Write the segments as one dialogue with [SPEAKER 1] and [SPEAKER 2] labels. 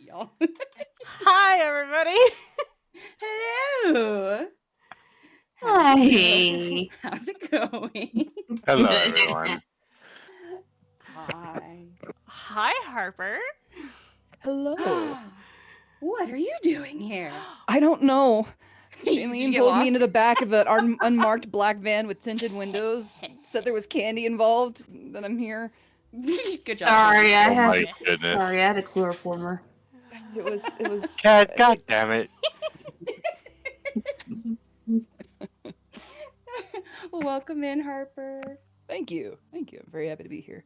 [SPEAKER 1] y'all.
[SPEAKER 2] Hi, everybody.
[SPEAKER 1] Hello.
[SPEAKER 3] Hi.
[SPEAKER 1] How's it going?
[SPEAKER 4] Hello, everyone.
[SPEAKER 1] Hi.
[SPEAKER 2] Hi, Harper.
[SPEAKER 3] Hello.
[SPEAKER 1] What are you doing here?
[SPEAKER 3] I don't know.
[SPEAKER 1] Did you
[SPEAKER 3] Shailene
[SPEAKER 1] get
[SPEAKER 3] pulled me into
[SPEAKER 1] lost?
[SPEAKER 3] the back of the unmarked black van with tinted windows. Said there was candy involved. That I'm here.
[SPEAKER 1] Good job.
[SPEAKER 3] Sorry,
[SPEAKER 4] Oh my goodness.
[SPEAKER 3] Sorry, I had a chloroformer. It was.
[SPEAKER 4] Cat, god damn it.
[SPEAKER 1] Welcome in, Harper.
[SPEAKER 3] Thank you. I'm very happy to be here.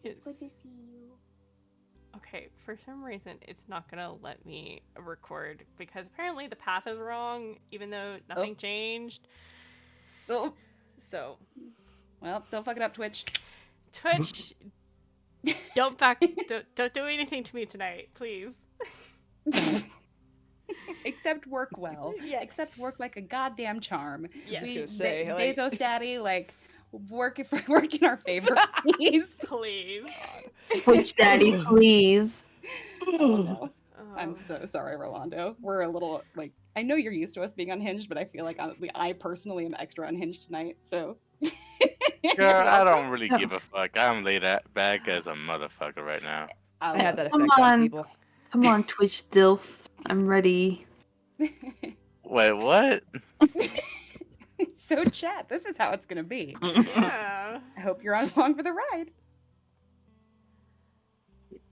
[SPEAKER 1] It's good to see you.
[SPEAKER 2] Okay, for some reason, it's not gonna let me record because apparently the path is wrong, even though nothing changed.
[SPEAKER 1] Oh,
[SPEAKER 2] So,
[SPEAKER 1] well, don't fuck it up, Twitch.
[SPEAKER 2] Twitch, don't do anything to me tonight, please.
[SPEAKER 1] Except work well.
[SPEAKER 2] Yes.
[SPEAKER 1] Except work like a goddamn charm.
[SPEAKER 2] Yes.
[SPEAKER 3] I was gonna say,
[SPEAKER 1] Bezos Daddy, like work in our favor, please.
[SPEAKER 2] Please.
[SPEAKER 3] Twitch Daddy, please.
[SPEAKER 1] Oh no.
[SPEAKER 2] Oh.
[SPEAKER 1] I'm so sorry, Rolando. We're a little like I know you're used to us being unhinged, but I feel like I personally am extra unhinged tonight. So,
[SPEAKER 4] Girl, I don't really give a fuck. I'm laid back as a motherfucker right now.
[SPEAKER 3] I had that
[SPEAKER 1] it.
[SPEAKER 3] effect on people.
[SPEAKER 5] Come on, Twitch Dilf. I'm ready.
[SPEAKER 4] Wait, what?
[SPEAKER 1] So, chat. This is how it's gonna be.
[SPEAKER 2] Yeah.
[SPEAKER 1] I hope you're along for the ride.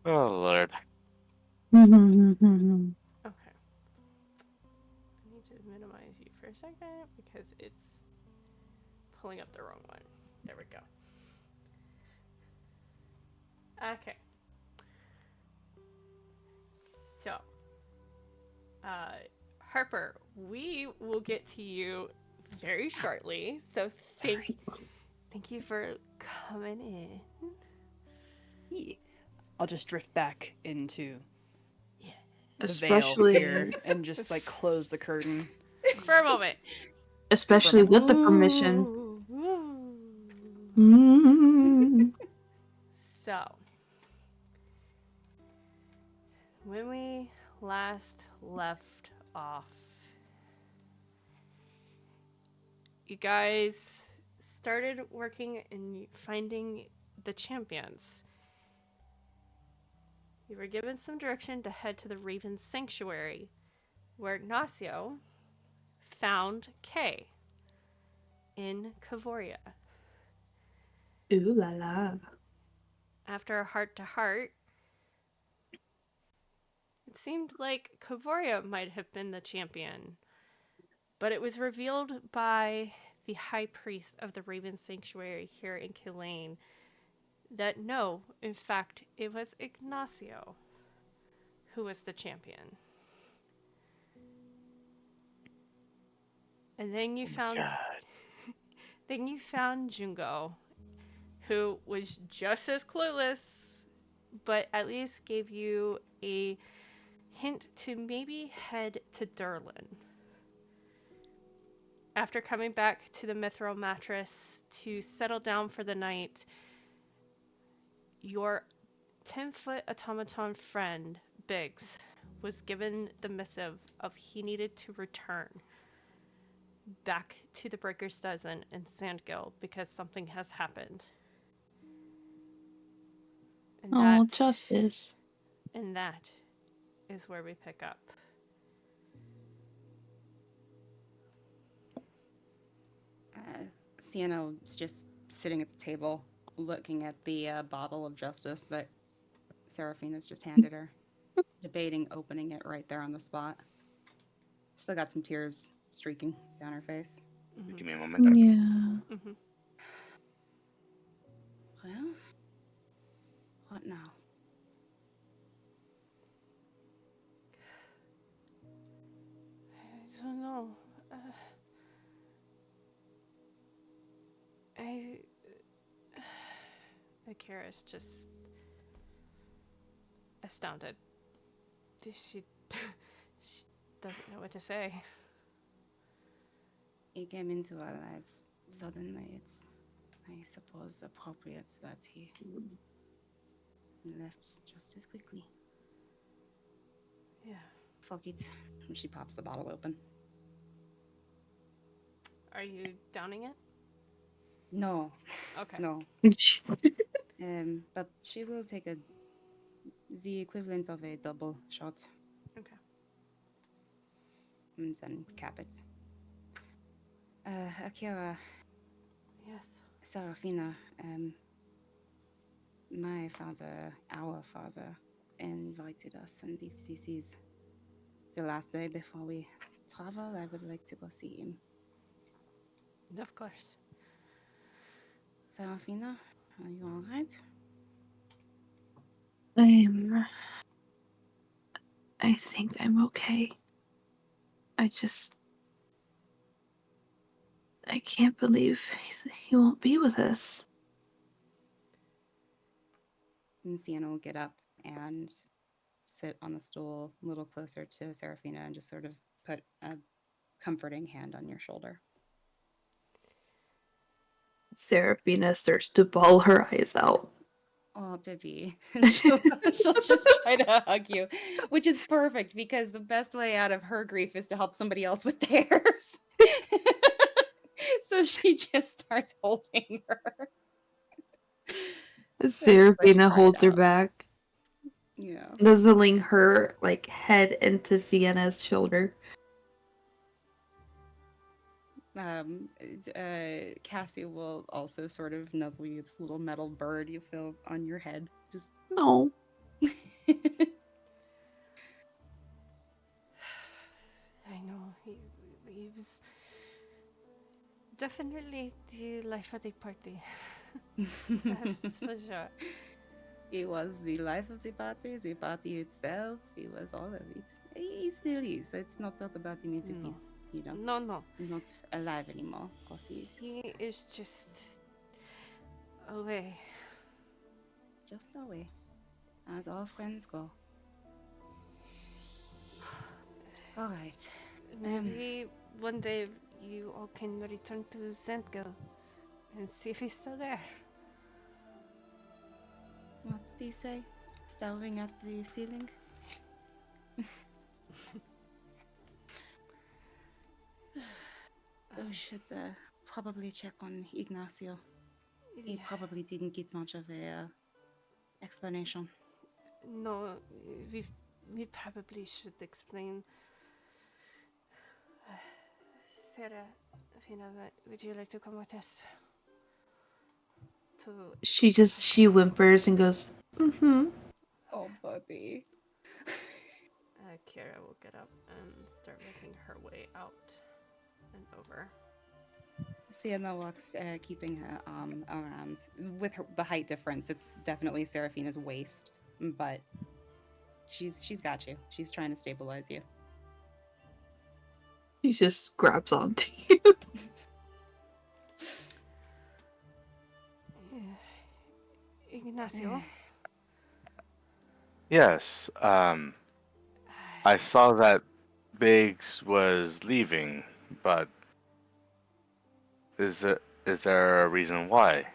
[SPEAKER 4] Oh, Lord.
[SPEAKER 2] Okay. I need to minimize you for a second because it's pulling up the wrong one. There we go. Okay. So, Harper, we will get to you very shortly. So thank you for coming in.
[SPEAKER 3] Yeah. I'll just drift back into the
[SPEAKER 5] Especially,
[SPEAKER 3] veil here and just like close the curtain.
[SPEAKER 2] For a moment.
[SPEAKER 5] especially with the permission.
[SPEAKER 2] So, when we last left off, you guys started working and finding the champions. You were given some direction to head to the Raven Sanctuary, where Ignacio found Kay in Kavoria.
[SPEAKER 5] Ooh la la.
[SPEAKER 2] After a heart-to-heart, it seemed like Kavoria might have been the champion, but it was revealed by the high priest of the Raven Sanctuary here in Killeen that no, in fact, it was Ignacio who was the champion. And then you found Jungo, who was just as clueless, but at least gave you a hint to maybe head to Duralin. After coming back to the Mithril Mattress to settle down for the night, your 10-foot automaton friend, Biggs, was given the missive of he needed to return back to the Breaker's Dozen and Sandgill because something has happened. And
[SPEAKER 5] justice.
[SPEAKER 2] And that is where we pick up.
[SPEAKER 1] Sienna's just sitting at the table, looking at the bottle of justice that Serephina's just handed her, debating opening it right there on the spot. Still got some tears streaking down her face.
[SPEAKER 2] Mm-hmm.
[SPEAKER 4] Give me a moment.
[SPEAKER 5] Yeah.
[SPEAKER 2] Mm-hmm.
[SPEAKER 1] Well, what now?
[SPEAKER 2] I don't know. Akira's just astounded. She doesn't know what to say.
[SPEAKER 1] He came into our lives suddenly. It's, I suppose, appropriate that he left just as quickly. Fuck it. And she pops the bottle open.
[SPEAKER 2] Are you downing it?
[SPEAKER 1] No,
[SPEAKER 2] Okay.
[SPEAKER 1] no. But she will take the equivalent of a double shot
[SPEAKER 2] Okay.
[SPEAKER 1] and then cap it. Akira,
[SPEAKER 2] Yes.
[SPEAKER 1] Serephina, my father, our father, invited us, and if this is the last day before we travel, I would like to go see him.
[SPEAKER 2] Of course.
[SPEAKER 1] Serephina, are you alright?
[SPEAKER 5] I think I'm okay. I can't believe he won't be with us.
[SPEAKER 1] And Sienna will get up and sit on the stool a little closer to Seraphina and just sort of put a comforting hand on your shoulder.
[SPEAKER 5] Seraphina starts to bawl her eyes out.
[SPEAKER 1] Oh, baby. she'll just try to hug you, which is perfect because the best way out of her grief is to help somebody else with theirs. So she just starts holding her.
[SPEAKER 5] Seraphina
[SPEAKER 1] Push
[SPEAKER 5] holds her
[SPEAKER 1] out.
[SPEAKER 5] back,
[SPEAKER 1] Yeah.
[SPEAKER 5] nuzzling her like head into Sienna's shoulder.
[SPEAKER 1] Cassie will also sort of nuzzle you. This little metal bird you feel on your head. Just
[SPEAKER 5] No.
[SPEAKER 2] I know. He was definitely the life of the party. That's for sure.
[SPEAKER 1] He was the life of the party itself. He was all of it. He still is. Let's not talk about him as a
[SPEAKER 2] No.
[SPEAKER 1] piece, you know.
[SPEAKER 2] No.
[SPEAKER 1] He's not alive anymore, of course he is.
[SPEAKER 2] He is just away.
[SPEAKER 1] Just away, as all friends go. All right.
[SPEAKER 2] Maybe one day you all can return to Zentgel and see if he's still there.
[SPEAKER 1] What did he say? Staring at the ceiling? We should probably check on Ignacio. He
[SPEAKER 2] Yeah.
[SPEAKER 1] probably didn't get much of a explanation.
[SPEAKER 2] No, we probably should explain. Sarah, would you like to come with us? To
[SPEAKER 5] She whimpers and goes, mm-hmm.
[SPEAKER 1] Oh, buddy.
[SPEAKER 2] Kira will get up and start making her way out and over.
[SPEAKER 1] Sienna walks, keeping her arm around. With the height difference, it's definitely Seraphina's waist, but she's got you. She's trying to stabilize you.
[SPEAKER 5] She just grabs onto you.
[SPEAKER 2] Ignacio?
[SPEAKER 4] Yes. I saw that Biggs was leaving, but is there a reason why?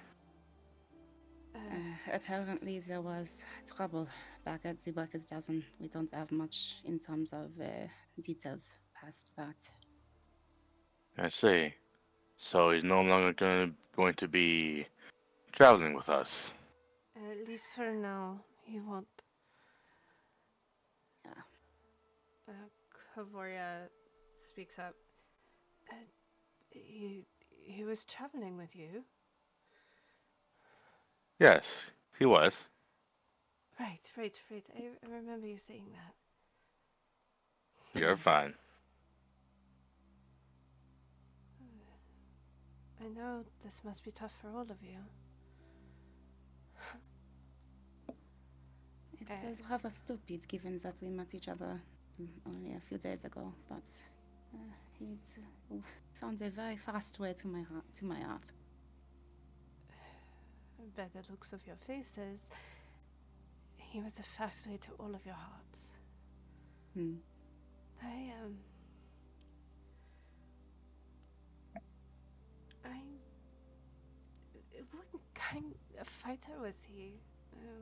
[SPEAKER 1] Apparently, there was trouble back at the Workers' Dozen. We don't have much in terms of details past that.
[SPEAKER 4] I see. So he's no longer going to be traveling with us.
[SPEAKER 2] At least for now, he won't.
[SPEAKER 1] Yeah.
[SPEAKER 2] Kavoria speaks up. He was traveling with you?
[SPEAKER 4] Yes, he was.
[SPEAKER 2] Right. I remember you saying that.
[SPEAKER 4] You're fine.
[SPEAKER 2] I know this must be tough for all of you.
[SPEAKER 1] It was rather stupid given that we met each other only a few days ago, but he found a very fast way to my heart.
[SPEAKER 2] By the looks of your faces, he was a fast way to all of your hearts.
[SPEAKER 1] Hmm.
[SPEAKER 2] What kind of fighter was he?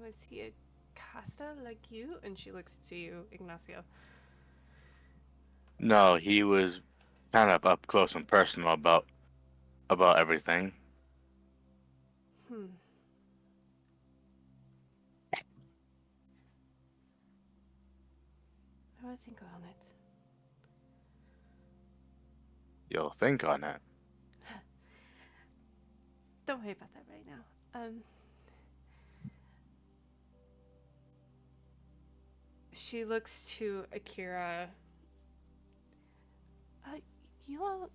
[SPEAKER 2] Was he a caster like you? And she looks to you, Ignacio.
[SPEAKER 4] No, he was kind of up close and personal about everything.
[SPEAKER 2] Hmm. I will think on it.
[SPEAKER 4] You'll think on it.
[SPEAKER 2] Don't worry about that right now. She looks to Akira. You are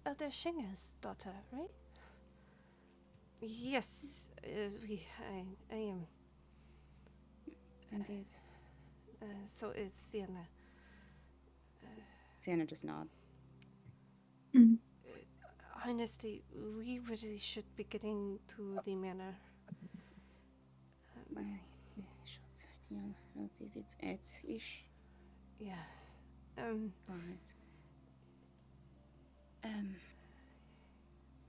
[SPEAKER 2] Elder Shinya's daughter, right? Yes, I am.
[SPEAKER 1] Indeed.
[SPEAKER 2] So is Sienna.
[SPEAKER 1] Sienna just nods.
[SPEAKER 5] Mm.
[SPEAKER 2] Honestly, we really should be getting to the manor.
[SPEAKER 1] I should. Yeah, what is it? 8-ish?
[SPEAKER 2] Yeah.
[SPEAKER 1] Alright.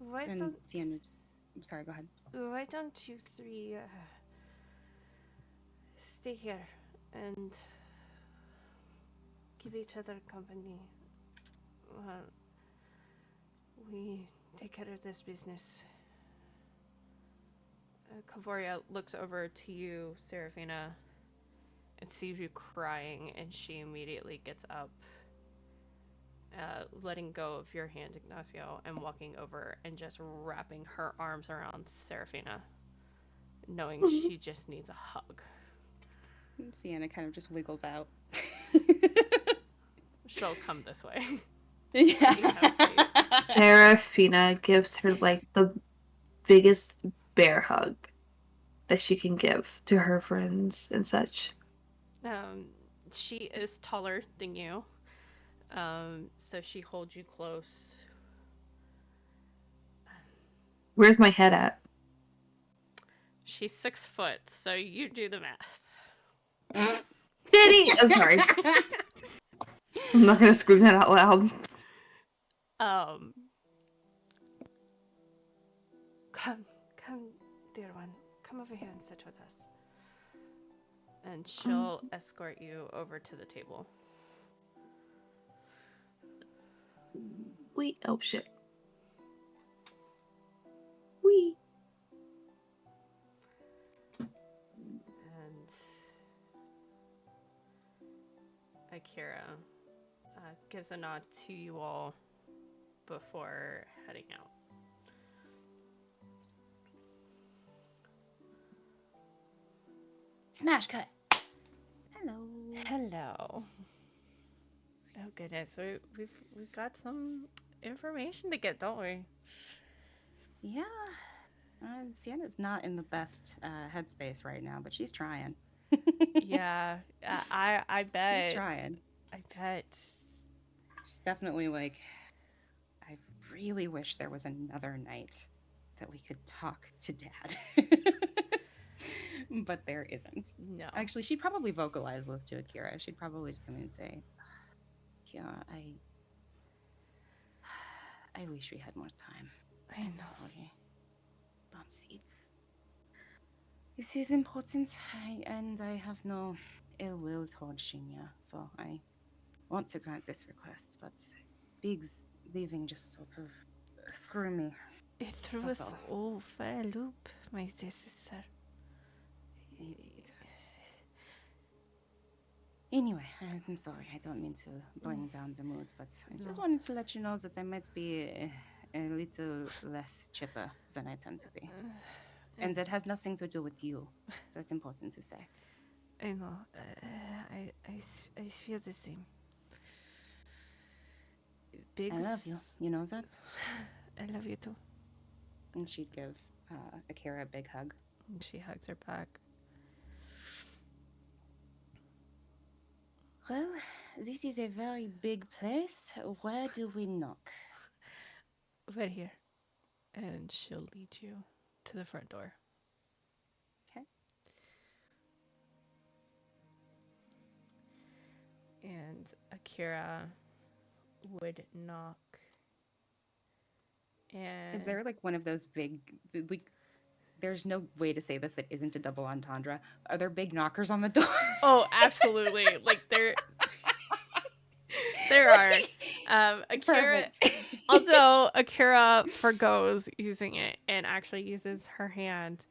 [SPEAKER 2] Why
[SPEAKER 1] And
[SPEAKER 2] don't
[SPEAKER 1] Sienna. I'm sorry, go ahead.
[SPEAKER 2] why don't you three stay here and give each other company while we take care of this business? Kavoria looks over to you, Serephina, and sees you crying, and she immediately gets up, letting go of your hand, Ignacio, and walking over and just wrapping her arms around Serephina, knowing she just needs a hug.
[SPEAKER 1] Sienna kind of just wiggles out.
[SPEAKER 2] She'll come this way.
[SPEAKER 1] Yeah.
[SPEAKER 5] Serephina gives her like the biggest bear hug that she can give to her friends and such.
[SPEAKER 2] She is taller than you, so she holds you close.
[SPEAKER 5] Where's my head at?
[SPEAKER 2] She's 6 foot, so you do the math.
[SPEAKER 5] Diddy! I'm sorry. I'm not gonna scream that out loud.
[SPEAKER 2] Come, dear one. Come over here and sit with us. And she'll escort you over to the table.
[SPEAKER 5] Wait, oh shit. Wee.
[SPEAKER 2] And Akira gives a nod to you all before heading out.
[SPEAKER 1] Smash cut. Hello.
[SPEAKER 2] Hello. Oh goodness, we've got some information to get, don't we?
[SPEAKER 1] Yeah. Sienna's not in the best headspace right now, but she's trying.
[SPEAKER 2] Yeah, I bet.
[SPEAKER 1] She's trying.
[SPEAKER 2] I bet.
[SPEAKER 1] She's definitely like, I really wish there was another night that we could talk to Dad. But there isn't.
[SPEAKER 2] No.
[SPEAKER 1] Actually, she'd probably vocalize this to Akira. She'd probably just come in and say, Akira, I wish we had more time.
[SPEAKER 2] I
[SPEAKER 1] I'm
[SPEAKER 2] know.
[SPEAKER 1] sorry. But this is important, and I have no ill will towards Shinya, so I want to grant this request, but Biggs leaving just sort of threw me.
[SPEAKER 2] It threw
[SPEAKER 1] That's
[SPEAKER 2] us
[SPEAKER 1] all.
[SPEAKER 2] all for a loop, my sister.
[SPEAKER 1] Indeed. Anyway, I'm sorry. I don't mean to bring down the mood, but I just
[SPEAKER 2] No.
[SPEAKER 1] wanted to let you know that I might be a little less chipper than I tend to be. And that has nothing to do with you. That's important to say.
[SPEAKER 2] I know. I feel the same. Biggs,
[SPEAKER 1] I love you. You know that?
[SPEAKER 2] I love you too.
[SPEAKER 1] And she'd give Akira a big hug.
[SPEAKER 2] And she hugs her back.
[SPEAKER 1] Well, this is a very big place. Where do we knock?
[SPEAKER 2] Right here. And she'll lead you to the front door.
[SPEAKER 1] Okay.
[SPEAKER 2] And Akira would knock. And
[SPEAKER 1] Is there like one of those big, like, there's no way to say this that isn't a double entendre. Are there big knockers on the door?
[SPEAKER 2] Oh, absolutely. Like they're There are. Akira,
[SPEAKER 1] Perfect.
[SPEAKER 2] although Akira forgoes using it and actually uses her hand,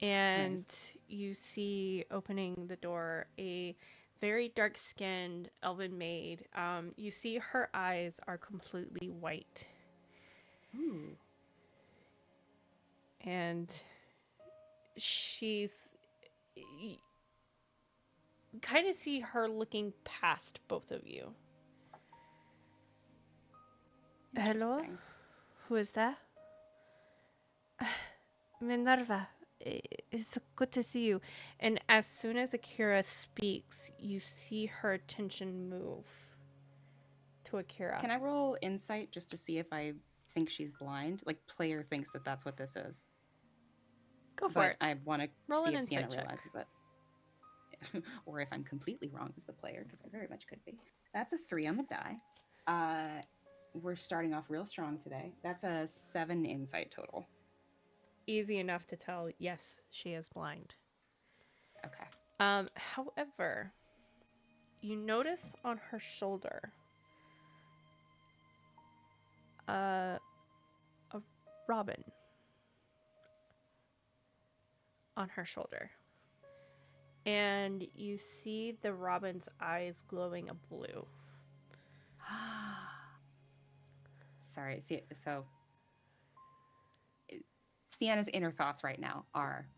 [SPEAKER 2] and you see opening the door a very dark-skinned elven maid. You see her eyes are completely white,
[SPEAKER 1] Ooh.
[SPEAKER 2] and she's you kind of see her looking past both of you. Hello?
[SPEAKER 1] Interesting.
[SPEAKER 2] Who is that? Minerva, it's good to see you. And as soon as Akira speaks, you see her attention move to Akira.
[SPEAKER 1] Can I roll insight just to see if I think she's blind? Like, player thinks that that's what this is.
[SPEAKER 2] Go for
[SPEAKER 1] But
[SPEAKER 2] it.
[SPEAKER 1] I want to
[SPEAKER 2] Roll
[SPEAKER 1] see
[SPEAKER 2] an
[SPEAKER 1] if Sienna
[SPEAKER 2] insight check.
[SPEAKER 1] realizes it. Or if I'm completely wrong as the player, because I very much could be. That's a 3 on the die. We're starting off real strong today. That's a 7 insight total.
[SPEAKER 2] Easy enough to tell, yes, she is blind.
[SPEAKER 1] Okay.
[SPEAKER 2] However, you notice on her shoulder a robin on her shoulder. And you see the robin's eyes glowing a blue.
[SPEAKER 1] Sorry. So Sienna's inner thoughts right now are,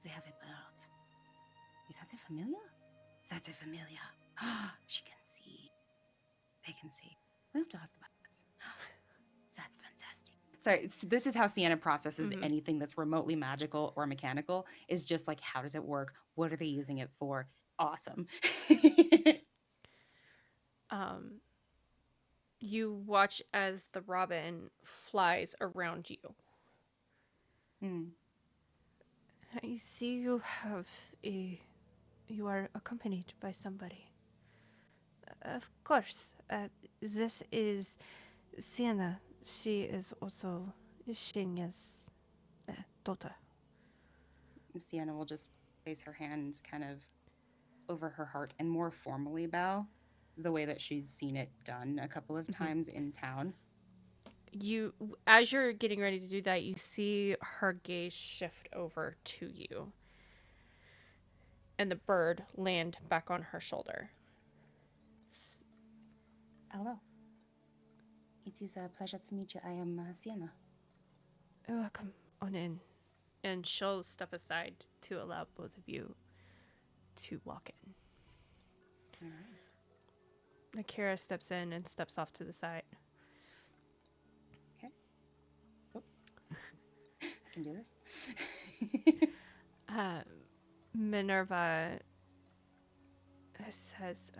[SPEAKER 1] they have a bird. Is that a familiar? That's a familiar. She can see. They can see. We'll have to ask about that. That's fantastic. So this is how Sienna processes
[SPEAKER 2] Mhm.
[SPEAKER 1] anything that's remotely magical or mechanical, is just like, how does it work? What are they using it for? Awesome.
[SPEAKER 2] You watch as the robin flies around you.
[SPEAKER 1] Mm.
[SPEAKER 2] I see you have you are accompanied by somebody. Of course. This is Sienna. She is also Shinya's daughter.
[SPEAKER 1] Sienna will just place her hands kind of over her heart and more formally bow, the way that she's seen it done a couple of times in town.
[SPEAKER 2] You, as you're getting ready to do that, you see her gaze shift over to you, and the bird land back on her shoulder.
[SPEAKER 1] Hello. It is a pleasure to meet you. I am Sienna.
[SPEAKER 2] Welcome on in. And she'll step aside to allow both of you to walk in.
[SPEAKER 1] All right.
[SPEAKER 2] Akira steps in and steps off to the side.
[SPEAKER 1] Okay. Oh. I can do this.
[SPEAKER 2] Minerva says,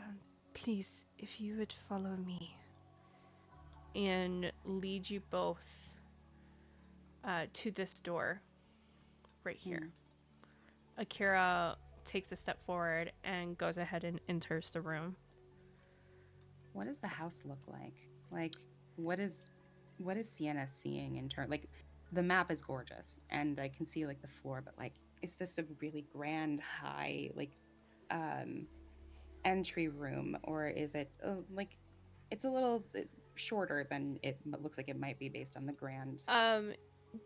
[SPEAKER 2] please, if you would follow me, and lead you both to this door right here. Akira takes a step forward and goes ahead and enters the room.
[SPEAKER 1] What does the house look like? Like, what is Sienna seeing in turn? Like, the map is gorgeous, and I can see like the floor, but like, is this a really grand, high, like, entry room, or is it like, it's a little shorter than it looks like it might be based on the grand?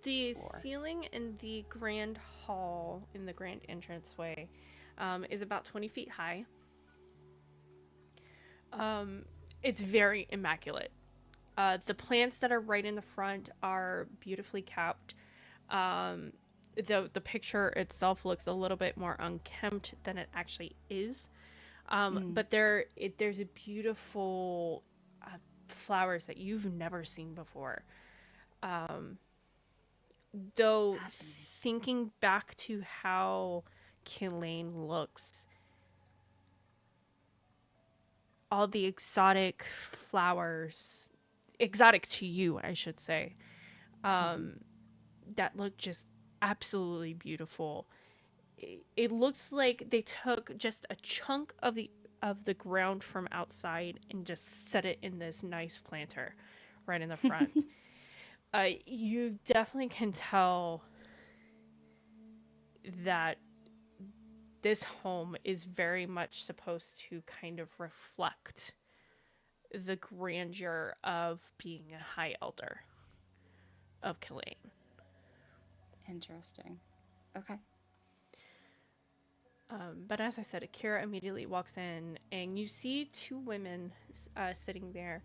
[SPEAKER 2] The
[SPEAKER 1] floor.
[SPEAKER 2] ceiling in the grand hall, in the grand entranceway, is about 20 feet high. It's very immaculate. The plants that are right in the front are beautifully kept. The picture itself looks a little bit more unkempt than it actually is. But there's a beautiful flowers that you've never seen before. Though thinking back to how Kilane looks, all the exotic flowers, exotic to you, I should say, that look just absolutely beautiful. It looks like they took just a chunk of the ground from outside and just set it in this nice planter right in the front. You definitely can tell that this home is very much supposed to kind of reflect the grandeur of being a high elder of Killeen.
[SPEAKER 1] Interesting. Okay.
[SPEAKER 2] But as I said, Akira immediately walks in, and you see two women sitting there.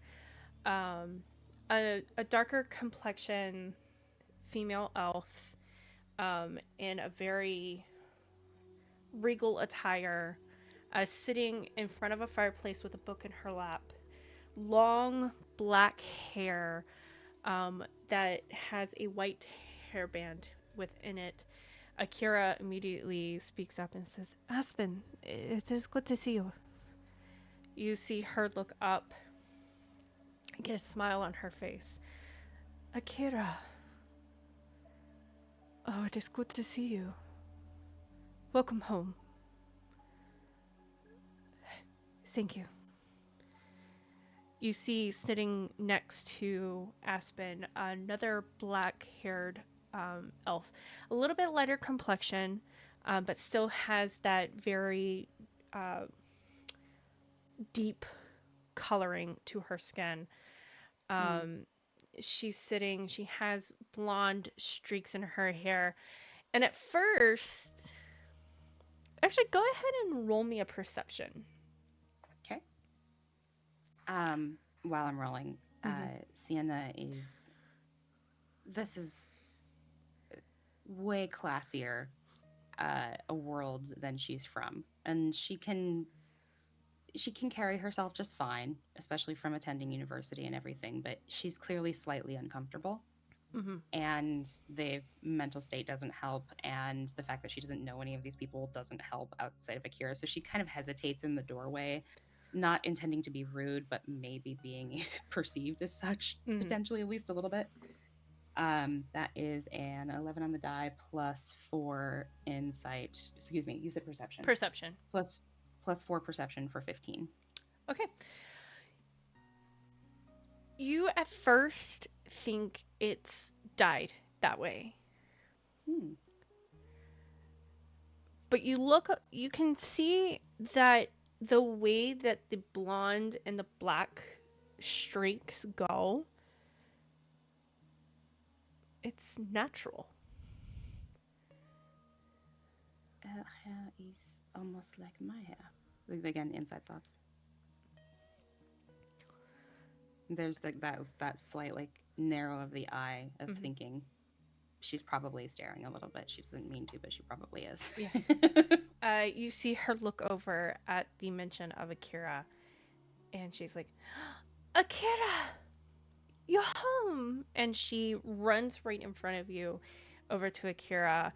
[SPEAKER 2] A darker complexion female elf in a very regal attire, sitting in front of a fireplace with a book in her lap. Long black hair that has a white hairband within it. Akira immediately speaks up and says, Aspen, it is good to see you. You see her look up and get a smile on her face. Akira. Oh, it is good to see you. Welcome home. Thank you. You see sitting next to Aspen another black-haired elf, a little bit lighter complexion, but still has that very deep coloring to her skin. She's sitting, she has blonde streaks in her hair, and at first, actually, go ahead and roll me a perception.
[SPEAKER 1] Okay. While I'm rolling, Sienna is. This is way classier a world than she's from, and she can carry herself just fine, especially from attending university and everything. But she's clearly slightly uncomfortable, and the mental state doesn't help, and the fact that she doesn't know any of these people doesn't help outside of Akira. So she kind of hesitates in the doorway, not intending to be rude, but maybe being perceived as such, potentially at least a little bit. That is an 11 on the die plus 4 insight. Excuse me, you said perception.
[SPEAKER 2] Perception.
[SPEAKER 1] Plus 4 perception for 15.
[SPEAKER 2] Okay. You at first think it's dyed that way. But you can see that the way that the blonde and the black streaks go, it's natural.
[SPEAKER 1] Hair is almost like my hair. Again, inside thoughts. There's that slight narrow of the eye of thinking. She's probably staring a little bit. She doesn't mean to, but she probably is.
[SPEAKER 2] Yeah. You see her look over at the mention of Akira, and she's like, Akira, you're home. And she runs right in front of you over to Akira.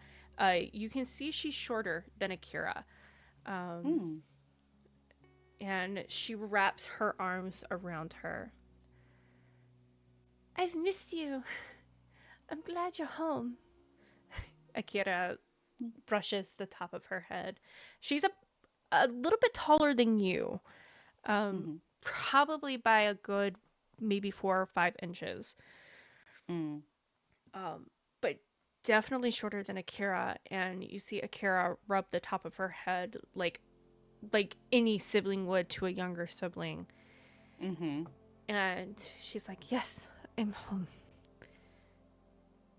[SPEAKER 2] You can see she's shorter than Akira. And she wraps her arms around her. I've missed you. I'm glad you're home. Akira brushes the top of her head. She's a little bit taller than you. Probably by a good maybe 4 or 5 inches. But definitely shorter than Akira. And you see Akira rub the top of her head like any sibling would to a younger sibling. And she's like, yes, I'm home.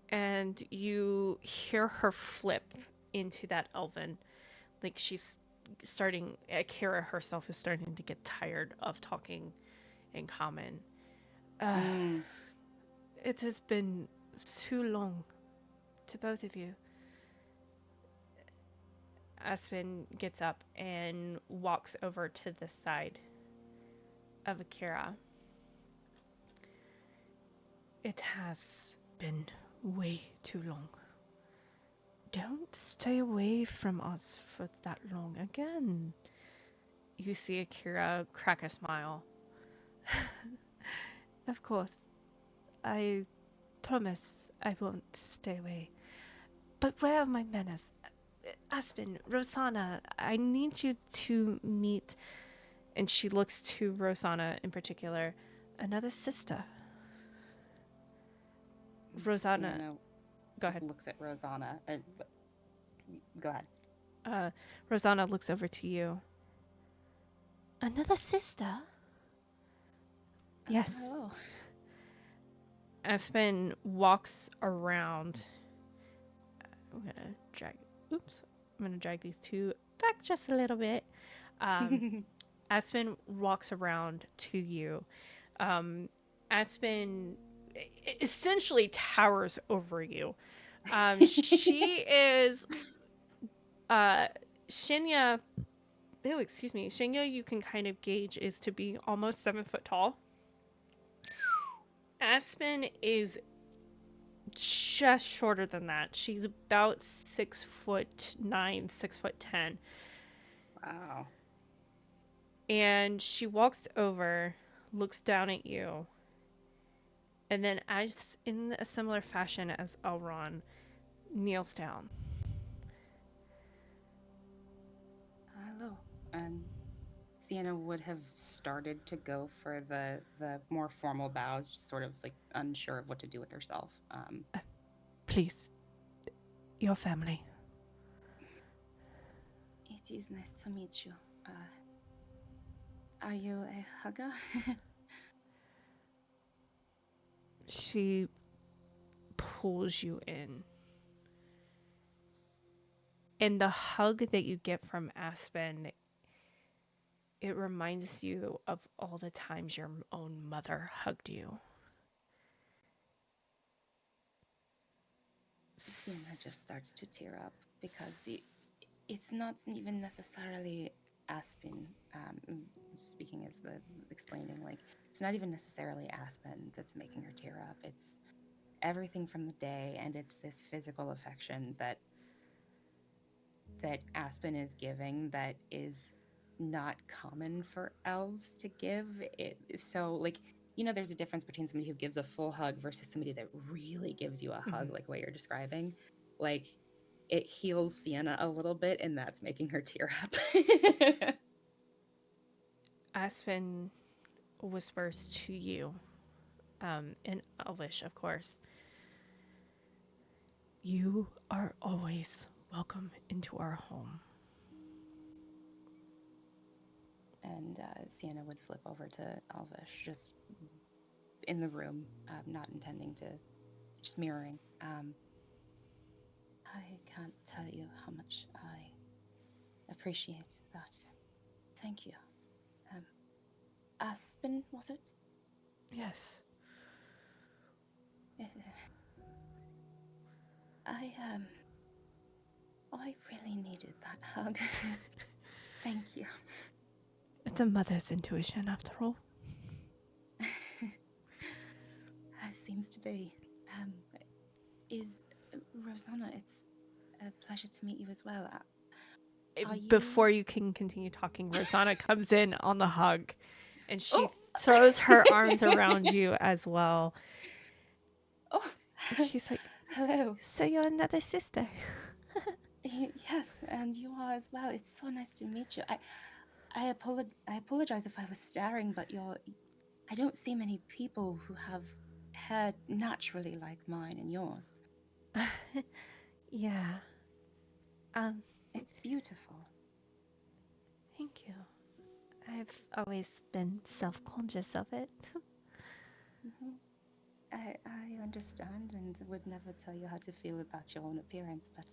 [SPEAKER 2] And you hear her flip into that elven. Like she's starting, Akira herself is starting to get tired of talking in common. It has been too long to both of you. Aspen gets up and walks over to the side of Akira. It has been way too long. Don't stay away from us for that long again. You see Akira crack a smile. Of course. I promise I won't stay away. But where are my manners? Aspen, Rosanna, I need you to meet, and she looks to Rosanna in particular, another sister. Rosanna,
[SPEAKER 1] Sienna
[SPEAKER 2] go
[SPEAKER 1] just
[SPEAKER 2] ahead.
[SPEAKER 1] looks at Rosanna. Go ahead.
[SPEAKER 2] Rosanna looks over to you. Another sister? Yes.
[SPEAKER 1] Oh.
[SPEAKER 2] Aspen walks around. I'm gonna drag. Oops. I'm gonna drag these two back just a little bit. Aspen walks around to you. Aspen essentially towers over you. She is Shinya. Oh, excuse me. Shinya, you can kind of gauge is to be almost 7 foot tall. Aspen is just shorter than that. She's about 6'9", 6'10".
[SPEAKER 1] Wow.
[SPEAKER 2] And she walks over, looks down at you, and then, as in a similar fashion as Elron, kneels down.
[SPEAKER 1] Hello. And Sienna would have started to go for the more formal bows, just sort of like unsure of what to do with herself.
[SPEAKER 2] Please, your family.
[SPEAKER 1] It is nice to meet you. Are you a hugger?
[SPEAKER 2] She pulls you in. And the hug that you get from Aspen, it reminds you of all the times your own mother hugged you.
[SPEAKER 1] Sienna just starts to tear up because it's not even necessarily Aspen. Speaking as the explaining, like it's not even necessarily Aspen that's making her tear up. It's everything from the day, and it's this physical affection that Aspen is giving that is not common for elves to give. So like, you know, there's a difference between somebody who gives a full hug versus somebody that really gives you a hug, like what you're describing. Like, it heals Sienna a little bit, and that's making her tear up.
[SPEAKER 2] Aspen whispers to you, in Elvish, of course. You are always welcome into our home.
[SPEAKER 1] And Sienna would flip over to Elvish, just in the room, not intending to, just mirroring. I can't tell you how much I appreciate that. Thank you. Aspen, was it?
[SPEAKER 2] Yes.
[SPEAKER 1] I really needed that hug. Thank you.
[SPEAKER 2] It's a mother's intuition, after all.
[SPEAKER 1] Seems to be. Is Rosanna, it's a pleasure to meet you as well. Are you...
[SPEAKER 2] Before you can continue talking, Rosanna comes in on the hug, and she throws her arms around you as well.
[SPEAKER 1] Oh,
[SPEAKER 2] And she's like,
[SPEAKER 1] hello.
[SPEAKER 2] So you're another sister?
[SPEAKER 1] Yes, and you are as well. It's so nice to meet you. I apologize if I was staring, but I don't see many people who have hair naturally like mine and yours.
[SPEAKER 2] Yeah.
[SPEAKER 1] It's beautiful.
[SPEAKER 2] Thank you. I've always been self-conscious of it.
[SPEAKER 1] Mm-hmm. I understand and would never tell you how to feel about your own appearance, but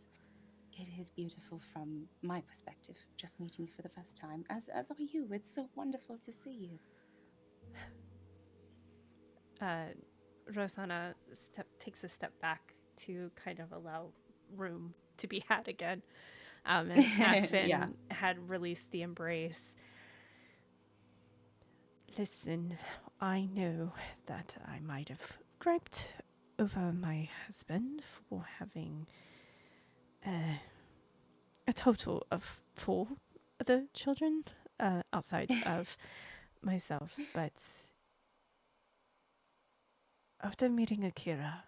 [SPEAKER 1] it is beautiful from my perspective, just meeting you for the first time, as are you. It's so wonderful to see you.
[SPEAKER 2] Rosanna takes a step back to kind of allow room to be had again. And Aspen had released the embrace. Listen, I know that I might have griped over my husband for having a total of 4 other children outside of myself, but after meeting Akira,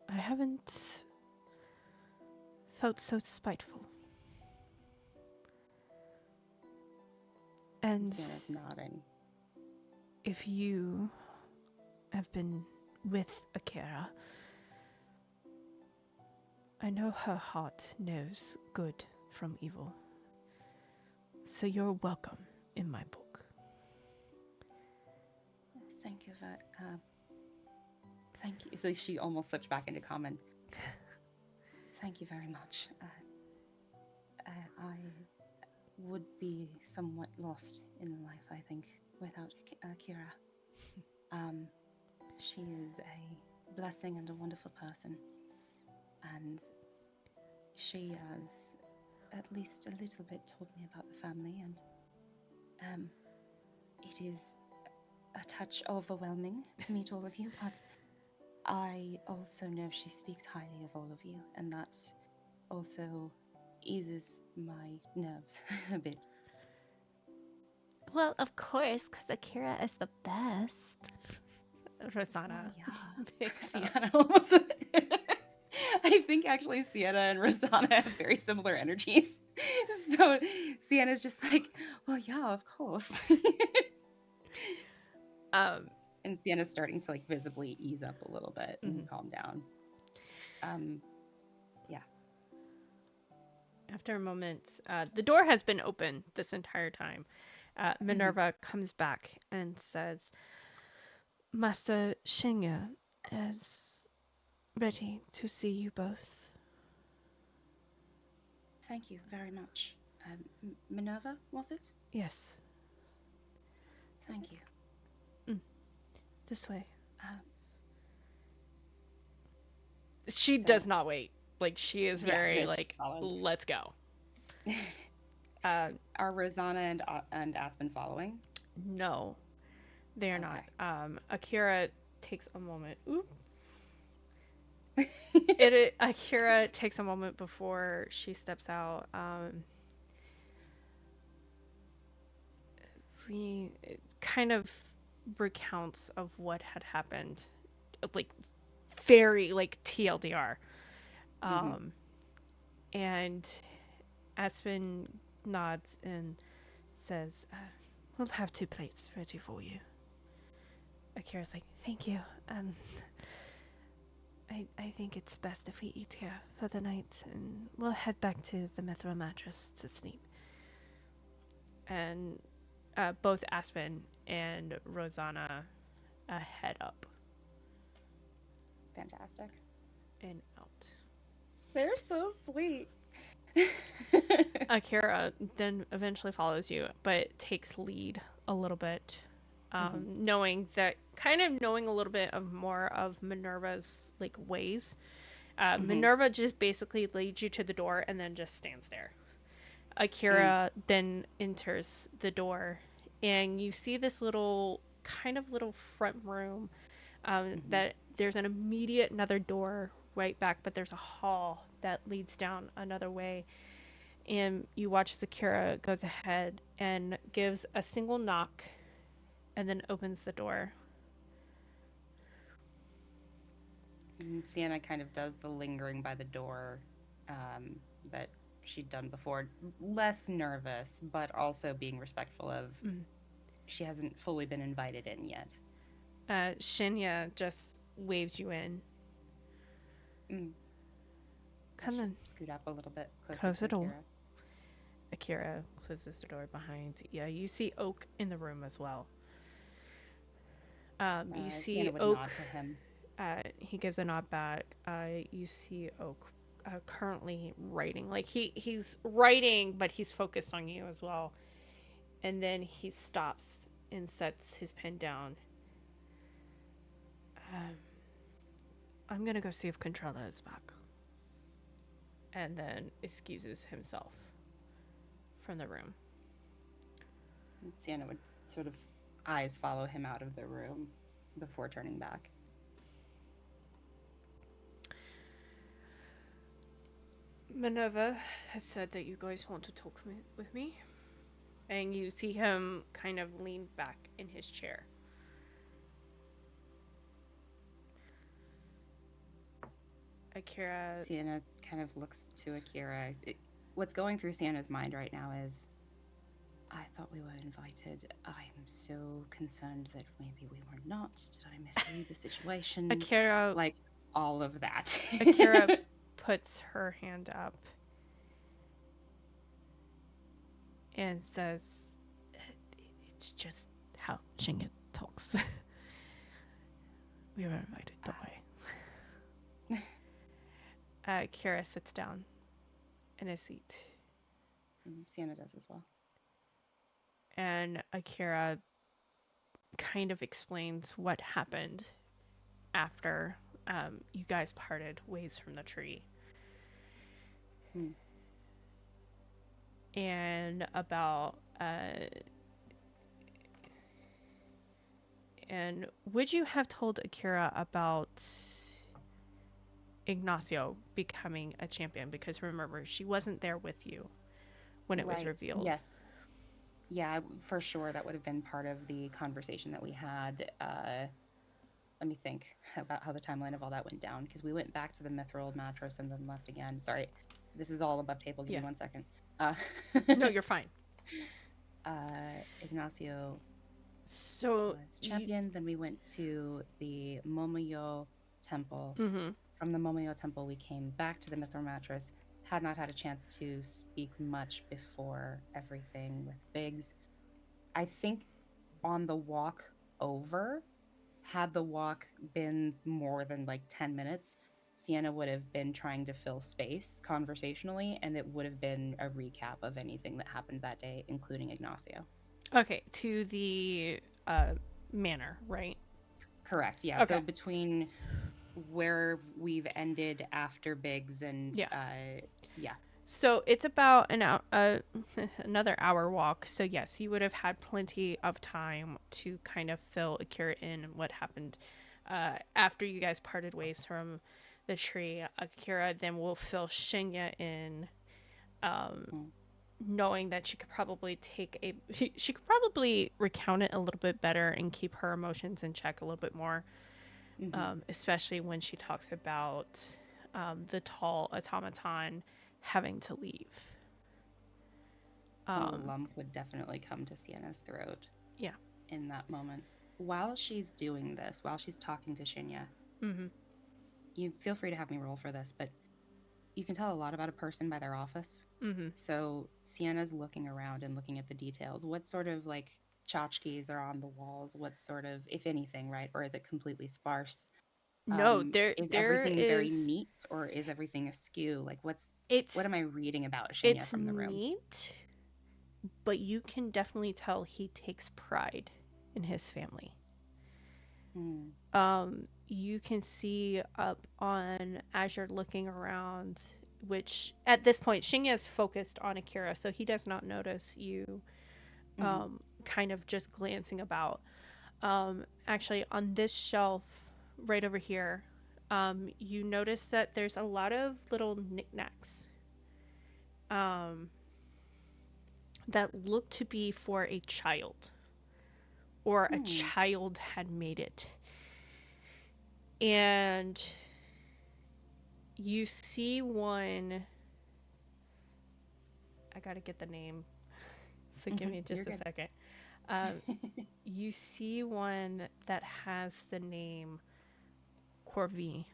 [SPEAKER 2] I haven't felt so spiteful. And
[SPEAKER 1] Sienna's nodding.
[SPEAKER 2] If you have been with Akira, I know her heart knows good from evil. So you're welcome in my book.
[SPEAKER 1] Thank you thank you. So she almost slipped back into common. Thank you very much. I would be somewhat lost in life, I think, without Akira. She is a blessing and a wonderful person, and she has at least a little bit told me about the family, and it is a touch overwhelming to meet all of you, but I also know she speaks highly of all of you, and that also eases my nerves a bit.
[SPEAKER 2] Well, of course, because Akira is the best. Rosanna.
[SPEAKER 1] Oh,
[SPEAKER 2] picks up.
[SPEAKER 1] Sienna almost. I think actually Sienna and Rosanna have very similar energies. So Sienna's just like, well, yeah, of course. And Sienna's starting to like visibly ease up a little bit and calm down. Yeah.
[SPEAKER 2] After a moment, the door has been open this entire time. Minerva comes back and says, Master Shinya is ready to see you both.
[SPEAKER 1] Thank you very much. Minerva, was it?
[SPEAKER 2] Yes,
[SPEAKER 1] Thank you.
[SPEAKER 2] this way.
[SPEAKER 1] Uh,
[SPEAKER 2] She
[SPEAKER 1] So-
[SPEAKER 2] does not wait. Like, she is
[SPEAKER 1] Yeah,
[SPEAKER 2] very,
[SPEAKER 1] no, she's
[SPEAKER 2] like,
[SPEAKER 1] following.
[SPEAKER 2] let's go.
[SPEAKER 1] Are Rosanna and Aspen following?
[SPEAKER 2] No, they are
[SPEAKER 1] Okay.
[SPEAKER 2] not. Akira takes a moment. Oop.
[SPEAKER 1] Oh,
[SPEAKER 2] Akira takes a moment before she steps out. It kind of recounts of what had happened, like very like TLDR. And Aspen nods and says, "We'll have 2 plates ready for you." Akira's like, "Thank you. I think it's best if we eat here for the night, and we'll head back to the Mithra mattress to sleep." And both Aspen and Rosanna head up
[SPEAKER 1] fantastic.
[SPEAKER 2] and out.
[SPEAKER 1] They're so sweet.
[SPEAKER 2] Akira then eventually follows you, but takes lead a little bit, knowing a little bit of more of Minerva's like ways. Minerva just basically leads you to the door and then just stands there. Akira then enters the door, and you see this little front room. That there's an immediate another door right back, but there's a hall that leads down another way. And you watch as Akira goes ahead and gives a single knock and then opens the door.
[SPEAKER 1] And Sienna kind of does the lingering by the door that she'd done before. Less nervous, but also being respectful of she hasn't fully been invited in yet.
[SPEAKER 2] Shinya just waves you in. Come in.
[SPEAKER 1] Scoot up a little bit closer
[SPEAKER 2] Close
[SPEAKER 1] to
[SPEAKER 2] the door.
[SPEAKER 1] Akira.
[SPEAKER 2] Akira closes the door behind. Yeah, you see Oak in the room as well. You see
[SPEAKER 1] Sienna would
[SPEAKER 2] Oak.
[SPEAKER 1] nod to him.
[SPEAKER 2] He gives a nod back. You see Oak currently writing. Like he's writing, but he's focused on you as well. And then he stops and sets his pen down. I'm gonna go see if Controlla is back. And then excuses himself from the room.
[SPEAKER 1] And Sienna would sort of eyes follow him out of the room before turning back.
[SPEAKER 2] Minerva has said that you guys want to talk with me. And you see him kind of lean back in his chair. Akira.
[SPEAKER 1] Sienna kind of looks to Akira. What's going through Sienna's mind right now is, I thought we were invited. I'm so concerned that maybe we were not. Did I misread the situation?
[SPEAKER 2] Akira.
[SPEAKER 1] Like, all of that.
[SPEAKER 2] Akira puts her hand up and says, "It's just how Shinya talks." We were invited, don't we? Kira sits down in a seat,
[SPEAKER 1] Sienna does as well.
[SPEAKER 2] and Akira kind of explains what happened after you guys parted ways from the tree.
[SPEAKER 1] Hmm.
[SPEAKER 2] And about and would you have told Akira about Ignacio becoming a champion? Because remember, she wasn't there with you when it was
[SPEAKER 1] Right.
[SPEAKER 2] revealed.
[SPEAKER 1] Yes. Yeah, for sure. That would have been part of the conversation that we had. Let me think about how the timeline of all that went down, because we went back to the mithril mattress and then left again. Sorry, this is all above table. Give
[SPEAKER 2] Yeah.
[SPEAKER 1] me 1 second.
[SPEAKER 2] No, you're fine.
[SPEAKER 1] Ignacio
[SPEAKER 2] So
[SPEAKER 1] was champion. Then we went to the Momoyo temple.
[SPEAKER 2] Mm-hmm.
[SPEAKER 1] From the Momoyo temple, we came back to the mithril mattress. Had not had a chance to speak much before everything with Biggs. I think on the walk over, had the walk been more than like 10 minutes, Sienna would have been trying to fill space conversationally, and it would have been a recap of anything that happened that day, including Ignacio.
[SPEAKER 2] Okay, to the manor, right?
[SPEAKER 1] Correct, yeah.
[SPEAKER 2] Okay.
[SPEAKER 1] So between where we've ended after Biggs and
[SPEAKER 2] Yeah. So it's about an hour, another hour walk. So yes, you would have had plenty of time to kind of fill Akira in what happened after you guys parted ways from the tree. Akira then will fill Shinya in, knowing that she could probably she could probably recount it a little bit better and keep her emotions in check a little bit more, especially when she talks about the tall automaton having to leave.
[SPEAKER 1] A lump would definitely come to Sienna's throat.
[SPEAKER 2] Yeah.
[SPEAKER 1] In that moment. While she's doing this, while she's talking to Shinya, you feel free to have me roll for this, but you can tell a lot about a person by their office. So Sienna's looking around and looking at the details. What sort of like tchotchkes are on the walls? What sort of, if anything, right? Or is it completely sparse?
[SPEAKER 2] No,
[SPEAKER 1] Is everything very neat, or is everything askew? Like, what am I reading about Shinya from the room?
[SPEAKER 2] It's neat, but you can definitely tell he takes pride in his family. You can see up on, as you're looking around, which at this point Shinya is focused on Akira, so he does not notice you kind of just glancing about. Actually, on this shelf right over here, you notice that there's a lot of little knickknacks that look to be for a child, or a child had made it. And you see one, I gotta get the name, so give me just a second. You see one that has the name Corvie.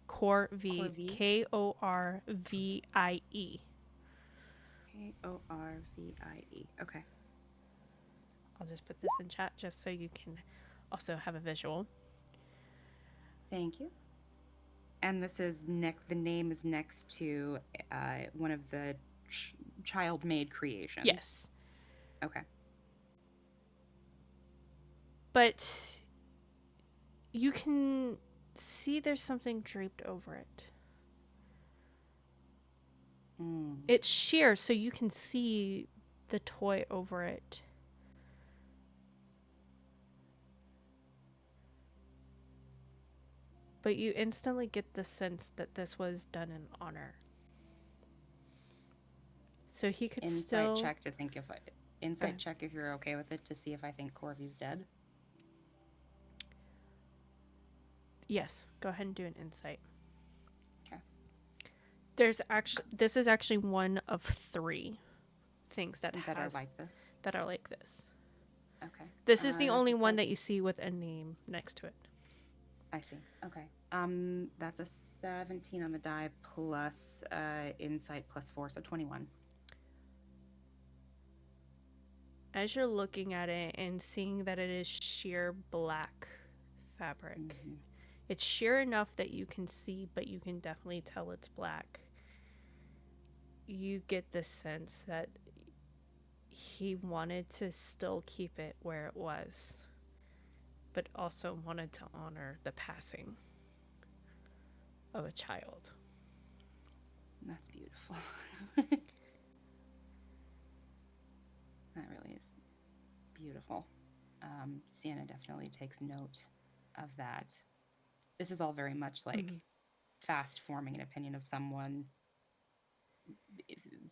[SPEAKER 2] Korvie. Korvie.
[SPEAKER 1] Korvie. Okay.
[SPEAKER 2] I'll just put this in chat just so you can also have a visual.
[SPEAKER 1] Thank you. And this is the name is next to one of the child-made creations.
[SPEAKER 2] Yes.
[SPEAKER 1] Okay.
[SPEAKER 2] But you can see there's something draped over it. It's sheer, so you can see the toy over it. But you instantly get the sense that this was done in honor. So he could
[SPEAKER 1] insight check to think check if you're okay with it, to see if I think Corvie's dead.
[SPEAKER 2] Yes, go ahead and do an insight.
[SPEAKER 1] Okay.
[SPEAKER 2] This is actually one of 3 things that
[SPEAKER 1] are like this.
[SPEAKER 2] That are like this.
[SPEAKER 1] Okay.
[SPEAKER 2] This is the only one that you see with a name next to it.
[SPEAKER 1] I see. Okay. That's a 17 on the die plus insight plus 4, so 21.
[SPEAKER 2] As you're looking at it and seeing that it is sheer black fabric,
[SPEAKER 1] Mm-hmm.
[SPEAKER 2] it's sheer enough that you can see, but you can definitely tell it's black. You get the sense that he wanted to still keep it where it was, but also wanted to honor the passing of a child.
[SPEAKER 1] That's beautiful. That really is beautiful. Sienna definitely takes note of that. This is all very much like fast forming an opinion of someone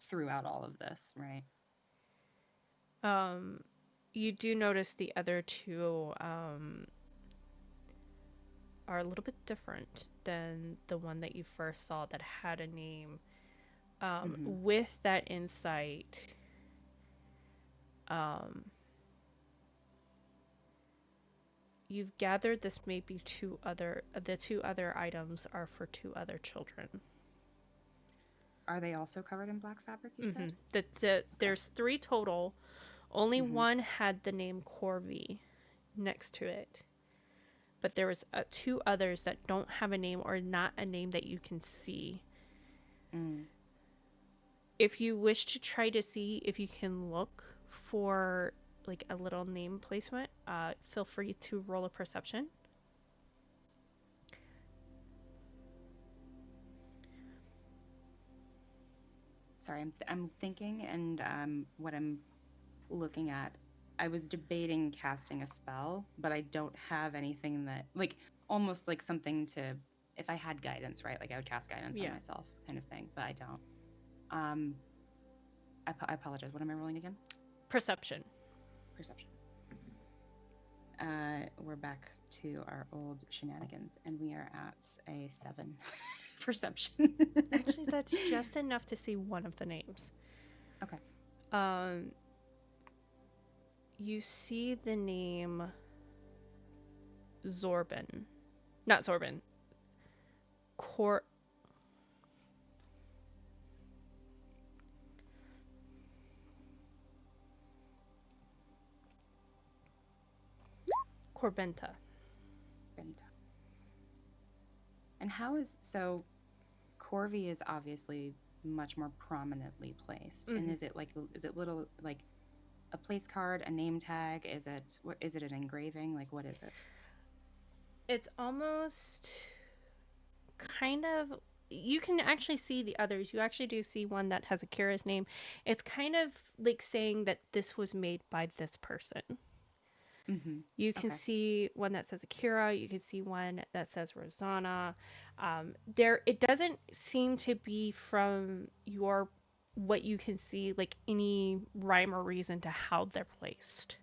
[SPEAKER 1] throughout all of this, right?
[SPEAKER 2] You do notice the other two are a little bit different than the one that you first saw that had a name. With that insight, you've gathered this may be the two other items are for two other children.
[SPEAKER 1] Are they also covered in black fabric, you said?
[SPEAKER 2] That's it. There's 3 total. Only one had the name Corvi next to it. But there was 2 others that don't have a name or not a name that you can see. If you wish to try to see if you can look for like a little name placement, feel free to roll a perception.
[SPEAKER 1] Sorry, I'm thinking, and what I'm looking at, I was debating casting a spell, but I don't have anything that, like, almost like something to, if I had guidance, right? Like I would cast guidance on myself, kind of thing, but I don't. I apologize. What am I rolling again?
[SPEAKER 2] Perception.
[SPEAKER 1] Perception. We're back to our old shenanigans, and we are at a 7 perception.
[SPEAKER 2] Actually, that's just enough to see one of the names.
[SPEAKER 1] Okay.
[SPEAKER 2] You see the name Zorban. Not Zorban. Corbenta.
[SPEAKER 1] And how is, so Corvi is obviously much more prominently placed. And is it little, like a place card, a name tag? Is it an engraving? Like, what is it?
[SPEAKER 2] It's almost kind of, you can actually see the others. You actually do see one that has Akira's name. It's kind of like saying that this was made by this person. You can see one that says Akira. You can see one that says Rosanna. It doesn't seem to be from what you can see, like any rhyme or reason to how they're placed.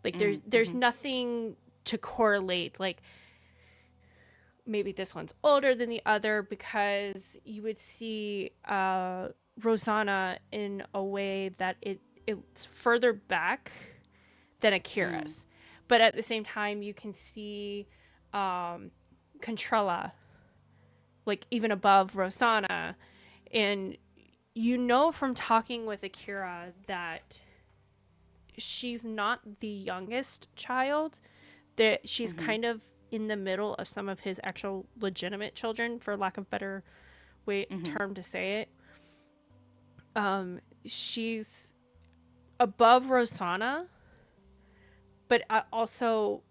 [SPEAKER 2] Like there's nothing to correlate. Like maybe this one's older than the other, because you would see Rosanna in a way that it's further back than Akira's. But at the same time, you can see Contrella, like even above Rosanna. And you know from talking with Akira that she's not the youngest child, that she's kind of in the middle of some of his actual legitimate children, for lack of better term to say it. She's above Rosanna, but also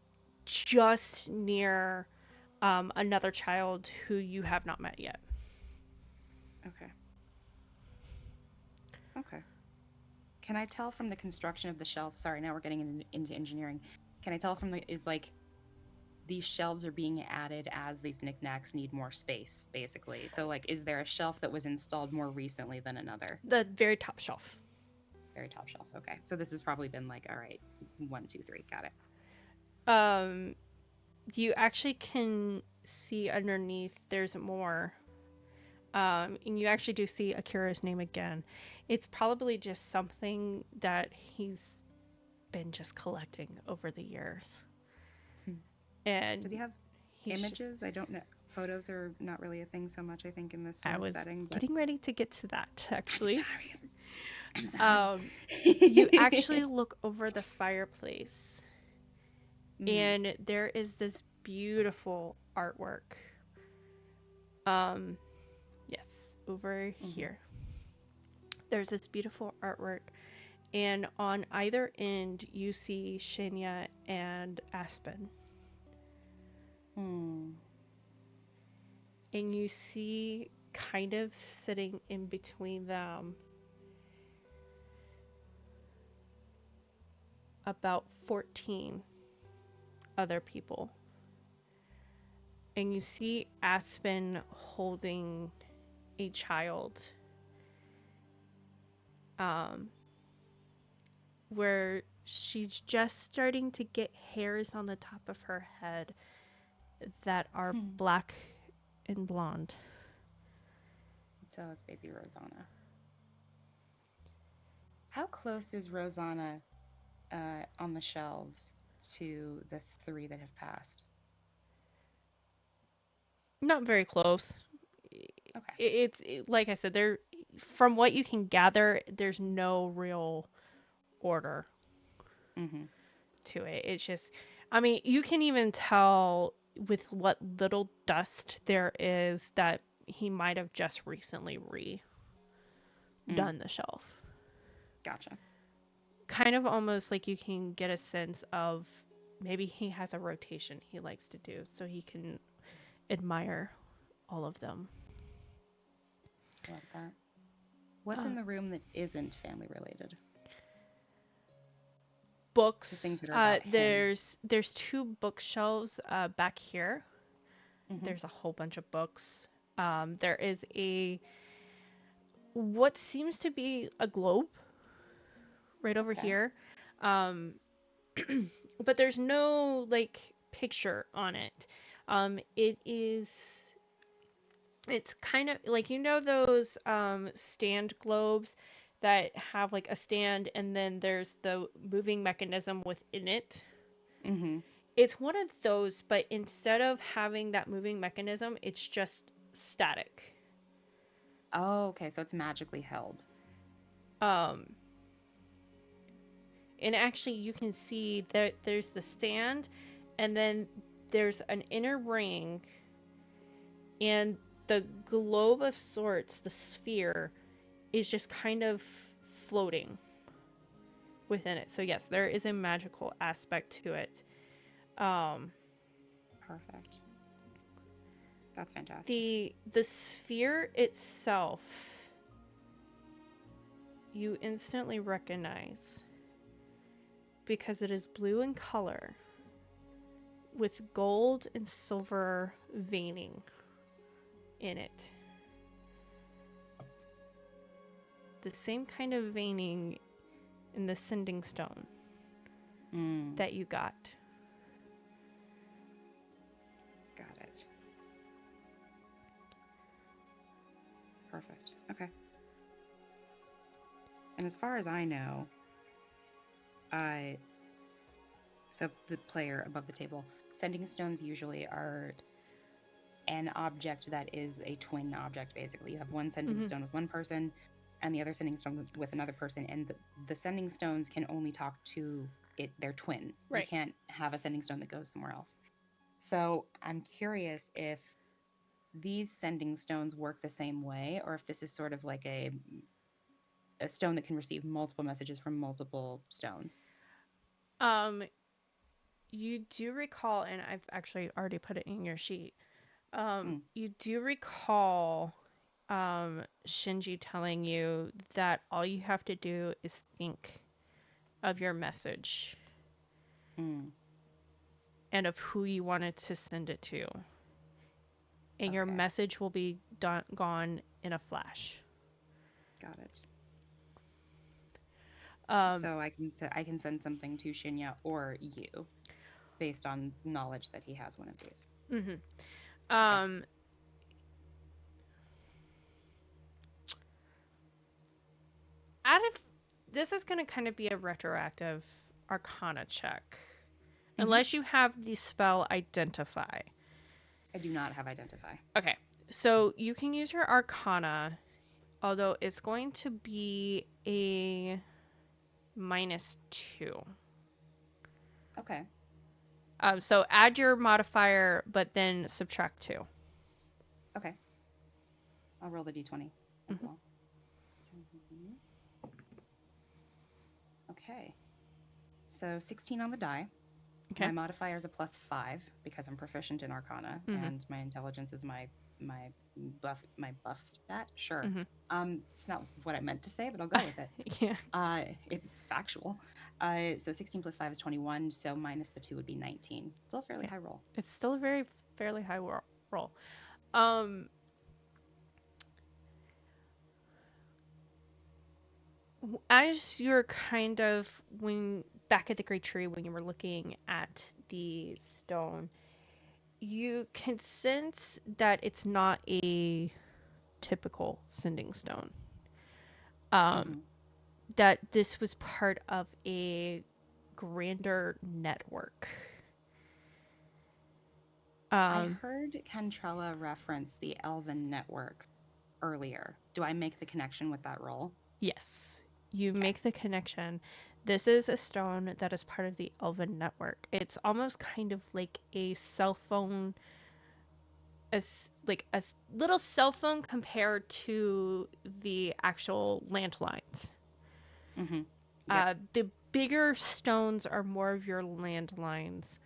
[SPEAKER 2] just near another child who you have not met yet.
[SPEAKER 1] Okay. Can I tell from the construction of the shelf? Sorry, now we're getting into engineering. Can I tell from these shelves are being added as these knickknacks need more space, basically? So, like, is there a shelf that was installed more recently than another?
[SPEAKER 2] The very top shelf.
[SPEAKER 1] Very top shelf. Okay. So this has probably been like, all right, 1, 2, 3. Got it.
[SPEAKER 2] You actually can see underneath there's more. And you actually do see Akira's name again. It's probably just something that he's been just collecting over the years. And
[SPEAKER 1] Does he have
[SPEAKER 2] He's just-
[SPEAKER 1] Images? I don't know. Photos are not really a thing so much, I think, in this sort
[SPEAKER 2] I
[SPEAKER 1] of
[SPEAKER 2] was
[SPEAKER 1] setting. But
[SPEAKER 2] getting ready to get to that, actually.
[SPEAKER 1] sorry. I'm sorry.
[SPEAKER 2] You actually look over the fireplace,
[SPEAKER 1] Mhm.
[SPEAKER 2] and there is this beautiful artwork. Yes, over here. There's this beautiful artwork, and on either end, you see Shinya and Aspen.
[SPEAKER 1] Hmm.
[SPEAKER 2] And you see, kind of sitting in between them, about 14 other people. And you see Aspen holding a child, where she's just starting to get hairs on the top of her head that are black and blonde.
[SPEAKER 1] So it's baby Rosanna. How close is Rosanna on the shelves to the 3 that have passed?
[SPEAKER 2] Not very close.
[SPEAKER 1] Okay.
[SPEAKER 2] It's like I said, there, from what you can gather, there's no real order
[SPEAKER 1] Mm-hmm.
[SPEAKER 2] to it. It's just, I mean, you can even tell with what little dust there is that he might have just recently redone the shelf.
[SPEAKER 1] Gotcha.
[SPEAKER 2] Kind of almost like you can get a sense of maybe he has a rotation he likes to do so he can admire all of them.
[SPEAKER 1] Love that. What's in the room that isn't family related?
[SPEAKER 2] Books.
[SPEAKER 1] The things that are about him.
[SPEAKER 2] There's 2 bookshelves back here.
[SPEAKER 1] Mhm.
[SPEAKER 2] There's a whole bunch of books. There is what seems to be a globe right over
[SPEAKER 1] Okay.
[SPEAKER 2] here. But there's no like picture on it. It's kind of like, you know, those stand globes that have like a stand and then there's the moving mechanism within it.
[SPEAKER 1] Mm-hmm.
[SPEAKER 2] It's one of those, but instead of having that moving mechanism, it's just static.
[SPEAKER 1] Oh, okay. So it's magically held.
[SPEAKER 2] And actually you can see that there's the stand and then there's an inner ring, and the globe of sorts, the sphere, is just kind of floating within it. So yes, there is a magical aspect to it.
[SPEAKER 1] Perfect. That's fantastic.
[SPEAKER 2] The sphere itself, you instantly recognize because it is blue in color with gold and silver veining in it. The same kind of veining in the sending stone that you got.
[SPEAKER 1] Got it. Perfect. Okay. And as far as I know, so the player above the table, sending stones usually are an object that is a twin object, basically. You have one sending stone with one person and the other sending stone with another person, and the sending stones can only talk to their twin.
[SPEAKER 2] Right.
[SPEAKER 1] You can't have a sending stone that goes somewhere else. So I'm curious if these sending stones work the same way, or if this is sort of like a stone that can receive multiple messages from multiple stones.
[SPEAKER 2] You do recall, and I've actually already put it in your sheet. You do recall Shinji telling you that all you have to do is think of your message and of who you wanted to send it to. And your
[SPEAKER 1] Okay.
[SPEAKER 2] message will be gone in a flash.
[SPEAKER 1] Got it. So I can send something to Shinya or you based on knowledge that he has one of these.
[SPEAKER 2] This is going to kind of be a retroactive Arcana check. Unless you have the spell Identify.
[SPEAKER 1] I do not have identify.
[SPEAKER 2] Okay. So you can use your Arcana, although it's going to be a -2.
[SPEAKER 1] Okay.
[SPEAKER 2] So add your modifier, but then subtract 2.
[SPEAKER 1] Okay. I'll roll the d20 as
[SPEAKER 2] Mhm.
[SPEAKER 1] well. Okay. So 16 on the die.
[SPEAKER 2] Okay.
[SPEAKER 1] My modifier is a +5 because I'm proficient in Arcana,
[SPEAKER 2] Mhm.
[SPEAKER 1] and my intelligence is my buff stat. Sure.
[SPEAKER 2] Mhm.
[SPEAKER 1] It's not what I meant to say, but I'll go with it.
[SPEAKER 2] Yeah.
[SPEAKER 1] It's factual. So 16 plus 5 is 21. So minus the 2 would be 19. Still a fairly
[SPEAKER 2] Okay.
[SPEAKER 1] high roll.
[SPEAKER 2] It's still a fairly high roll. Um, as you're kind of when back at the great tree when you were looking at the stone, you can sense that it's not a typical sending stone.
[SPEAKER 1] Mhm.
[SPEAKER 2] That this was part of a grander network.
[SPEAKER 1] I heard Cantrella reference the Elven network earlier. Do I make the connection with that roll?
[SPEAKER 2] Yes, you
[SPEAKER 1] Okay.
[SPEAKER 2] make the connection. This is a stone that is part of the Elven network. It's almost kind of like a cell phone, like a little cell phone compared to the actual landlines.
[SPEAKER 1] Mm-hmm. Yep.
[SPEAKER 2] The bigger stones are more of your landlines.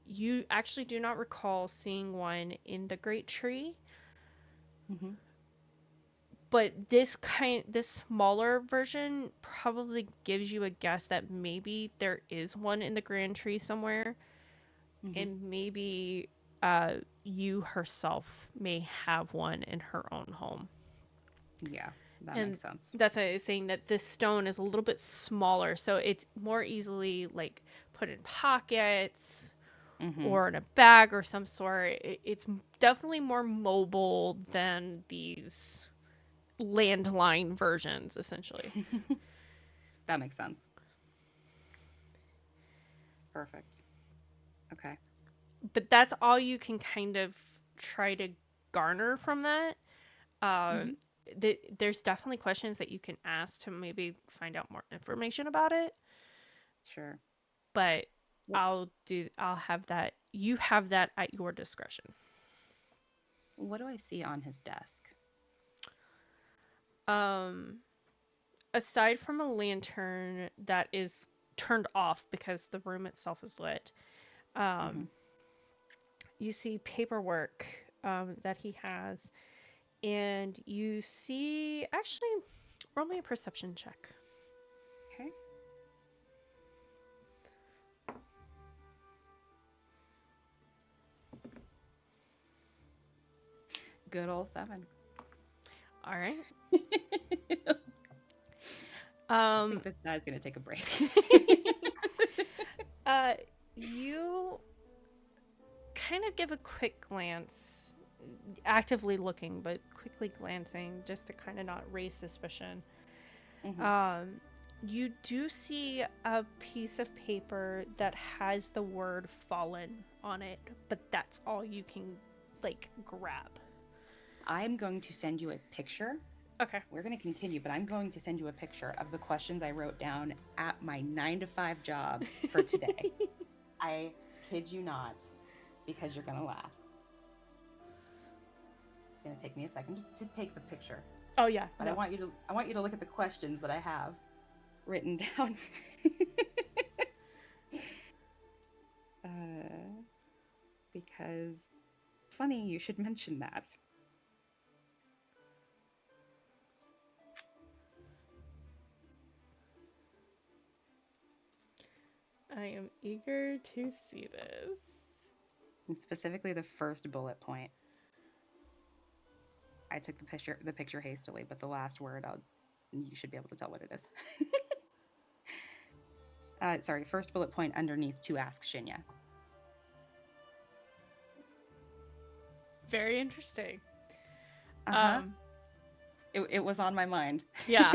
[SPEAKER 2] You actually do not recall seeing one in the Great Tree,
[SPEAKER 1] Mm-hmm.
[SPEAKER 2] but this smaller version probably gives you a guess that maybe there is one in the Grand Tree somewhere,
[SPEAKER 1] Mm-hmm.
[SPEAKER 2] and maybe you herself may have one in her own home.
[SPEAKER 1] Yeah, that
[SPEAKER 2] And
[SPEAKER 1] makes sense.
[SPEAKER 2] that's why I was saying that this stone is a little bit smaller, so it's more easily like put in pockets
[SPEAKER 1] Mm-hmm.
[SPEAKER 2] or in a bag or some sort. It's definitely more mobile than these landline versions, essentially.
[SPEAKER 1] That makes sense. Perfect. Okay.
[SPEAKER 2] But that's all you can kind of try to garner from that.
[SPEAKER 1] Mm-hmm.
[SPEAKER 2] There's definitely questions that you can ask to maybe find out more information about it,
[SPEAKER 1] Sure.
[SPEAKER 2] but
[SPEAKER 1] What
[SPEAKER 2] I'll have that. You have that at your discretion.
[SPEAKER 1] what do I see on his desk?
[SPEAKER 2] Um, Aside from a lantern that is turned off because the room itself is lit,
[SPEAKER 1] Mm-hmm.
[SPEAKER 2] you see paperwork that he has, and you see actually roll me a perception check.
[SPEAKER 1] Okay. Good old 7.
[SPEAKER 2] All right.
[SPEAKER 1] I think this guy's gonna take a break.
[SPEAKER 2] You kind of give a quick glance, actively looking, but quickly glancing just to kind of not raise suspicion.
[SPEAKER 1] Mm-hmm.
[SPEAKER 2] You do see a piece of paper that has the word fallen on it, but that's all you can like grab.
[SPEAKER 1] I'm going to send you a picture.
[SPEAKER 2] Okay.
[SPEAKER 1] We're going to continue, but I'm going to send you a picture of the questions I wrote down at my 9 to 5 job for today. I kid you not, because you're going to laugh. It's going to take me a second to take the picture,
[SPEAKER 2] Oh yeah.
[SPEAKER 1] but
[SPEAKER 2] No.
[SPEAKER 1] I want you to look at the questions that I have written down. Because funny you should mention that.
[SPEAKER 2] I am eager to see this.
[SPEAKER 1] And specifically the first bullet point. I took the picture hastily, but the last word you should be able to tell what it is. Sorry, first bullet point underneath to ask Shinya.
[SPEAKER 2] Very interesting.
[SPEAKER 1] Uh-huh. It was on my mind.
[SPEAKER 2] Yeah.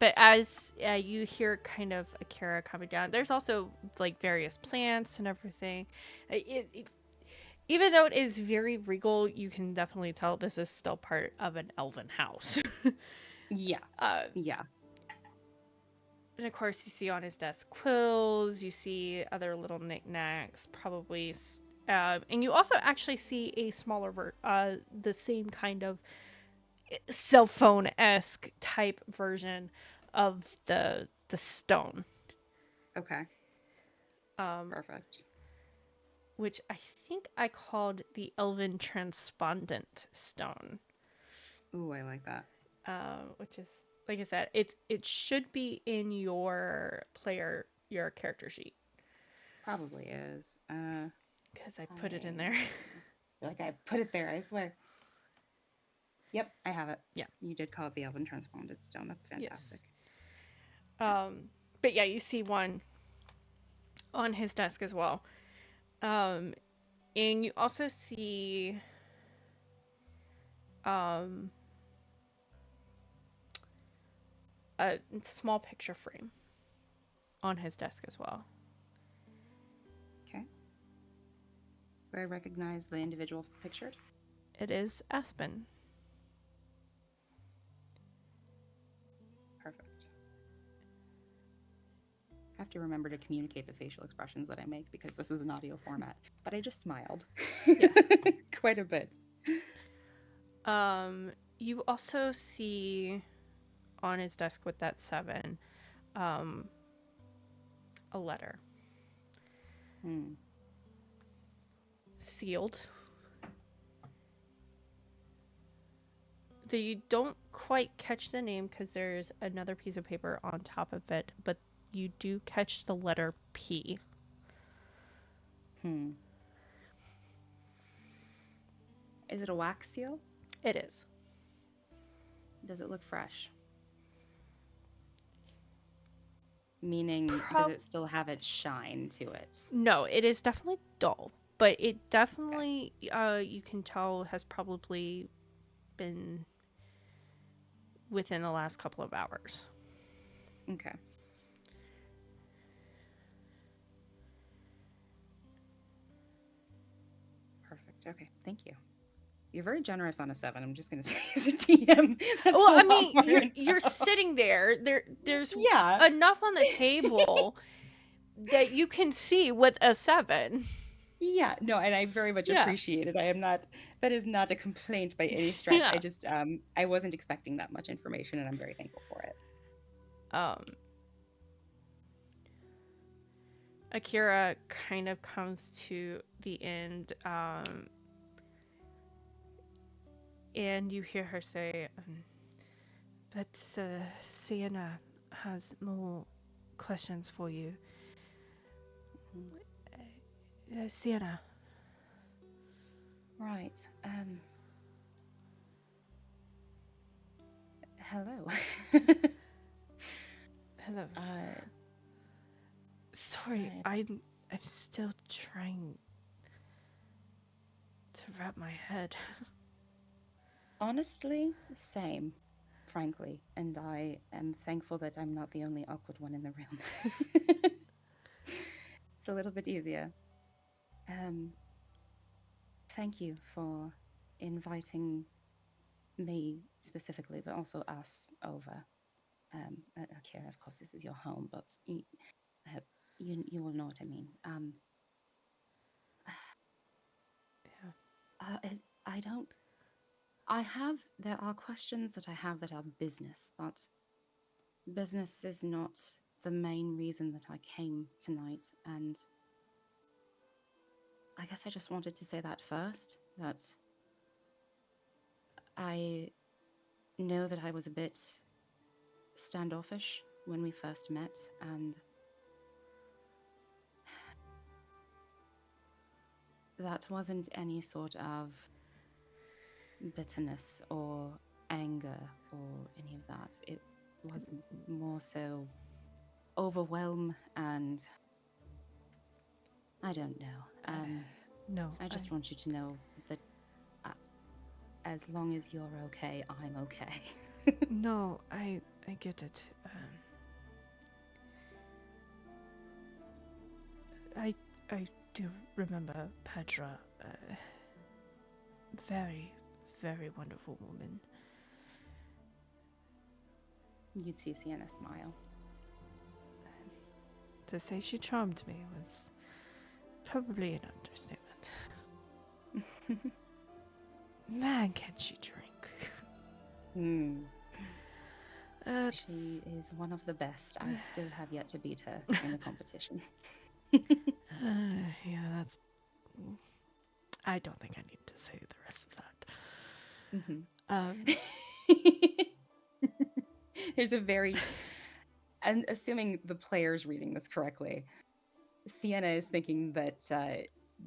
[SPEAKER 2] But as you hear kind of Akira coming down, there's also like various plants and everything. Even though it is very regal, you can definitely tell this is still part of an elven house.
[SPEAKER 1] Yeah.
[SPEAKER 2] uh,
[SPEAKER 1] Yeah.
[SPEAKER 2] and of course, you see on his desk quills, you see other little knickknacks, probably. And you also actually see a smaller, the same kind of cell phone esque type version of the stone,
[SPEAKER 1] Okay.
[SPEAKER 2] um,
[SPEAKER 1] Perfect.
[SPEAKER 2] which I think I called the Elven Transpondent Stone.
[SPEAKER 1] Ooh, I like that.
[SPEAKER 2] Which is, like I said, it should be in your character sheet
[SPEAKER 1] Probably is.
[SPEAKER 2] because I put it in there.
[SPEAKER 1] Like I put it there, I swear. Yep, I have it.
[SPEAKER 2] Yeah.
[SPEAKER 1] You did call it the Elven Transponded Stone. That's fantastic.
[SPEAKER 2] But yeah, you see one on his desk as well. And you also see a small picture frame on his desk as well.
[SPEAKER 1] Okay. Do I recognize the individual pictured?
[SPEAKER 2] It is Aspen.
[SPEAKER 1] Perfect. I have to remember to communicate the facial expressions that I make because this is an audio format. But I just smiled.
[SPEAKER 2] Yeah.
[SPEAKER 1] Quite a bit.
[SPEAKER 2] You also see on his desk with that 7, a letter. Sealed. You don't quite catch the name because there's another piece of paper on top of it, but you do catch the letter P.
[SPEAKER 1] Is it a wax seal?
[SPEAKER 2] It is.
[SPEAKER 1] Does it look fresh? Meaning, does it still have its shine to it?
[SPEAKER 2] No, it is definitely dull, but it definitely, you can tell, has probably been within the last couple of hours.
[SPEAKER 1] Okay. Perfect. Okay, thank you. You're very generous on a 7. I'm just going to say as a TM. That's
[SPEAKER 2] Well,
[SPEAKER 1] a
[SPEAKER 2] I
[SPEAKER 1] lot
[SPEAKER 2] mean,
[SPEAKER 1] more
[SPEAKER 2] you're
[SPEAKER 1] info.
[SPEAKER 2] sitting there. There's
[SPEAKER 1] Yeah.
[SPEAKER 2] enough on the table that you can see with a 7.
[SPEAKER 1] Yeah, no, and I very much
[SPEAKER 2] Yeah.
[SPEAKER 1] appreciate it. I am not, that is not a complaint by any stretch.
[SPEAKER 2] Yeah.
[SPEAKER 1] I just, I wasn't expecting that much information and I'm very thankful for it.
[SPEAKER 2] Akira kind of comes to the end, and you hear her say, but Sienna has more questions for you. Sienna.
[SPEAKER 1] Right. Hello.
[SPEAKER 2] Hello. Sorry, I'm still trying to wrap my head.
[SPEAKER 1] Honestly, same, frankly, and I am thankful that I'm not the only awkward one in the room. It's a little bit easier. Thank you for inviting me specifically, but also us over. Akira, of course, this is your home, but you will know what I mean. I don't. There are questions that I have that are business, but business is not the main reason that I came tonight, and I guess I just wanted to say that first, that I know that I was a bit standoffish when we first met, and that wasn't any sort of bitterness or anger or any of that. It was more so overwhelm and I don't know.
[SPEAKER 2] No.
[SPEAKER 1] I just want you to know that as long as you're okay, I'm okay.
[SPEAKER 2] No, I get it. I do remember Pedra. Very, very wonderful woman.
[SPEAKER 1] You'd see Sienna smile.
[SPEAKER 2] To say she charmed me was probably an understatement. Man, can she drink.
[SPEAKER 1] Hmm.
[SPEAKER 2] Uh,
[SPEAKER 1] She is one of the best. I still have yet to beat her in a competition.
[SPEAKER 2] yeah, that's... I don't think I need to say the rest of that.
[SPEAKER 1] There's a very, and assuming the player's reading this correctly, Sienna is thinking that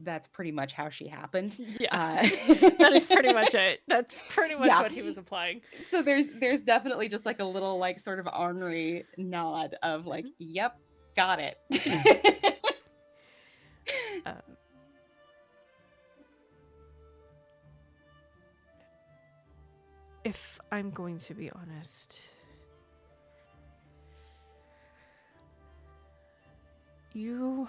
[SPEAKER 1] that's pretty much how she happened.
[SPEAKER 2] Yeah, that is pretty much it. That's pretty much
[SPEAKER 1] Yeah.
[SPEAKER 2] what he was implying.
[SPEAKER 1] So there's definitely just like a little like sort of ornery nod of like, yep, got it.
[SPEAKER 2] Um, if I'm going to be honest, you,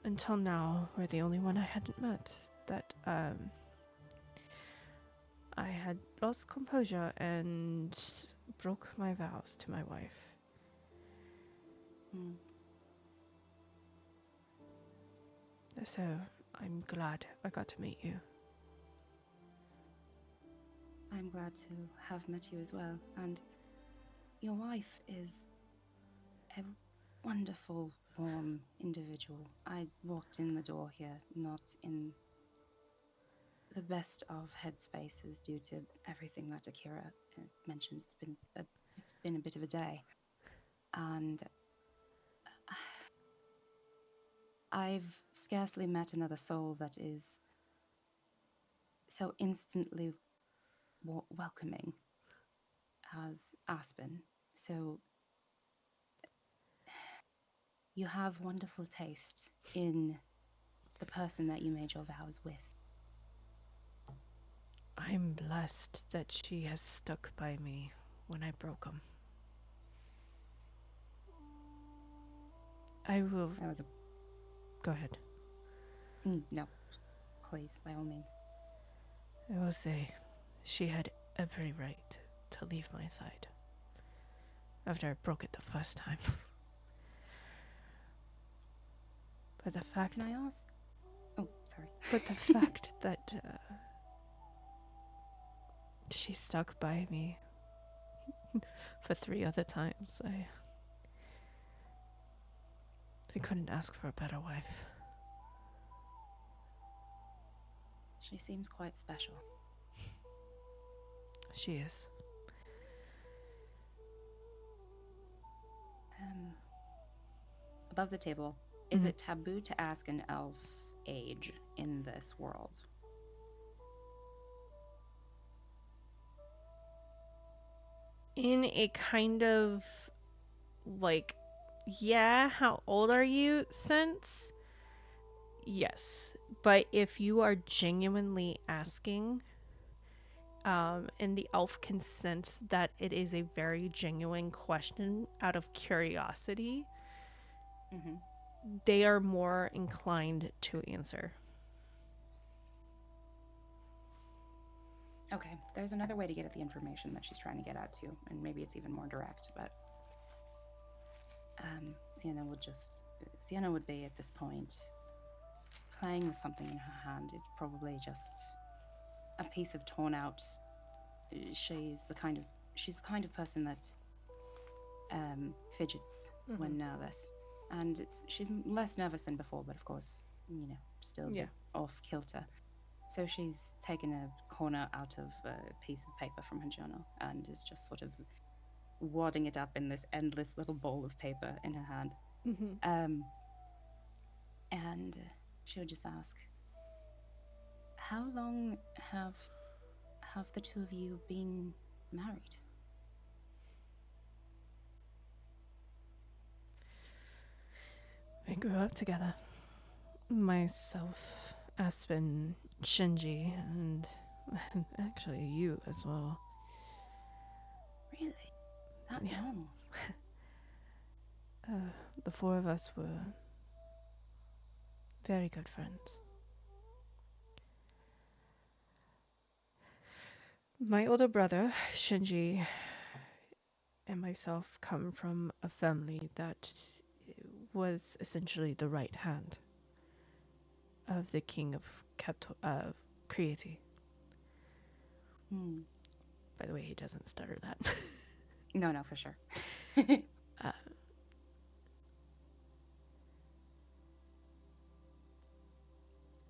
[SPEAKER 2] until now, were the only one I hadn't met that I had lost composure and broke my vows to my wife.
[SPEAKER 1] Hmm.
[SPEAKER 2] So I'm glad I got to meet you.
[SPEAKER 1] I'm glad to have met you as well. And your wife is a wonderful, warm individual. I walked in the door here not in the best of headspaces due to everything that Akira mentioned. It's been a bit of a day, and I've scarcely met another soul that is so instantly welcoming as Aspen. So you have wonderful taste in the person that you made your vows with.
[SPEAKER 2] I'm blessed that she has stuck by me when I broke them. I will...
[SPEAKER 1] That was a
[SPEAKER 2] Go ahead.
[SPEAKER 1] no, please, by all means.
[SPEAKER 2] I will say, she had every right to leave my side after I broke it the first time. But the fact...
[SPEAKER 1] Can I ask? Oh, sorry.
[SPEAKER 2] But the fact that she stuck by me for 3 other times, I couldn't ask for a better wife.
[SPEAKER 1] She seems quite special.
[SPEAKER 2] She is.
[SPEAKER 1] Above the table, is it taboo to ask an elf's age in this world?
[SPEAKER 2] In a kind of like, yeah, how old are you sense? Yes. But if you are genuinely asking, and the elf can sense that it is a very genuine question out of curiosity,
[SPEAKER 1] Mm-hmm.
[SPEAKER 2] they are more inclined to answer.
[SPEAKER 1] Okay, there's another way to get at the information that she's trying to get at too, and maybe it's even more direct, but Sienna would be at this point playing with something in her hand. It's probably just a piece of torn out. She's the kind of person that fidgets when nervous, and she's less nervous than before, but of course, still a bit off kilter. So she's taken a corner out of a piece of paper from her journal and is just sort of wadding it up in this endless little ball of paper in her hand. And she would just ask, how long have the two of you been married?
[SPEAKER 2] We grew up together. Myself, Aspen, Shinji, and actually you as well.
[SPEAKER 1] Really? That long?
[SPEAKER 2] The 4 of us were Very good friends. My older brother, Shinji, and myself come from a family that was essentially the right hand of the king of Krieti.
[SPEAKER 1] Hmm.
[SPEAKER 2] By the way, he doesn't stutter that.
[SPEAKER 1] No, for sure.
[SPEAKER 2] uh,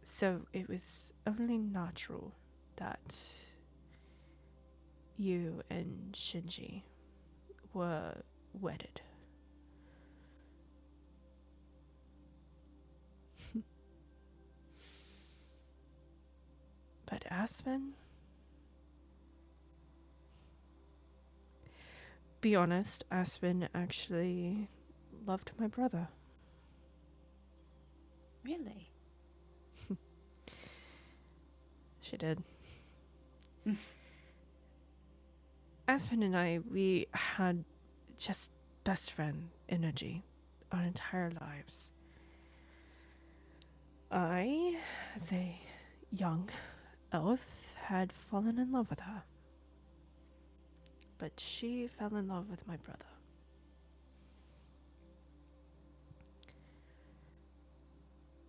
[SPEAKER 2] so it was only natural that you and Shinji were wedded. But Aspen, be honest, Aspen actually loved my brother.
[SPEAKER 1] Really?
[SPEAKER 2] She did. Aspen and I, we had just best friend energy our entire lives. I, as a young elf, had fallen in love with her. But she fell in love with my brother.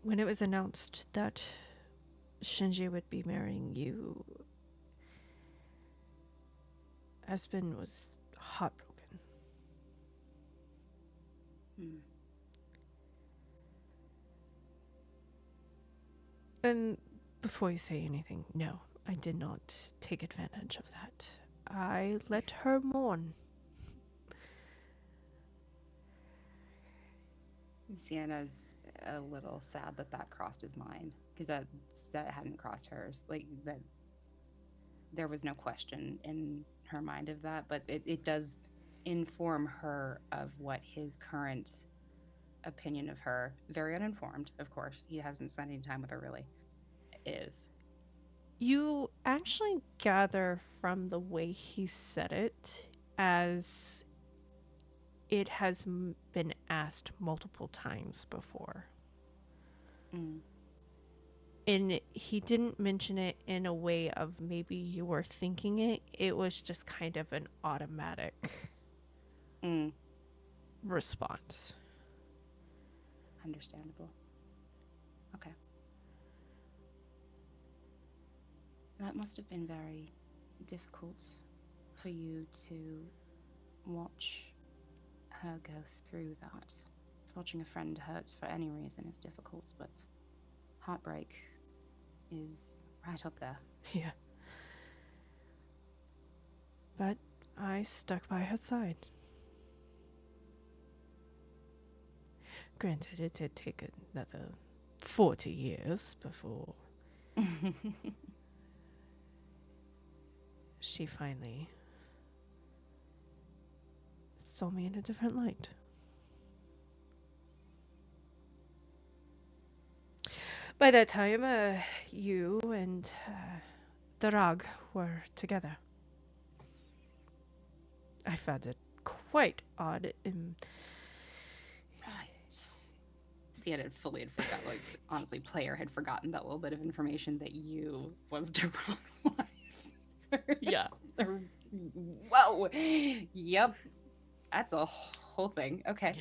[SPEAKER 2] When it was announced that Shinji would be marrying you, Aspen was heartbroken.
[SPEAKER 1] Hmm.
[SPEAKER 2] And before you say anything, no, I did not take advantage of that. I let her mourn.
[SPEAKER 1] Sienna's a little sad that crossed his mind because that hadn't crossed hers. Like that, there was no question in her mind of that, but it does inform her of what his current opinion of her, very uninformed, of course. He hasn't spent any time with her really, is.
[SPEAKER 2] You actually gather from the way he said it as it has been asked multiple times before.
[SPEAKER 1] Mm.
[SPEAKER 2] And he didn't mention it in a way of maybe you were thinking it. It was just kind of an automatic response.
[SPEAKER 1] Understandable. Okay. That must have been very difficult for you to watch her go through that. Watching a friend hurt for any reason is difficult, but heartbreak is right up there.
[SPEAKER 2] Yeah. But I stuck by her side. Granted, it did take another 40 years before she finally saw me in a different light. By that time, you and Darag were together. I found it quite odd.
[SPEAKER 1] Right. Sienna had forgot, like, honestly, player had forgotten that little bit of information that you was Darag's wife.
[SPEAKER 2] Yeah.
[SPEAKER 1] Whoa. Yep. That's a whole thing. Okay.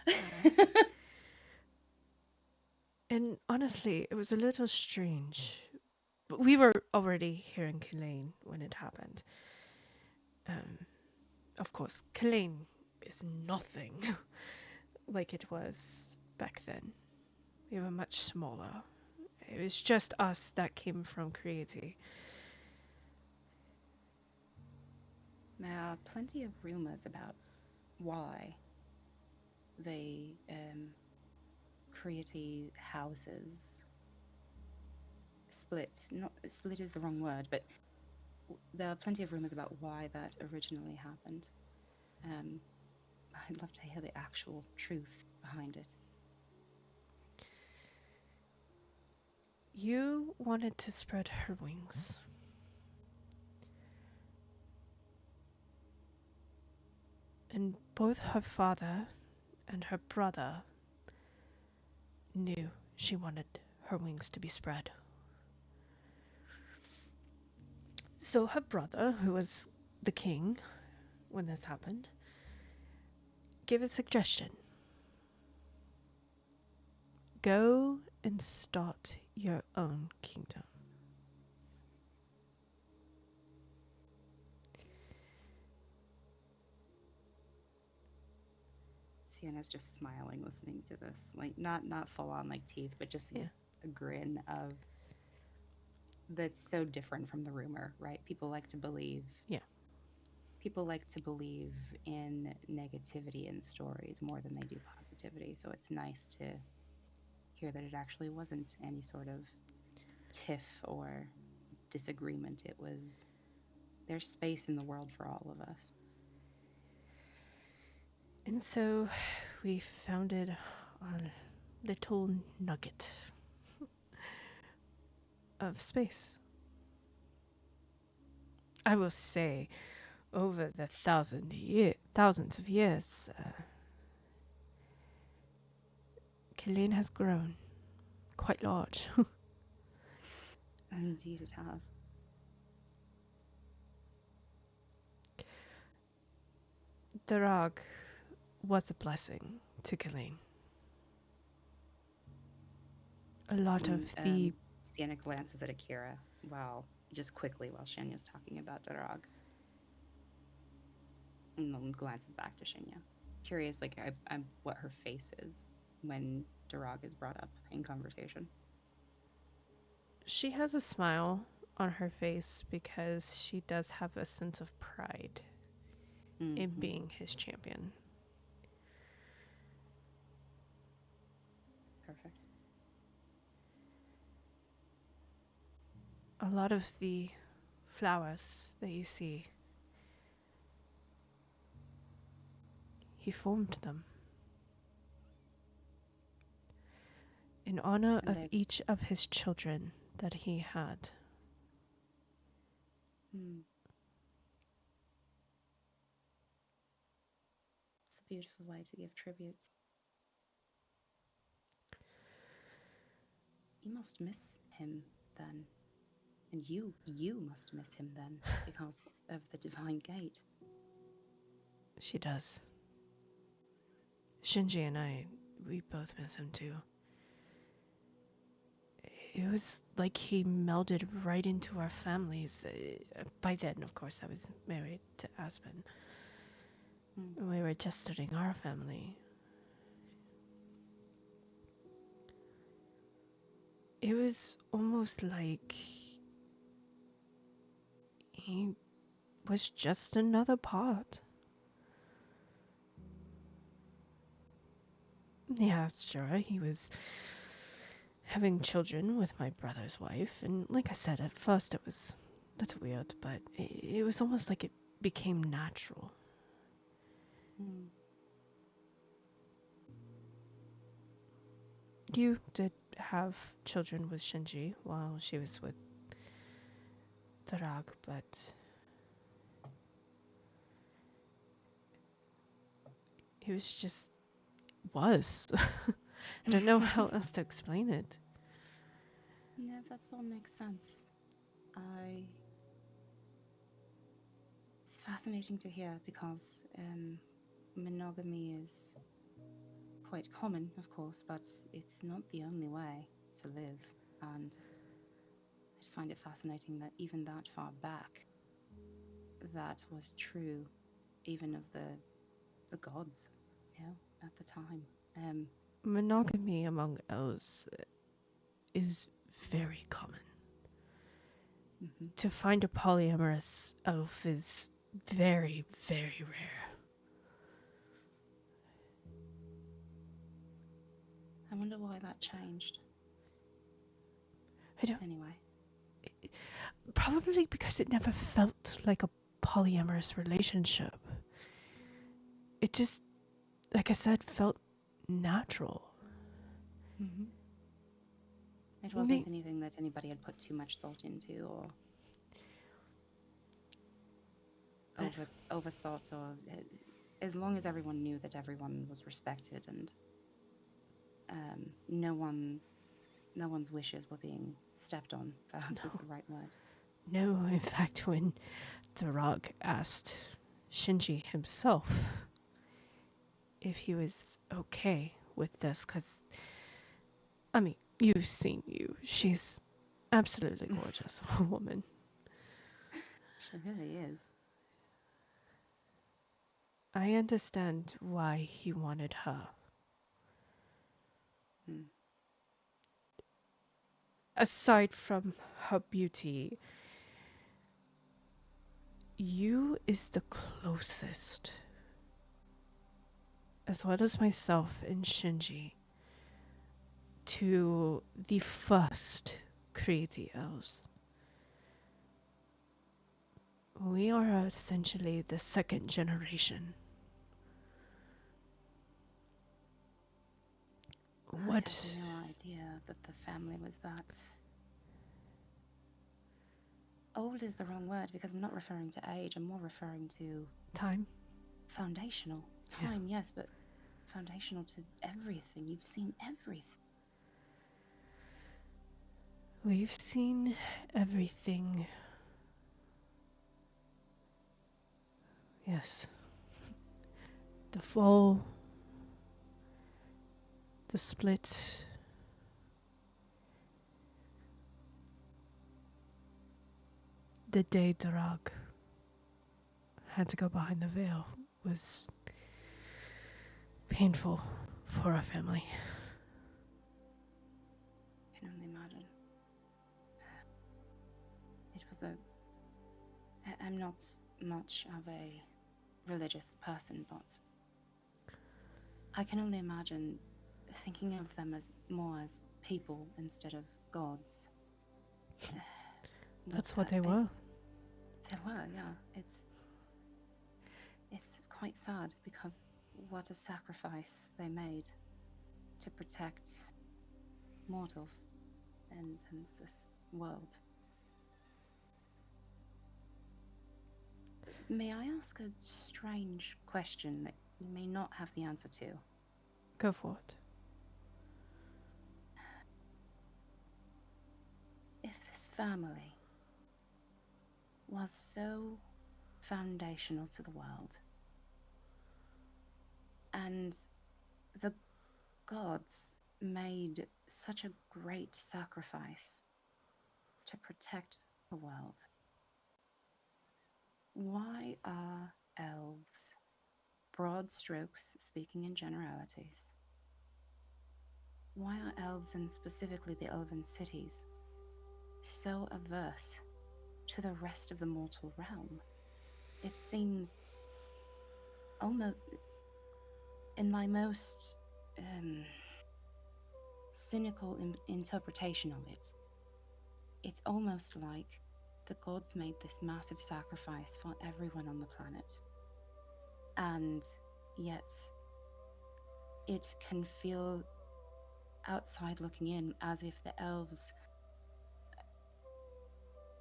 [SPEAKER 2] Yeah. And honestly, it was a little strange. But we were already here in Killeen when it happened. Of course, Killeen is nothing like it was back then. We were much smaller. It was just us that came from Krieti.
[SPEAKER 1] There are plenty of rumors about why they create houses split. Not split is the wrong word, but there are plenty of rumors about why that originally happened. I'd love to hear the actual truth behind it.
[SPEAKER 2] You wanted to spread her wings. And both her father and her brother knew She wanted her wings to be spread. So her brother, who was the king when this happened, gave a suggestion. Go and start your own kingdom.
[SPEAKER 1] Sienna's just smiling, listening to this. Like, not full on like teeth, but just
[SPEAKER 2] Yeah.
[SPEAKER 1] a grin of that's so different from the rumor, right? People like to believe.
[SPEAKER 2] Yeah.
[SPEAKER 1] People like to believe in negativity in stories more than they do positivity. So it's nice to hear that it actually wasn't any sort of tiff or disagreement. It was there's space in the world for all of us.
[SPEAKER 2] And so we founded a little nugget of space. I will say, over the thousands of years, Killeen has grown quite large.
[SPEAKER 1] Indeed, it has.
[SPEAKER 2] Darag was a blessing to Killeen. A lot of the
[SPEAKER 1] Sienna glances at Akira just quickly while Shinya's talking about Darag. And then glances back to Shinya. Curious, like, I'm what her face is when Darag is brought up in conversation.
[SPEAKER 2] She has a smile on her face because she does have a sense of pride in being his champion.
[SPEAKER 1] Perfect.
[SPEAKER 2] A lot of the flowers that you see, he formed them in honor
[SPEAKER 1] And
[SPEAKER 2] of
[SPEAKER 1] they've-
[SPEAKER 2] each of his children that he had.
[SPEAKER 1] It's a beautiful way to give tribute. You must miss him then. And you must miss him then because of the Divine Gate.
[SPEAKER 2] She does. Shinji and I, we both miss him too. It was like he melded right into our families. By then, of course, I was married to Aspen. We were just starting our family. It was almost like he was just another part. Yeah, sure, he was having children with my brother's wife, and like I said, at first it was a little weird, but it was almost like it became natural. You did have children with Shinji while she was with Darag, but he was just was. I don't know how else to explain it.
[SPEAKER 1] No, that all makes sense. It's fascinating to hear because monogamy is quite common, of course, but it's not the only way to live. And I just find it fascinating that even that far back, that was true, even of the gods, at the time.
[SPEAKER 2] Monogamy among elves is very common. To find a polyamorous elf is very, very rare.
[SPEAKER 1] I wonder why that changed.
[SPEAKER 2] I don't.
[SPEAKER 1] Anyway.
[SPEAKER 2] Probably because it never felt like a polyamorous relationship. It just, like I said, felt natural.
[SPEAKER 1] It wasn't anything that anybody had put too much thought into or overthought, or as long as everyone knew that everyone was respected and no one no one's wishes were being stepped on, perhaps is
[SPEAKER 2] No.
[SPEAKER 1] the right word.
[SPEAKER 2] No, in fact, when Darag asked Shinji himself if he was okay with this, because, I mean, you've seen you. She's absolutely gorgeous woman.
[SPEAKER 1] She really is.
[SPEAKER 2] I understand why he wanted her.
[SPEAKER 1] Hmm.
[SPEAKER 2] Aside from her beauty, you is the closest, as well as myself and Shinji, to the first Creaty Elves. We are essentially the second generation.
[SPEAKER 1] I
[SPEAKER 2] What?
[SPEAKER 1] had no idea that the family was that. Old is the wrong word because I'm not referring to age, I'm more referring to
[SPEAKER 2] Time?
[SPEAKER 1] foundational.
[SPEAKER 2] Yeah.
[SPEAKER 1] Time, yes, but foundational to everything. You've seen everything.
[SPEAKER 2] We've seen everything. Yes. The fall, the split, the day Darag had to go behind the veil was painful for our family.
[SPEAKER 1] I can only imagine. It was a. I'm not much of a religious person, but I can only imagine thinking of them as more as people instead of gods.
[SPEAKER 2] That's what they were.
[SPEAKER 1] They were, yeah. It's quite sad because what a sacrifice they made to protect mortals and this world. May I ask a strange question that you may not have the answer to?
[SPEAKER 2] Go for it.
[SPEAKER 1] If this family was so foundational to the world, and the gods made such a great sacrifice to protect the world, why are elves, broad strokes speaking in generalities, why are elves, and specifically the elven cities, so averse to the rest of the mortal realm? It seems almost, in my most cynical interpretation of it, it's almost like the gods made this massive sacrifice for everyone on the planet. And yet, it can feel outside looking in as if the elves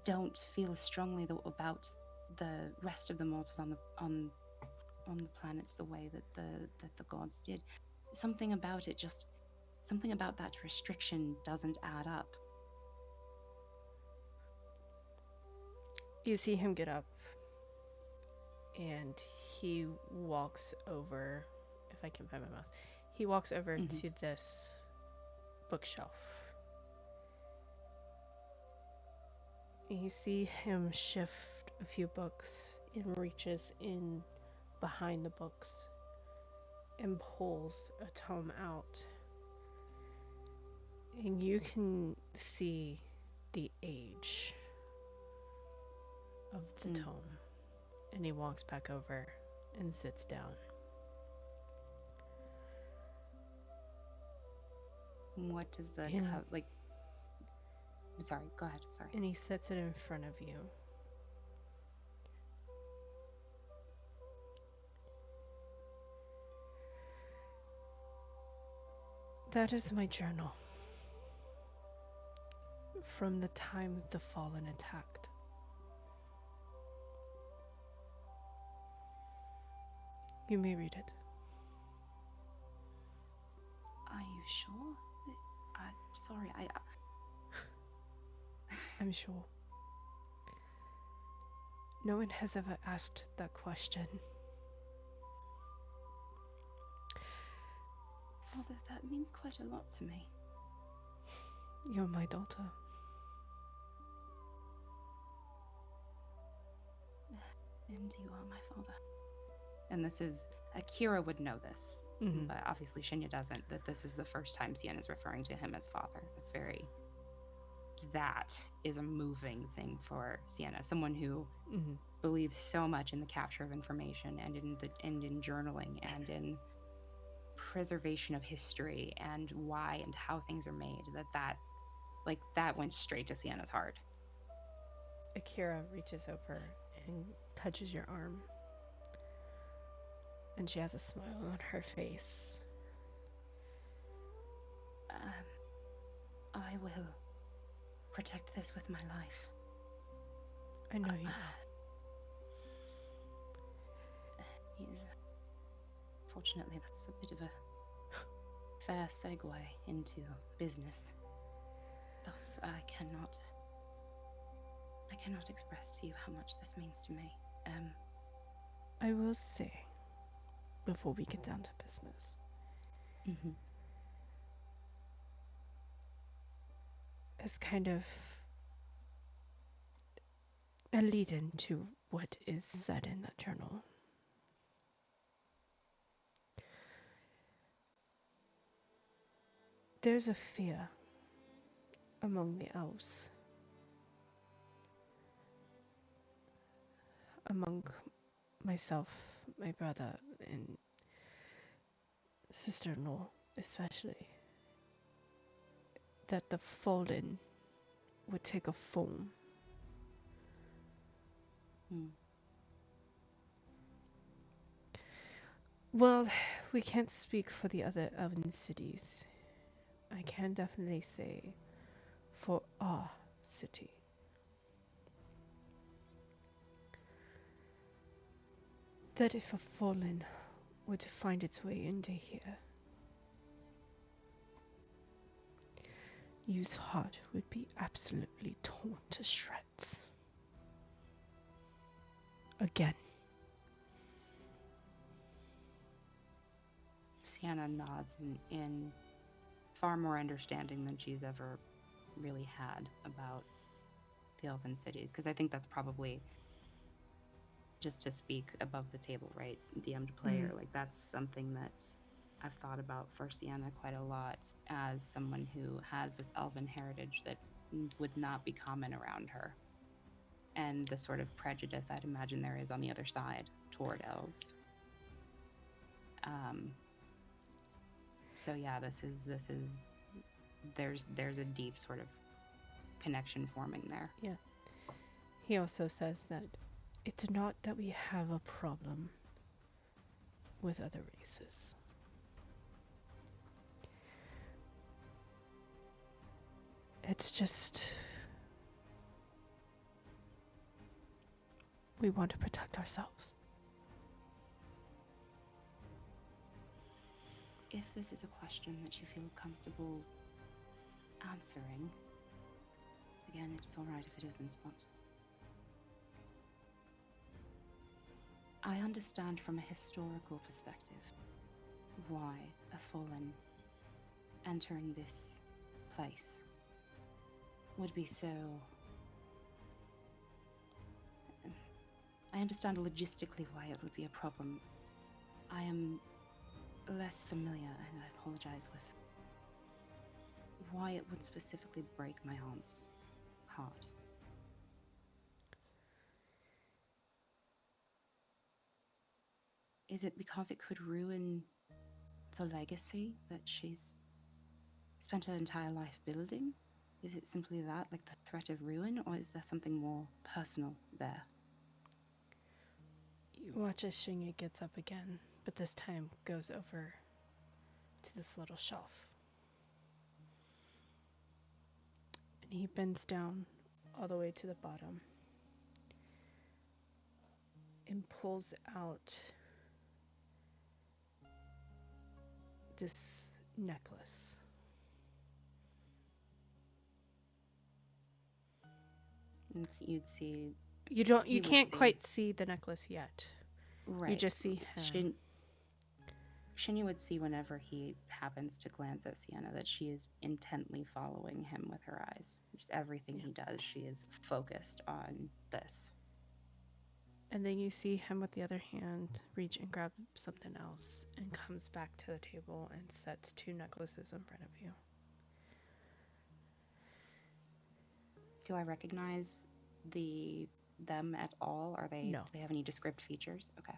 [SPEAKER 1] don't feel strongly about the rest of the mortals on the planets the way that the gods did. Something about that restriction doesn't add up.
[SPEAKER 2] You see him get up, and he walks over, if I can find my mouse, he walks over to this bookshelf. You see him shift a few books and reaches in behind the books and pulls a tome out. And you can see the age of the tome. And he walks back over and sits down.
[SPEAKER 1] What does the Sorry, go ahead. Sorry.
[SPEAKER 2] And he sets it in front of you. That is my journal. From the time the Fallen attacked. You may read it.
[SPEAKER 1] Are you sure? Sorry,
[SPEAKER 2] I'm sure. No one has ever asked that question.
[SPEAKER 1] Father, that means quite a lot to me.
[SPEAKER 2] You're my daughter.
[SPEAKER 1] And you are my father. And this is, Akira would know this,
[SPEAKER 2] Mhm.
[SPEAKER 1] but obviously Shinya doesn't, that this is the first time Sienna's referring to him as father. That is a moving thing for Sienna, someone who
[SPEAKER 2] Mhm.
[SPEAKER 1] believes so much in the capture of information and in journaling and in preservation of history and why and how things are made, that went straight to Sienna's heart.
[SPEAKER 2] Akira reaches over and touches your arm. And she has a smile on her face.
[SPEAKER 1] I will protect this with my life.
[SPEAKER 2] I know you will.
[SPEAKER 1] Fortunately, that's a bit of a fair segue into business. But I cannot express to you how much this means to me.
[SPEAKER 2] I will say, before we get down to business,
[SPEAKER 1] Mm-hmm.
[SPEAKER 2] as kind of a lead in to what is said in that journal. There's a fear among the elves, among myself, my brother, and sister-in-law especially, that the fallen would take a form. Well, we can't speak for the other elven cities. I can definitely say for our city. That if a fallen were to find its way into here, you's heart would be absolutely torn to shreds. Again.
[SPEAKER 1] Sienna nods in far more understanding than she's ever really had about the elven cities, because I think that's probably, just to speak above the table, right, DM to player, like that's something that I've thought about for Sienna quite a lot, as someone who has this elven heritage that would not be common around her, and the sort of prejudice I'd imagine there is on the other side toward elves. So yeah, there's a deep sort of connection forming there.
[SPEAKER 2] Yeah. He also says that it's not that we have a problem with other races. It's just we want to protect ourselves.
[SPEAKER 1] If this is a question that you feel comfortable answering, again, it's all right if it isn't, but I understand from a historical perspective why a fallen entering this place would be so... I understand logistically why it would be a problem. I am less familiar, and I apologize, with why it would specifically break my aunt's heart. Is it because it could ruin the legacy that she's spent her entire life building? Is it simply that, like the threat of ruin, or is there something more personal there?
[SPEAKER 2] You watch as Shinya gets up again, but this time goes over to this little shelf. And he bends down all the way to the bottom and pulls out this necklace.
[SPEAKER 1] You'd see.
[SPEAKER 2] You don't.
[SPEAKER 1] He
[SPEAKER 2] You
[SPEAKER 1] would
[SPEAKER 2] can't
[SPEAKER 1] see.
[SPEAKER 2] quite see the necklace yet.
[SPEAKER 1] Right.
[SPEAKER 2] You just see him.
[SPEAKER 1] Shinya would see whenever he happens to glance at Sienna that she is intently following him with her eyes. Just everything he does, she is focused on this.
[SPEAKER 2] And then you see him with the other hand reach and grab something else and comes back to the table and sets 2 necklaces in front of you.
[SPEAKER 1] Do I recognize them at all? Are they?
[SPEAKER 2] No.
[SPEAKER 1] Do they have any descriptive features? Okay.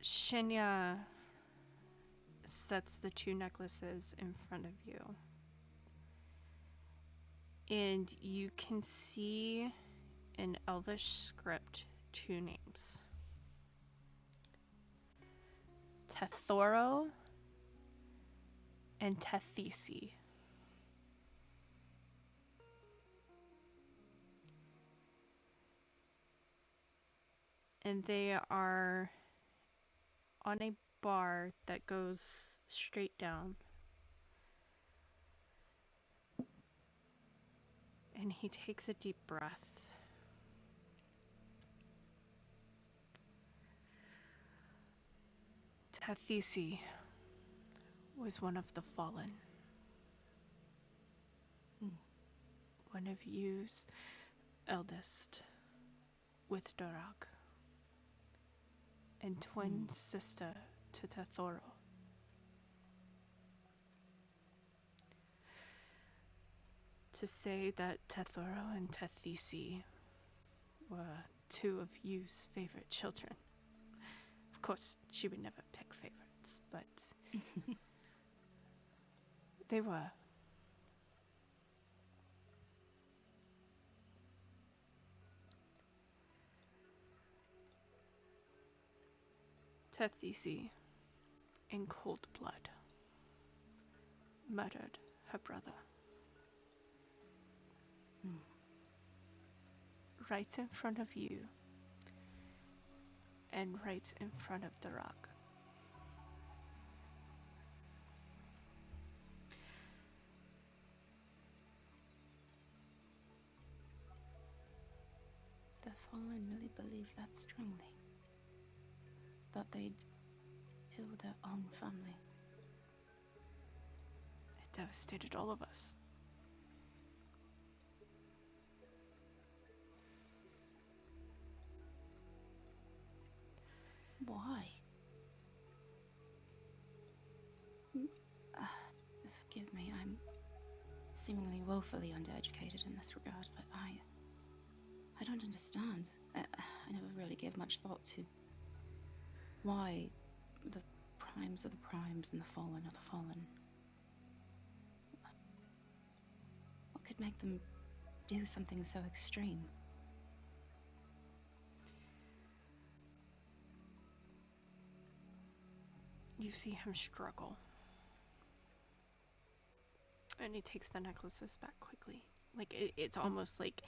[SPEAKER 2] Shinya sets the 2 necklaces in front of you. And you can see in Elvish script 2 names. Tethoro and Tethisi. And they are on a bar that goes straight down. And he takes a deep breath. Tethisi was one of the fallen. One of you's eldest with Dorak. And twin sister to Tethoro. To say that Tethoro and Tethisi were 2 of you's favorite children. Of course, she would never pick favorites, but they were. Tethisi, in cold blood, murdered her brother. Right in front of you, and right in front of Dorak.
[SPEAKER 1] The Fallen really believe that strongly. That they'd kill their own family.
[SPEAKER 2] It devastated all of us.
[SPEAKER 1] Why? Forgive me, I'm seemingly woefully undereducated in this regard, but I don't understand. I never really gave much thought to why the primes are the primes and the fallen are the fallen. What could make them do something so extreme?
[SPEAKER 2] You see him struggle. And he takes the necklaces back quickly. Like, it's almost like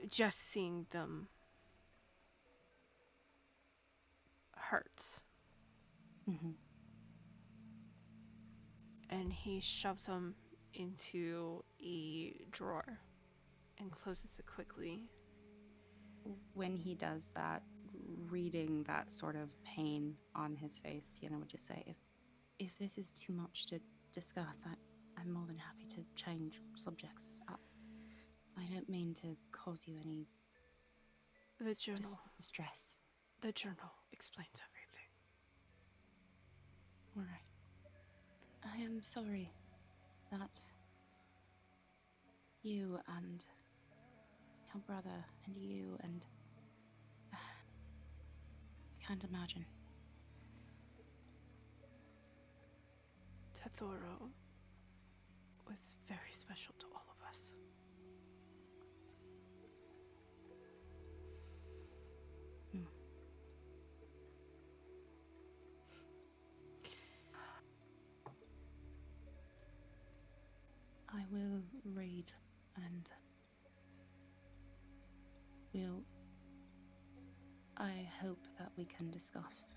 [SPEAKER 2] just seeing them hurts.
[SPEAKER 1] Mm-hmm.
[SPEAKER 2] And he shoves them into a drawer and closes it quickly.
[SPEAKER 1] When he does that, reading that sort of pain on his face, Sienna would just say, if this is too much to discuss, I'm more than happy to change subjects. I don't mean to cause you any
[SPEAKER 2] The journal.
[SPEAKER 1] distress.
[SPEAKER 2] The journal explains everything.
[SPEAKER 1] All right. I am sorry that you and your brother and you and I can't imagine.
[SPEAKER 2] Tethoro was very special to all of us.
[SPEAKER 1] I will read and I hope that we can discuss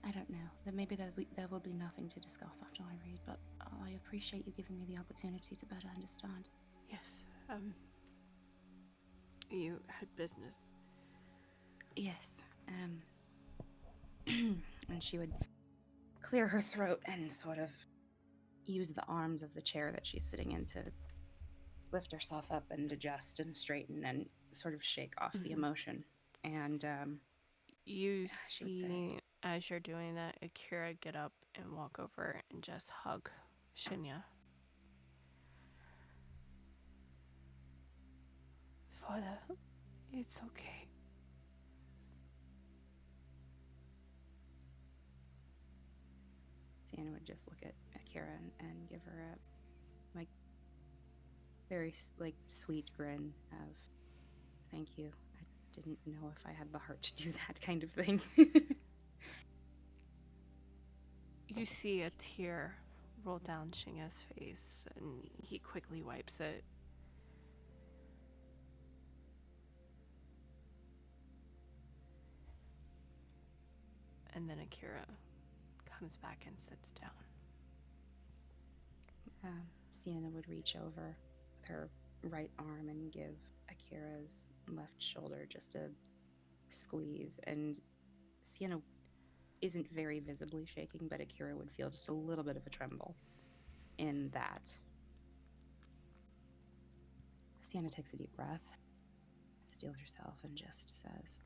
[SPEAKER 1] I don't know. That maybe there will be nothing to discuss after I read, but I appreciate you giving me the opportunity to better understand.
[SPEAKER 2] Yes, you had business.
[SPEAKER 1] Yes. And she would clear her throat and sort of use the arms of the chair that she's sitting in to lift herself up and adjust and straighten and sort of shake off the emotion. And
[SPEAKER 2] You
[SPEAKER 1] she would say,
[SPEAKER 2] see, as you're doing that, Akira get up and walk over and just hug Shinya. Father, it's okay.
[SPEAKER 1] Sienna would just look at Akira and give her a very sweet grin of thank you. I didn't know if I had the heart to do that kind of thing.
[SPEAKER 2] You see a tear roll down Shinya's face, and he quickly wipes it. And then Akira comes back and sits down.
[SPEAKER 1] Sienna would reach over with her right arm and give Akira's left shoulder just a squeeze. And Sienna isn't very visibly shaking, but Akira would feel just a little bit of a tremble in that. Sienna takes a deep breath, steels herself, and just says,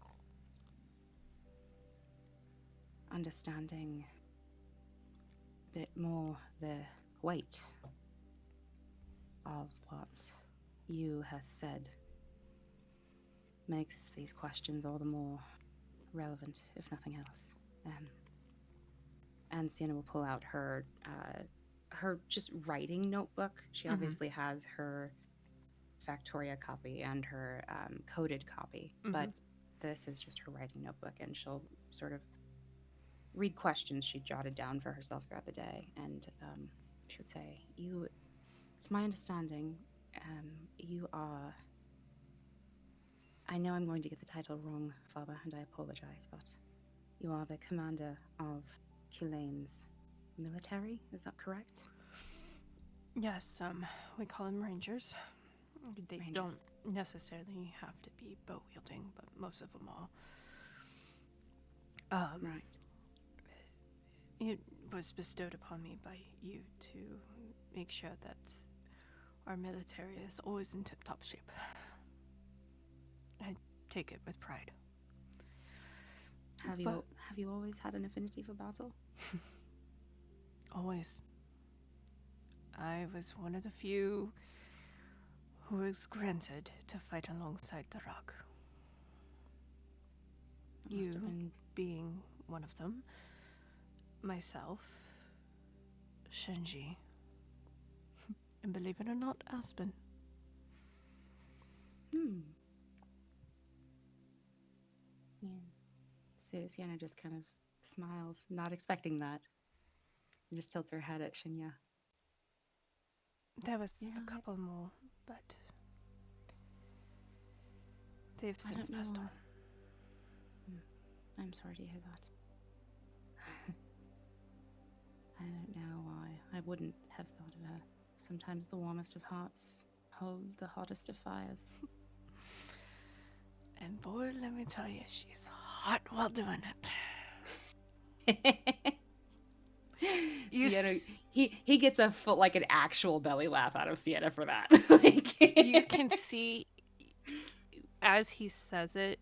[SPEAKER 1] understanding a bit more the weight of what you has said makes these questions all the more relevant, if nothing else. And Sienna will pull out her just writing notebook. She obviously has her Factoria copy and her coded copy, but this is just her writing notebook, and she'll sort of read questions she jotted down for herself throughout the day, and she would say, it's my understanding, you are, I know I'm going to get the title wrong, Father, and I apologize, but you are the commander of Kilane's military, is that correct?
[SPEAKER 2] Yes, we call them rangers. They
[SPEAKER 1] Rangers.
[SPEAKER 2] don't necessarily have to be bow wielding, but most of them are.
[SPEAKER 1] Right.
[SPEAKER 2] It was bestowed upon me by you to make sure that our military is always in tip-top shape. I take it with pride.
[SPEAKER 1] Have you always had an affinity for battle?
[SPEAKER 2] Always. I was one of the few who was granted to fight alongside the rock. You being one of them, myself, Shinji, and believe it or not, Aspen.
[SPEAKER 1] Yeah. So Sienna just kind of smiles, not expecting that. And just tilts her head at Shinya.
[SPEAKER 2] There was
[SPEAKER 1] Yeah,
[SPEAKER 2] a couple more, but they've since passed on.
[SPEAKER 1] I'm sorry to hear that. I don't know why. I wouldn't have thought of her. Sometimes the warmest of hearts hold the hottest of fires.
[SPEAKER 2] And boy, let me tell you, she's hot while doing it.
[SPEAKER 1] Sienna, he gets a full, like an actual belly laugh out of Sienna for that.
[SPEAKER 2] You can see as he says it,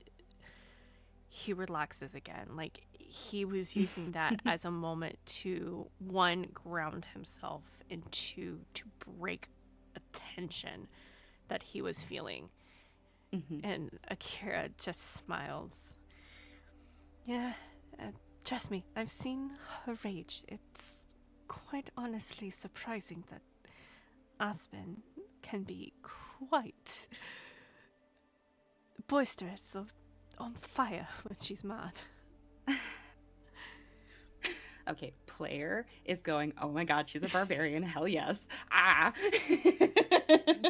[SPEAKER 2] he relaxes again. Like he was using that as a moment to, one, ground himself, and two, to break a tension that he was feeling. And Akira just smiles. Yeah, trust me, I've seen her rage. It's quite honestly surprising that Aspen can be quite boisterous or on fire when she's mad.
[SPEAKER 1] Okay, player is going, oh my god, she's a barbarian, hell yes. Ah.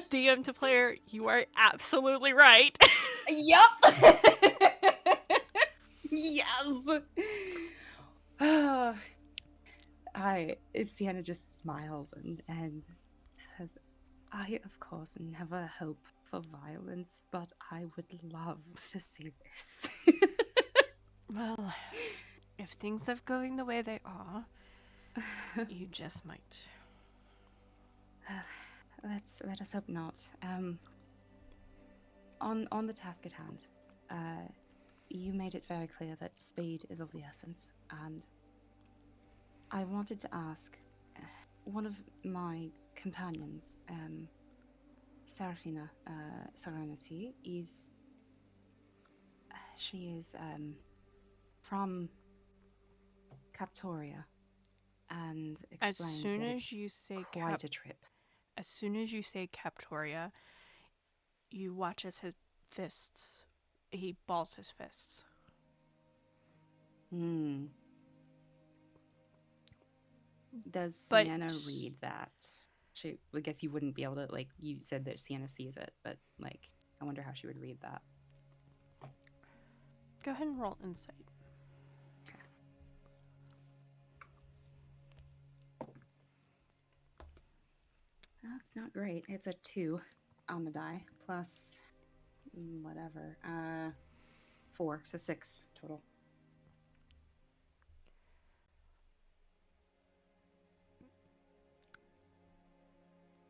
[SPEAKER 2] DM to player, you are absolutely right.
[SPEAKER 1] Yup. Yes. Sienna just smiles and says, I, of course, never hope for violence, but I would love to see this.
[SPEAKER 2] Well, if things are going the way they are, you just might.
[SPEAKER 1] Let us hope not. On the task at hand, you made it very clear that speed is of the essence, and I wanted to ask one of my companions, Serephina Serenity, she is from Captoria, and
[SPEAKER 2] As
[SPEAKER 1] explained
[SPEAKER 2] soon
[SPEAKER 1] that
[SPEAKER 2] as
[SPEAKER 1] it's
[SPEAKER 2] you say
[SPEAKER 1] quite a trip.
[SPEAKER 2] as soon as you say Captoria, you watch as his fists. He balls his fists.
[SPEAKER 1] Hmm. Does
[SPEAKER 2] But
[SPEAKER 1] Sienna read that? I guess you wouldn't be able to, like, you said that Sienna sees it, but, like, I wonder how she would read that.
[SPEAKER 2] Go ahead and roll insight.
[SPEAKER 1] That's not great. It's a 2 on the die, plus whatever. 4, so 6 total.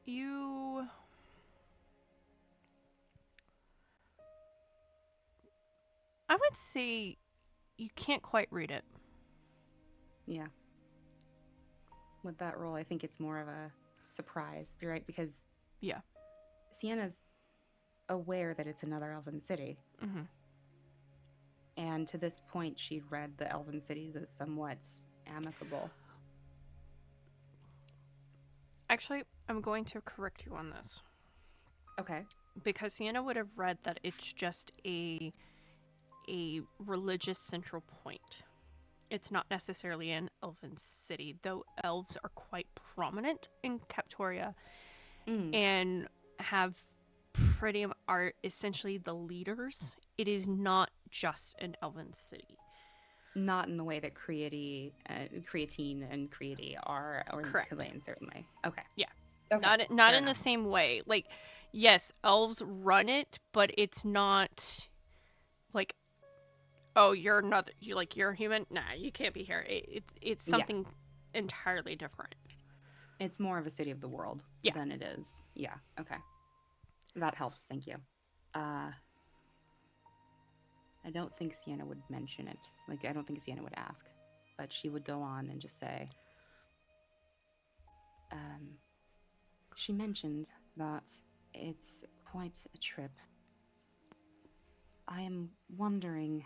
[SPEAKER 2] You I would say you can't quite read it.
[SPEAKER 1] Yeah. With that roll, I think it's more of a surprise, right? Because
[SPEAKER 2] Yeah.
[SPEAKER 1] Sienna's aware that it's another elven city.
[SPEAKER 2] Mm-hmm.
[SPEAKER 1] And to this point, she'd read the elven cities as somewhat amicable.
[SPEAKER 2] Actually, I'm going to correct you on this.
[SPEAKER 1] Okay.
[SPEAKER 2] Because Sienna would have read that it's just a religious central point. It's not necessarily an elven city, though elves are quite prominent in Captoria and have are essentially the leaders. It is not just an elven city.
[SPEAKER 1] Not in the way that Creatine and Creatine are, or
[SPEAKER 2] Correct.
[SPEAKER 1] Killane, certainly. Okay.
[SPEAKER 2] Yeah.
[SPEAKER 1] Okay.
[SPEAKER 2] Not
[SPEAKER 1] Fair
[SPEAKER 2] in the
[SPEAKER 1] enough.
[SPEAKER 2] same way. Like, yes, elves run it, but it's not like, oh, you're not you're a human. Nah, you can't be here. It's
[SPEAKER 1] Yeah.
[SPEAKER 2] something entirely different.
[SPEAKER 1] It's more of a city of the world
[SPEAKER 2] Yeah.
[SPEAKER 1] than it is. Yeah. Okay. That helps. Thank you. I don't think Sienna would mention it. Like, I don't think Sienna would ask, but she would go on and just say, she mentioned that it's quite a trip. I am wondering,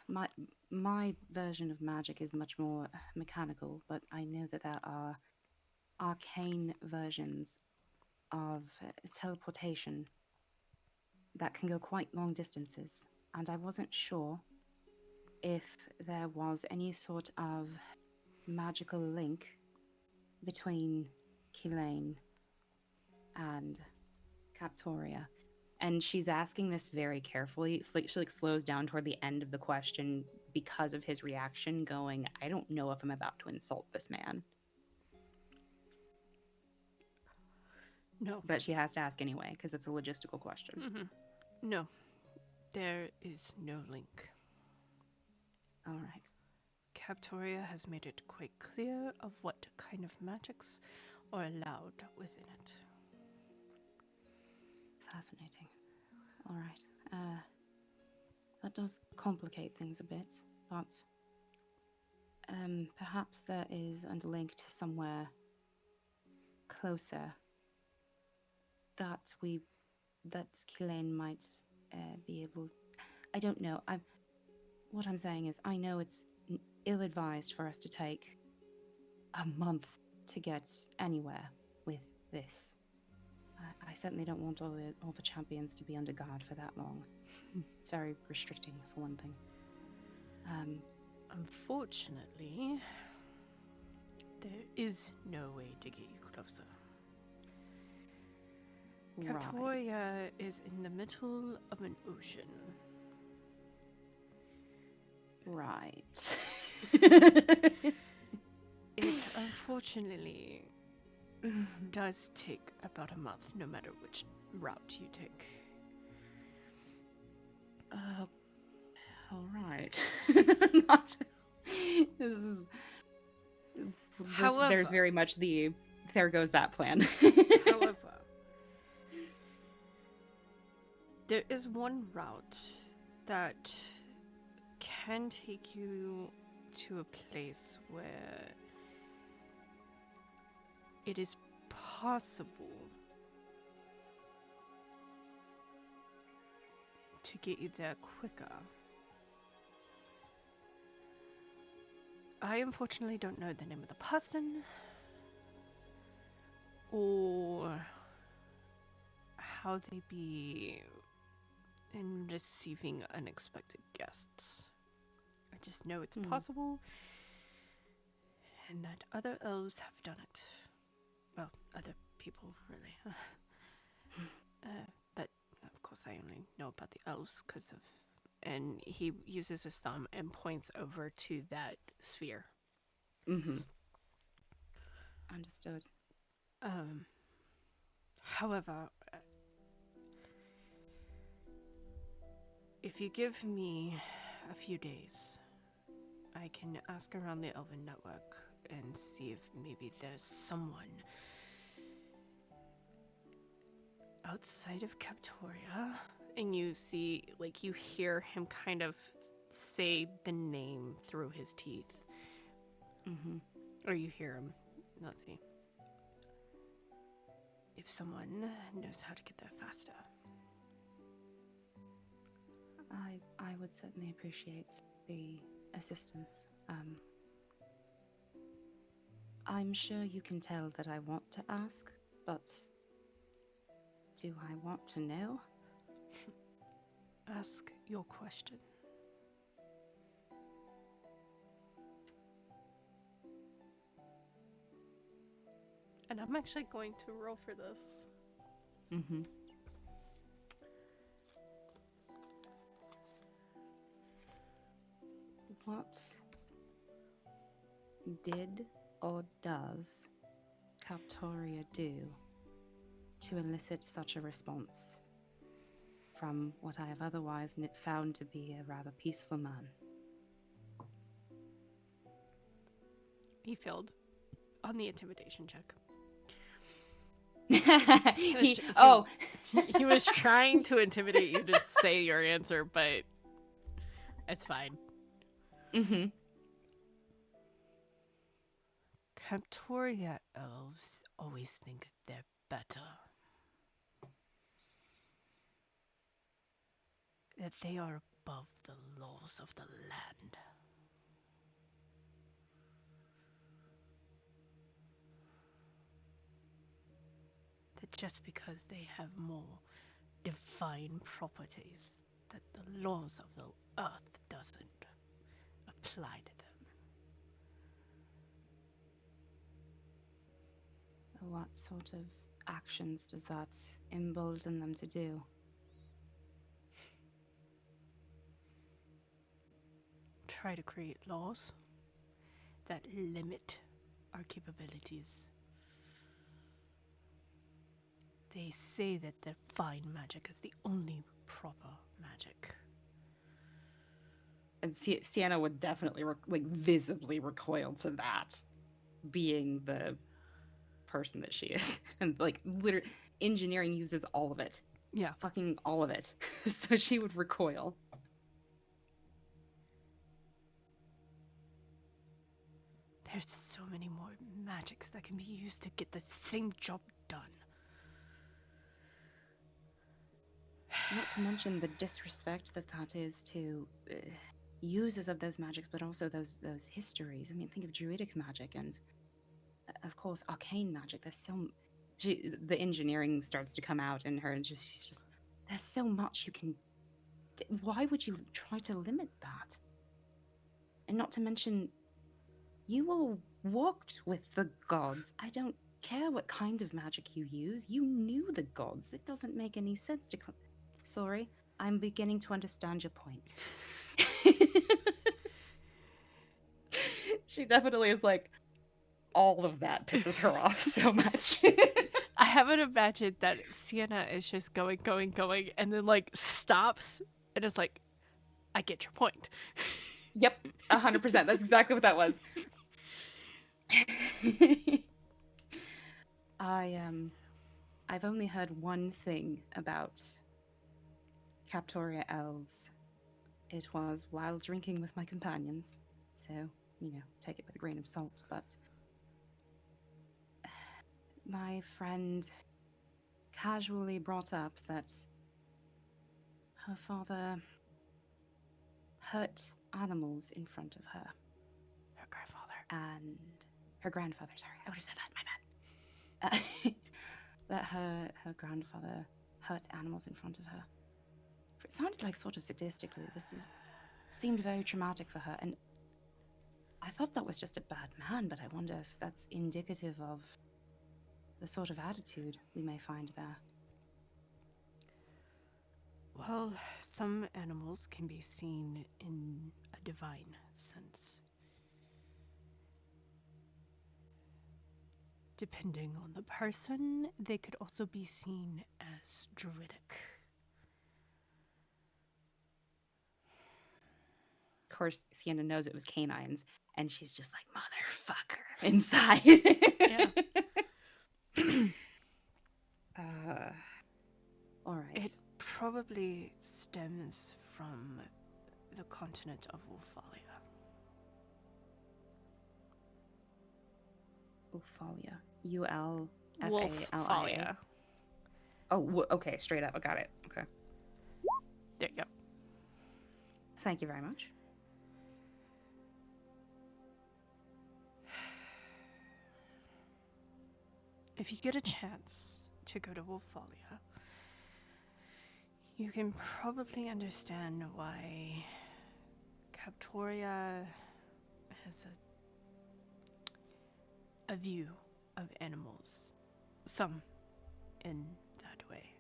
[SPEAKER 1] my version of magic is much more mechanical, but I know that there are arcane versions of teleportation that can go quite long distances, and I wasn't sure if there was any sort of magical link between Killane and Captoria. And she's asking this very carefully. It's like she slows down toward the end of the question because of his reaction, going, I don't know if I'm about to insult this man.
[SPEAKER 2] No.
[SPEAKER 1] But she has to ask anyway, because it's a logistical question.
[SPEAKER 2] Mm-hmm. No. There is no link.
[SPEAKER 1] All right.
[SPEAKER 2] Captoria has made it quite clear of what kind of magics are allowed within it.
[SPEAKER 1] Fascinating. All right. That does complicate things a bit, but perhaps there is a link to somewhere closer that Killane might be able. I don't know. What I'm saying is, I know it's ill-advised for us to take a month to get anywhere with this. I certainly don't want all the champions to be under guard for that long. It's very restricting, for one thing.
[SPEAKER 2] Unfortunately, there is no way to get you closer. Captoria is in the middle of an ocean.
[SPEAKER 1] Right.
[SPEAKER 2] It unfortunately does take about a month, no matter which route you take.
[SPEAKER 1] All right. Not. This is.
[SPEAKER 2] However,
[SPEAKER 1] There's very much the. There goes that plan.
[SPEAKER 2] however, there is one route that can take you to a place where it is possible to get you there quicker. I unfortunately don't know the name of the person or how they be in receiving unexpected guests. I just know it's possible and that other elves have done it. Well, other people, really. But, of course, I only know about the elves because of... And he uses his thumb and points over to that sphere.
[SPEAKER 1] Mm-hmm. Understood.
[SPEAKER 2] However, if you give me a few days, I can ask around the Elven Network and see if maybe there's someone outside of Captoria. And you see, like, you hear him kind of say the name through his teeth.
[SPEAKER 1] Mm-hmm.
[SPEAKER 2] Or you hear him. Let's see. If someone knows how to get there faster.
[SPEAKER 1] I would certainly appreciate the assistance. I'm sure you can tell that I want to ask, but do I want to know?
[SPEAKER 2] Ask your question. And I'm actually going to roll for this.
[SPEAKER 1] Mm-hmm. What did or does Captoria do to elicit such a response from what I have otherwise found to be a rather peaceful man?
[SPEAKER 2] He failed on the intimidation check. He was trying to intimidate you to say your answer, but it's fine.
[SPEAKER 1] Mm-hmm.
[SPEAKER 2] Captoria elves always think they're better. That they are above the laws of the land. That just because they have more divine properties, that the laws of the earth doesn't apply to them.
[SPEAKER 1] What sort of actions does that embolden them to do?
[SPEAKER 2] Try to create laws that limit our capabilities. They say that divine magic is the only proper magic.
[SPEAKER 1] And Sienna would definitely, visibly recoil to that, being the person that she is. And, literally, engineering uses all of it.
[SPEAKER 2] Yeah.
[SPEAKER 1] Fucking all of it. So she would recoil.
[SPEAKER 2] There's so many more magics that can be used to get the same job done.
[SPEAKER 1] Not to mention the disrespect that is to users of those magics, but also those histories. I mean, think of druidic magic and, of course, arcane magic. There's the engineering starts to come out in her, and she's just, there's so much you can. Why would you try to limit that? And not to mention, you all walked with the gods. I don't care what kind of magic you use. You knew the gods. It doesn't make any sense to. Sorry, I'm beginning to understand your point. She definitely is like, all of that pisses her off so much.
[SPEAKER 2] I haven't imagined that Sienna is just going, and then like stops and is like, I get your point.
[SPEAKER 1] Yep, 100%. That's exactly what that was. I've only heard one thing about Captoria elves. It was while drinking with my companions, so, take it with a grain of salt, but my friend casually brought up that her father hurt animals in front of her.
[SPEAKER 2] Her grandfather.
[SPEAKER 1] And her grandfather, sorry, I would have said that, my bad. That her grandfather hurt animals in front of her. It sounded like sort of sadistically. Seemed very traumatic for her, and I thought that was just a bad man, but I wonder if that's indicative of the sort of attitude we may find there.
[SPEAKER 2] Well, some animals can be seen in a divine sense. Depending on the person, they could also be seen as druidic.
[SPEAKER 1] Of course, Sienna knows it was canines, and she's just like, motherfucker, inside.
[SPEAKER 2] Yeah.
[SPEAKER 1] All right.
[SPEAKER 2] It probably stems from the continent of Wolfalia.
[SPEAKER 1] Wolfalia. Ulfalia.
[SPEAKER 2] Wolfalia.
[SPEAKER 1] Oh, okay, straight up. I got it. Okay.
[SPEAKER 2] There you go.
[SPEAKER 1] Thank you very much.
[SPEAKER 2] If you get a chance to go to Wolfalia, you can probably understand why Captoria has a view of animals. Some in that way.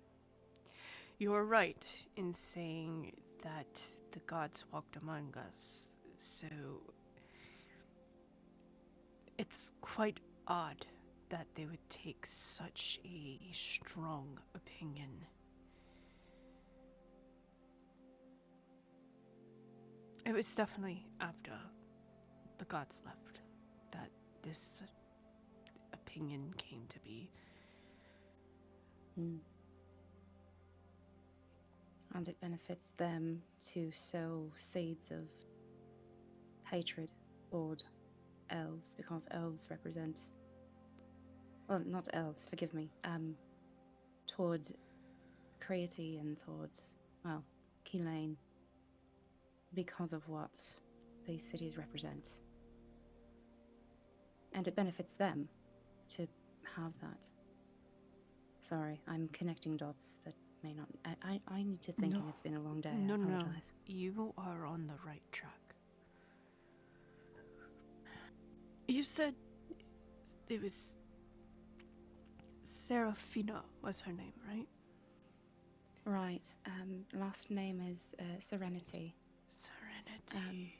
[SPEAKER 2] You're right in saying that the gods walked among us, so it's quite odd that they would take such a strong opinion. It was definitely after the gods left that this opinion came to be.
[SPEAKER 1] And it benefits them to sow seeds of hatred toward elves, because elves represent... Well, not elves, forgive me. Toward Creity and towards, well, Keelane, because of what these cities represent. And it benefits them to have that. Sorry, I'm connecting dots that may not... I need to think,
[SPEAKER 2] No.
[SPEAKER 1] and it's been a long day.
[SPEAKER 2] No,
[SPEAKER 1] I
[SPEAKER 2] no,
[SPEAKER 1] apologize.
[SPEAKER 2] you are on the right track. You said it was Serephina was her name, right?
[SPEAKER 1] Right. Last name is Serenity.
[SPEAKER 2] Serenity.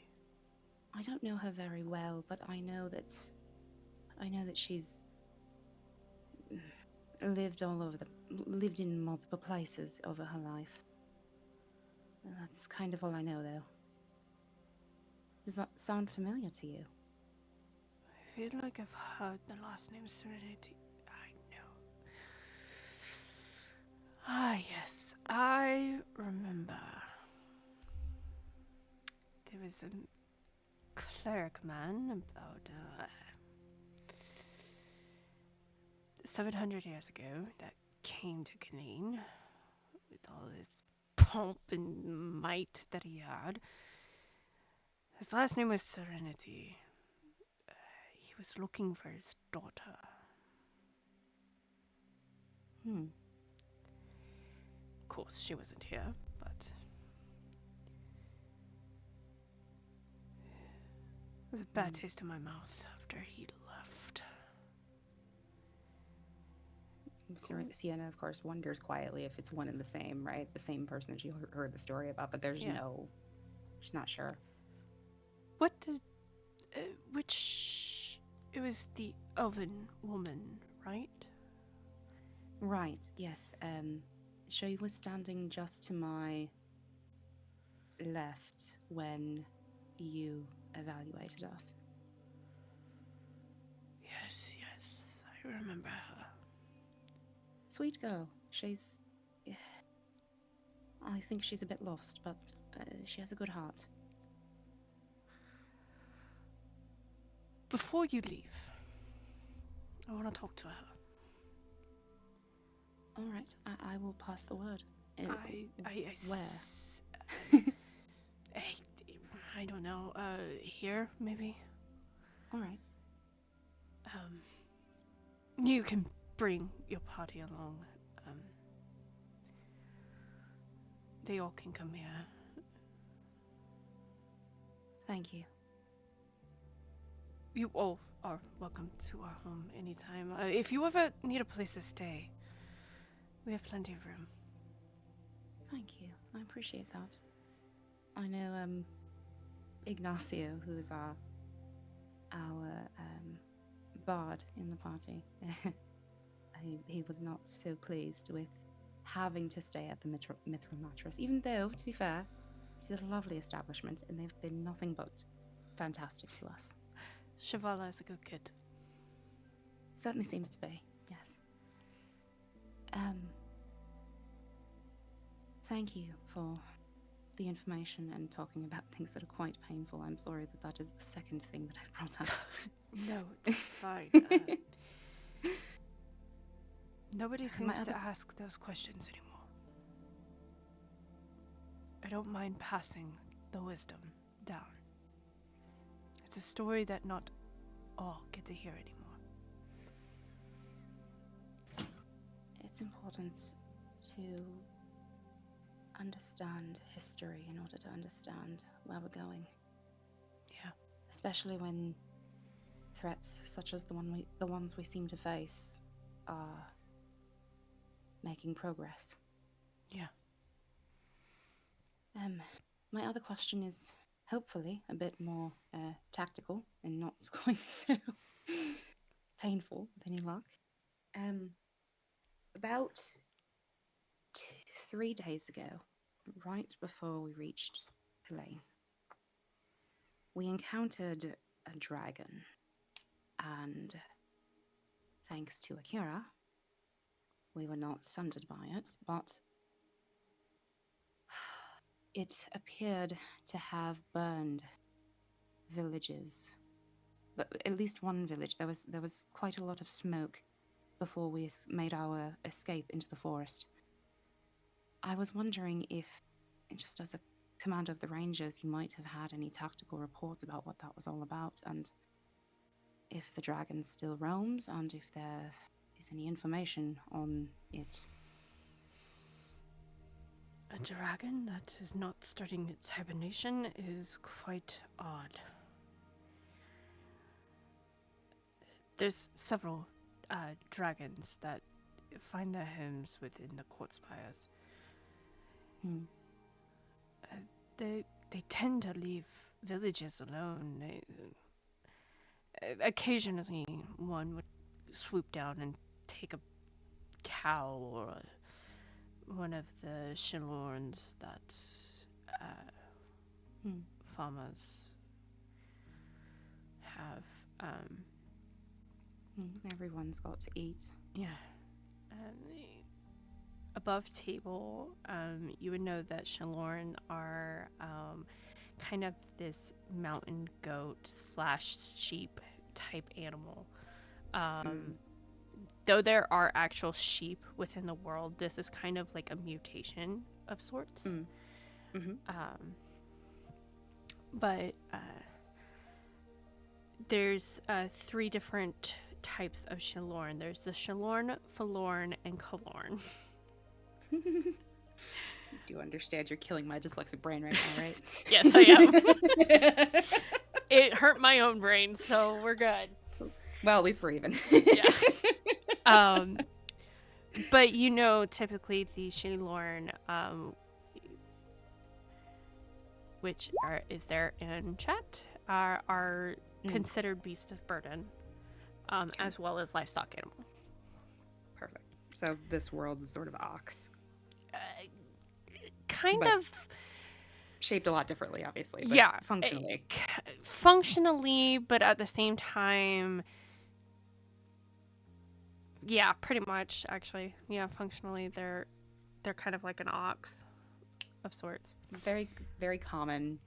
[SPEAKER 1] I don't know her very well, but I know that she's lived lived in multiple places over her life. That's kind of all I know, though. Does that sound familiar to you?
[SPEAKER 2] I feel like I've heard the last name Serenity. I know. Ah, yes. I remember. There was a cleric man about 700 years ago that came to Galeen with all his pomp and might that he had. His last name was Serenity. He was looking for his daughter. Of course, she wasn't here, but it was a bad taste in my mouth after he left.
[SPEAKER 1] Sienna, of course, wonders quietly if it's one and the same, right? The same person that she heard the story about, but there's
[SPEAKER 2] Yeah.
[SPEAKER 1] she's not sure.
[SPEAKER 2] What did Which... It was the elven woman, right?
[SPEAKER 1] Right, yes. She was standing just to my left when you evaluated us.
[SPEAKER 2] Yes, I remember her.
[SPEAKER 1] Sweet girl. She's... I think she's a bit lost, but she has a good heart.
[SPEAKER 2] Before you leave, I want to talk to her.
[SPEAKER 1] All right, I will pass the word. Where?
[SPEAKER 2] I don't know. Here maybe.
[SPEAKER 1] All right.
[SPEAKER 2] You can bring your party along. They all can come here.
[SPEAKER 1] Thank you.
[SPEAKER 2] You all are welcome to our home anytime. If you ever need a place to stay, we have plenty of room.
[SPEAKER 1] Thank you. I appreciate that. I know Ignacio, who is our bard in the party. he was not so pleased with having to stay at the Mithril Mattress, even though, to be fair, it's a lovely establishment and they've been nothing but fantastic to us.
[SPEAKER 2] Shivala is a good kid.
[SPEAKER 1] Certainly seems to be, yes. Thank you for the information and talking about things that are quite painful. I'm sorry that is the second thing that I've brought up.
[SPEAKER 2] No, it's fine. Nobody seems to ask those questions anymore. I don't mind passing the wisdom down. It's a story that not all get to hear anymore.
[SPEAKER 1] It's important to understand history in order to understand where we're going.
[SPEAKER 2] Yeah.
[SPEAKER 1] Especially when threats such as the ones we seem to face are making progress.
[SPEAKER 2] Yeah.
[SPEAKER 1] My other question is hopefully a bit more tactical and not quite so painful with any luck. About 3 days ago, right before we reached Elaine, we encountered a dragon, and thanks to Akira, we were not sundered by it, but it appeared to have burned villages. But at least one village. There was quite a lot of smoke before we made our escape into the forest. I was wondering if, just as a commander of the Rangers, you might have had any tactical reports about what that was all about, and if the dragon still roams, and if there is any information on it.
[SPEAKER 2] A dragon that is not starting its hibernation is quite odd. There's several dragons that find their homes within the court spires. They tend to leave villages alone. Occasionally, one would swoop down and take a cow or one of the Shilorns that farmers have.
[SPEAKER 1] Everyone's got to eat.
[SPEAKER 2] Yeah. Above table, you would know that Shilorn are kind of this mountain goat / sheep type animal. Though there are actual sheep within the world, this is kind of like a mutation of sorts. But there's 3 different types of Shilorn. There's the Shilorn, Falorn, and Kalorn.
[SPEAKER 1] You do understand you're killing my dyslexic brain right now, right?
[SPEAKER 2] Yes, I am. It hurt my own brain, so we're good.
[SPEAKER 1] Well, at least we're even.
[SPEAKER 2] Yeah. But you know, typically the Shilorn, which is there in chat, are considered beast of burden, as well as livestock animal.
[SPEAKER 1] Perfect. So this world is sort of ox.
[SPEAKER 2] Kind
[SPEAKER 1] But-
[SPEAKER 2] of,
[SPEAKER 1] Shaped a lot differently, obviously. But
[SPEAKER 2] yeah.
[SPEAKER 1] functionally.
[SPEAKER 2] Functionally, but at the same time, yeah, pretty much, actually. Yeah, functionally, they're kind of like an ox of sorts.
[SPEAKER 1] Very, very common,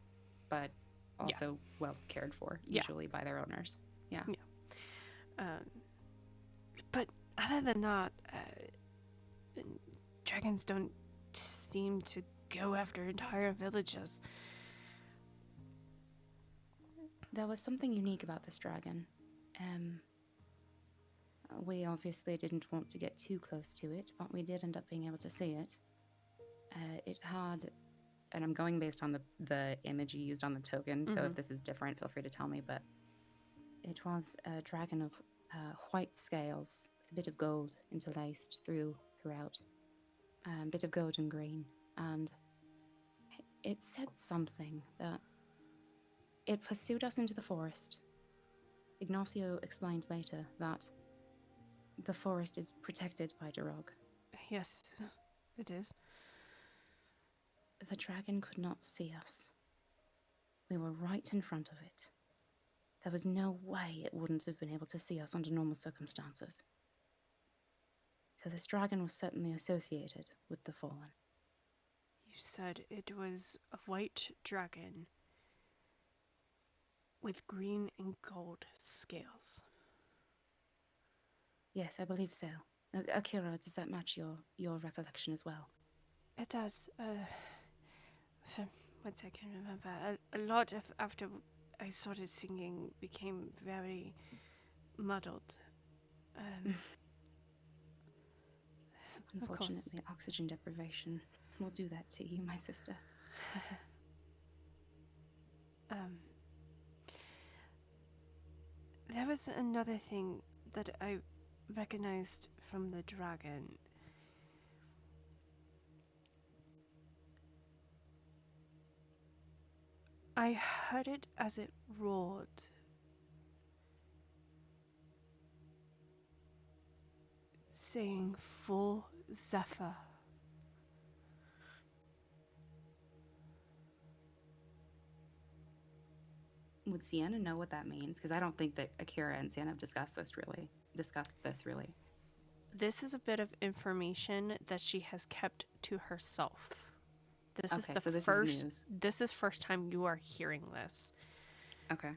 [SPEAKER 1] but also well cared for,
[SPEAKER 2] Yeah.
[SPEAKER 1] usually by their owners. Yeah.
[SPEAKER 2] But other than that, dragons don't seem to go after entire villages.
[SPEAKER 1] There was something unique about this dragon. We obviously didn't want to get too close to it, but we did end up being able to see it. It had, and I'm going based on the image you used on the token, so if this is different, feel free to tell me, but it was a dragon of white scales, with a bit of gold interlaced throughout, a bit of gold and green, and it said something that it pursued us into the forest. Ignacio explained later that the forest is protected by Durog.
[SPEAKER 2] Yes, it is.
[SPEAKER 1] The dragon could not see us. We were right in front of it. There was no way it wouldn't have been able to see us under normal circumstances. So this dragon was certainly associated with the Fallen.
[SPEAKER 2] You said it was a white dragon with green and gold scales.
[SPEAKER 1] Yes, I believe so. Akira, does that match your recollection as well?
[SPEAKER 2] It does. From what I can remember, a lot of after I started singing became very muddled. Of course.
[SPEAKER 1] Unfortunately, oxygen deprivation will do that to you, my sister.
[SPEAKER 2] There was another thing that I recognized from the dragon. I heard it as it roared. Saying full Zephyr.
[SPEAKER 1] Would Sienna know what that means? Because I don't think that Akira and Sienna have discussed this really.
[SPEAKER 2] This is a bit of information that she has kept to herself. This is the
[SPEAKER 1] so this
[SPEAKER 2] first.
[SPEAKER 1] is news.
[SPEAKER 2] This is first time you are hearing this.
[SPEAKER 1] Okay.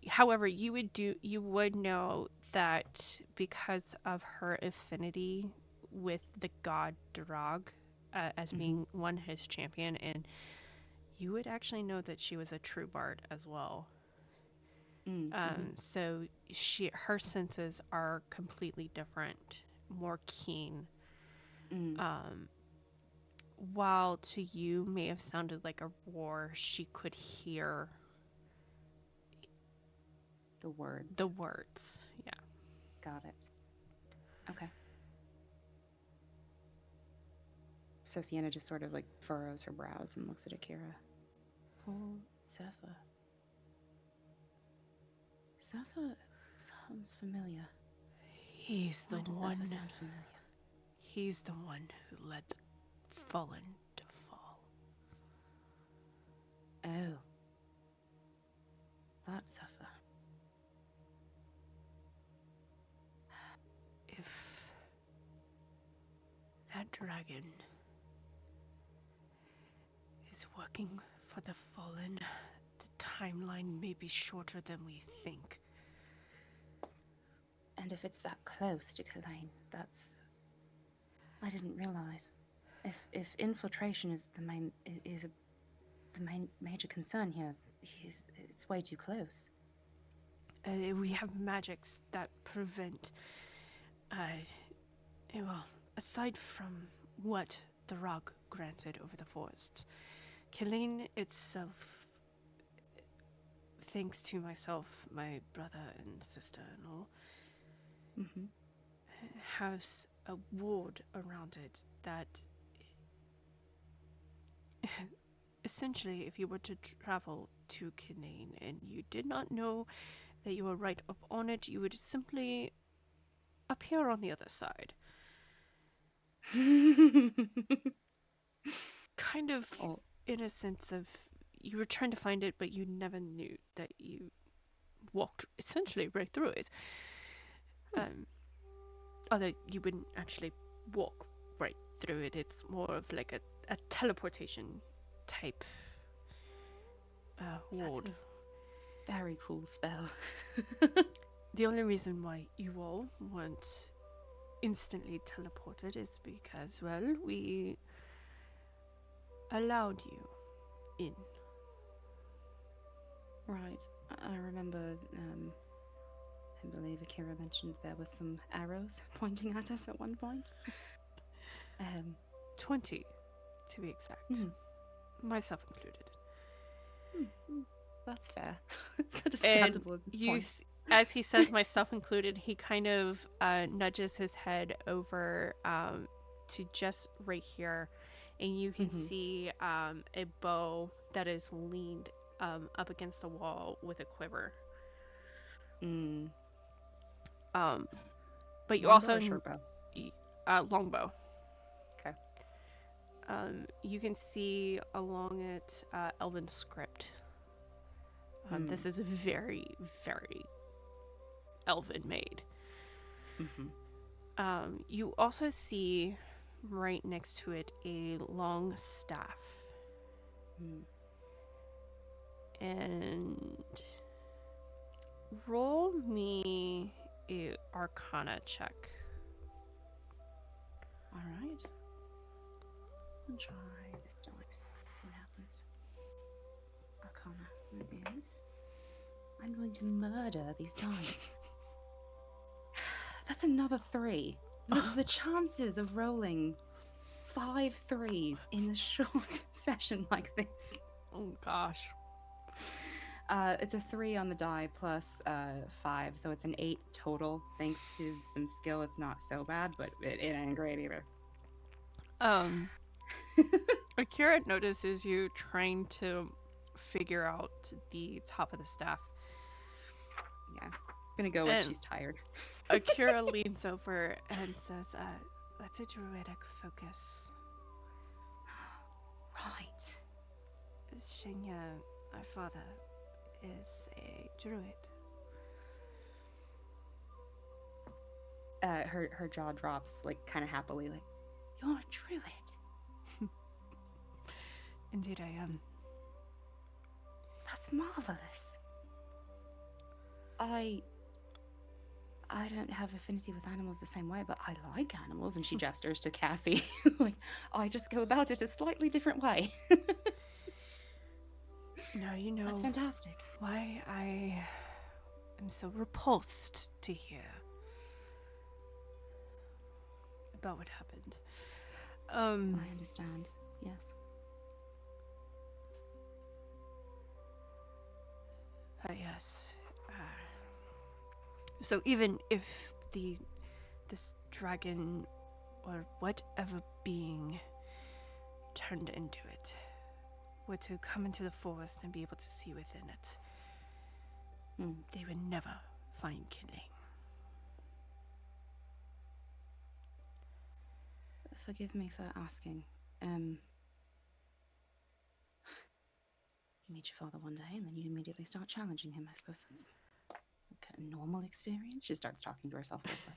[SPEAKER 2] However, you would know that because of her affinity with the god Durag, as being his champion, and you would actually know that she was a true bard as well. So her senses are completely different, more keen. While to you may have sounded like a roar, she could hear
[SPEAKER 1] The words.
[SPEAKER 2] the words. Yeah.
[SPEAKER 1] Got it. Okay. So Sienna just sort of like furrows her brows and looks at Akira. Full Zephyr. Zephyr sounds familiar.
[SPEAKER 2] He's the
[SPEAKER 1] Why does
[SPEAKER 2] one.
[SPEAKER 1] Zephyr sound familiar?
[SPEAKER 2] He's the one who led the fallen to fall.
[SPEAKER 1] Oh. That Zephyr.
[SPEAKER 2] If that dragon is working for the fallen, the timeline may be shorter than we think.
[SPEAKER 1] And if it's that close to Kalain, that's... I didn't realize. If infiltration is the main major concern here, it's way too close.
[SPEAKER 2] We have magics that prevent. Well, aside from what the rock granted over the forest, Kalain itself, thanks to myself, my brother and sister-in-law, has a ward around it that essentially, if you were to travel to Kalain and you did not know that you were right up on it, you would simply appear on the other side. Kind of
[SPEAKER 1] Oh,
[SPEAKER 2] in a sense of you were trying to find it, but you never knew that you walked essentially right through it. Although you wouldn't actually walk right through it, it's more of like a teleportation type ward.
[SPEAKER 1] that's a very cool spell.
[SPEAKER 2] The only reason why you all weren't instantly teleported is because, well, we allowed you in.
[SPEAKER 1] Right. I remember, I believe Akira mentioned there were some arrows pointing at us at one point.
[SPEAKER 2] 20, to be exact. Myself included.
[SPEAKER 1] That's fair. It's understandable at this point.
[SPEAKER 2] As he says, myself included, he kind of nudges his head over to just right here, and you can see a bow that is leaned up against the wall with a quiver. But you
[SPEAKER 1] Long
[SPEAKER 2] also
[SPEAKER 1] bow or short bow?
[SPEAKER 2] longbow.
[SPEAKER 1] Okay.
[SPEAKER 2] You can see along it Elven script. This is very, very Elven made. You also see right next to it a long staff. And roll me a Arcana check.
[SPEAKER 1] All right. I'll try this dice. See what happens. Arcana. It is. I'm going to murder these dice. That's another 3. The chances of rolling 5 3s in a short session like this.
[SPEAKER 2] Oh gosh.
[SPEAKER 1] It's a 3 on the die plus 5, so it's an 8 total. Thanks to some skill, it's not so bad, but it ain't great either.
[SPEAKER 2] Akira notices you trying to figure out the top of the staff.
[SPEAKER 1] Yeah, gonna go with
[SPEAKER 2] And-
[SPEAKER 1] she's tired.
[SPEAKER 2] Akira leans over and says, that's a druidic focus.
[SPEAKER 1] Right.
[SPEAKER 2] Shinya, our father, is a druid.
[SPEAKER 1] Her jaw drops, like, kind of happily, like, you're a druid.
[SPEAKER 2] Indeed I am.
[SPEAKER 1] That's marvelous. I don't have affinity with animals the same way, but I like animals. And she gestures to Cassie. Like, I just go about it a slightly different way.
[SPEAKER 2] Now you know
[SPEAKER 1] That's fantastic.
[SPEAKER 2] why I am so repulsed to hear about what happened.
[SPEAKER 1] I understand. Yes.
[SPEAKER 2] Yes. So even if this dragon or whatever being turned into it were to come into the forest and be able to see within it, they would never find killing.
[SPEAKER 1] Forgive me for asking. You meet your father one day and then you immediately start challenging him. I suppose that's like a normal experience. She starts talking to herself a little bit.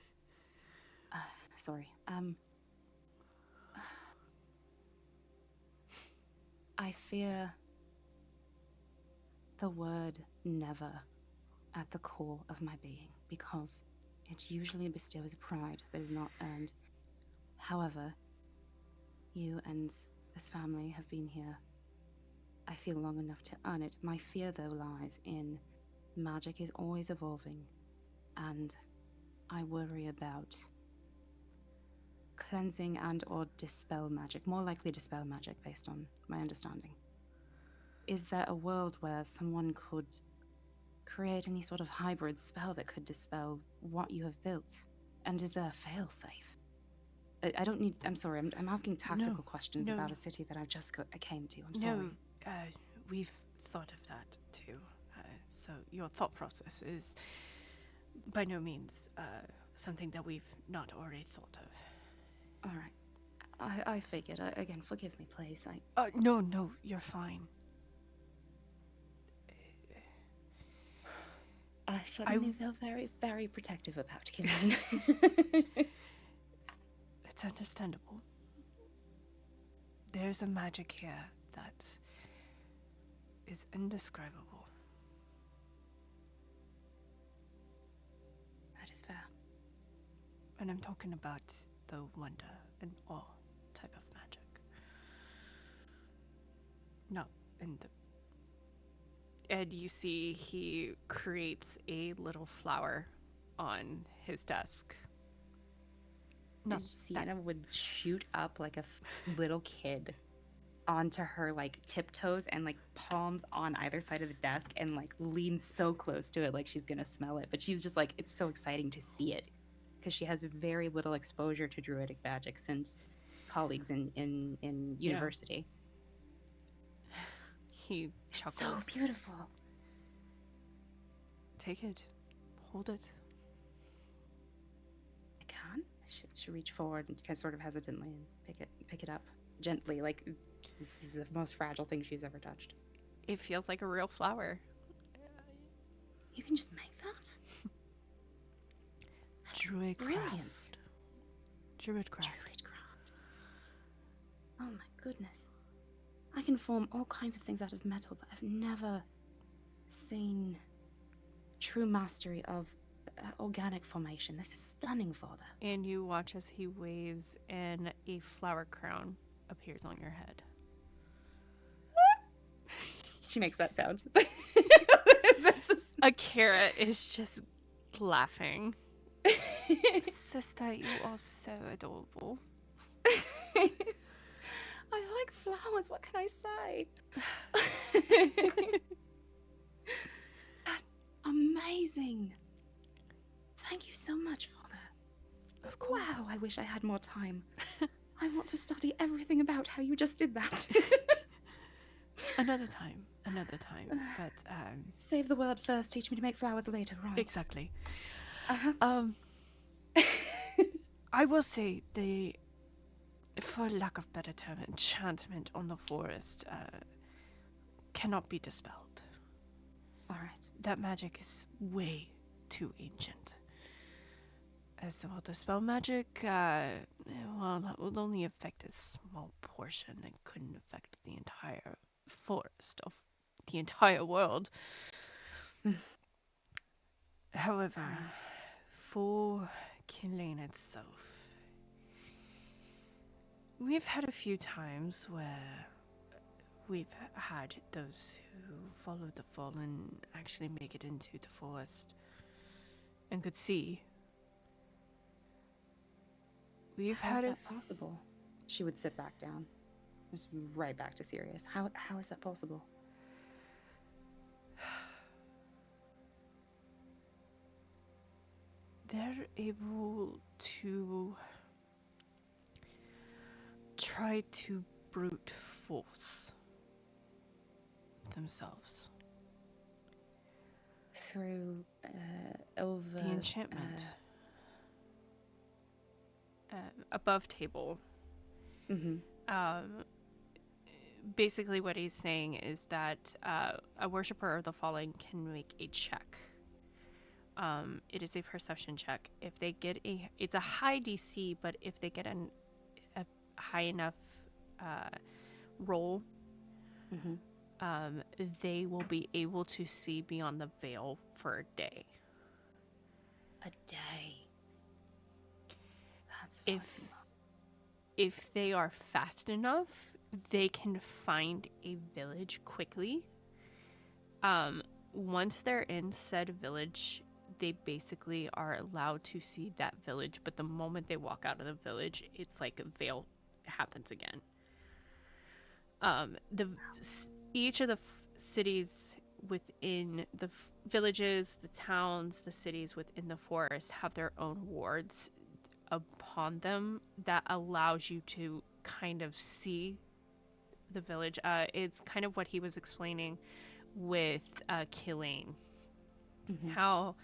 [SPEAKER 1] Sorry. I fear the word never at the core of my being because it usually bestows a pride that is not earned. However, you and this family have been here, I feel, long enough to earn it. My fear, though, lies in magic is always evolving, and I worry about cleansing and or dispel magic. More likely dispel magic, based on my understanding. Is there a world where someone could create any sort of hybrid spell that could dispel what you have built? And is there a fail-safe? I don't need. I'm sorry. I'm asking tactical questions
[SPEAKER 2] no.
[SPEAKER 1] about a city that I came to. I'm
[SPEAKER 2] No,
[SPEAKER 1] sorry.
[SPEAKER 2] we've thought of that too. So your thought process is by no means something that we've not already thought of.
[SPEAKER 1] All right. I figured. Again, forgive me, please.
[SPEAKER 2] No, you're fine.
[SPEAKER 1] I suddenly feel very, very protective about Killeen.
[SPEAKER 2] It's understandable. There's a magic here that is indescribable.
[SPEAKER 1] That is fair.
[SPEAKER 2] And I'm talking about the wonder and awe type of magic. Not in the... And you see he creates a little flower on his desk. Not
[SPEAKER 1] Sienna would shoot up like a little kid onto her like tiptoes and like palms on either side of the desk and like lean so close to it like she's gonna smell it. But she's just like, it's so exciting to see it because she has very little exposure to druidic magic since colleagues in university.
[SPEAKER 2] He chuckles.
[SPEAKER 1] So beautiful.
[SPEAKER 2] Take it. Hold it.
[SPEAKER 1] I can. She reach forward and kind of sort of hesitantly and pick it up gently, like this is the most fragile thing she's ever touched.
[SPEAKER 2] It feels like a real flower.
[SPEAKER 1] You can just make that? That's
[SPEAKER 2] Druid
[SPEAKER 1] brilliant.
[SPEAKER 2] craft. Druid craft.
[SPEAKER 1] Druid craft. Oh my goodness. I can form all kinds of things out of metal, but I've never seen true mastery of organic formation. This is stunning, Father.
[SPEAKER 2] And you watch as he waves and a flower crown appears on your head.
[SPEAKER 1] She makes that sound.
[SPEAKER 2] Akira is just laughing. Sister, you are so adorable.
[SPEAKER 1] I like flowers. What can I say? That's amazing. Thank you so much, Father.
[SPEAKER 2] Of course.
[SPEAKER 1] Wow, I wish I had more time. I want to study everything about how you just did that.
[SPEAKER 2] Another time. But,
[SPEAKER 1] Save the world first, teach me to make flowers later, right?
[SPEAKER 2] exactly.
[SPEAKER 1] Uh-huh.
[SPEAKER 2] I will say for lack of better term, enchantment on the forest cannot be dispelled.
[SPEAKER 1] All right.
[SPEAKER 2] That magic is way too ancient. As well, dispel magic, well, that would only affect a small portion and couldn't affect the entire forest of the entire world. However, for Kinlane itself, we've had a few times where we've had those who followed the fallen actually make it into the forest and could see. We've
[SPEAKER 1] How is
[SPEAKER 2] had
[SPEAKER 1] that possible? She would sit back down. Just right back to serious. How is that possible?
[SPEAKER 2] They're able to try to brute force themselves.
[SPEAKER 1] Through over
[SPEAKER 2] The enchantment. Above table.
[SPEAKER 1] Mm-hmm.
[SPEAKER 2] Basically what he's saying is that a worshiper of the fallen can make a check. It is a perception check. If they get it's a high DC, but if they get a high enough roll,
[SPEAKER 1] Mm-hmm.
[SPEAKER 2] They will be able to see beyond the veil for a day.
[SPEAKER 1] A day. That's
[SPEAKER 2] If
[SPEAKER 1] fucking-
[SPEAKER 2] if they are fast enough, they can find a village quickly. Once they're in said village, they basically are allowed to see that village, but the moment they walk out of the village, it's like a veil happens again. Each of the cities within the villages, the towns, the cities within the forest have their own wards upon them that allows you to kind of see the village. It's kind of what he was explaining with Killeen.
[SPEAKER 1] Mhm.
[SPEAKER 2] how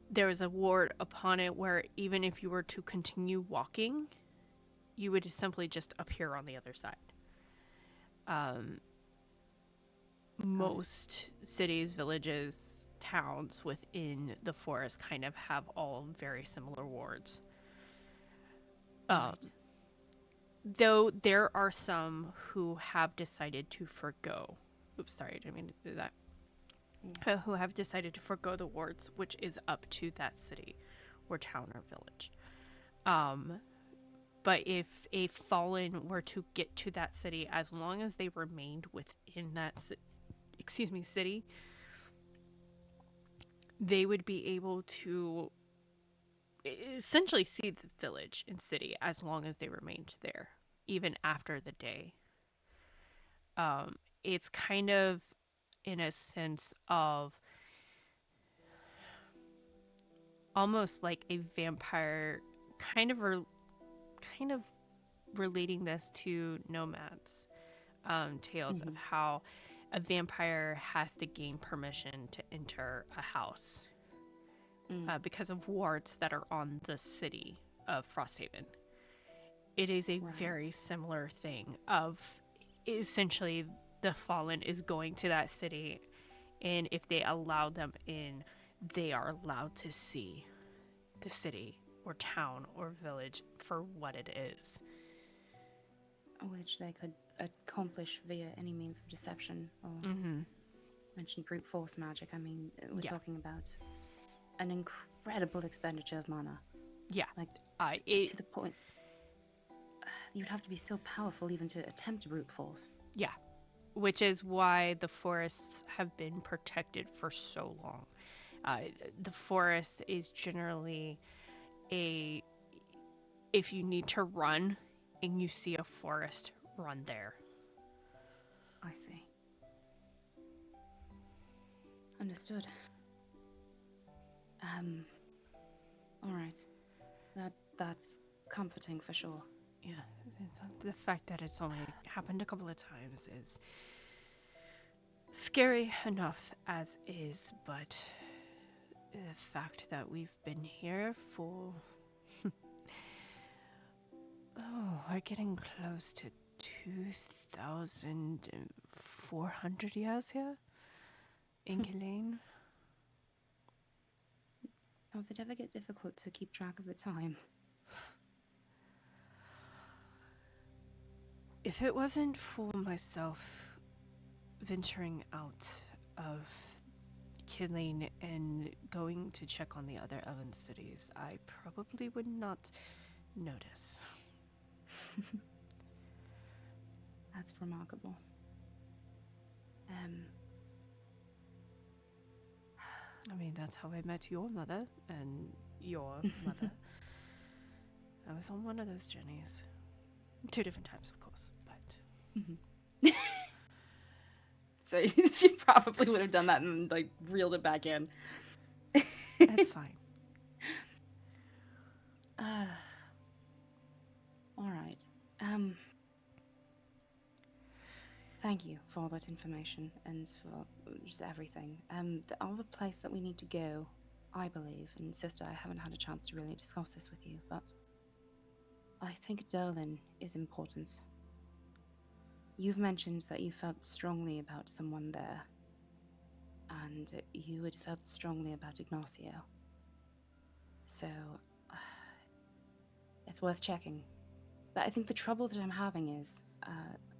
[SPEAKER 2] there was a ward upon it where even if you were to continue walking, you would simply just appear on the other side. Most cities, villages, towns within the forest kind of have all very similar wards.
[SPEAKER 1] Right.
[SPEAKER 2] Though there are some who have decided to forgo. Oops, sorry, I didn't mean to do that. Who have decided to forgo the wards, which is up to that city or town or village. But if a fallen were to get to that city, as long as they remained within that city, they would be able to essentially see the village and city as long as they remained there, even after the day. It's kind of in a sense of almost like a vampire, kind of relating this to nomads, tales of how a vampire has to gain permission to enter a house because of wards that are on the city of Frosthaven. It is a very similar thing of essentially the fallen is going to that city, and if they allow them in, they are allowed to see the city or town or village for what it is.
[SPEAKER 1] Which they could accomplish via any means of deception or mention brute force magic. I mean, we're talking about an incredible expenditure of mana.
[SPEAKER 2] Yeah.
[SPEAKER 1] Like,
[SPEAKER 2] to
[SPEAKER 1] the point, you'd have to be so powerful even to attempt brute force.
[SPEAKER 2] Yeah. Which is why the forests have been protected for so long. The forest is generally if you need to run and you see a forest, run there.
[SPEAKER 1] I see. Understood. All right. That's comforting for sure.
[SPEAKER 2] Yeah, the fact that it's only happened a couple of times is scary enough as is, but the fact that we've been here for we're getting close to 2,400 years here in Killeen.
[SPEAKER 1] Does it ever get difficult to keep track of the time?
[SPEAKER 2] If it wasn't for myself venturing out of Killeen and going to check on the other Elven cities, I probably would not notice.
[SPEAKER 1] That's remarkable.
[SPEAKER 2] I mean, that's how I met your mother and your mother. I was on one of those journeys. 2 different times, of course, but...
[SPEAKER 1] So she probably would have done that and, like, reeled it back in.
[SPEAKER 2] That's fine.
[SPEAKER 1] All right. Thank you for all that information and for just everything. The other place that we need to go, I believe, and sister, I haven't had a chance to really discuss this with you, but I think Duralin is important. You've mentioned that you felt strongly about someone there, and you had felt strongly about Ignacio. So, it's worth checking. But I think the trouble that I'm having is,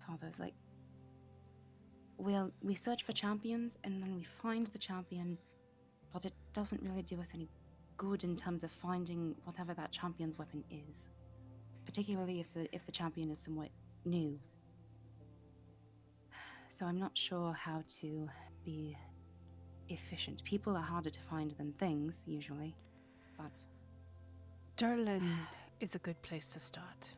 [SPEAKER 1] Father, like, we search for champions, and then we find the champion, but it doesn't really do us any good in terms of finding whatever that champion's weapon is. Particularly if the champion is somewhat new. So I'm not sure how to be efficient. People are harder to find than things, usually, but...
[SPEAKER 2] Duralin is a good place to start.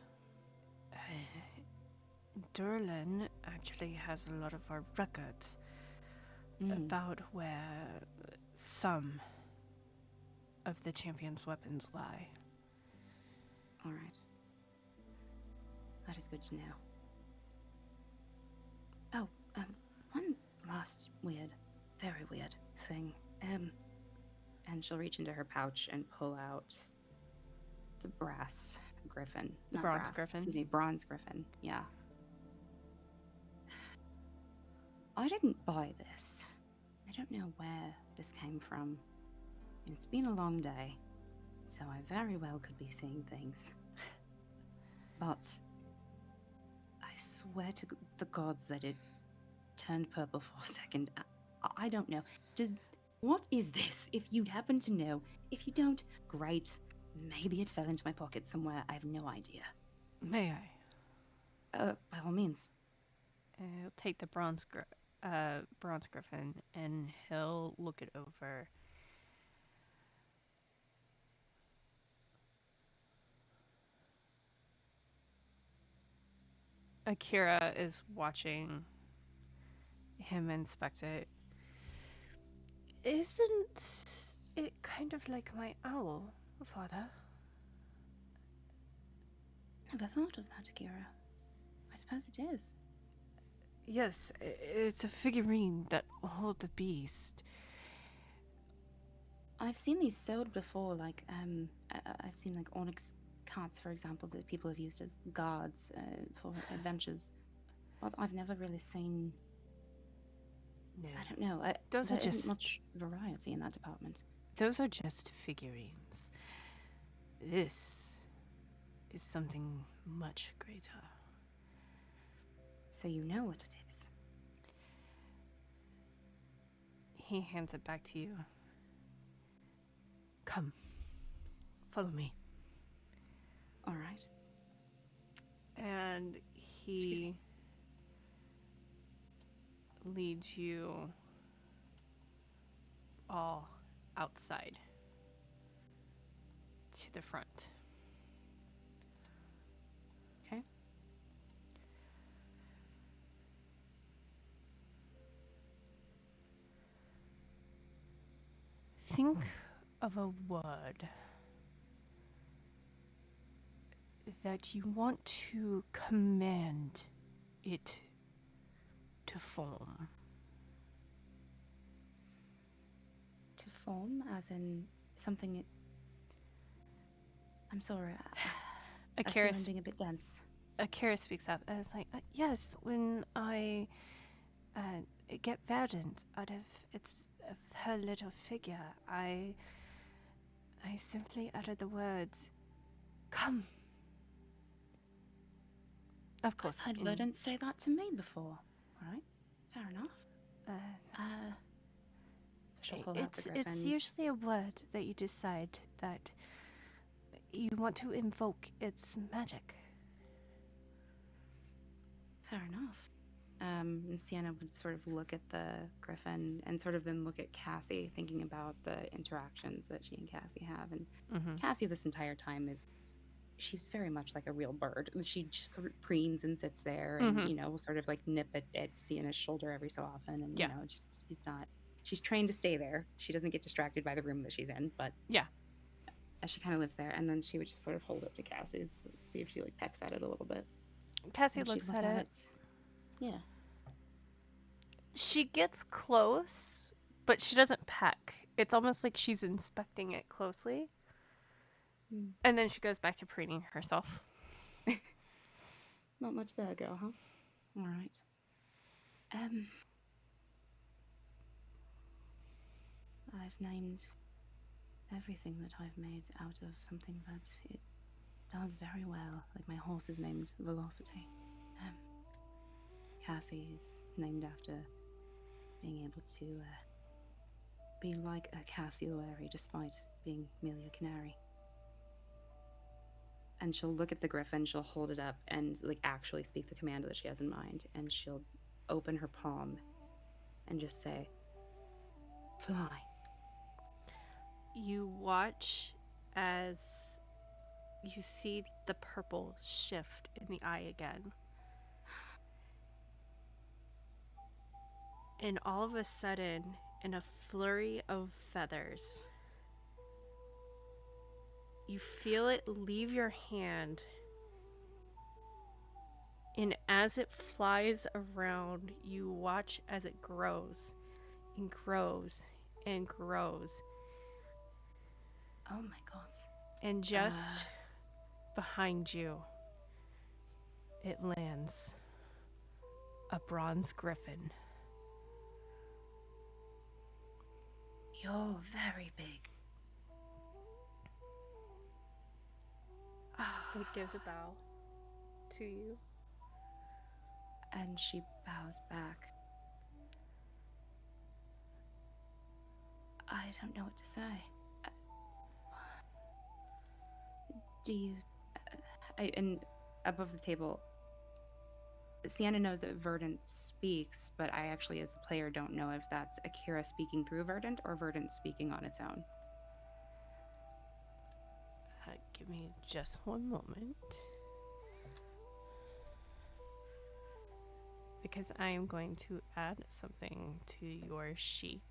[SPEAKER 2] Duralin actually has a lot of our records about where some of the champion's weapons lie.
[SPEAKER 1] All right. That is good to know. Oh, one last very weird thing. And she'll reach into her pouch and pull out the brass griffin.
[SPEAKER 2] The
[SPEAKER 1] Not
[SPEAKER 2] bronze
[SPEAKER 1] brass,
[SPEAKER 2] griffin.
[SPEAKER 1] Excuse me, bronze griffin. Yeah. I didn't buy this. I don't know where this came from. It's been a long day, so I very well could be seeing things. But I swear to the gods that it turned purple for a second. I don't know. What is this? If you happen to know. If you don't, great. Maybe it fell into my pocket somewhere. I have no idea.
[SPEAKER 2] May I?
[SPEAKER 1] By all means.
[SPEAKER 2] He'll take the bronze griffin and he'll look it over. Akira is watching him inspect it. Isn't it kind of like my owl, father?
[SPEAKER 1] Never thought of that, Akira. I suppose it is.
[SPEAKER 2] Yes, it's a figurine that holds a beast.
[SPEAKER 1] I've seen these sewed before, like, I've seen, like, onyx cats, for example, that people have used as guards for adventures. But I've never really seen...
[SPEAKER 2] No,
[SPEAKER 1] I don't know.
[SPEAKER 2] Those
[SPEAKER 1] there
[SPEAKER 2] are
[SPEAKER 1] isn't
[SPEAKER 2] just-
[SPEAKER 1] much variety in that department.
[SPEAKER 2] those are just figurines. This is something much greater.
[SPEAKER 1] So you know what it is.
[SPEAKER 2] He hands it back to you. Come, follow me.
[SPEAKER 1] All right.
[SPEAKER 2] And he leads you all outside to the front.
[SPEAKER 1] Okay.
[SPEAKER 2] Think of a word that you want to command it to form.
[SPEAKER 1] To form, as in something... I'm sorry. I feel
[SPEAKER 2] Akira,
[SPEAKER 1] I'm being a bit dense.
[SPEAKER 2] Akira speaks up and is like, yes, when I get verdant out of her little figure, I simply utter the words, come. Of course.
[SPEAKER 1] I've had Verdant say that to me before. All right. Fair enough. She'll pull out the griffin.
[SPEAKER 2] It's usually a word that you decide that you want to invoke its magic.
[SPEAKER 1] Fair enough. And Sienna would sort of look at the griffin and sort of then look at Cassie, thinking about the interactions that she and Cassie have. And Cassie, this entire time, she's very much like a real bird. She just sort of preens and sits there and, you know, will sort of like nip at Sienna's shoulder every so often. And, you know, she's trained to stay there. She doesn't get distracted by the room that she's in, but she kind of lives there. And then she would just sort of hold it to Cassie's, see if she like pecks at it a little bit.
[SPEAKER 2] Cassie
[SPEAKER 1] And she'd
[SPEAKER 2] looks
[SPEAKER 1] look
[SPEAKER 2] at it.
[SPEAKER 1] Yeah.
[SPEAKER 2] She gets close, but she doesn't peck. It's almost like she's inspecting it closely. And then she goes back to preening herself.
[SPEAKER 1] Not much there, girl, huh? All right. I've named everything that I've made out of something that it does very well. Like my horse is named Velocity. Cassie is named after being able to be like a cassowary despite being merely a canary. And she'll look at the griffin, she'll hold it up and like actually speak the command that she has in mind, and she'll open her palm and just say, fly.
[SPEAKER 2] You watch as you see the purple shift in the eye again. And all of a sudden, in a flurry of feathers, you feel it leave your hand. And as it flies around, you watch as it grows and grows and grows
[SPEAKER 1] Oh my god.
[SPEAKER 2] And just behind you, it lands a bronze griffin.
[SPEAKER 1] You're very big.
[SPEAKER 2] It gives a bow to you.
[SPEAKER 1] And she bows back. I don't know what to say. Do you... and above the table, Sienna knows that Verdant speaks, but I actually, as the player, don't know if that's Akira speaking through Verdant or Verdant speaking on its own.
[SPEAKER 2] Give me just one moment. Because I am going to add something to your sheet.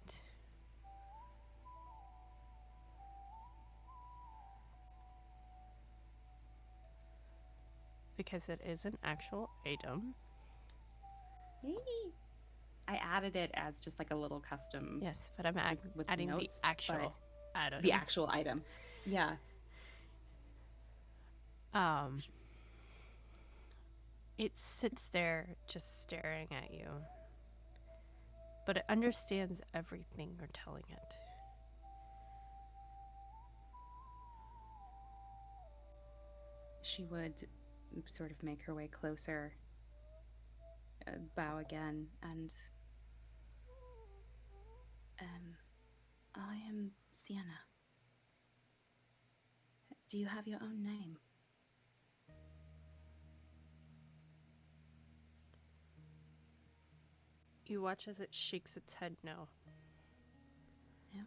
[SPEAKER 2] Because it is an actual item.
[SPEAKER 1] I added it as just like a little custom.
[SPEAKER 2] Yes, but I'm
[SPEAKER 1] with
[SPEAKER 2] adding
[SPEAKER 1] notes,
[SPEAKER 2] the actual
[SPEAKER 1] but
[SPEAKER 2] item.
[SPEAKER 1] the actual item. Yeah.
[SPEAKER 2] It sits there just staring at you. But it understands everything you're telling it.
[SPEAKER 1] She would sort of make her way closer, bow again, and I am Sienna. Do you have your own name?
[SPEAKER 2] You watch as it shakes its head no.
[SPEAKER 1] Yeah.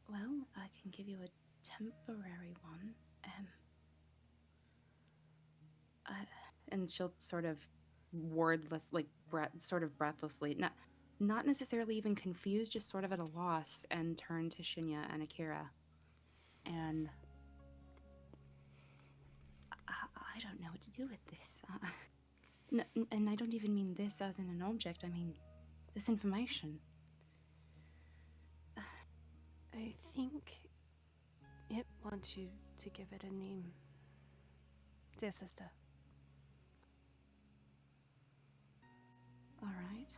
[SPEAKER 1] Well, I can give you a temporary one. And she'll sort of wordless, like sort of breathlessly, not necessarily even confused, just sort of at a loss, and turn to Shinya and Akira. And I don't know what to do with this. And I don't even mean this as in an object. I mean this information.
[SPEAKER 2] I think it wants you to give it a name. Dear sister.
[SPEAKER 1] All right.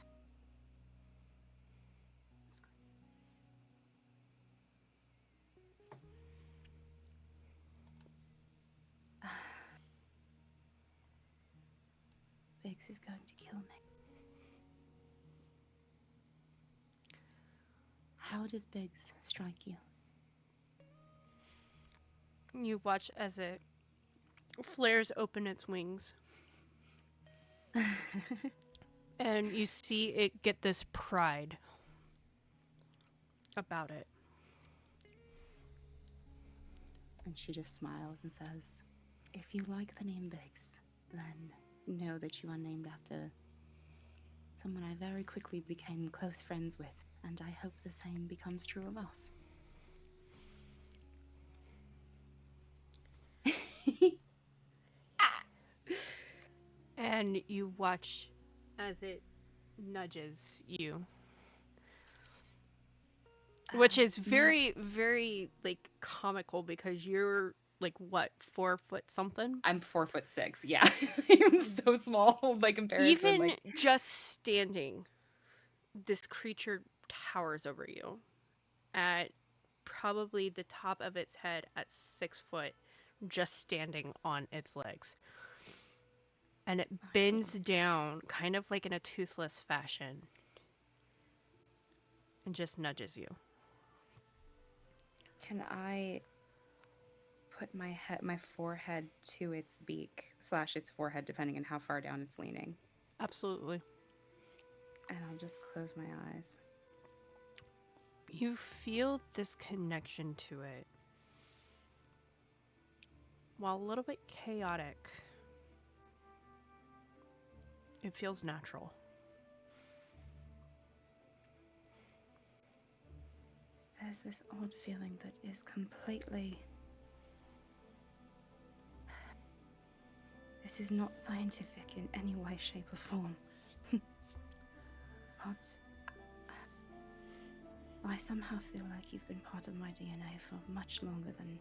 [SPEAKER 1] Biggs is going to kill me. How does Biggs strike you?
[SPEAKER 2] You watch as it flares open its wings. And you see it get this pride about it.
[SPEAKER 1] And she just smiles and says, if you like the name Biggs, then know that you are named after someone I very quickly became close friends with, and I hope the same becomes true of us.
[SPEAKER 2] And you watch as it nudges you. Which is very, very, like, comical because you're, like, what, 4 foot something?
[SPEAKER 1] I'm 4'6", yeah. I'm so small by comparison.
[SPEAKER 2] Even just standing, this creature towers over you at probably the top of its head at 6 foot, just standing on its legs. And it bends down, kind of like in a toothless fashion, and just nudges you.
[SPEAKER 1] Can I put my forehead to its beak / its forehead, depending on how far down it's leaning?
[SPEAKER 2] Absolutely.
[SPEAKER 1] And I'll just close my eyes.
[SPEAKER 2] You feel this connection to it. While a little bit chaotic, it feels natural.
[SPEAKER 1] There's this odd feeling that is completely... This is not scientific in any way, shape, or form. But I somehow feel like you've been part of my DNA for much longer than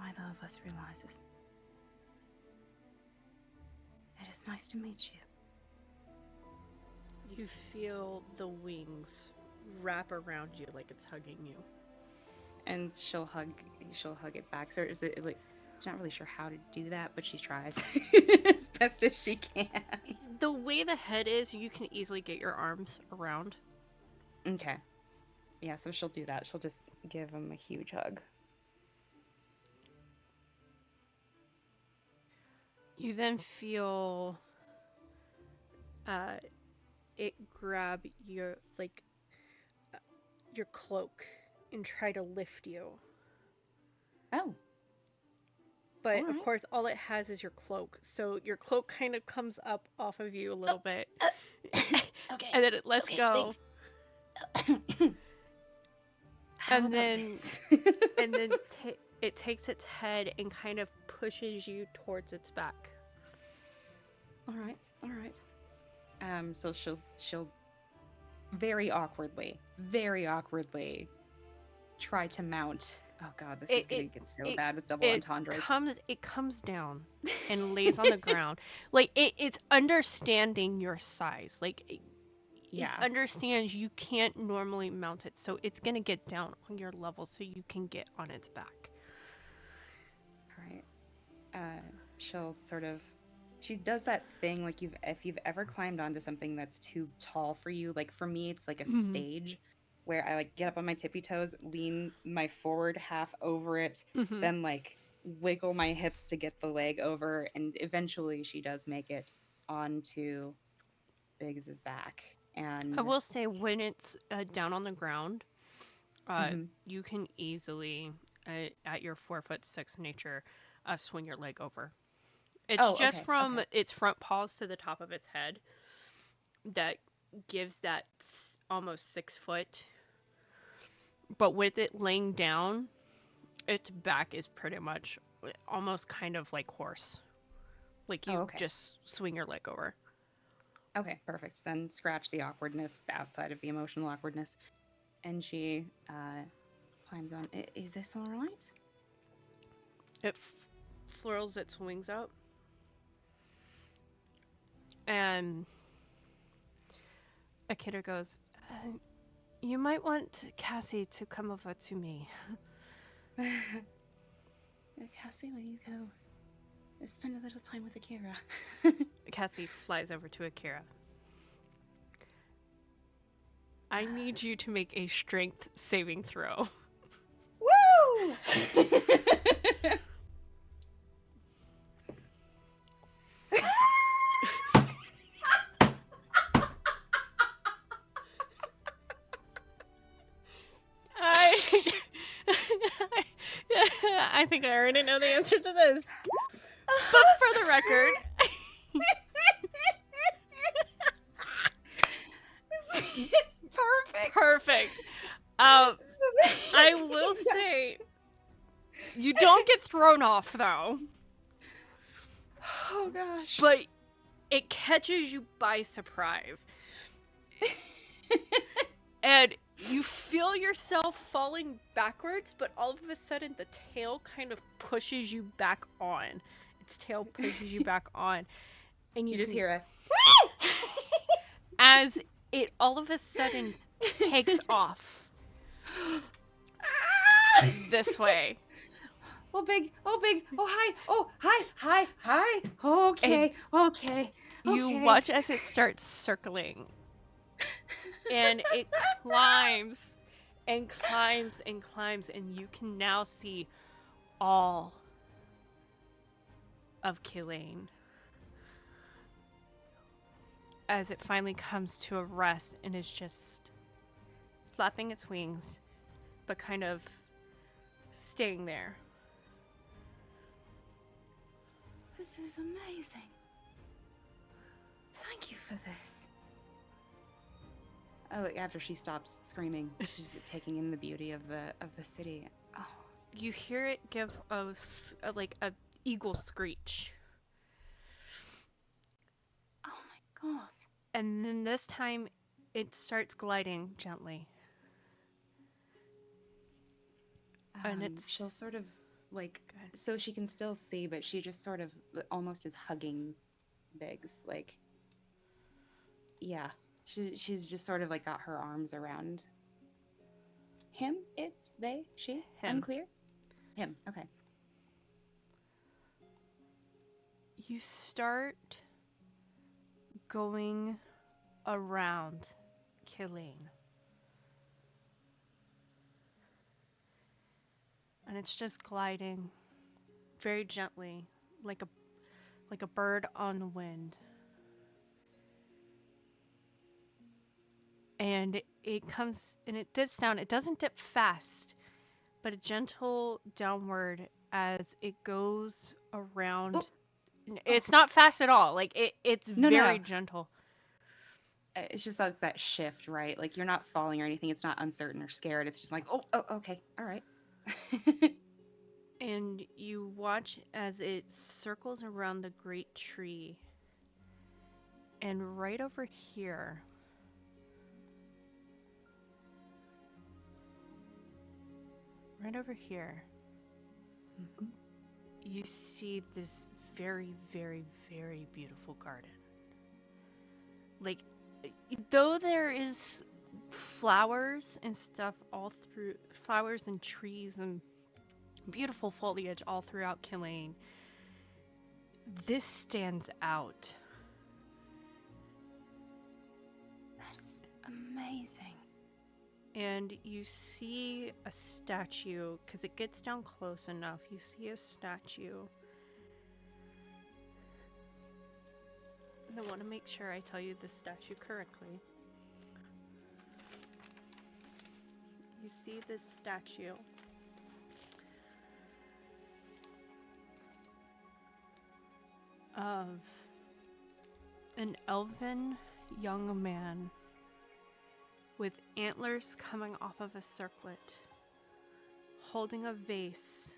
[SPEAKER 1] either of us realizes. It is nice to meet you.
[SPEAKER 2] You feel the wings wrap around you like it's hugging you.
[SPEAKER 1] And she'll hug it back. So is it like she's not really sure how to do that, but she tries as best as she can.
[SPEAKER 2] The way the head is, you can easily get your arms around.
[SPEAKER 1] Okay. Yeah, so she'll do that. She'll just give him a huge hug.
[SPEAKER 2] You then feel it grab your your cloak and try to lift you.
[SPEAKER 1] Oh.
[SPEAKER 2] But
[SPEAKER 1] Alright.
[SPEAKER 2] of course, all it has is your cloak. So your cloak kind of comes up off of you a little bit.
[SPEAKER 1] Okay.
[SPEAKER 2] And then it lets go. And then it takes its head and kind of pushes you towards its back.
[SPEAKER 1] All right. So she'll very awkwardly try to mount. Oh god, this is gonna get so bad with double entendre.
[SPEAKER 2] It comes down and lays on the ground. Like it's understanding your size. Like it understands you can't normally mount it, so it's gonna get down on your level so you can get on its back.
[SPEAKER 1] All right. She'll sort of. She does that thing like if you've ever climbed onto something that's too tall for you. Like for me, it's like a stage where I like get up on my tippy toes, lean my forward half over it, then like wiggle my hips to get the leg over, and eventually she does make it onto Biggs's back. And
[SPEAKER 2] I will say when it's down on the ground, you can easily, at your 4'6" nature, swing your leg over. It's just from its front paws to the top of its head that gives that almost 6 foot. But with it laying down, its back is pretty much almost kind of like horse. Like you just swing your leg over.
[SPEAKER 1] Okay, perfect. Then scratch the awkwardness outside of the emotional awkwardness. And she climbs on. Is this all right?
[SPEAKER 2] It flurls its wings out. And Akira goes, you might want Cassie to come over to me.
[SPEAKER 1] Cassie, will you go spend a little time with Akira?
[SPEAKER 2] Cassie flies over to Akira. I need you to make a strength saving throw.
[SPEAKER 1] Woo!
[SPEAKER 2] I think I already know the answer to this. But for the record...
[SPEAKER 1] It's perfect.
[SPEAKER 2] Perfect. I will say, you don't get thrown off, though.
[SPEAKER 1] Oh, gosh.
[SPEAKER 2] But it catches you by surprise. And you feel yourself falling backwards, but all of a sudden the tail kind of pushes you back on. Its tail pushes you back on. And
[SPEAKER 1] You just hear a...
[SPEAKER 2] as it all of a sudden takes off. This way.
[SPEAKER 1] Oh, big. Oh, hi. Oh, hi. Okay.
[SPEAKER 2] You watch as it starts circling. And it climbs and climbs and climbs, and you can now see all of Kilane as it finally comes to a rest and is just flapping its wings, but kind of staying there.
[SPEAKER 1] This is amazing. Thank you for this. Oh, after she stops screaming, she's taking in the beauty of the city. Oh,
[SPEAKER 2] You hear it give a eagle screech.
[SPEAKER 1] oh my god.
[SPEAKER 2] And then this time, it starts gliding gently. And
[SPEAKER 1] She'll
[SPEAKER 2] it's
[SPEAKER 1] sort of like,
[SPEAKER 2] Go ahead.
[SPEAKER 1] so she can still see, but she just sort of almost is hugging Biggs. Like, yeah, she's just sort of like got her arms around him. It's they, she.
[SPEAKER 2] Him.
[SPEAKER 1] Unclear. Him. Okay.
[SPEAKER 2] You start going around Killeen. And it's just gliding very gently, like a bird on the wind. And it comes and it dips down. It doesn't dip fast, but a gentle downward as it goes around.
[SPEAKER 1] Oh.
[SPEAKER 2] It's not fast at all. Like it's
[SPEAKER 1] No,
[SPEAKER 2] very
[SPEAKER 1] no.
[SPEAKER 2] gentle.
[SPEAKER 1] It's just like that shift, right? Like you're not falling or anything. It's not uncertain or scared. It's just like, oh, okay, all right.
[SPEAKER 2] And you watch as it circles around the great tree. And right over here,
[SPEAKER 1] Mhm.
[SPEAKER 2] you see this very, very, very beautiful garden. Like, though there is flowers and stuff all through, flowers and trees and beautiful foliage all throughout Killeen, this stands out.
[SPEAKER 1] That's amazing.
[SPEAKER 2] And you see a statue, because it gets down close enough, you see a statue. And I want to make sure I tell you the statue correctly. You see this statue. Of an elven young man with antlers coming off of a circlet, holding a vase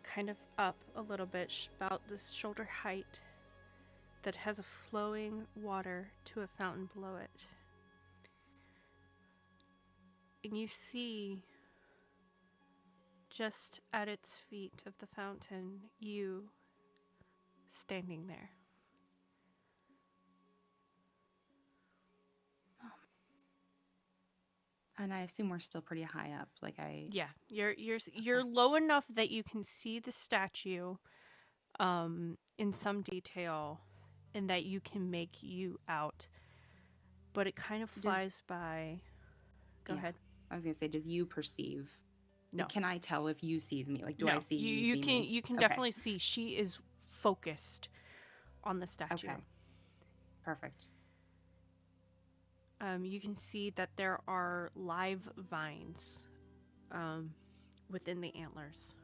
[SPEAKER 2] kind of up a little bit, about the shoulder height, that has a flowing water to a fountain below it. And you see, just at its feet of the fountain, you standing there.
[SPEAKER 1] And I assume we're still pretty high up. Like
[SPEAKER 2] Yeah, you're low enough that you can see the statue in some detail, and that you can make you out. But it kind of flies by. Go
[SPEAKER 1] Yeah.
[SPEAKER 2] ahead.
[SPEAKER 1] I was gonna say, does you perceive?
[SPEAKER 2] No.
[SPEAKER 1] Can I tell if you sees me? Like, do
[SPEAKER 2] No,
[SPEAKER 1] I see you?
[SPEAKER 2] you
[SPEAKER 1] See
[SPEAKER 2] can
[SPEAKER 1] me?
[SPEAKER 2] you can
[SPEAKER 1] Okay.
[SPEAKER 2] definitely see she is focused on the statue.
[SPEAKER 1] Okay. Perfect.
[SPEAKER 2] You can see that there are live vines within the antlers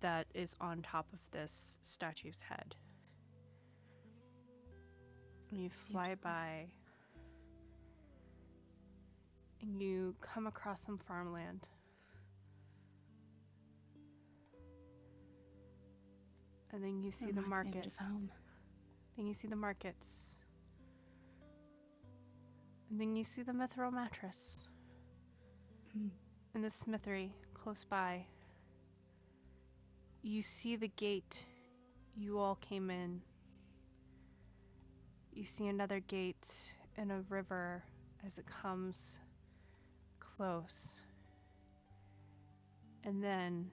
[SPEAKER 2] that is on top of this statue's head. And you fly by, and you come across some farmland. And then you see the
[SPEAKER 1] Reminds me of a bit
[SPEAKER 2] markets.
[SPEAKER 1] of home.
[SPEAKER 2] Then you see the markets. And then you see the mithril mattress.
[SPEAKER 1] Hmm.
[SPEAKER 2] And the smithery close by. You see the gate you all came in. You see another gate and a river as it comes close. And then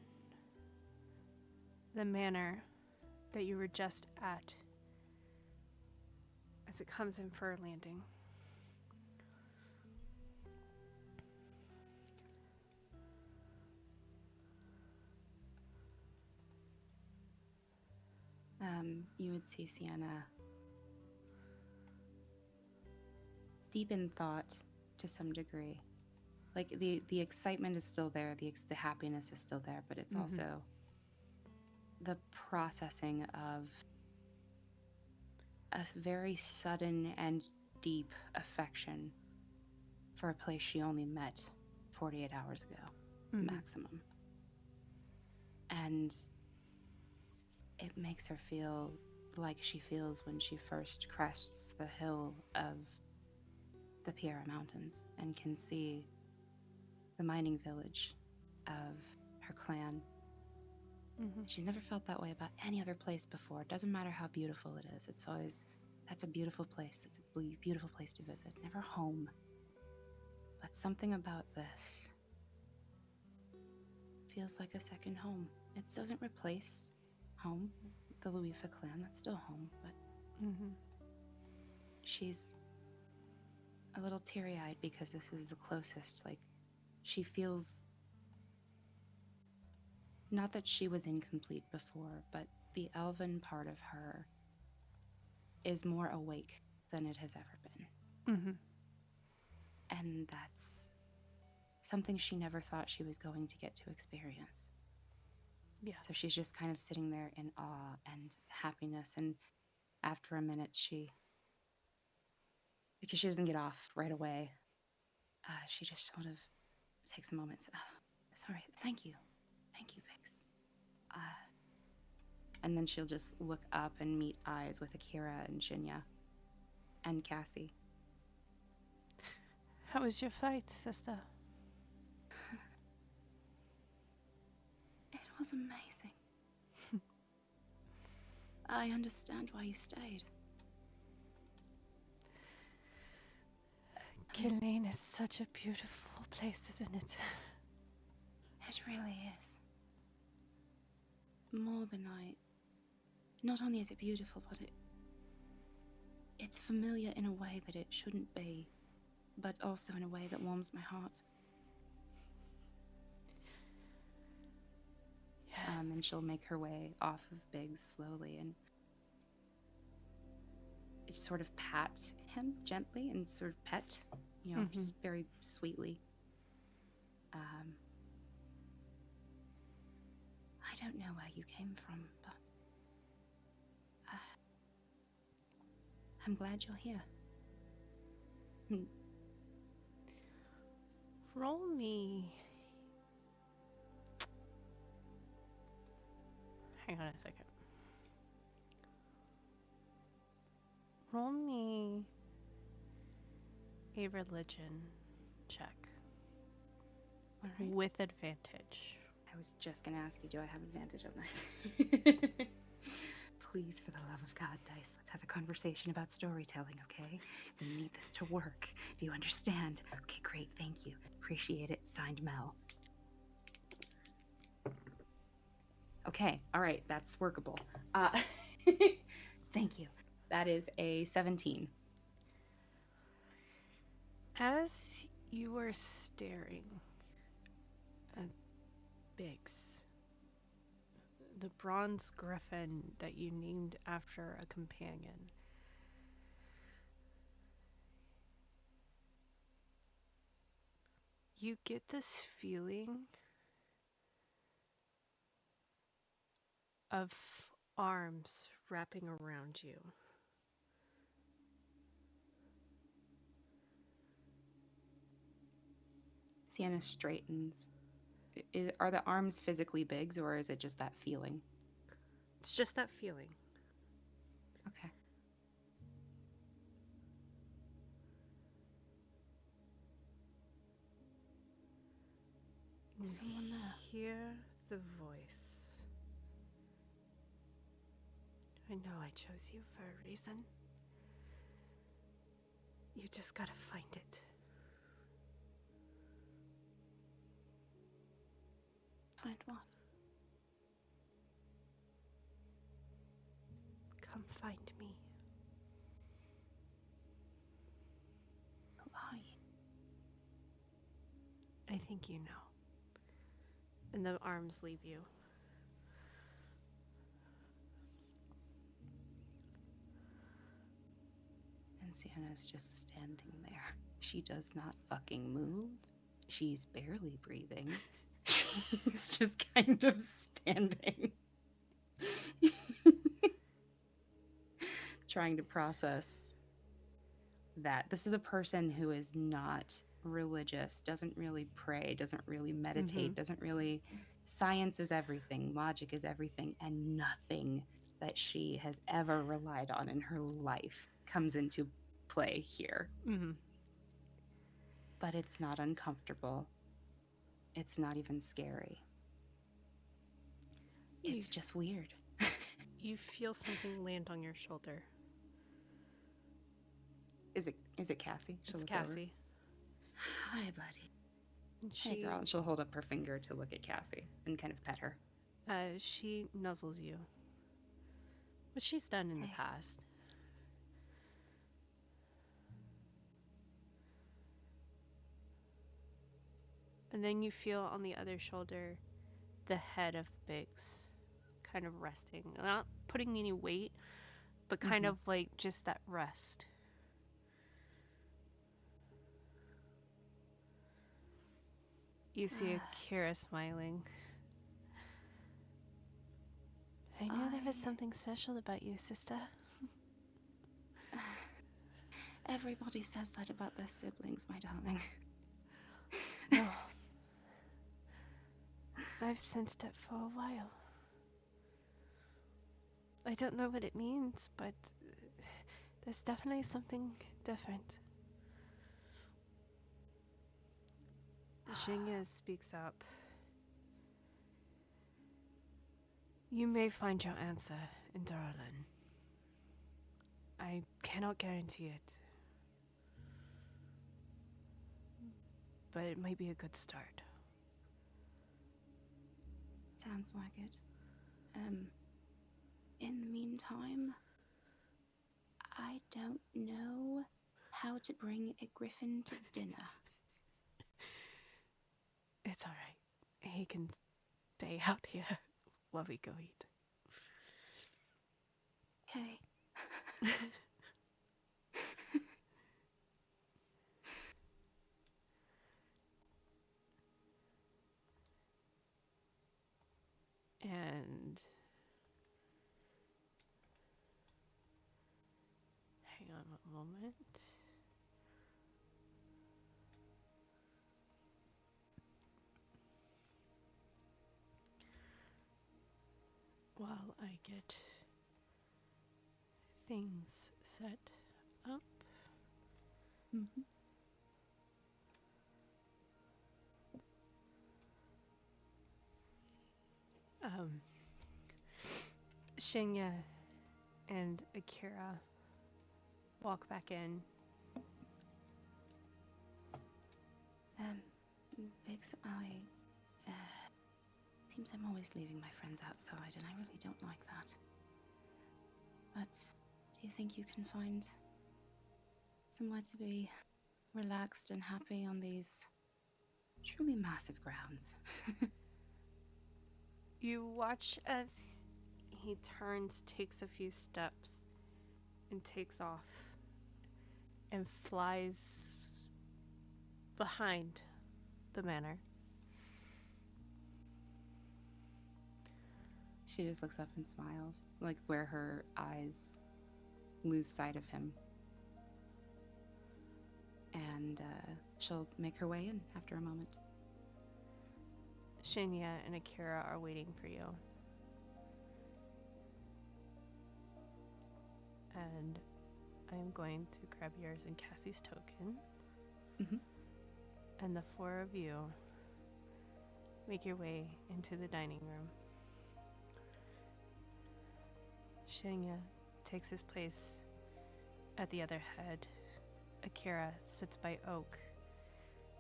[SPEAKER 2] the manor that you were just at as it comes in for a landing.
[SPEAKER 1] You would see Sienna deep in thought to some degree. Like the excitement is still there, the happiness is still there, but it's
[SPEAKER 2] Mhm.
[SPEAKER 1] also the processing of a very sudden and deep affection for a place she only met 48 hours ago, maximum. And it makes her feel like she feels when she first crests the hill of the Piera Mountains and can see the mining village of her clan.
[SPEAKER 2] Mm-hmm.
[SPEAKER 1] She's never felt that way about any other place before. It doesn't matter how beautiful it is. It's always, that's a beautiful place. It's a beautiful place to visit. Never home. But something about this feels like a second home. It doesn't replace home, the Luifa clan. That's still home, but
[SPEAKER 2] Mm-hmm.
[SPEAKER 1] she's a little teary-eyed because this is the closest. Like, she feels, not that she was incomplete before, but the elven part of her is more awake than it has ever been.
[SPEAKER 2] Mm-hmm.
[SPEAKER 1] And that's something she never thought she was going to get to experience.
[SPEAKER 2] Yeah.
[SPEAKER 1] So she's just kind of sitting there in awe and happiness. And after a minute, because she doesn't get off right away, she just sort of takes a moment. Sorry, thank you. Thank you, Biggs. And then she'll just look up and meet eyes with Akira and Shinya and Cassie.
[SPEAKER 2] How was your fight, sister?
[SPEAKER 1] It was amazing. I understand why you stayed.
[SPEAKER 2] Killeen is such a beautiful place, isn't it?
[SPEAKER 1] It really is. More than not only is it beautiful, but it's familiar in a way that it shouldn't be, but also in a way that warms my heart.
[SPEAKER 2] Yeah.
[SPEAKER 1] And she'll make her way off of Biggs slowly and sort of pat him gently and sort of pet, just very sweetly. I don't know where you came from, but I'm glad you're here.
[SPEAKER 2] Roll me. Hang on a second. Roll me a religion check
[SPEAKER 1] All right.
[SPEAKER 2] with advantage.
[SPEAKER 1] I was just gonna ask you, do I have advantage on this? Please, for the love of God, Dice, let's have a conversation about storytelling, okay? We need this to work. Do you understand? Okay, great, thank you. Appreciate it. Signed, Mel. Okay, all right, that's workable. Thank you. That is a 17.
[SPEAKER 2] As you are staring at Biggs, the bronze griffin that you named after a companion, you get this feeling of arms wrapping around you.
[SPEAKER 1] Sienna straightens. Are the arms physically Biggs, or is it just that feeling?
[SPEAKER 2] It's just that feeling.
[SPEAKER 1] Okay.
[SPEAKER 2] You
[SPEAKER 1] Is someone there?
[SPEAKER 2] hear the voice. I know I chose you for a reason. You just gotta find it.
[SPEAKER 1] Find what?
[SPEAKER 2] Come find me.
[SPEAKER 1] Who are you?
[SPEAKER 2] I think you know. And the arms leave you.
[SPEAKER 1] And Sienna's just standing there. She does not fucking move. She's barely breathing. She's just kind of standing. Trying to process that. This is a person who is not religious, doesn't really pray, doesn't really meditate, doesn't really... Science is everything, logic is everything, and nothing that she has ever relied on in her life comes into play here.
[SPEAKER 2] Mm-hmm.
[SPEAKER 1] But it's not uncomfortable. It's not even scary. It's just weird.
[SPEAKER 2] You feel something land on your shoulder.
[SPEAKER 1] Is it Cassie? She'll
[SPEAKER 2] It's
[SPEAKER 1] look over.
[SPEAKER 2] Cassie.
[SPEAKER 1] Hi, buddy.
[SPEAKER 2] And
[SPEAKER 1] Hey, girl. And she'll hold up her finger to look at Cassie and kind of pet her.
[SPEAKER 2] She nuzzles you. Which she's done in the
[SPEAKER 1] Hey.
[SPEAKER 2] past. And then you feel on the other shoulder the head of Biggs kind of resting. Not putting any weight, but kind of like just that rest. You see Akira smiling. I knew there was something special about you, sister.
[SPEAKER 1] Everybody says that about their siblings, my darling.
[SPEAKER 2] No. I've sensed it for a while. I don't know what it means, but there's definitely something different. Shinya speaks up. You may find your answer in Duralin. I cannot guarantee it. But it might be a good start.
[SPEAKER 1] Sounds like it. In the meantime, I don't know how to bring a griffin to dinner.
[SPEAKER 2] It's alright. He can stay out here while we go eat.
[SPEAKER 1] Okay.
[SPEAKER 2] And hang on a moment. While I get things set up. Shinya and Akira walk back in.
[SPEAKER 1] Biggs, seems I'm always leaving my friends outside, and I really don't like that. But do you think you can find somewhere to be relaxed and happy on these truly massive grounds?
[SPEAKER 2] You watch as he turns, takes a few steps, and takes off, and flies behind the manor.
[SPEAKER 1] She just looks up and smiles, like where her eyes lose sight of him. And she'll make her way in after a moment.
[SPEAKER 2] Shinya and Akira are waiting for you. And I am going to grab yours and Cassie's token. And the four of you make your way into the dining room. Shinya takes his place at the other head. Akira sits by Oak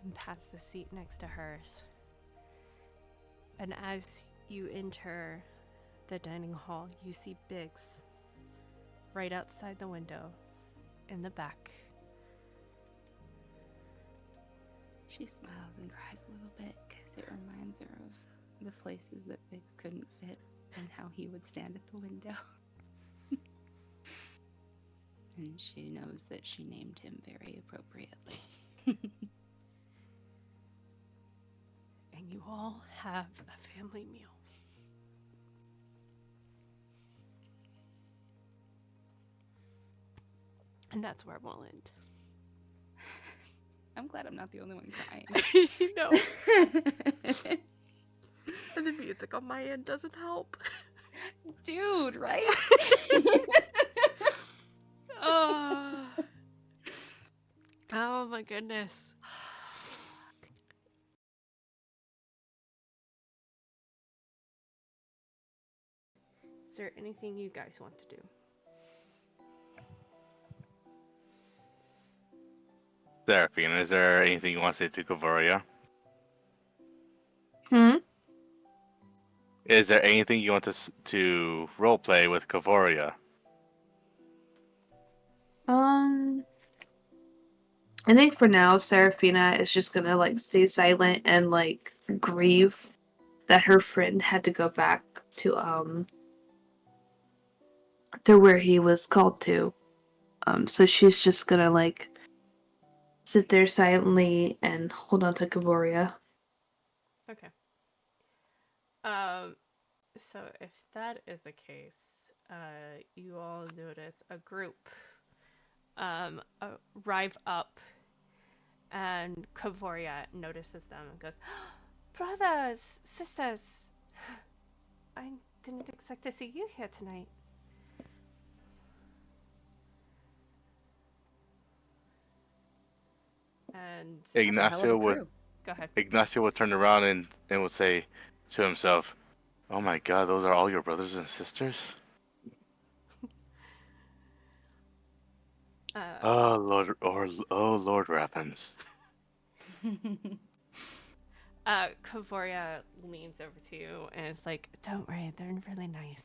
[SPEAKER 2] and pats the seat next to hers. And as you enter the dining hall, you see Biggs right outside the window in the back.
[SPEAKER 1] She smiles and cries a little bit because it reminds her of the places that Biggs couldn't fit and how he would stand at the window. And she knows that she named him very appropriately.
[SPEAKER 2] And you all have a family meal. And that's where we'll end.
[SPEAKER 1] I'm glad I'm not the only one crying.
[SPEAKER 2] You know. And the music on my end doesn't help.
[SPEAKER 1] Dude, right?
[SPEAKER 2] Oh my goodness. there anything you guys want to do?
[SPEAKER 4] Seraphina, is there anything you want to say to Kavoria?
[SPEAKER 5] Hmm.
[SPEAKER 4] Is there anything you want to roleplay with Kavoria?
[SPEAKER 5] I think for now, Seraphina is just gonna like stay silent and like grieve that her friend had to go back to where he was called to. So she's just gonna like sit there silently and hold on to Kavoria.
[SPEAKER 2] Okay. Um, so if that is the case, you all notice a group arrive up, and Kavoria notices them and goes, "Brothers, sisters, I didn't expect to see you here tonight." And
[SPEAKER 1] That's a hell of a
[SPEAKER 4] Ignacio would
[SPEAKER 1] crew.
[SPEAKER 2] go ahead.
[SPEAKER 4] Ignacio would turn around and would say to himself, "Oh my God, those are all your brothers and sisters? Oh Lord, oh Lord Rappins."
[SPEAKER 2] Kavoria leans over to you and is like, "Don't worry, they're really nice.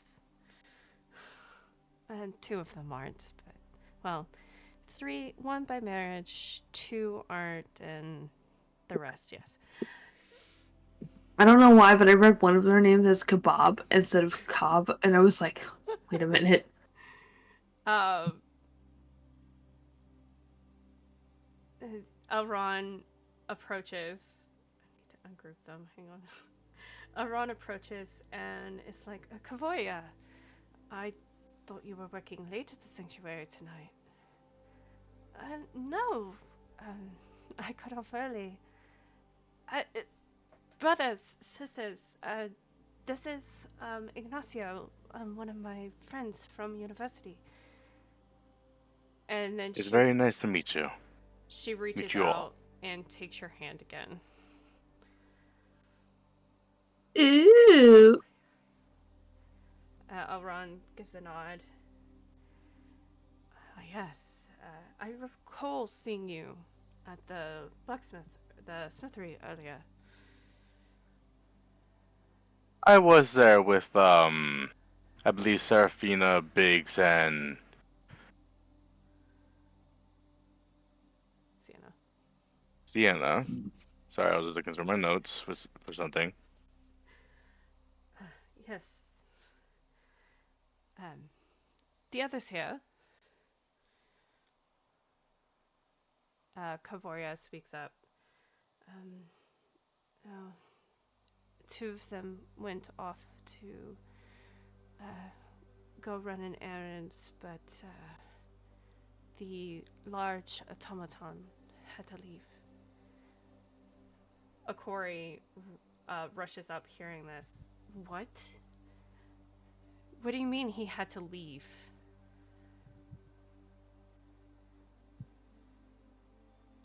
[SPEAKER 2] And two of them aren't, but well, one by marriage, two aren't, and the rest, yes."
[SPEAKER 5] I don't know why, but I read one of their names as Kebab instead of Cobb, and I was like, wait a minute.
[SPEAKER 2] Um, Elron approaches. I need to ungroup them. Hang on. Elron approaches and is like, "Kavoya, I thought you were working late at the sanctuary tonight." No. I got off early. Brothers, sisters, this is Ignacio, one of my friends from university." And then
[SPEAKER 4] It's very nice to meet you.
[SPEAKER 2] she reaches
[SPEAKER 4] Meet you all.
[SPEAKER 2] out and takes your hand again.
[SPEAKER 5] Ooh.
[SPEAKER 2] Elron gives a nod. Yes, I recall seeing you at the smithery earlier.
[SPEAKER 4] I was there with I believe Seraphina, Biggs, and
[SPEAKER 2] Sienna.
[SPEAKER 4] Sienna. Sorry, I was looking through my notes for something.
[SPEAKER 2] Yes. The others here. Kavoria speaks up. Oh, two of them went off to go run an errand, but the large automaton had to leave. Akori rushes up hearing this. What? What do you mean he had to leave?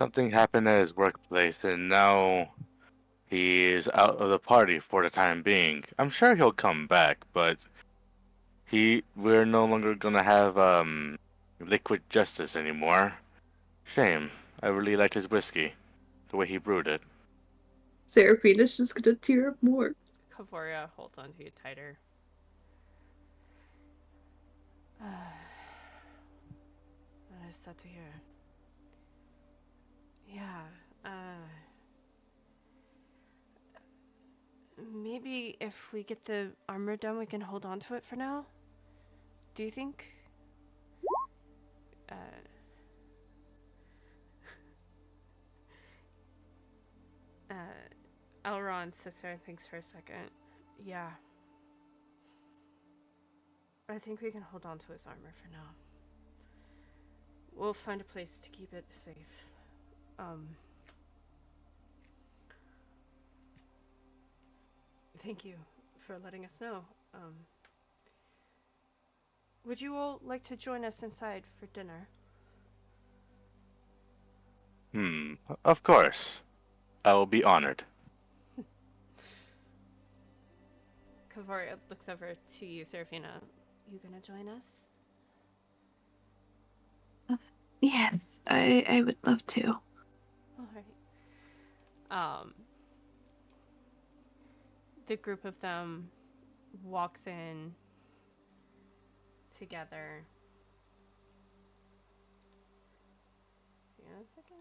[SPEAKER 4] Something happened at his workplace, and now he is out of the party for the time being. I'm sure he'll come back, but we're no longer gonna have liquid justice anymore. Shame. I really liked his whiskey, the way he brewed it.
[SPEAKER 5] Seraphina's just gonna tear up more.
[SPEAKER 2] Kavoria holds onto you tighter. That is sad to hear. Yeah, maybe if we get the armor done, we can hold on to it for now? Do you think? Elron sits there and thinks for a second. Yeah. I think we can hold on to his armor for now. We'll find a place to keep it safe. Thank you for letting us know. Would you all like to join us inside for dinner?
[SPEAKER 4] Of course. I will be honored.
[SPEAKER 2] Kavoria looks over to you, Serephina. You gonna join us?
[SPEAKER 5] Yes, I would love to.
[SPEAKER 2] All right. The group of them walks in together. Hang on a second.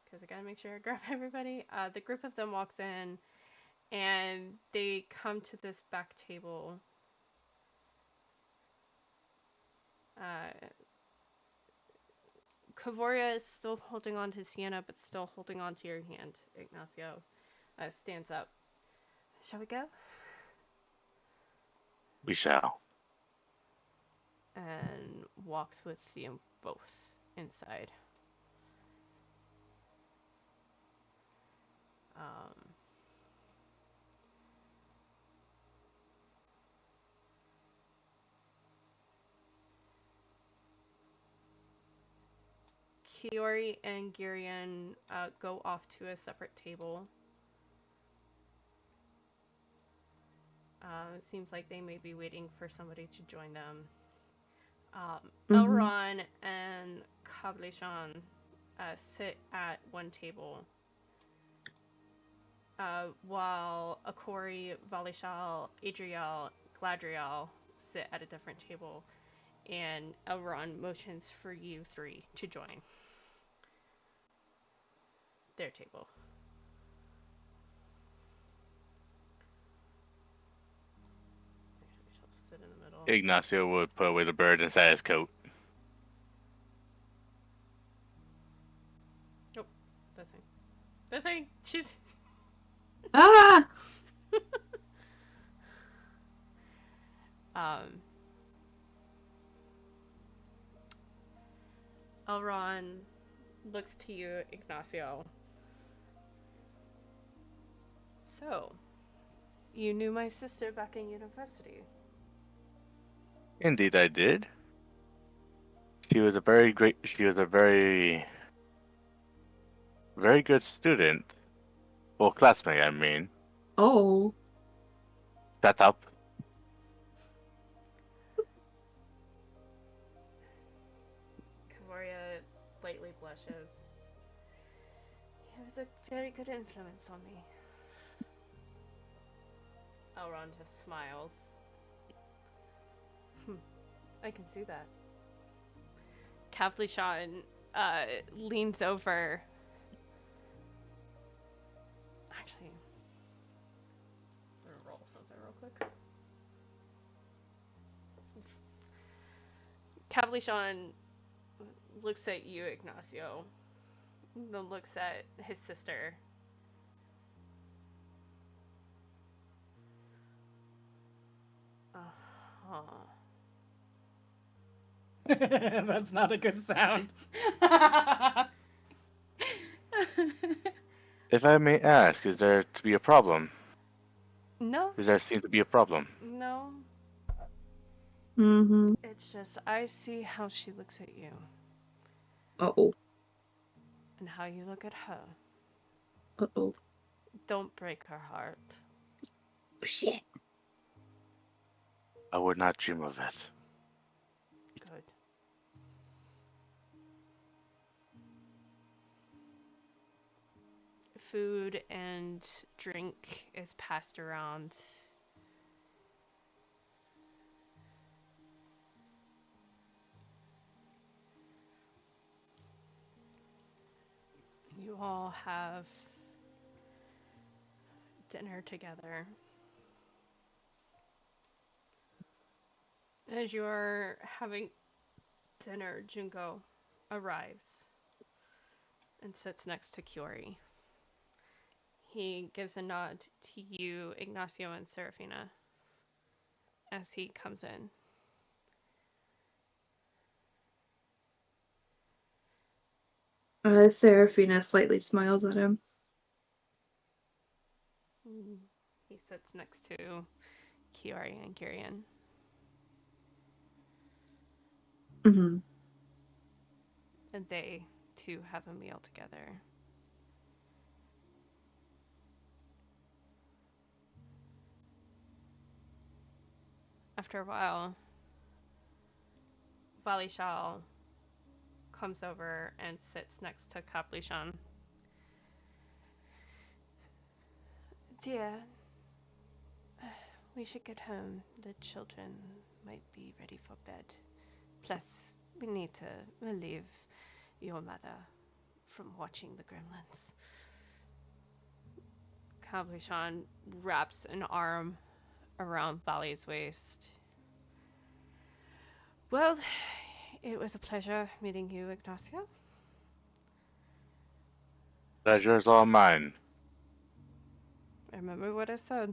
[SPEAKER 2] Because I gotta make sure I grab everybody. The group of them walks in and they come to this back table. Kavoria is still holding on to Sienna, but still holding on to your hand. Ignacio stands up. Shall we go?
[SPEAKER 4] We shall.
[SPEAKER 2] And walks with you both inside. Kiori and Girion go off to a separate table. It seems like they may be waiting for somebody to join them. Elron and Kablishan sit at one table, while Akori, Valishal, Adriel, Gladriel sit at a different table, and Elron motions for you three to join their table. Actually, she'll sit in the middle.
[SPEAKER 4] Ignacio would put away the bird inside his coat.
[SPEAKER 2] Nope, that's fine. She's
[SPEAKER 5] Ah!
[SPEAKER 2] Elron looks to you, Ignacio. So, you knew my sister back in university.
[SPEAKER 4] Indeed, I did. She was a very very good student. Well, classmate, I mean.
[SPEAKER 5] Oh.
[SPEAKER 4] Shut up.
[SPEAKER 2] Kavoria lightly blushes. He was a very good influence on me. Elron just smiles. I can see that. Kavlishan leans over. Actually, I'm gonna roll something real quick. Kavlishan looks at you, Ignacio, then looks at his sister.
[SPEAKER 1] That's not a good sound.
[SPEAKER 4] If I may ask, is there to be a problem?
[SPEAKER 2] No,
[SPEAKER 4] Does there seem to be a problem?
[SPEAKER 2] no.
[SPEAKER 5] Mm-hmm.
[SPEAKER 2] It's just I see how she looks at you
[SPEAKER 5] Uh-oh.
[SPEAKER 2] and how you look at her.
[SPEAKER 5] Uh-oh.
[SPEAKER 2] Don't break her heart.
[SPEAKER 5] Shit.
[SPEAKER 4] I would not dream of it.
[SPEAKER 2] Good. Food and drink is passed around. You all have dinner together. As you are having dinner, Junko arrives and sits next to Kiori. He gives a nod to you, Ignacio and Serephina, as he comes in.
[SPEAKER 5] Seraphina slightly smiles at him.
[SPEAKER 2] He sits next to Kiori and Kirian.
[SPEAKER 5] Mm-hmm.
[SPEAKER 2] And they, too, have a meal together. After a while, Valishal comes over and sits next to Kaplishan. Dear, we should get home. The children might be ready for bed. Plus, we need to relieve your mother from watching the gremlins. Kaplishan wraps an arm around Vali's waist. Well, it was a pleasure meeting you, Ignacio.
[SPEAKER 4] Pleasure's all mine.
[SPEAKER 2] Remember what I said.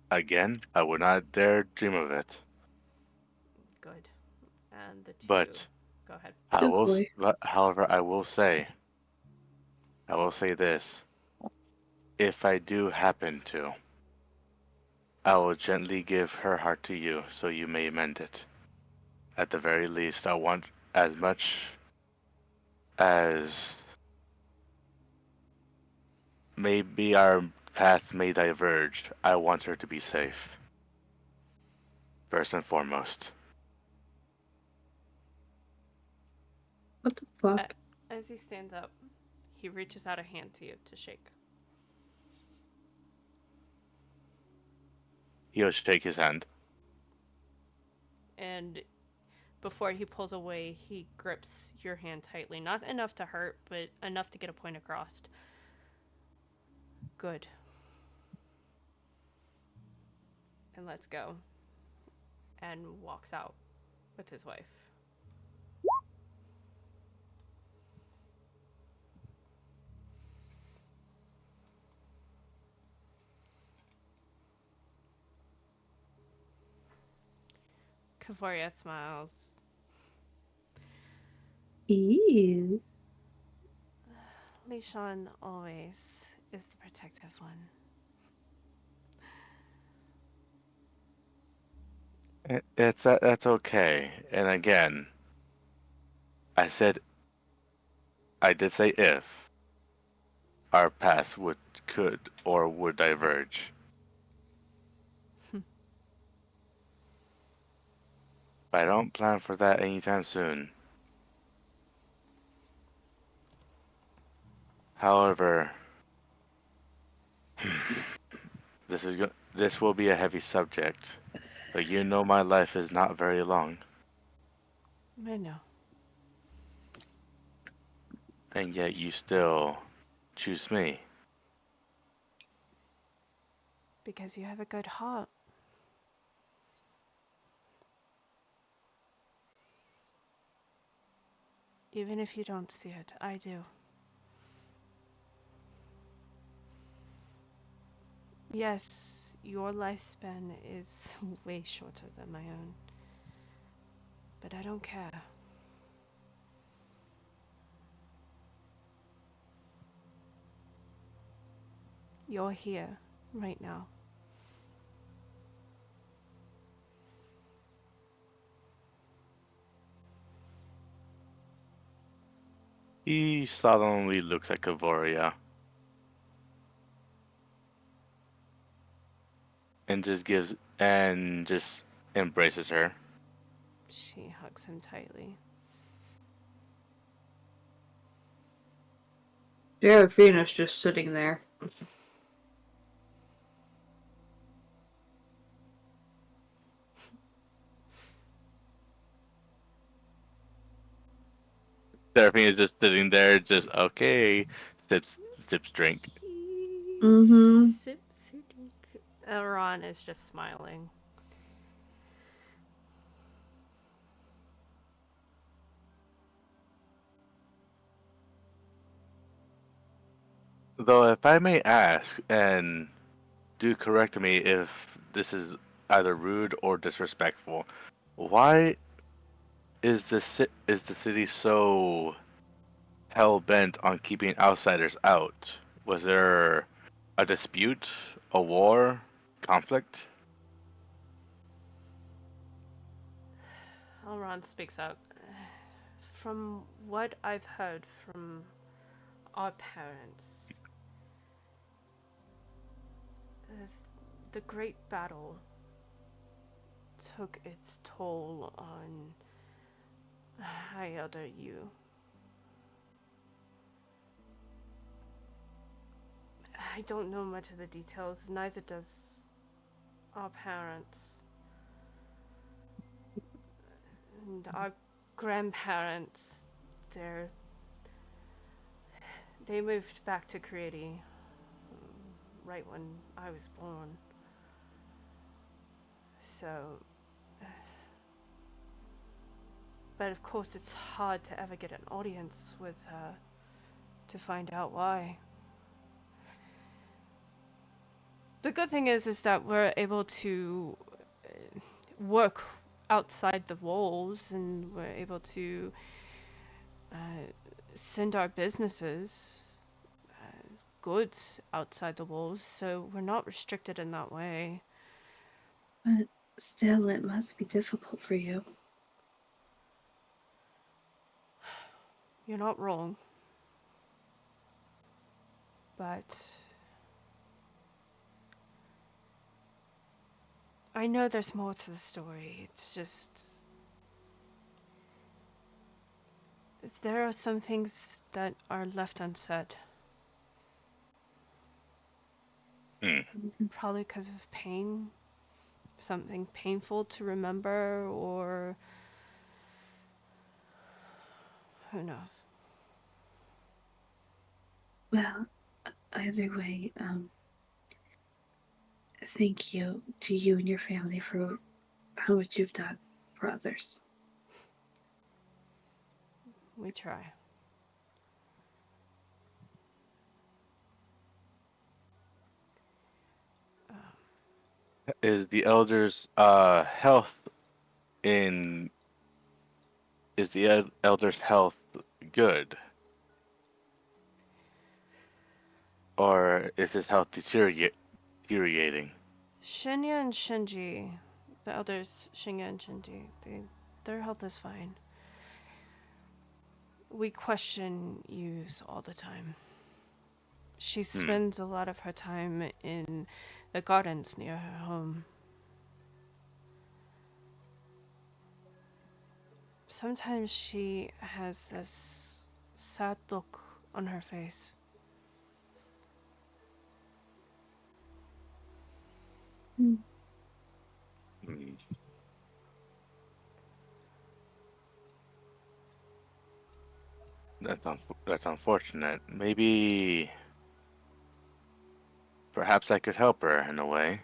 [SPEAKER 4] Again, I would not dare dream of it.
[SPEAKER 2] Good. And the two.
[SPEAKER 4] But
[SPEAKER 2] Go ahead.
[SPEAKER 5] Good boy.
[SPEAKER 4] however, I will say this. If I do happen to, I will gently give her heart to you so you may mend it. At the very least, I want as much as maybe our paths may diverge. I want her to be safe. First and foremost.
[SPEAKER 5] What the fuck?
[SPEAKER 2] As he stands up, he reaches out a hand to you to shake.
[SPEAKER 4] He'll shake his hand.
[SPEAKER 2] And before he pulls away, he grips your hand tightly. Not enough to hurt, but enough to get a point across. Good. And let's go. And walks out with his wife. Kavoria smiles.
[SPEAKER 5] Ew.
[SPEAKER 2] Lishan always is the protective one.
[SPEAKER 4] That's okay. And again, I did say if our paths could or would diverge. But I don't plan for that anytime soon. However, this will be a heavy subject. But you know my life is not very long.
[SPEAKER 2] I know.
[SPEAKER 4] And yet you still choose me.
[SPEAKER 2] Because you have a good heart. Even if you don't see it, I do. Yes, your lifespan is way shorter than my own. But I don't care. You're here, right now.
[SPEAKER 4] He solemnly looks at Kavoria. And just embraces her.
[SPEAKER 2] She hugs him tightly.
[SPEAKER 5] Serafina's just sitting there.
[SPEAKER 4] Seraphina's just sitting there, just okay. Sips drink.
[SPEAKER 5] Mm-hmm.
[SPEAKER 2] Sip, drink. Elron is just smiling.
[SPEAKER 4] Though, if I may ask, and do correct me if this is either rude or disrespectful, why is the city so hell bent on keeping outsiders out? Was there a dispute, a war, conflict?
[SPEAKER 2] Elron speaks up. From what I've heard from our parents, the Great Battle took its toll on High Elder you. I don't know much of the details, neither does our parents. And our grandparents, they moved back to Creedy right when I was born. So, but of course it's hard to ever get an audience with her to find out why. The good thing is that we're able to work outside the walls, and we're able to send our businesses goods outside the walls, so we're not restricted in that way.
[SPEAKER 5] But still, it must be difficult for you.
[SPEAKER 2] You're not wrong. But I know there's more to the story. It's just there are some things that are left unsaid. Probably because of pain. Something painful to remember, or who knows.
[SPEAKER 5] Well, either way, thank you to you and your family for how much you've done for others.
[SPEAKER 2] We try.
[SPEAKER 4] Is the elder's health in? Is the elder's health good, or is his health deteriorating?
[SPEAKER 2] Shinya and Shinji, the elders Shinya and Shinji, their health is fine. We question Yus all the time. She spends a lot of her time in the gardens near her home. Sometimes she has this sad look on her face.
[SPEAKER 4] Hmm. That's unfortunate. Maybe, perhaps I could help her in a way,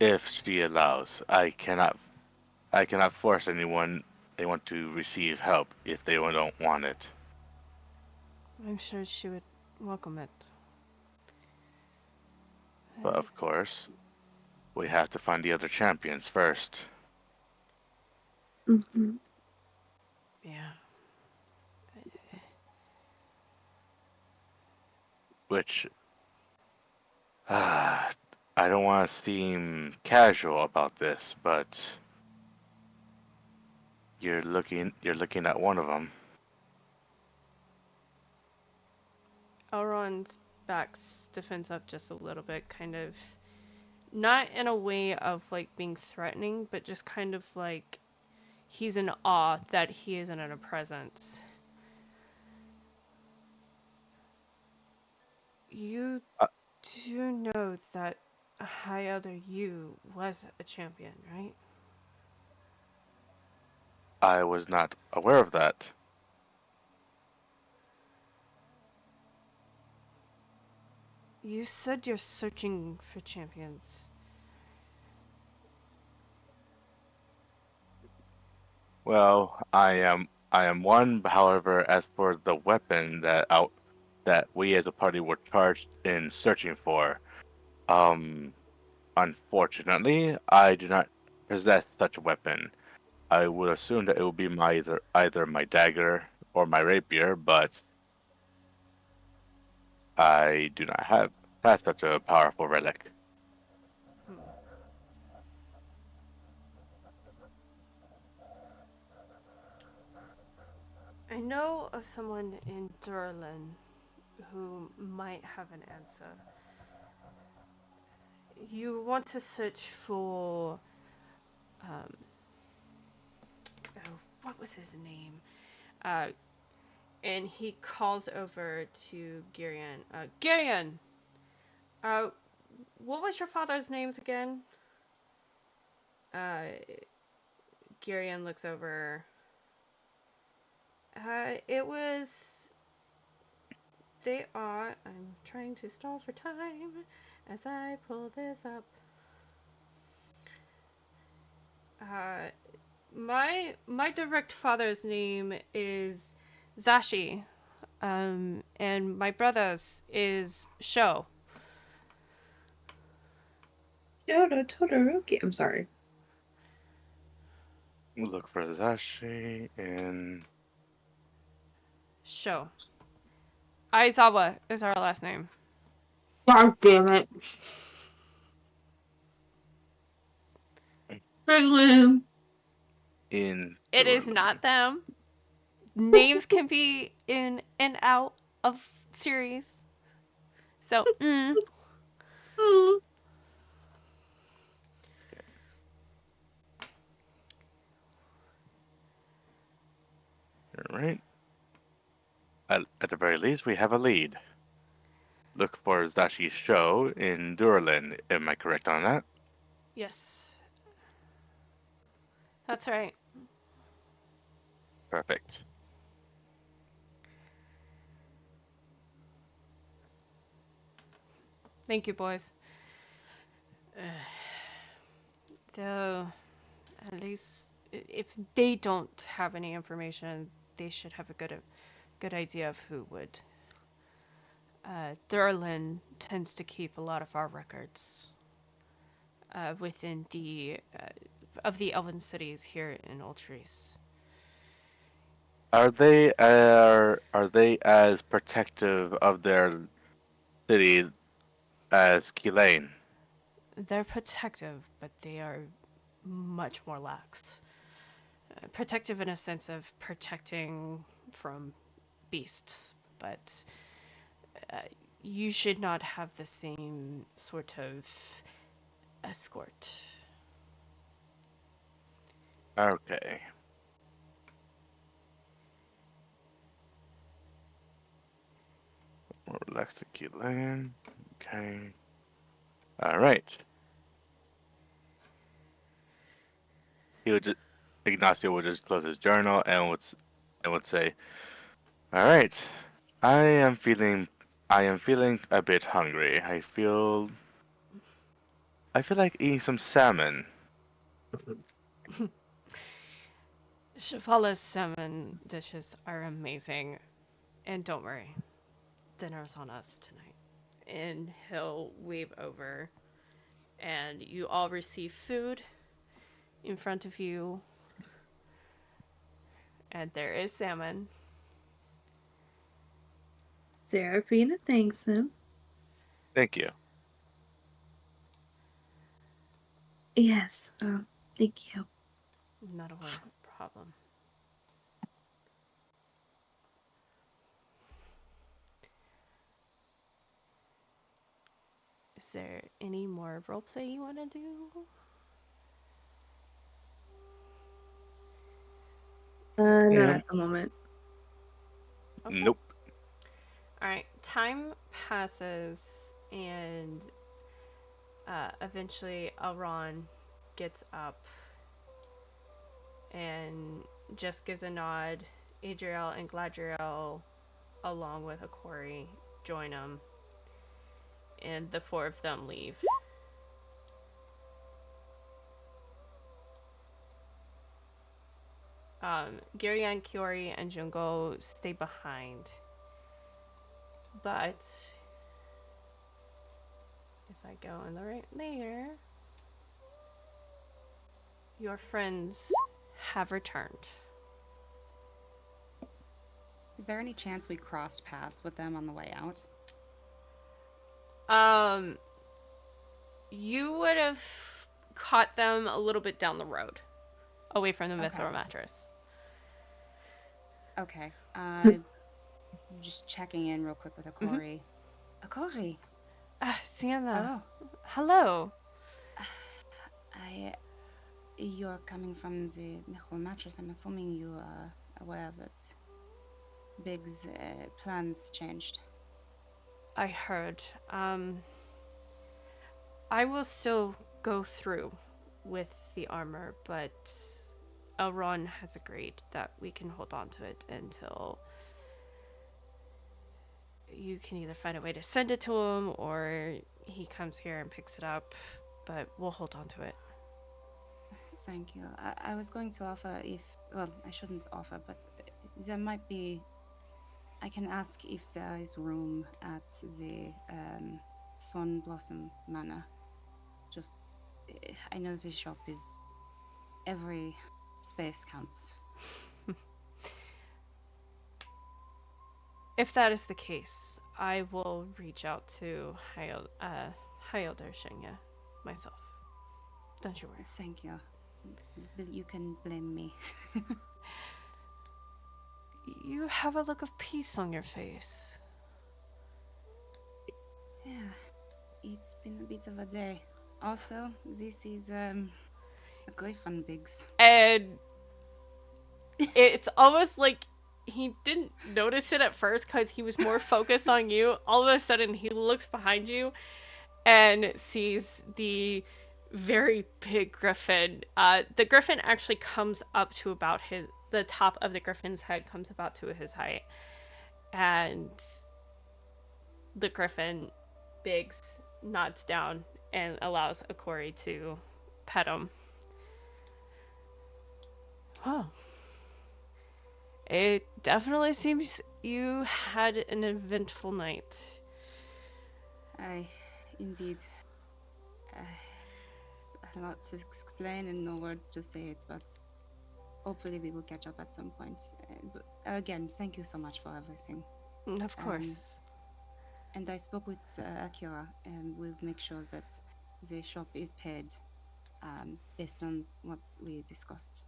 [SPEAKER 4] if she allows. I cannot force anyone to receive help if they don't want it.
[SPEAKER 2] I'm sure she would welcome it.
[SPEAKER 4] But of course, we have to find the other champions first.
[SPEAKER 5] Mm-hmm.
[SPEAKER 2] Yeah.
[SPEAKER 4] Which, I don't want to seem casual about this, but you're looking at one of them.
[SPEAKER 2] Elrond's back stiffens up just a little bit, kind of not in a way of like being threatening, but just kind of like he's in awe that he isn't in a presence. You
[SPEAKER 4] Uh,
[SPEAKER 2] do know that High Elder you was a champion, right?
[SPEAKER 4] I was not aware of that.
[SPEAKER 2] You said you're searching for champions.
[SPEAKER 4] Well, I am one. However, as for the weapon that we as a party were charged in searching for, um, unfortunately, I do not possess such a weapon. I would assume that it would be my either my dagger or my rapier, but I do not have such a powerful relic.
[SPEAKER 2] Hmm. I know of someone in Duralin who might have an answer. You want to search for, um, oh, what was his name? And he calls over to Girion. Girion! Uh, what was your father's names again? Uh, Girion looks over. It was. They are. I'm trying to stall for time as I pull this up. Uh, my direct father's name is Zashi, and my brother's is Sho.
[SPEAKER 5] Yoda Todoroki. I'm sorry.
[SPEAKER 4] Look for Zashi in.
[SPEAKER 2] Sho. Aizawa is our last name.
[SPEAKER 5] God damn it. Penguin.
[SPEAKER 4] In.
[SPEAKER 2] It is
[SPEAKER 4] Duralin.
[SPEAKER 2] not them. Names can be in and out of series. So,
[SPEAKER 4] Alright. At the very least, we have a lead. Look for Zashi's show in Duralin. Am I correct on that?
[SPEAKER 2] yes. That's right.
[SPEAKER 4] Perfect.
[SPEAKER 2] Thank you, boys. Though, at least if they don't have any information, they should have a good idea of who would. Durlin tends to keep a lot of our records within the of the elven cities here in Ultrees.
[SPEAKER 4] Are they as protective of their city as Kilane?
[SPEAKER 2] They're protective, but they are much more lax. Protective in a sense of protecting from beasts, but uh, you should not have the same sort of escort.
[SPEAKER 4] Okay. More relaxed to Kilane. Okay. Alright. Ignacio would just close his journal and would say, "Alright. I am feeling a bit hungry. I feel like eating some salmon."
[SPEAKER 2] Shavala's salmon dishes are amazing, and don't worry, dinner's on us tonight. And he'll wave over, and you all receive food in front of you, and there is salmon.
[SPEAKER 5] Serephina thanks him.
[SPEAKER 4] Thank you.
[SPEAKER 5] Yes, thank you.
[SPEAKER 2] Not a problem. Is there any more roleplay you want to do?
[SPEAKER 5] Not
[SPEAKER 4] Yeah.
[SPEAKER 5] at the moment.
[SPEAKER 2] Okay.
[SPEAKER 4] Nope.
[SPEAKER 2] All right. Time passes, and eventually Elron gets up and just gives a nod. Adriel and Gladriel, along with Akori, join him, and the four of them leave. Girian, Kiori, and Jungo stay behind. But if I go in the right there, your friends have returned.
[SPEAKER 1] Is there any chance we crossed paths with them on the way out?
[SPEAKER 2] You would have caught them a little bit down the road, away from the
[SPEAKER 1] Okay.
[SPEAKER 2] Mithril mattress.
[SPEAKER 1] Okay. Just checking in real quick with Akori. Akori,
[SPEAKER 2] Sienna.
[SPEAKER 1] Oh,
[SPEAKER 2] Hello.
[SPEAKER 1] you're coming from the Michel mattress. I'm assuming you are aware that Big's plans changed.
[SPEAKER 2] I heard. I will still go through with the armor, but Elron has agreed that we can hold on to it until you can either find a way to send it to him or he comes here and picks it up, but we'll hold on to it.
[SPEAKER 1] Thank you. I was going to offer if, well, I shouldn't offer, but there might be. I can ask if there is room at the Thorn Blossom Manor. Just, I know this shop is. Every space counts.
[SPEAKER 2] If that is the case, I will reach out to Hyelder Shinya myself. Don't you worry.
[SPEAKER 1] Thank you. You can blame me.
[SPEAKER 2] You have a look of peace on your face.
[SPEAKER 1] Yeah, it's been a bit of a day. Also, this is a griffin, Biggs.
[SPEAKER 2] And it's almost like he didn't notice it at first because he was more focused on you. All of a sudden, he looks behind you and sees the very big griffin. The griffin actually comes up to about the top of the griffin's head comes about to his height. And the griffin, Biggs, nods down and allows Akori to pet him. Oh. It definitely seems you had an eventful night.
[SPEAKER 1] Indeed. It's a lot to explain and no words to say it, but hopefully we will catch up at some point. But again, thank you so much for everything.
[SPEAKER 2] Of course.
[SPEAKER 1] And I spoke with Akira, and we'll make sure that the shop is paid based on what we discussed.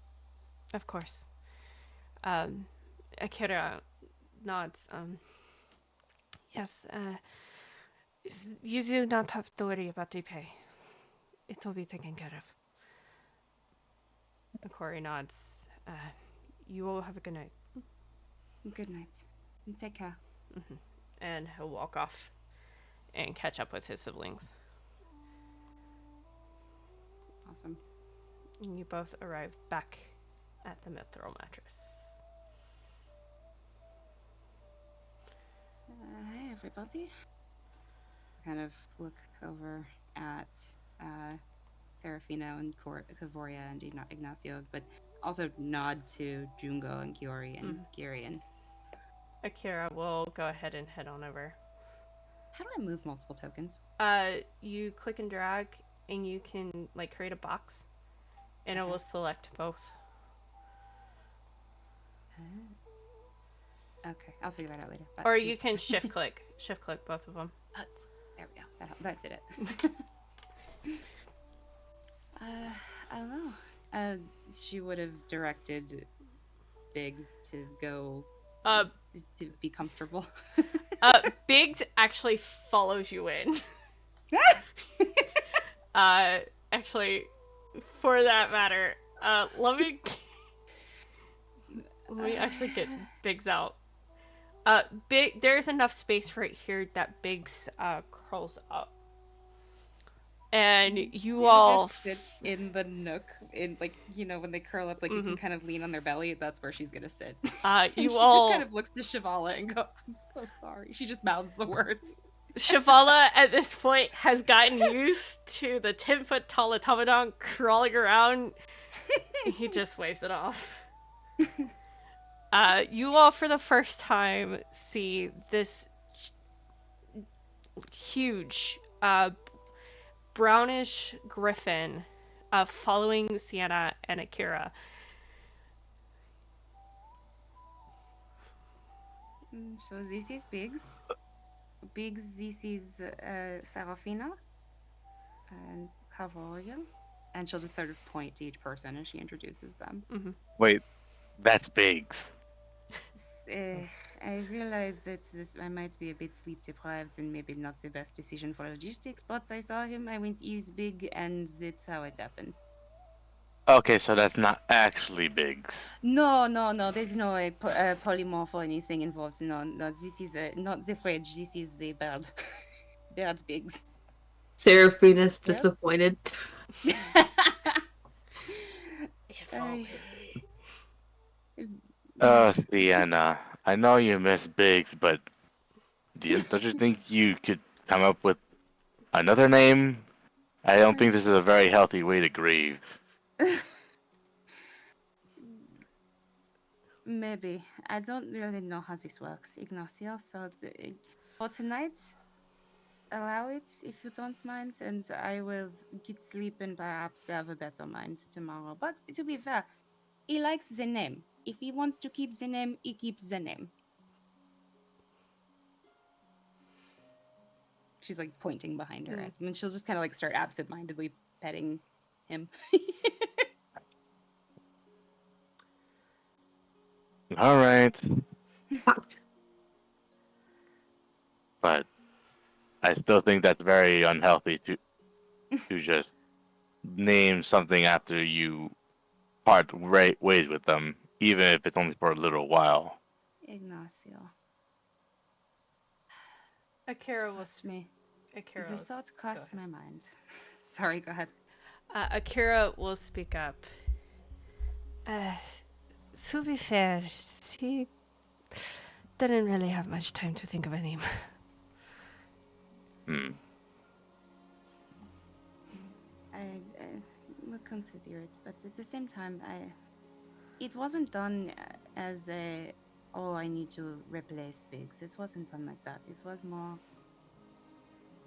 [SPEAKER 2] Of course. Akira nods. Yes, you do not have to worry about the pay. It will be taken care of. Akori nods. You all have a good night.
[SPEAKER 1] Good night. And take care.
[SPEAKER 2] Mm-hmm. And he'll walk off and catch up with his siblings.
[SPEAKER 1] Awesome.
[SPEAKER 2] And you both arrive back at the mithril mattress.
[SPEAKER 1] Hey, everybody. Kind of look over at Serephina and Kavoria and Ignacio, but also nod to Jungo and Kiori and Girian.
[SPEAKER 2] Akira will go ahead and head on over.
[SPEAKER 1] How do I move multiple tokens?
[SPEAKER 2] You click and drag, and you can create a box, and it will select both.
[SPEAKER 1] Okay, I'll figure that out later.
[SPEAKER 2] Or you can shift click both of them.
[SPEAKER 1] There we go. That did it. I don't know. She would have directed Biggs to go to be comfortable.
[SPEAKER 2] Biggs actually follows you in. Actually, for that matter, let me actually get Biggs out. There's enough space right here that Biggs crawls up. And you all
[SPEAKER 1] sit in the nook, in when they curl up, you can kind of lean on their belly. That's where she's gonna sit.
[SPEAKER 2] You
[SPEAKER 1] she
[SPEAKER 2] all
[SPEAKER 1] just kind of looks to Shivala and go, "I'm so sorry." She just mouths the words.
[SPEAKER 2] Shivala at this point has gotten used to the 10-foot tall automaton crawling around. He just waves it off. You all, for the first time, see this huge brownish griffin following Sienna and Akira.
[SPEAKER 1] So this is Biggs. Biggs, this is Serephina and Cavoria. And she'll just sort of point to each person as she introduces them.
[SPEAKER 2] Mm-hmm.
[SPEAKER 4] Wait, that's Biggs.
[SPEAKER 1] I realize that I might be a bit sleep deprived and maybe not the best decision for logistics, but I saw him, I went, he's big, and that's how it happened.
[SPEAKER 4] Okay, so that's not actually Biggs.
[SPEAKER 1] No, no, no, there's no polymorph or anything involved. No, no, this is not the fridge, this is the bird. Bird's Biggs.
[SPEAKER 5] Serephina's
[SPEAKER 1] Yep.
[SPEAKER 5] disappointed.
[SPEAKER 1] I-
[SPEAKER 4] Sienna, I know you miss Biggs, but don't you think you could come up with another name? I don't think this is a very healthy way to grieve.
[SPEAKER 1] Maybe. I don't really know how this works, Ignacio. So for tonight, allow it if you don't mind, and I will get sleep and perhaps have a better mind tomorrow. But to be fair, he likes the name. If he wants to keep the name, he keeps the name. She's like pointing behind her.
[SPEAKER 2] Mm.
[SPEAKER 1] I mean, she'll just kind of like start absentmindedly petting him.
[SPEAKER 4] All right, but I still think that's very unhealthy to just name something after you part ways with them, even if it's only for a little while.
[SPEAKER 1] Ignacio,
[SPEAKER 2] Akira will
[SPEAKER 1] trust me.
[SPEAKER 2] Akira.
[SPEAKER 1] The thought crossed my mind. Sorry, go ahead.
[SPEAKER 2] Akira will speak up. To be fair, she didn't really have much time to think of a name.
[SPEAKER 1] I will consider it, but at the same time, it wasn't done as a, oh, I need to replace Biggs. It wasn't done like that. It was more,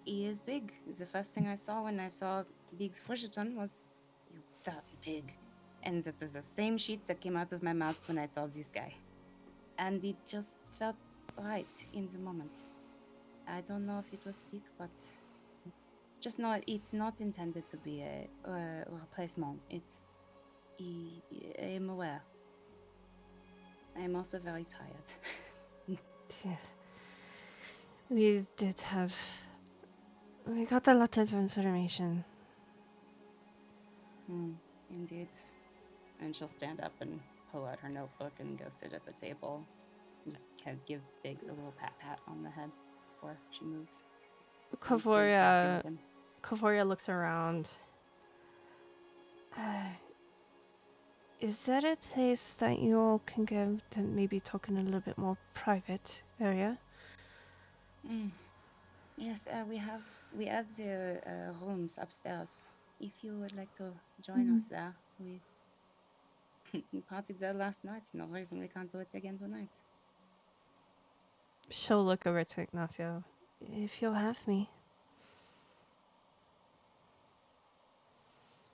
[SPEAKER 1] he is big. The first thing I saw when I saw Biggs Fridgerton was, you very big. And that is the same sheets that came out of my mouth when I saw this guy. And it just felt right in the moment. I don't know if it will stick, but just know it's not intended to be a replacement. I am aware. I am also very tired.
[SPEAKER 2] We got a lot of information.
[SPEAKER 1] Indeed. And she'll stand up and pull out her notebook and go sit at the table. And just kind of give Biggs a little pat on the head before she moves.
[SPEAKER 2] Kavoria looks around. Is there a place that you all can go to maybe talk in a little bit more private area?
[SPEAKER 1] Yes, we have the rooms upstairs. If you would like to join us there, we partied there last night. No reason we can't do it again tonight.
[SPEAKER 2] She'll look over to Ignacio. If you'll have me.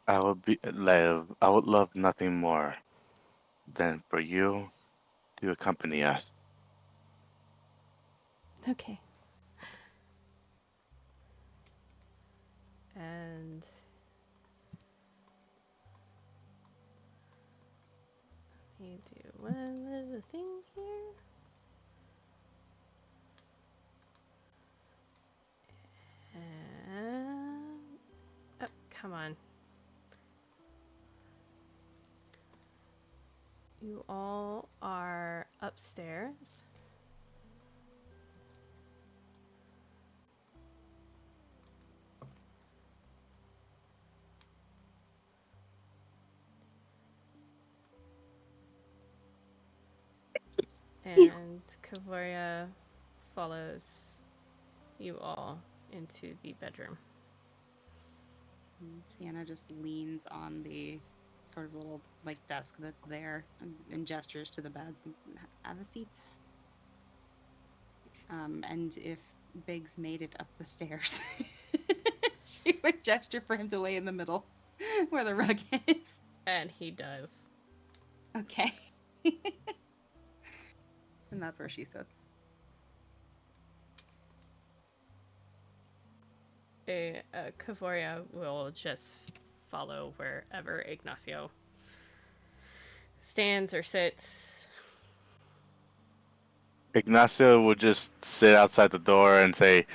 [SPEAKER 4] I would love nothing more than for you to accompany us.
[SPEAKER 2] Okay. And let me do one little thing here. And oh, come on. You all are upstairs. And Kavoria follows you all into the bedroom.
[SPEAKER 1] Sienna just leans on the sort of little like desk that's there and gestures to the beds. Have a seat. And if Biggs made it up the stairs, she would gesture for him to lay in the middle where the rug is.
[SPEAKER 2] And he does.
[SPEAKER 1] Okay. And that's where she sits.
[SPEAKER 2] Kavoria will just follow wherever Ignacio stands or sits.
[SPEAKER 4] Ignacio would just sit outside the door and say,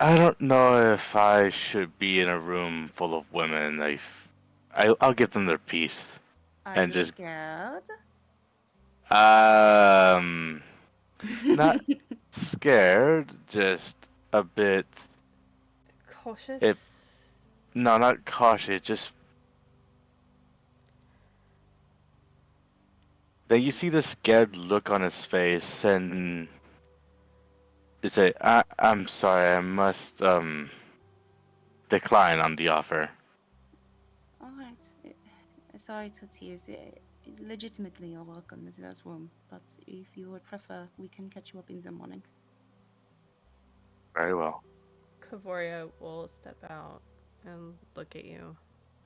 [SPEAKER 4] I don't know if I should be in a room full of women. I'll give them their peace.
[SPEAKER 1] Are
[SPEAKER 4] And
[SPEAKER 1] you
[SPEAKER 4] just,
[SPEAKER 1] scared?
[SPEAKER 4] um, not scared, just a bit, it,
[SPEAKER 2] Cautious.
[SPEAKER 4] no, not cautious, just, then you see the scared look on his face, and you say, I'm sorry, I must, decline on the offer.
[SPEAKER 1] All right. Sorry to tease. Legitimately, you're welcome in this room. But if you would prefer, we can catch you up in the morning.
[SPEAKER 4] Very well.
[SPEAKER 2] Kavoria will step out and look at you.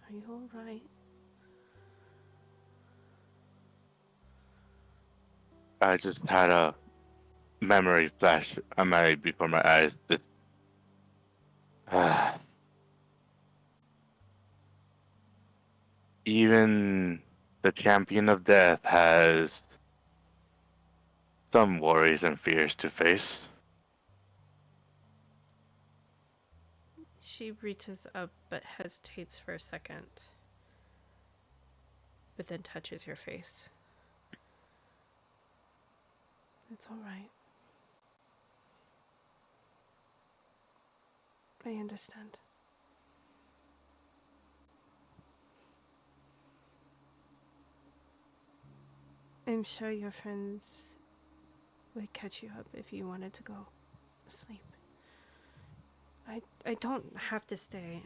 [SPEAKER 2] Are you alright?
[SPEAKER 4] I just had a memory flash before my eyes. Even the champion of death has some worries and fears to face.
[SPEAKER 2] She reaches up but hesitates for a second, but then touches your face. It's alright. I understand. I'm sure your friends would catch you up if you wanted to go sleep. I don't have to stay.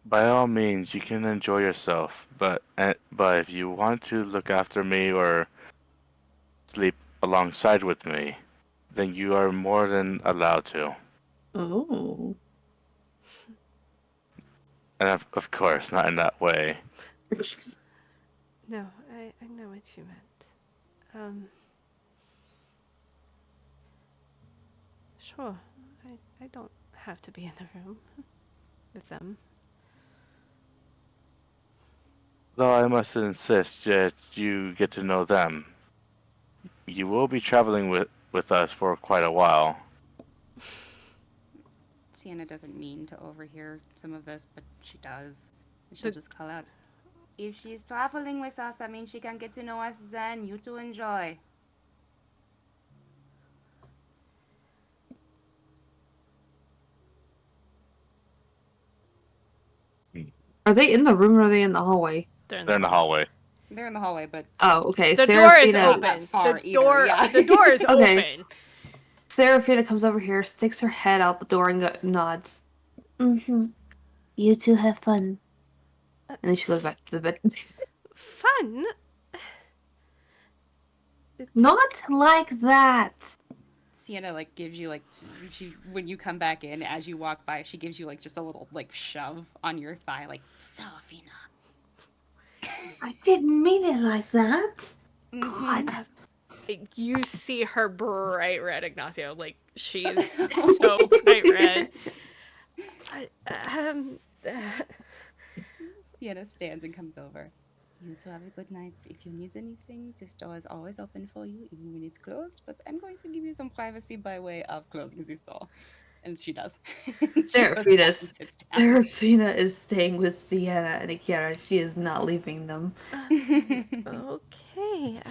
[SPEAKER 4] By all means, you can enjoy yourself, but if you want to look after me or sleep alongside with me, then you are more than allowed to.
[SPEAKER 5] Oh.
[SPEAKER 4] And of course, not in that way.
[SPEAKER 2] No, I know what you meant. Sure. I don't have to be in the room with them.
[SPEAKER 4] Though I must insist that you get to know them. You will be traveling with us for quite a while.
[SPEAKER 1] Sienna doesn't mean to overhear some of this, but she does. And she'll just call out, if she's traveling with us, I mean, she can get to know us then. You two enjoy.
[SPEAKER 5] Are they in the room or are they in the hallway?
[SPEAKER 2] They're in
[SPEAKER 4] They're in the
[SPEAKER 2] hall.
[SPEAKER 4] hallway.
[SPEAKER 1] They're in the hallway, but
[SPEAKER 5] Oh, okay.
[SPEAKER 2] The door is
[SPEAKER 5] Seraphina,
[SPEAKER 1] Not that
[SPEAKER 2] open.
[SPEAKER 1] far
[SPEAKER 2] The
[SPEAKER 1] either,
[SPEAKER 2] door.
[SPEAKER 1] yeah.
[SPEAKER 2] The door is
[SPEAKER 5] Okay.
[SPEAKER 2] open.
[SPEAKER 5] Seraphina comes over here, sticks her head out the door, and nods. Mm-hmm. You two have fun. And then she goes back to the bed.
[SPEAKER 2] Fun.
[SPEAKER 5] Not like that.
[SPEAKER 1] Sienna like gives you like she when you come back in as you walk by, she gives you like just a little like shove on your thigh, like Serephina.
[SPEAKER 5] I didn't mean it like that.
[SPEAKER 1] Mhm.
[SPEAKER 5] God.
[SPEAKER 2] You see her bright red, Ignacio. Like she's so bright red.
[SPEAKER 1] Sienna stands and comes over. You two have a good night. If you need anything, this door is always open for you, even when it's closed. But I'm going to give you some privacy by way of closing this door. And she does. She goes back and sits down.
[SPEAKER 5] Seraphina is staying with Sienna and Akira. She is not leaving them.
[SPEAKER 2] Okay.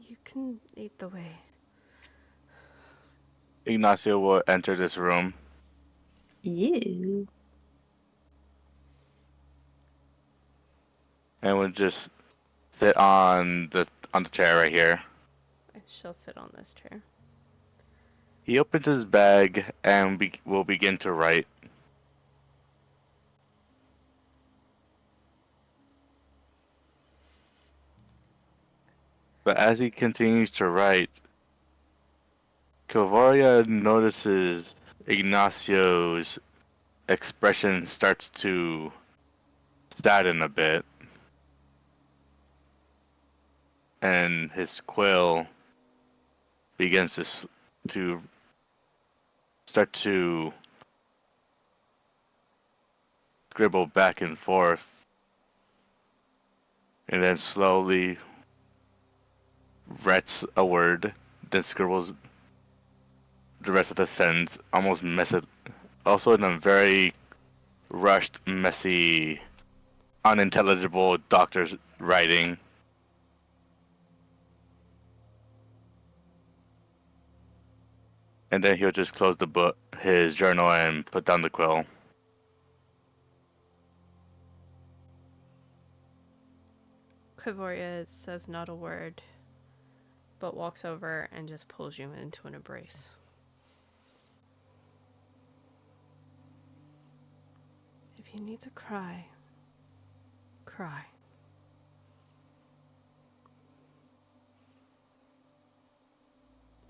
[SPEAKER 2] You can lead the way.
[SPEAKER 4] Ignacio will enter this room.
[SPEAKER 5] Ew.
[SPEAKER 4] And will just sit on the chair right here.
[SPEAKER 2] And she'll sit on this chair.
[SPEAKER 4] He opens his bag and will begin to write. But as he continues to write, Kavoria notices Ignacio's expression starts to sadden a bit, and his quill begins to start to scribble back and forth and then slowly writes a word, then scribbles the rest of the sentence, almost also in a very rushed, messy, unintelligible doctor's writing. And then he'll just close the book, his journal, and put down the quill.
[SPEAKER 2] Kavoria says not a word, but walks over and just pulls you into an embrace. If you need to cry, cry.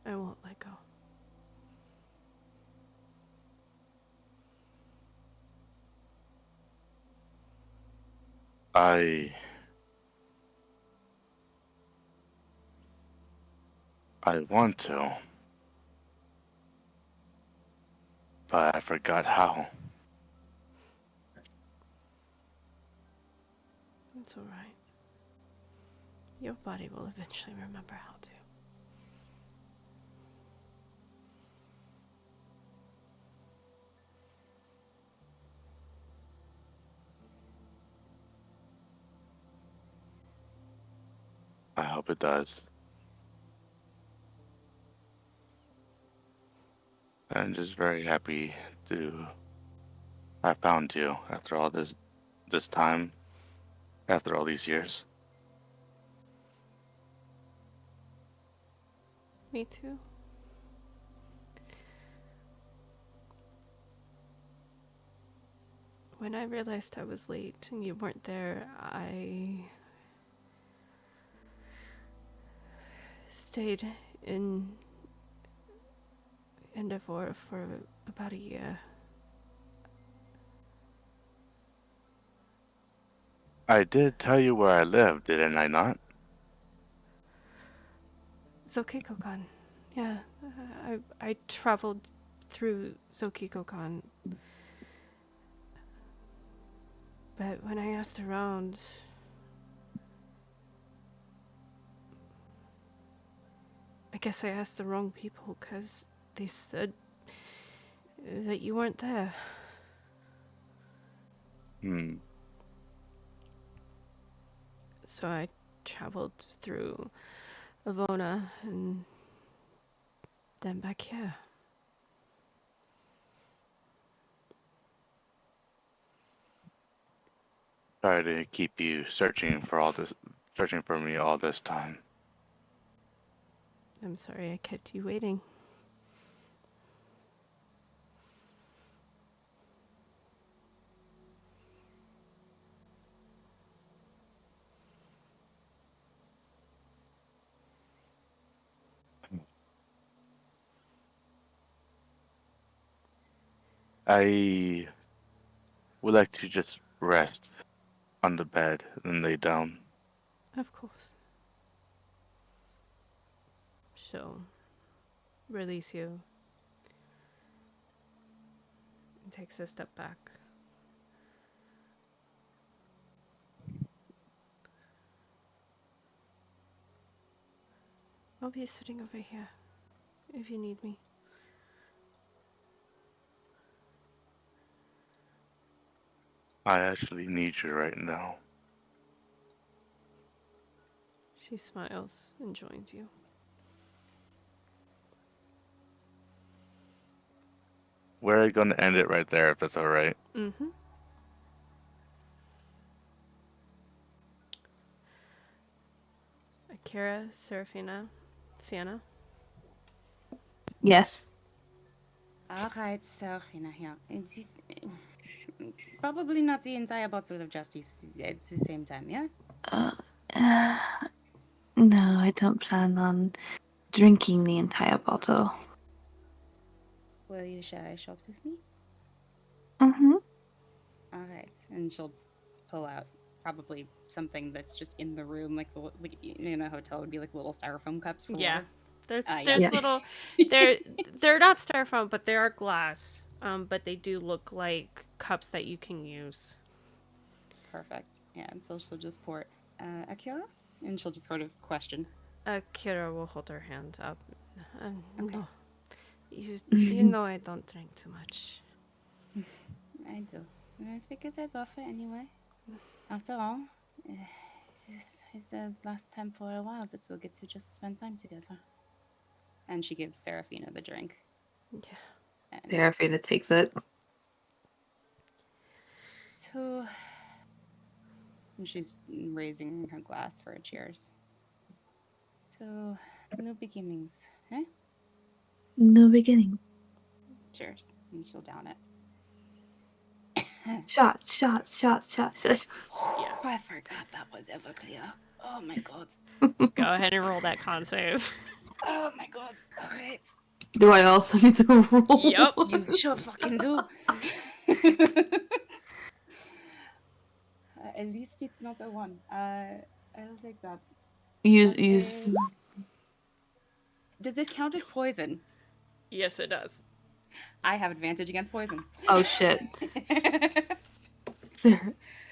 [SPEAKER 2] I won't let go.
[SPEAKER 4] I want to, but I forgot how.
[SPEAKER 2] It's all right. Your body will eventually remember how to.
[SPEAKER 4] I hope it does. I'm just very happy to have found you after all this time, after all these years.
[SPEAKER 2] Me too. When I realized I was late and you weren't there, I stayed in Avona for about a year.
[SPEAKER 4] I did tell you where I lived, didn't I not?
[SPEAKER 2] Zokiko-kan. Yeah, I traveled through Zokiko-kan. But when I asked around, I guess I asked the wrong people because they said that you weren't there. So I traveled through Avona and then back here.
[SPEAKER 4] Sorry to keep you searching for me all this time.
[SPEAKER 2] I'm sorry I kept you waiting.
[SPEAKER 4] I would like to just rest on the bed and lay down.
[SPEAKER 2] Of course. She'll release you. And takes a step back. I'll be sitting over here if you need me.
[SPEAKER 4] I actually need you right now.
[SPEAKER 2] She smiles and joins you.
[SPEAKER 4] We're gonna end it right there if that's alright.
[SPEAKER 2] Mm-hmm. Akira, Serephina, Sienna.
[SPEAKER 5] Yes.
[SPEAKER 1] Alright, so, yeah. It's probably not the entire bottle of justice at the same time, yeah?
[SPEAKER 5] Uh, uh, no, I don't plan on drinking the entire bottle.
[SPEAKER 1] Will you share a shot with me?
[SPEAKER 5] Mm-hmm.
[SPEAKER 1] Alright, and she'll pull out probably something that's just in the room, like in a hotel would be like little styrofoam cups for
[SPEAKER 2] Yeah.
[SPEAKER 1] water.
[SPEAKER 2] There's
[SPEAKER 5] Yeah.
[SPEAKER 2] little they're not styrofoam, but they are glass. But they do look like cups that you can use.
[SPEAKER 1] Perfect. Yeah, and so she'll just pour it. Akira? And she'll just sort of question.
[SPEAKER 2] Akira will hold her hand up.
[SPEAKER 1] Okay.
[SPEAKER 2] No, you know I don't drink too much.
[SPEAKER 1] I do. And I figured that's offer anyway. After all, this is the last time for a while that we'll get to just spend time together. And she gives Serephina the drink.
[SPEAKER 2] Yeah.
[SPEAKER 1] And
[SPEAKER 5] Serephina takes it.
[SPEAKER 1] to... And she's raising her glass for a cheers. To new beginnings, eh?
[SPEAKER 5] No beginning.
[SPEAKER 1] Cheers. And she'll down it.
[SPEAKER 5] Shots, shots, shots, shots, shots.
[SPEAKER 2] Yeah.
[SPEAKER 1] I forgot that was ever clear. Oh my god.
[SPEAKER 2] Go ahead and roll that con save.
[SPEAKER 1] Oh my god. Alright.
[SPEAKER 5] Do I also need to roll?
[SPEAKER 2] Yep.
[SPEAKER 1] You sure fucking do. At least it's not a 1. I'll take that.
[SPEAKER 5] Use.
[SPEAKER 1] Does this count as poison?
[SPEAKER 2] Yes, it does.
[SPEAKER 1] I have advantage against poison.
[SPEAKER 5] Oh shit.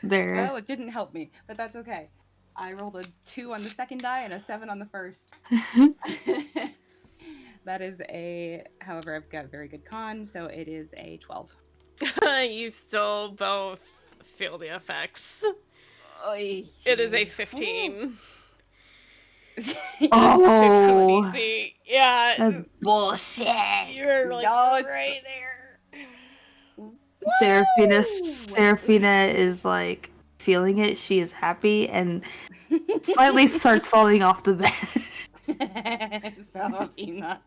[SPEAKER 5] There.
[SPEAKER 1] Well, it didn't help me, but that's okay. I rolled a 2 on the second die and a 7 on the first. That is a, however, I've got very good con, so it is a 12.
[SPEAKER 2] You still both feel the effects.
[SPEAKER 1] Oy.
[SPEAKER 2] It is a 15.
[SPEAKER 5] Oh.
[SPEAKER 2] 15 DC. Yeah.
[SPEAKER 5] That's bullshit.
[SPEAKER 2] You're like
[SPEAKER 1] No.
[SPEAKER 2] right there.
[SPEAKER 5] Seraphina is like feeling it. She is happy and slightly starts falling off the bed.
[SPEAKER 1] Serephina.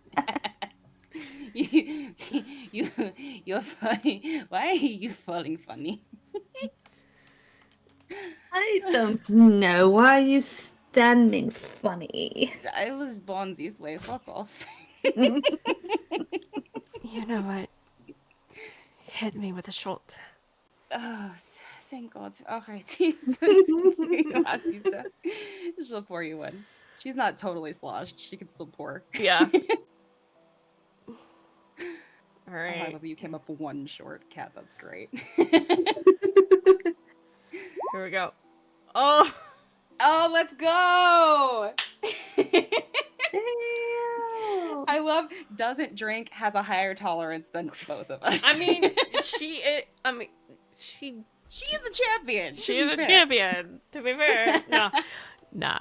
[SPEAKER 1] You're funny. Why are you falling funny?
[SPEAKER 5] I don't know. Why are you standing funny?
[SPEAKER 1] I was born this way. Fuck off.
[SPEAKER 2] You know what? Hit me with a shot.
[SPEAKER 1] Oh, thank God. All right. Sister. She'll pour you one. She's not totally sloshed. She can still pour.
[SPEAKER 2] Yeah. All
[SPEAKER 1] Oh, I
[SPEAKER 2] right.
[SPEAKER 1] love that you came up 1 short, Cat. That's great.
[SPEAKER 2] Here we go. Oh.
[SPEAKER 1] Oh, let's go! I love doesn't drink, has a higher tolerance than both of us.
[SPEAKER 2] I mean, she is a
[SPEAKER 1] champion.
[SPEAKER 2] She is a champion. To be fair, no, nah.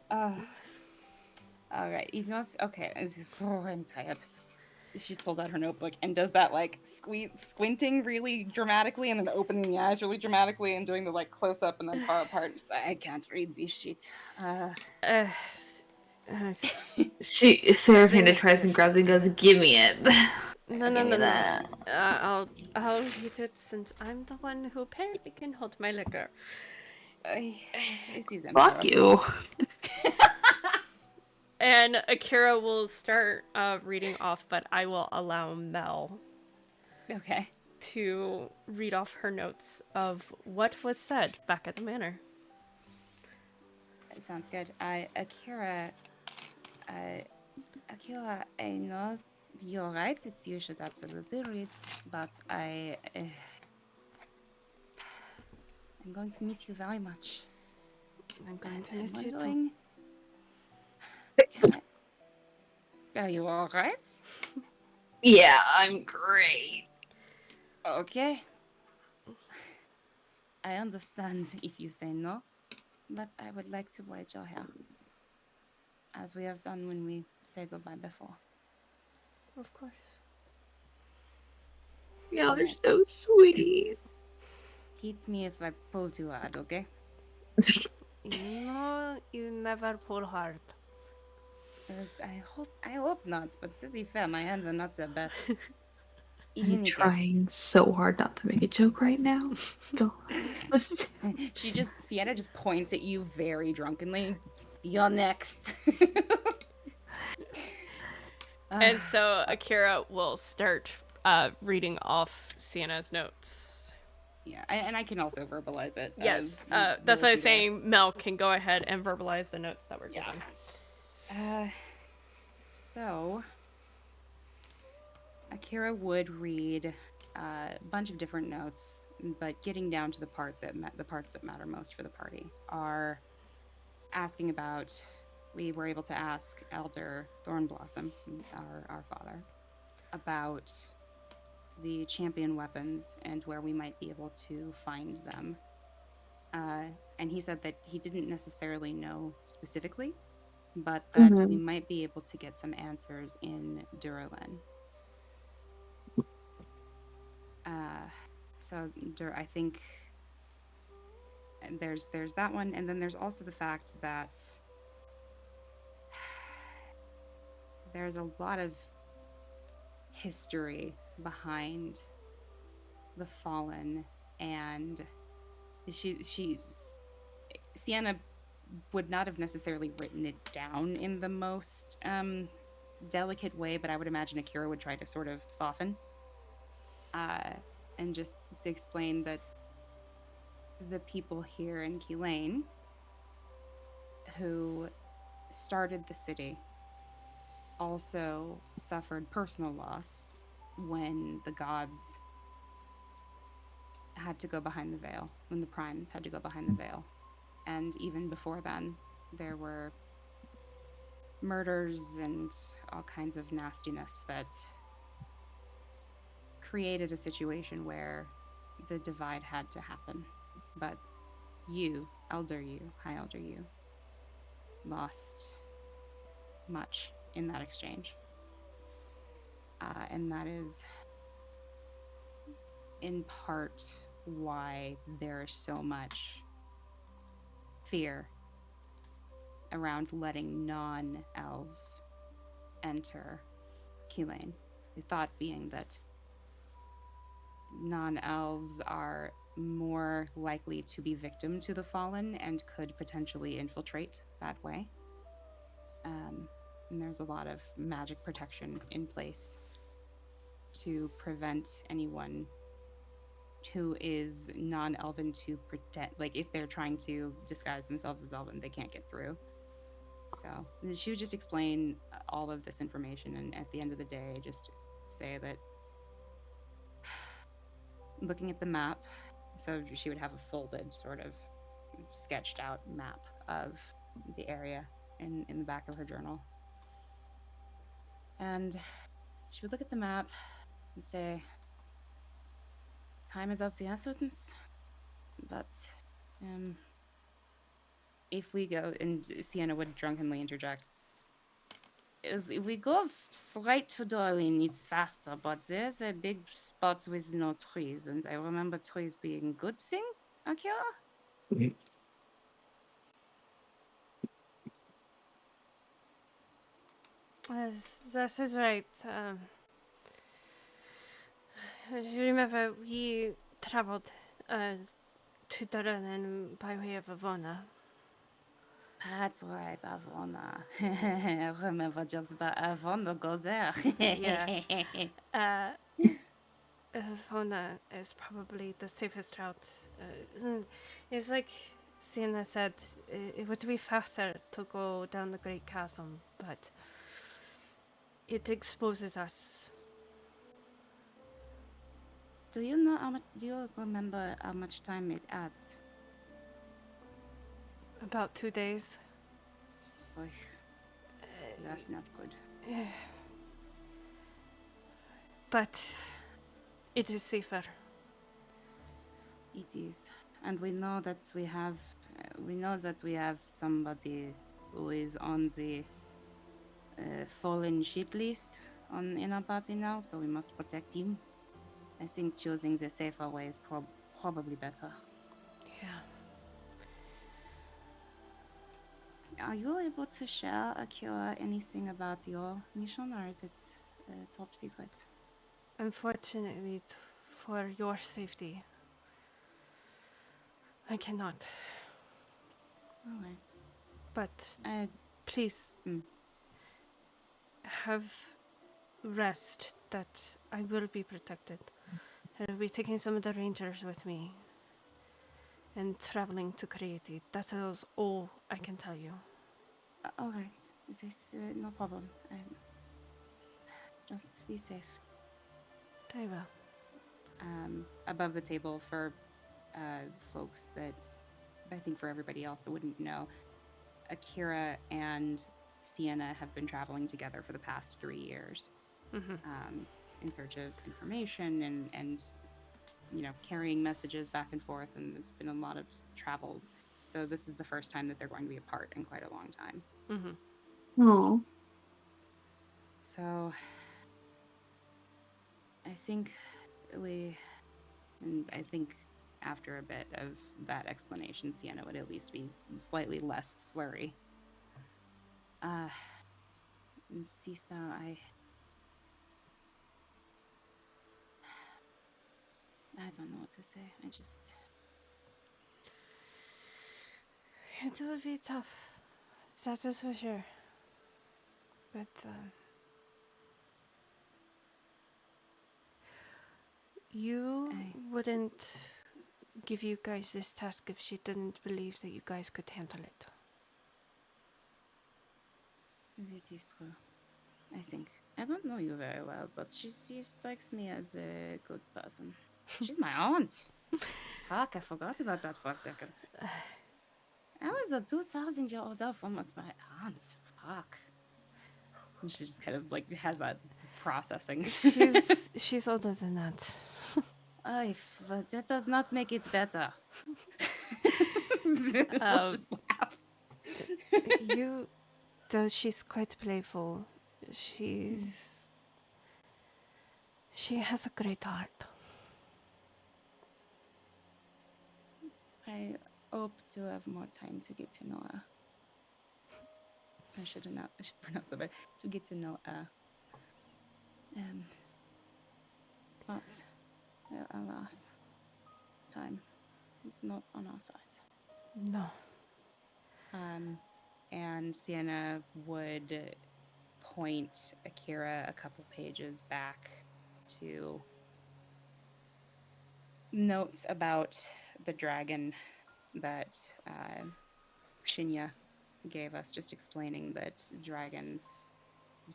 [SPEAKER 1] All right, okay. I'm tired. She pulls out her notebook and does that like squinting really dramatically, and then opening the eyes really dramatically, and doing the like close up and then far apart. Just, I can't read this shit.
[SPEAKER 5] Seraphina tries and grabs it and goes, "Give me it."
[SPEAKER 2] No.
[SPEAKER 5] Give me that.
[SPEAKER 2] I'll read it since I'm the one who apparently can hold my liquor.
[SPEAKER 5] Fuck you.
[SPEAKER 2] And Akira will start reading off, but I will allow Mel
[SPEAKER 1] Okay.
[SPEAKER 2] to read off her notes of what was said back at the manor.
[SPEAKER 1] That sounds good. Akira, I know you're right. You should absolutely read, but I'm going to miss you very much.
[SPEAKER 2] I'm going to
[SPEAKER 1] I'm
[SPEAKER 2] miss you too.
[SPEAKER 1] wondering, are you all right?
[SPEAKER 5] Yeah, I'm great.
[SPEAKER 1] Okay. I understand if you say no, but I would like to braid your hair, as we have done when we say goodbye before.
[SPEAKER 2] Of course.
[SPEAKER 5] Y'all are so sweet.
[SPEAKER 1] Hit me if I pull too hard, okay?
[SPEAKER 2] No, you never pull hard.
[SPEAKER 1] I hope not, but to be fair, my hands are not the best. In
[SPEAKER 5] I'm
[SPEAKER 1] any
[SPEAKER 5] trying so hard not to make a joke right now. Go.
[SPEAKER 1] case, Sienna just points at you very drunkenly. You're next.
[SPEAKER 2] And so Akira will start reading off Sienna's notes.
[SPEAKER 1] Yeah, and I can also verbalize it.
[SPEAKER 2] Yes,
[SPEAKER 1] as
[SPEAKER 2] that's what I was
[SPEAKER 1] do that.
[SPEAKER 2] saying. Mel can go ahead and verbalize the notes that were
[SPEAKER 1] Yeah.
[SPEAKER 2] given.
[SPEAKER 1] So, Akira would read a bunch of different notes, but getting down to the parts that matter most for the party are asking about. We were able to ask Elder Thornblossom, our father, about the champion weapons and where we might be able to find them. And he said that he didn't necessarily know specifically, but that we might be able to get some answers in Duralin. So I think there's that one, and then there's also the fact that there's a lot of history behind the Fallen, and Sienna would not have necessarily written it down in the most delicate way, but I would imagine Akira would try to sort of soften and just to explain that the people here in Keelane who started the city also suffered personal loss when the gods had to go behind the veil, when the primes had to go behind the veil. And even before then, there were murders and all kinds of nastiness that created a situation where the divide had to happen. But you, High Elder you, lost much in that exchange. And that is in part why there is so much fear around letting non-elves enter Keelane. The thought being that non-elves are more likely to be victim to the Fallen and could potentially infiltrate that way. And there's a lot of magic protection in place to prevent anyone who is non-elven to pretend, like if they're trying to disguise themselves as elven, they can't get through. So she would just explain all of this information, and at the end of the day, just say that looking at the map, so she would have a folded, sort of sketched out map of the area in the back of her journal. And she would look at the map and say, time is of the essence, but if we go, and Sienna would drunkenly interject, is if we go straight to Duralin, it's faster, but there's a big spot with no trees, and I remember trees being a good thing, Akira?
[SPEAKER 2] That is right. You remember we traveled to Duralin by way of Avona.
[SPEAKER 1] That's right, Avona. I remember jokes about Avona go there.
[SPEAKER 2] Yeah. Avona is probably the safest route. It's like Sienna said, it would be faster to go down the Great Chasm, but it exposes us.
[SPEAKER 1] Do you know how much? Do you remember how much time it adds?
[SPEAKER 2] About 2 days.
[SPEAKER 1] Oy, that's not good.
[SPEAKER 2] But it is safer.
[SPEAKER 1] It is, and we know that we have. We know that we have somebody who is on the fallen shit list in our party now, so we must protect him. I think choosing the safer way is probably better.
[SPEAKER 2] Yeah.
[SPEAKER 1] Are you able to share, Akira, anything about your mission, or is it top secret?
[SPEAKER 2] Unfortunately, for your safety, I cannot.
[SPEAKER 1] All right.
[SPEAKER 2] But
[SPEAKER 1] I
[SPEAKER 2] please have rest that I will be protected. I'll be taking some of the rangers with me and traveling to create it. That is all I can tell you.
[SPEAKER 1] all right. This no problem. Just be safe.
[SPEAKER 2] Very well.
[SPEAKER 1] above the table for folks that I think for everybody else that wouldn't know, Akira and Sienna have been traveling together for the past 3 years in search of information and carrying messages back and forth, and there's been a lot of travel. So this is the first time that they're going to be apart in quite a long time.
[SPEAKER 5] Oh,
[SPEAKER 1] So I think I think after a bit of that explanation, Sienna would at least be slightly less slurry. Sister, I don't know what to say.
[SPEAKER 2] It will be tough. That is for sure. But you wouldn't give you guys this task if she didn't believe that you guys could handle it.
[SPEAKER 1] It is true. I think. I don't know you very well, but she strikes me as a good person. She's my aunt. Fuck, I forgot about that for a second. I was a 2,000-year-old elf, almost my aunt. Fuck. And she just kind of like has that processing.
[SPEAKER 2] She's older than that.
[SPEAKER 1] But that does not make it better. She'll just laugh.
[SPEAKER 2] Though she's quite playful, she has a great heart.
[SPEAKER 1] I hope to have more time to get to know her. I should pronounce it better. To get to know her. But alas, time is not on our side.
[SPEAKER 2] No.
[SPEAKER 1] And Sienna would point Akira a couple pages back to notes about the dragon that Shinya gave us, just explaining that dragons a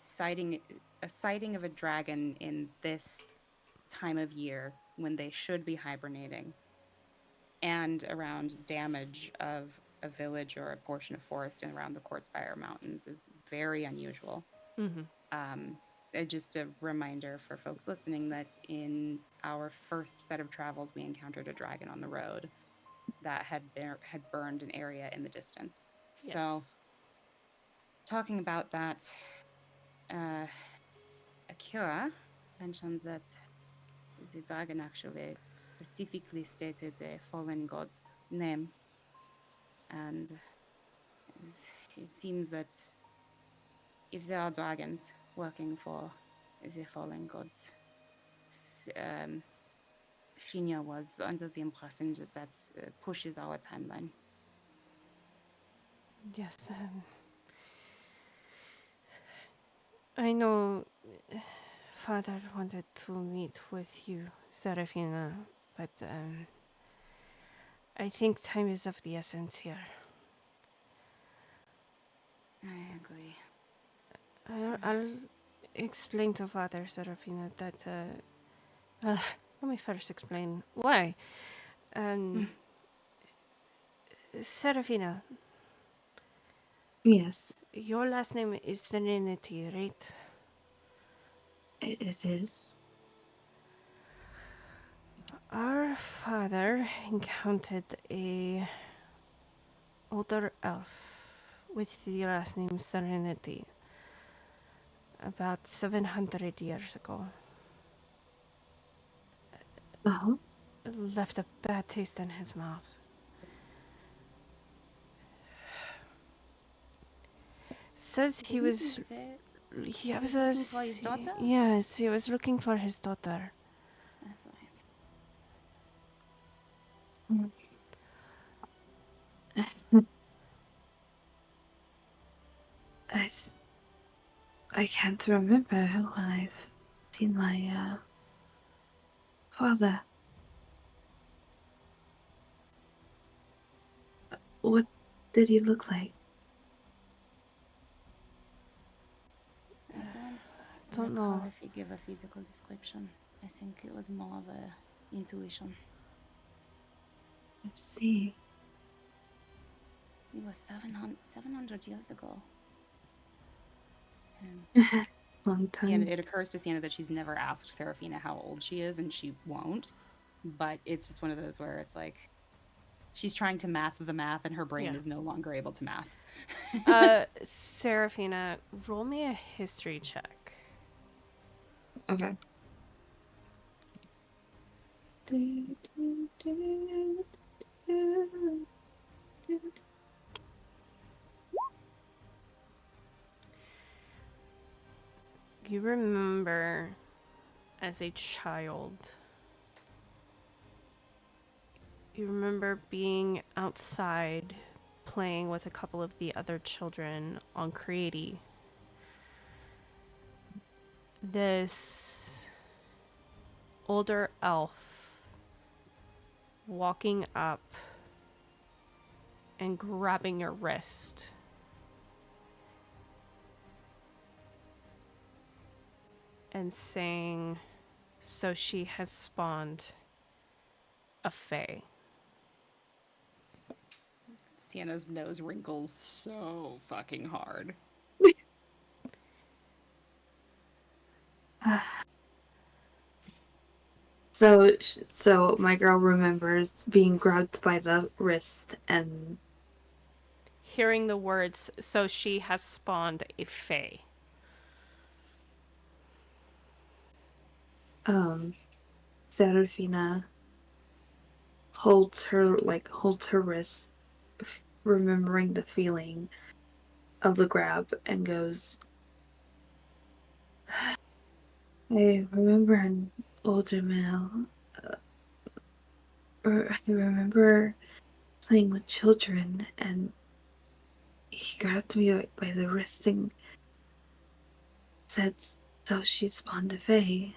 [SPEAKER 1] sighting of a dragon in this time of year when they should be hibernating, and around damage of a village or a portion of forest and around the Quartzfire Mountains is very unusual. Just a reminder for folks listening that in our first set of travels, we encountered a dragon on the road that had burned an area in the distance.
[SPEAKER 2] Yes.
[SPEAKER 1] So, talking about that, Akira mentions that the dragon actually specifically stated a fallen god's name, and it seems that if there are dragons working for the fallen gods, Shinya was under the impression that pushes our timeline.
[SPEAKER 2] Yes. I know Father wanted to meet with you, Serephina, but I think time is of the essence here.
[SPEAKER 1] I agree.
[SPEAKER 2] I'll explain to Father Serephina that. Let me first explain why. Serephina,
[SPEAKER 5] yes,
[SPEAKER 2] your last name is Serenity, right?
[SPEAKER 5] it is.
[SPEAKER 2] Our father encountered a older elf with the last name Serenity about 700 years ago.
[SPEAKER 5] Oh,
[SPEAKER 2] Left a bad taste in his mouth. Says he was
[SPEAKER 1] looking for his daughter?
[SPEAKER 2] Yes, he was looking for his daughter.
[SPEAKER 1] That's right.
[SPEAKER 5] I can't remember when I've seen my father. What did he look like?
[SPEAKER 1] I
[SPEAKER 2] Don't
[SPEAKER 1] don't recall
[SPEAKER 2] know.
[SPEAKER 1] if he gave a physical description. I think it was more of a intuition.
[SPEAKER 5] Let's see.
[SPEAKER 1] It was 700 years ago. And
[SPEAKER 5] Long
[SPEAKER 1] Sienna,
[SPEAKER 5] time.
[SPEAKER 1] it occurs to Sienna that she's never asked Serephina how old she is, and she won't. But it's just one of those where it's like she's trying to math the math, and her brain
[SPEAKER 2] Yeah.
[SPEAKER 1] is no longer able to math.
[SPEAKER 2] Serephina, roll me a history check.
[SPEAKER 5] Okay.
[SPEAKER 2] You remember as a child, you remember being outside playing with a couple of the other children on Creati. This older elf walking up and grabbing your wrist. And saying, so she has spawned a fae.
[SPEAKER 1] Sienna's nose wrinkles so fucking hard.
[SPEAKER 5] So my girl remembers being grabbed by the wrist and
[SPEAKER 2] Hearing the words, so she has spawned a fae.
[SPEAKER 5] Serephina holds her wrist, remembering the feeling of the grab, and goes, I remember an older male, or I remember playing with children, and he grabbed me by the wrist and said, so she spawned a fae.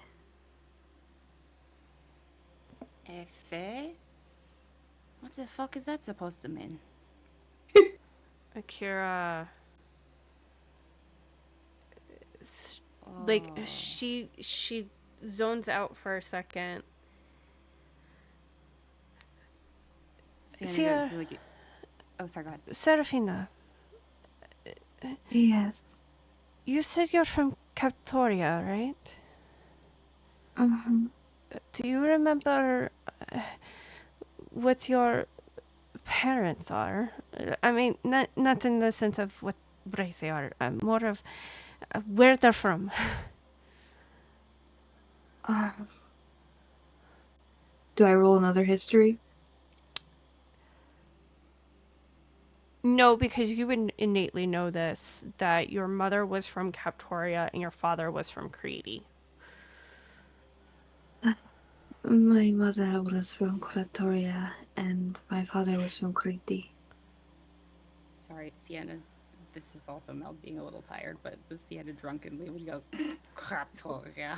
[SPEAKER 1] A fae? What the fuck is that supposed to mean?
[SPEAKER 2] Akira,
[SPEAKER 1] Oh.
[SPEAKER 2] she zones out for a second.
[SPEAKER 1] Sienna, like, oh, sorry, go ahead.
[SPEAKER 2] Serephina,
[SPEAKER 5] Yes.
[SPEAKER 2] you said you're from Captoria, right? Do you remember what your parents are? I mean, not in the sense of what race they are, more of where they're from.
[SPEAKER 5] Do I roll another history?
[SPEAKER 2] No, because you would innately know this, that your mother was from Captoria and your father was from Creati.
[SPEAKER 5] My mother was from Kulatoria and my father was from Crete.
[SPEAKER 1] Sorry, Sienna. This is also Mel being a little tired, but the Sienna drunkenly would go, Craptoria.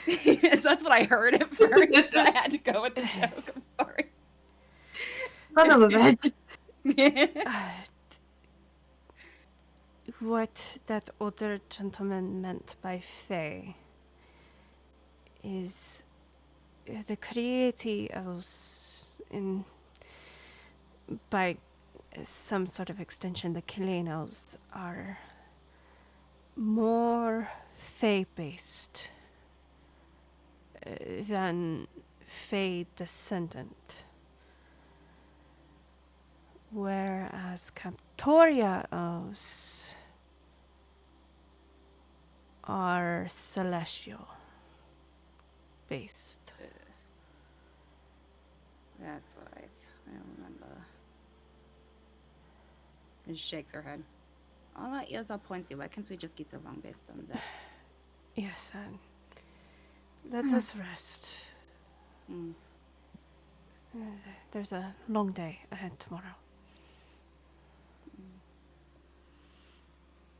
[SPEAKER 1] Yes, that's what I heard at first. So I had to go with the joke. I'm sorry.
[SPEAKER 5] Son of a bitch.
[SPEAKER 2] What that older gentleman meant by fae is the Creati elves, in by some sort of extension, the Killeen elves are more fae-based than fae descendant. Whereas Captoria elves are celestial based.
[SPEAKER 1] That's right. I remember. And she shakes her head. All right, ears are pointy. Why can't we just get along based on that?
[SPEAKER 2] Yes, and let us rest.
[SPEAKER 1] Mm.
[SPEAKER 2] There's a long day ahead tomorrow.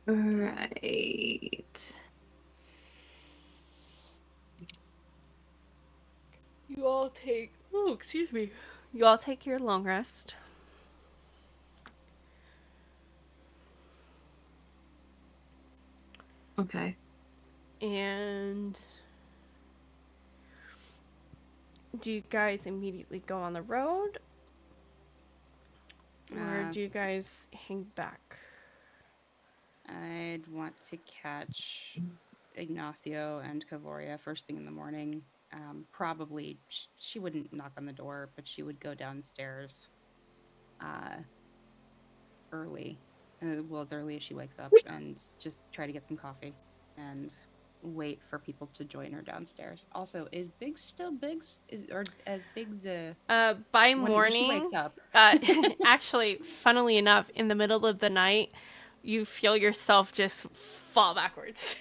[SPEAKER 5] Right.
[SPEAKER 2] You all take. Oh, excuse me. You all take your long rest.
[SPEAKER 5] Okay.
[SPEAKER 2] And do you guys immediately go on the road? Or do you guys hang back?
[SPEAKER 1] I'd want to catch Ignacio and Cavoria first thing in the morning. Probably she wouldn't knock on the door, but she would go downstairs early. Well, as early as she wakes up, and just try to get some coffee and wait for people to join her downstairs. Also, is Biggs still Biggs? Or as Biggs
[SPEAKER 2] By
[SPEAKER 1] when she
[SPEAKER 2] morning,
[SPEAKER 1] wakes up?
[SPEAKER 2] actually, funnily enough, in the middle of the night, you feel yourself just fall backwards.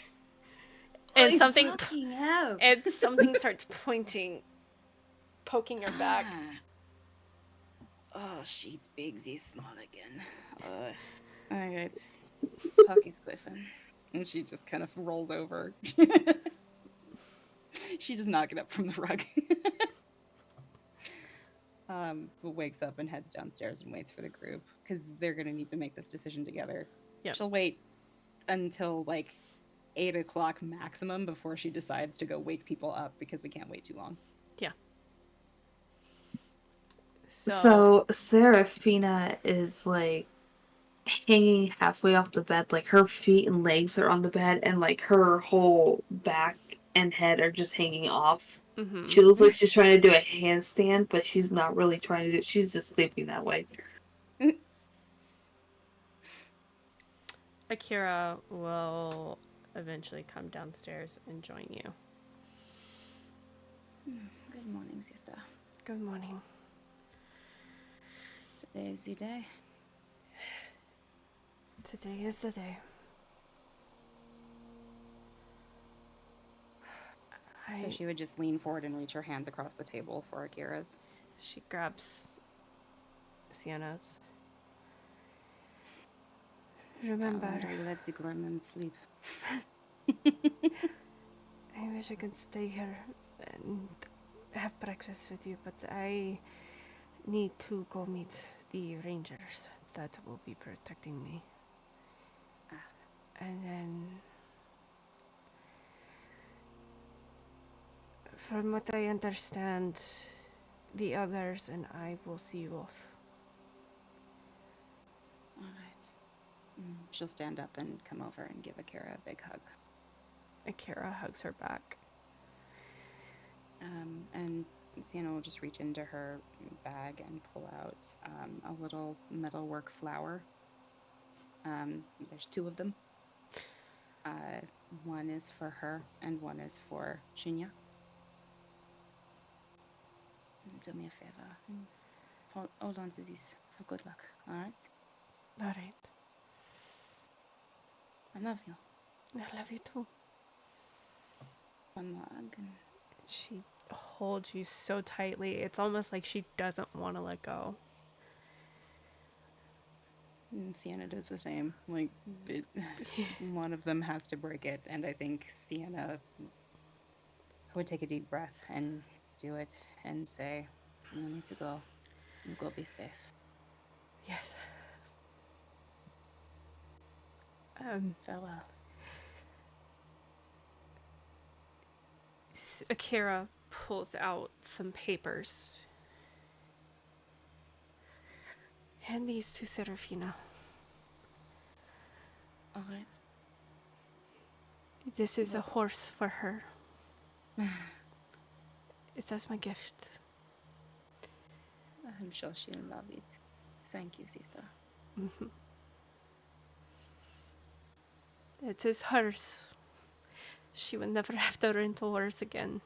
[SPEAKER 2] And something
[SPEAKER 1] fucking hell.
[SPEAKER 2] and something starts poking your back.
[SPEAKER 1] Oh, sheets Biggsy small again. All right. Pockets Griffin. And she just kind of rolls over. She does not get up from the rug. But wakes up and heads downstairs and waits for the group because they're going to need to make this decision together.
[SPEAKER 2] Yep.
[SPEAKER 1] She'll wait until like 8 o'clock maximum before she decides to go wake people up because we can't wait too long.
[SPEAKER 2] Yeah.
[SPEAKER 5] So Serephina is like hanging halfway off the bed, like her feet and legs are on the bed, and like her whole back and head are just hanging off.
[SPEAKER 2] Mm-hmm.
[SPEAKER 5] She looks like she's trying to do a handstand, but she's not really trying to do it. She's just sleeping that way.
[SPEAKER 2] Akira will eventually come downstairs and join you.
[SPEAKER 1] Good morning, sister.
[SPEAKER 2] Good morning.
[SPEAKER 1] Today is the day.
[SPEAKER 2] Today is the day.
[SPEAKER 1] So she would just lean forward and reach her hands across the table for Akira's.
[SPEAKER 2] She grabs Sienna's. Remember,
[SPEAKER 1] Let the gremlin sleep.
[SPEAKER 2] I wish I could stay here and have breakfast with you, but I need to go meet the rangers that will be protecting me. And then, from what I understand, the others and I will see you off.
[SPEAKER 1] All right. She'll stand up and come over and give Akira a big hug.
[SPEAKER 2] Akira hugs her back.
[SPEAKER 1] And Sienna will just reach into her bag and pull out a little metalwork flower. There's 2 of them. One is for her and one is for Shinya. Do me a favor. Hold on to this for good luck, alright?
[SPEAKER 2] Alright.
[SPEAKER 1] I love you.
[SPEAKER 2] I love you too.
[SPEAKER 1] One more hug.
[SPEAKER 2] She holds you so tightly. It's almost like she doesn't want to let go.
[SPEAKER 1] And Sienna does the same. Like, one of them has to break it, and I think Sienna would take a deep breath and do it and say, "You need to go. You go be safe."
[SPEAKER 2] Yes.
[SPEAKER 1] Farewell.
[SPEAKER 2] Akira pulls out some papers. Hand these to Serephina.
[SPEAKER 1] All right.
[SPEAKER 2] This is a horse for her. It's as my gift.
[SPEAKER 1] I'm sure she'll love it. Thank you, sister.
[SPEAKER 2] Mm-hmm. It is hers. She will never have to rent a horse again.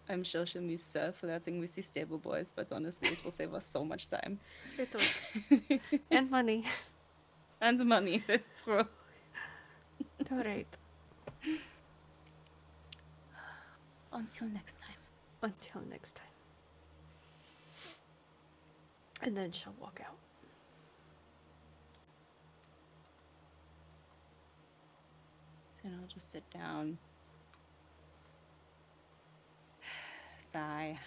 [SPEAKER 1] I'm sure she'll miss flirting with the stable boys, but honestly, it will save us so much time.
[SPEAKER 2] It will. And money.
[SPEAKER 1] And money, that's true.
[SPEAKER 2] All right.
[SPEAKER 1] Until next time.
[SPEAKER 2] Until next time. And then she'll walk out.
[SPEAKER 1] Then I'll just sit down, sigh,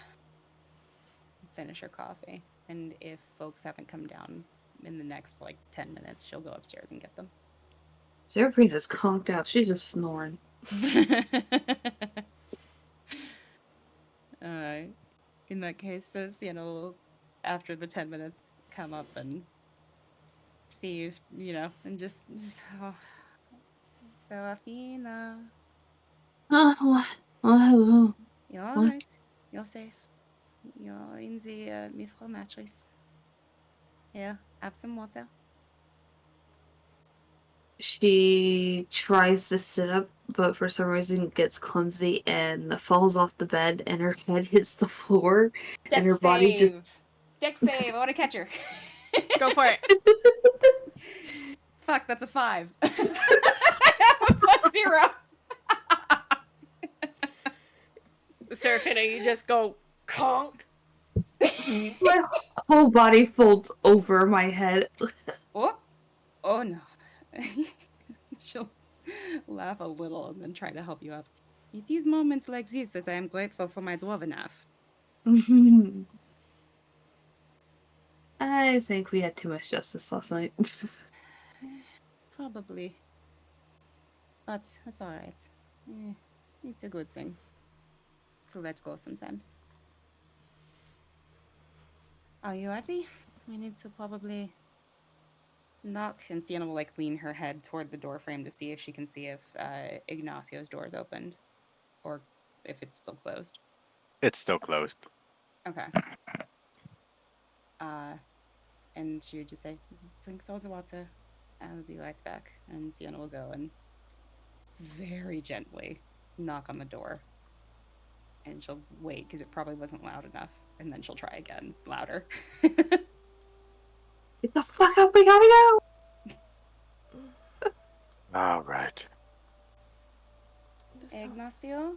[SPEAKER 1] finish her coffee. And if folks haven't come down in the next 10 minutes, she'll go upstairs and get them.
[SPEAKER 5] Serephina's conked out. She's just snoring.
[SPEAKER 1] In that case, Sienna will, after the 10 minutes, come up and see you, and just oh, Serephina,
[SPEAKER 5] What?
[SPEAKER 1] you're all
[SPEAKER 5] What?
[SPEAKER 1] right. You're safe. You're in the mithril mattress. Here, have some water.
[SPEAKER 5] She tries to sit up, but for some reason gets clumsy and falls off the bed, and her head hits the floor, and her body just.
[SPEAKER 1] Dex save. I want to catch her.
[SPEAKER 2] Go for it.
[SPEAKER 1] Fuck, that's a 5. I have a +0.
[SPEAKER 2] Seraphina, you just go conk.
[SPEAKER 5] My whole body folds over my head.
[SPEAKER 1] Oh, oh no. She'll laugh a little and then try to help you up. It is moments like this that I am grateful for my dwarven.
[SPEAKER 5] I think we had too much justice last night.
[SPEAKER 1] Probably. But it's alright. It's a good thing to let go sometimes. Are you ready? We need to probably knock. And Sienna will lean her head toward the door frame to see if she can see if Ignacio's door is opened or if it's still closed.
[SPEAKER 4] It's still closed.
[SPEAKER 1] Okay. And she would just say, drink some water. I'll be right back. And Sienna will go and very gently knock on the door. And she'll wait because it probably wasn't loud enough. And then she'll try again, louder.
[SPEAKER 5] Get the fuck up, we gotta go!
[SPEAKER 4] All right.
[SPEAKER 1] Ignacio?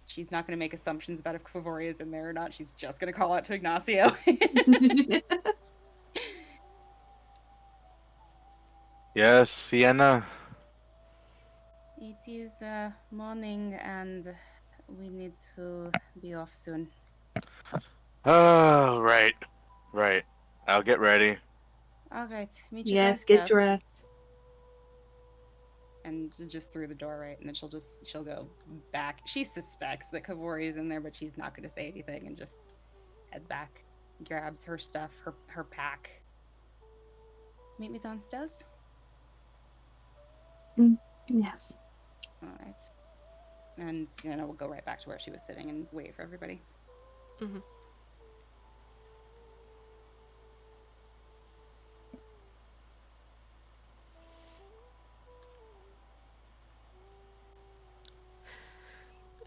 [SPEAKER 1] She's not going to make assumptions about if Kvavoria is in there or not. She's just going to call out to Ignacio.
[SPEAKER 4] Yes, Sienna.
[SPEAKER 1] It is morning and we need to be off soon.
[SPEAKER 4] Oh, right. Right. I'll get ready.
[SPEAKER 1] All right, meet you
[SPEAKER 5] Yes, get
[SPEAKER 1] downstairs.
[SPEAKER 5] dressed.
[SPEAKER 1] And just through the door, right? And then she'll go back. She suspects that Kvavoria is in there, but she's not going to say anything and just heads back, grabs her stuff, her pack. Meet me downstairs.
[SPEAKER 5] Yes.
[SPEAKER 1] All right. And we'll go right back to where she was sitting and wait for everybody.
[SPEAKER 2] Mm-hmm.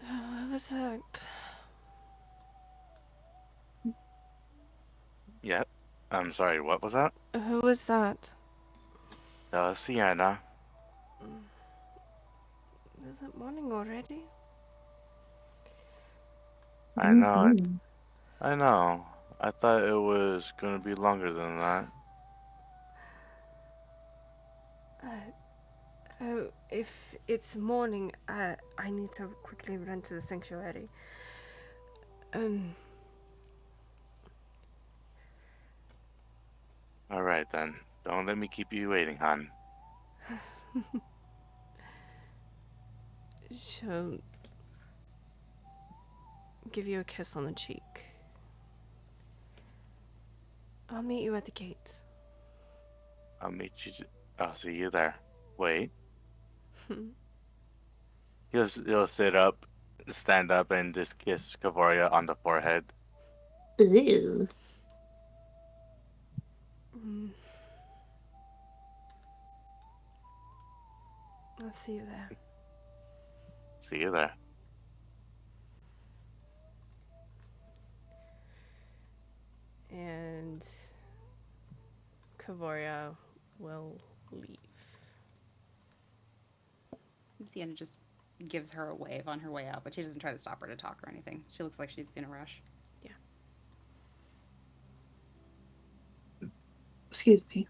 [SPEAKER 2] What was that?
[SPEAKER 4] Yeah. I'm sorry, what was that?
[SPEAKER 2] Who was that?
[SPEAKER 4] Sienna.
[SPEAKER 2] Is it morning already?
[SPEAKER 4] I know it.
[SPEAKER 5] Mhm.
[SPEAKER 4] I know. I thought it was gonna be longer than that.
[SPEAKER 2] Oh, if it's morning, I need to quickly run to the sanctuary.
[SPEAKER 4] Alright then. Don't let me keep you waiting, hon.
[SPEAKER 2] She'll give you a kiss on the cheek. I'll meet you at the gates.
[SPEAKER 4] I'll see you there. Wait. He'll sit up, stand up, and just kiss Kavoria on the forehead.
[SPEAKER 5] Ew.
[SPEAKER 2] I'll see you there.
[SPEAKER 4] See you there.
[SPEAKER 2] And Kavoria will leave.
[SPEAKER 1] Sienna just gives her a wave on her way out, but she doesn't try to stop her to talk or anything. She looks like she's in a rush.
[SPEAKER 5] Excuse me.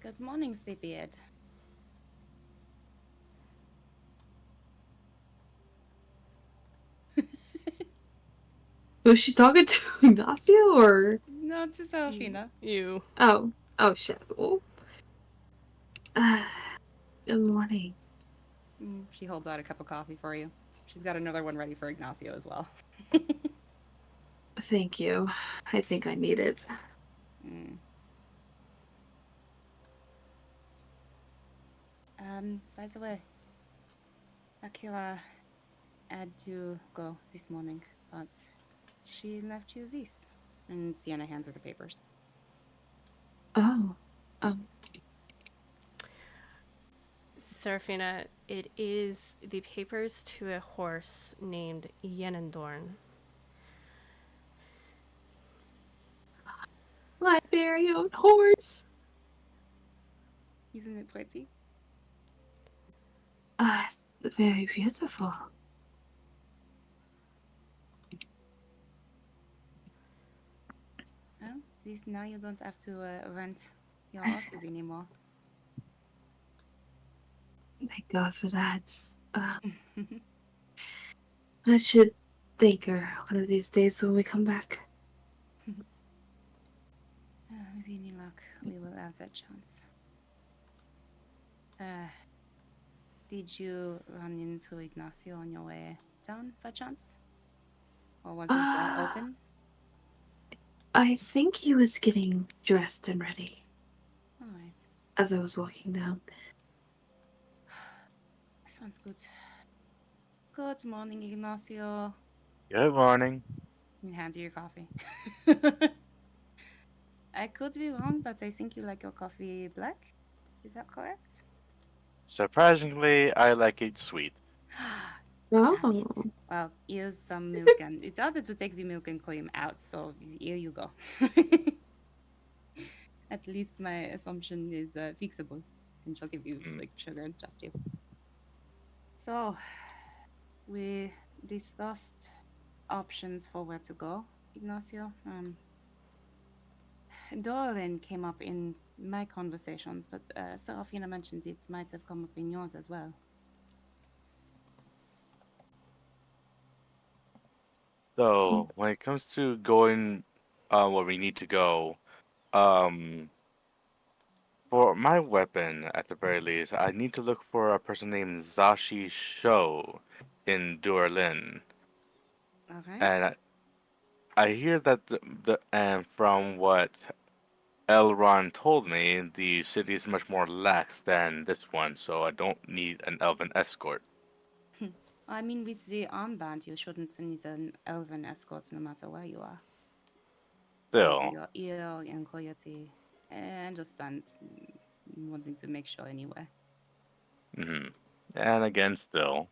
[SPEAKER 1] Good morning, sleepyhead.
[SPEAKER 5] Was she talking to Ignacio or?
[SPEAKER 1] No, to Serephina.
[SPEAKER 2] You.
[SPEAKER 5] Oh, shit. Oh. Good morning.
[SPEAKER 1] She holds out a cup of coffee for you. She's got another one ready for Ignacio as well.
[SPEAKER 5] Thank you. I think I need it.
[SPEAKER 1] Mm. By the way, Akira had to go this morning, but she left you this. And Sienna hands her the papers.
[SPEAKER 5] Oh,
[SPEAKER 2] Serephina, it is the papers to a horse named Yenendorn.
[SPEAKER 5] my very own horse.
[SPEAKER 1] Isn't it pretty?
[SPEAKER 5] It's very beautiful.
[SPEAKER 1] Well, this now you don't have to rent your horses anymore.
[SPEAKER 5] Thank God for that. I should take her one of these days when we come back.
[SPEAKER 1] With any luck, we will have that chance. Did you run into Ignacio on your way down by chance? Or was his door open?
[SPEAKER 5] I think he was getting dressed and ready
[SPEAKER 1] All right.
[SPEAKER 5] as I was walking down.
[SPEAKER 1] Sounds good. Good morning, Ignacio.
[SPEAKER 4] Good morning.
[SPEAKER 1] You hand you your coffee. I could be wrong, but I think you like your coffee black. Is that correct?
[SPEAKER 4] Surprisingly, I like it sweet.
[SPEAKER 1] Damn
[SPEAKER 5] Oh,
[SPEAKER 1] it. Well, here's some milk, and it's harder to take the milk and cream out, so here you go. At least my assumption is fixable, and she'll give you like sugar and stuff too. So, we discussed options for where to go, Ignacio. Duralin came up in my conversations, but Serephina mentioned it might have come up in yours as well.
[SPEAKER 4] So, when it comes to going where we need to go, um, for my weapon, at the very least, I need to look for a person named Zashi Sho in Duralin.
[SPEAKER 1] All right.
[SPEAKER 4] And I hear that and from what Elron told me, the city is much more lax than this one, so I don't need an elven escort.
[SPEAKER 1] I mean, with the armband, you shouldn't need an elven escort no matter where you are. Because
[SPEAKER 4] Still,
[SPEAKER 1] your ear and coyote, I understand wanting to make sure anyway.
[SPEAKER 4] hmm and again, still.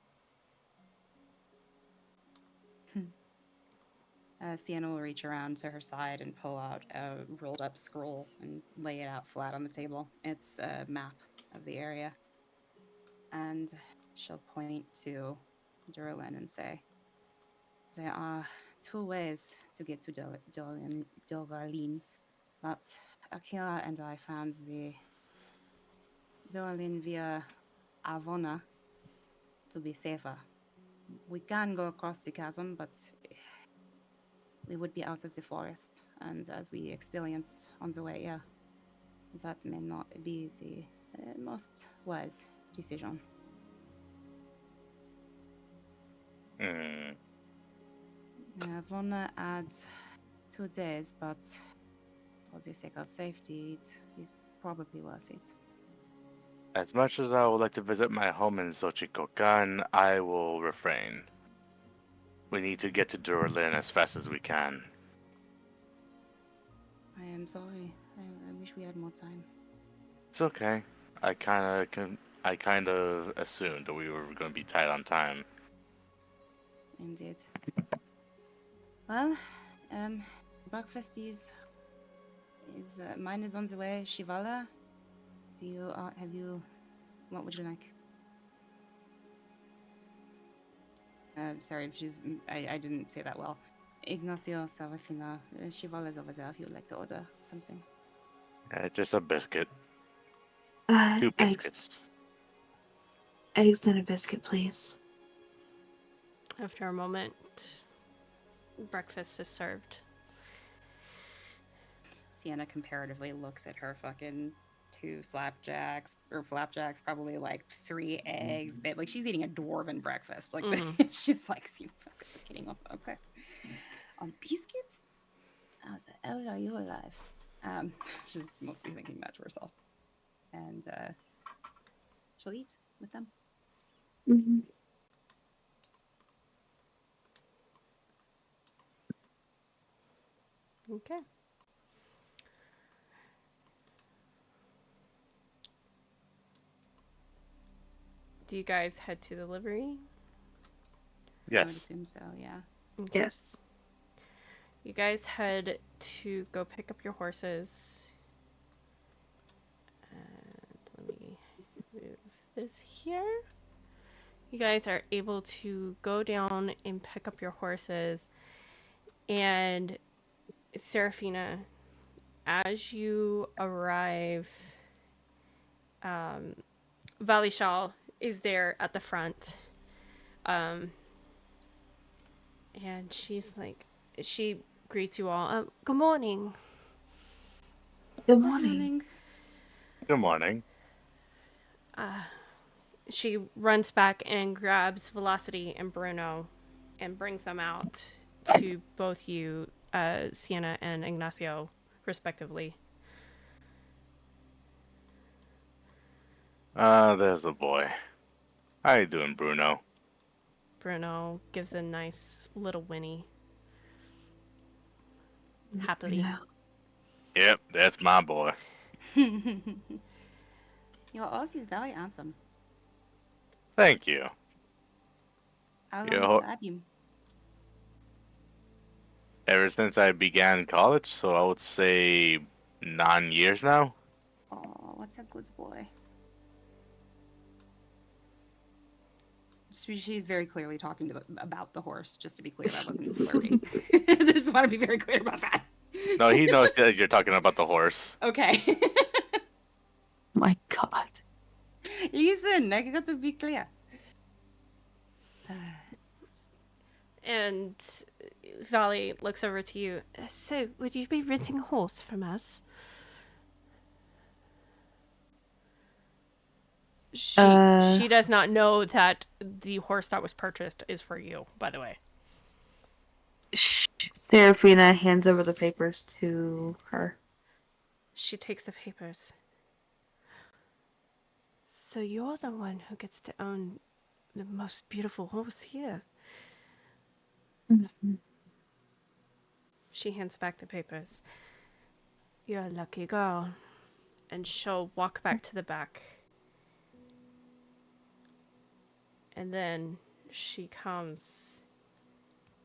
[SPEAKER 1] Sienna will reach around to her side and pull out a rolled up scroll and lay it out flat on the table. It's a map of the area. And she'll point to Duralin and say, there are two ways to get to Duralin, but Akira and I found the Duralin via Avona to be safer. We can go across the chasm, but we would be out of the forest, and as we experienced on the way here, that may not be the most wise decision.
[SPEAKER 4] Mm.
[SPEAKER 1] Avona adds 2 days, but for the sake of safety, it is probably worth it.
[SPEAKER 4] As much as I would like to visit my home in Xochicalcan, I will refrain. We need to get to Duralin as fast as we can.
[SPEAKER 1] I am sorry. I wish we had more time.
[SPEAKER 4] It's okay. I kind of assumed that we were going to be tight on time.
[SPEAKER 1] Indeed. Well, breakfast is mine is on the way. Shivala, do you have you? What would you like? Sorry, I didn't say that well. Ignacio, Serephina, Shivala's over there if you would like to order something.
[SPEAKER 4] Just a biscuit. 2 biscuits.
[SPEAKER 5] eggs and a biscuit, please.
[SPEAKER 2] After a moment, breakfast is served.
[SPEAKER 1] Sienna comparatively looks at her fucking 2 slapjacks or flapjacks, probably like 3 eggs, but like she's eating a dwarven breakfast. Like she's like, you fuckers are kidding off. Okay. On biscuits? How the hell are you alive? She's mostly thinking that to herself. And she'll eat with them.
[SPEAKER 5] Mm-hmm.
[SPEAKER 2] Okay. Do you guys head to the livery?
[SPEAKER 1] I would
[SPEAKER 4] Yes.
[SPEAKER 1] assume so, yeah.
[SPEAKER 2] Okay.
[SPEAKER 5] Yes.
[SPEAKER 2] You guys head to go pick up your horses. And let me move this here. You guys are able to go down and pick up your horses. And Serephina, as you arrive, Valley Shawl is there at the front. And she's like, she greets you all. Good morning.
[SPEAKER 5] Good morning.
[SPEAKER 4] Good morning.
[SPEAKER 2] She runs back and grabs Velocity and Bruno and brings them out to both you, Sienna and Ignacio, respectively.
[SPEAKER 4] There's the boy. How you doing, Bruno?
[SPEAKER 2] Bruno gives a nice little whinny. Happily.
[SPEAKER 5] Yeah.
[SPEAKER 4] Yep, that's my boy.
[SPEAKER 1] Your horse is very handsome.
[SPEAKER 4] Thank you.
[SPEAKER 1] How long
[SPEAKER 4] Your
[SPEAKER 1] have
[SPEAKER 4] ho-
[SPEAKER 1] you had him?
[SPEAKER 4] Ever since I began college, so I would say 9 years now.
[SPEAKER 1] Oh, what's a good boy? She's very clearly talking to about the horse, just to be clear. That wasn't flirting. I just want to be very clear about that.
[SPEAKER 4] No, he knows that you're talking about the horse.
[SPEAKER 1] Okay.
[SPEAKER 5] My God.
[SPEAKER 1] Listen, I got to be clear.
[SPEAKER 2] And Valley looks over to you. So, would you be renting a horse from us? She does not know that the horse that was purchased is for you, by the way.
[SPEAKER 5] Serephina hands over the papers to her.
[SPEAKER 2] She takes the papers. So you're the one who gets to own the most beautiful horse here.
[SPEAKER 5] Mhm.
[SPEAKER 2] She hands back the papers. You're a lucky girl. And she'll walk back to the back. And then she comes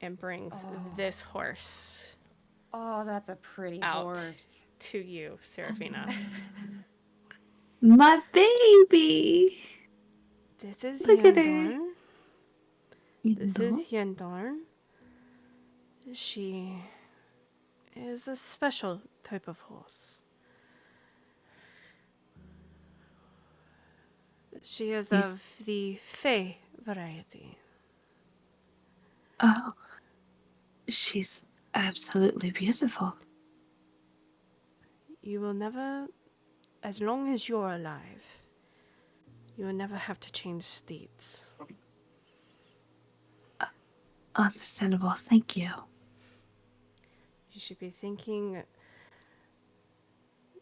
[SPEAKER 2] and brings this horse
[SPEAKER 1] Oh, that's a pretty
[SPEAKER 2] out
[SPEAKER 1] horse.
[SPEAKER 2] to you, Serephina.
[SPEAKER 5] My baby.
[SPEAKER 2] This is
[SPEAKER 5] Look at her.
[SPEAKER 2] Yendorn. This
[SPEAKER 5] Yendorn?
[SPEAKER 2] is Yendorn. She is a special type of horse. She is
[SPEAKER 5] Yes.
[SPEAKER 2] of the Fey variety.
[SPEAKER 5] Oh, she's absolutely beautiful.
[SPEAKER 2] You will never, as long as you're alive, you will never have to change steeds.
[SPEAKER 5] Understandable. Thank you.
[SPEAKER 2] You should be thanking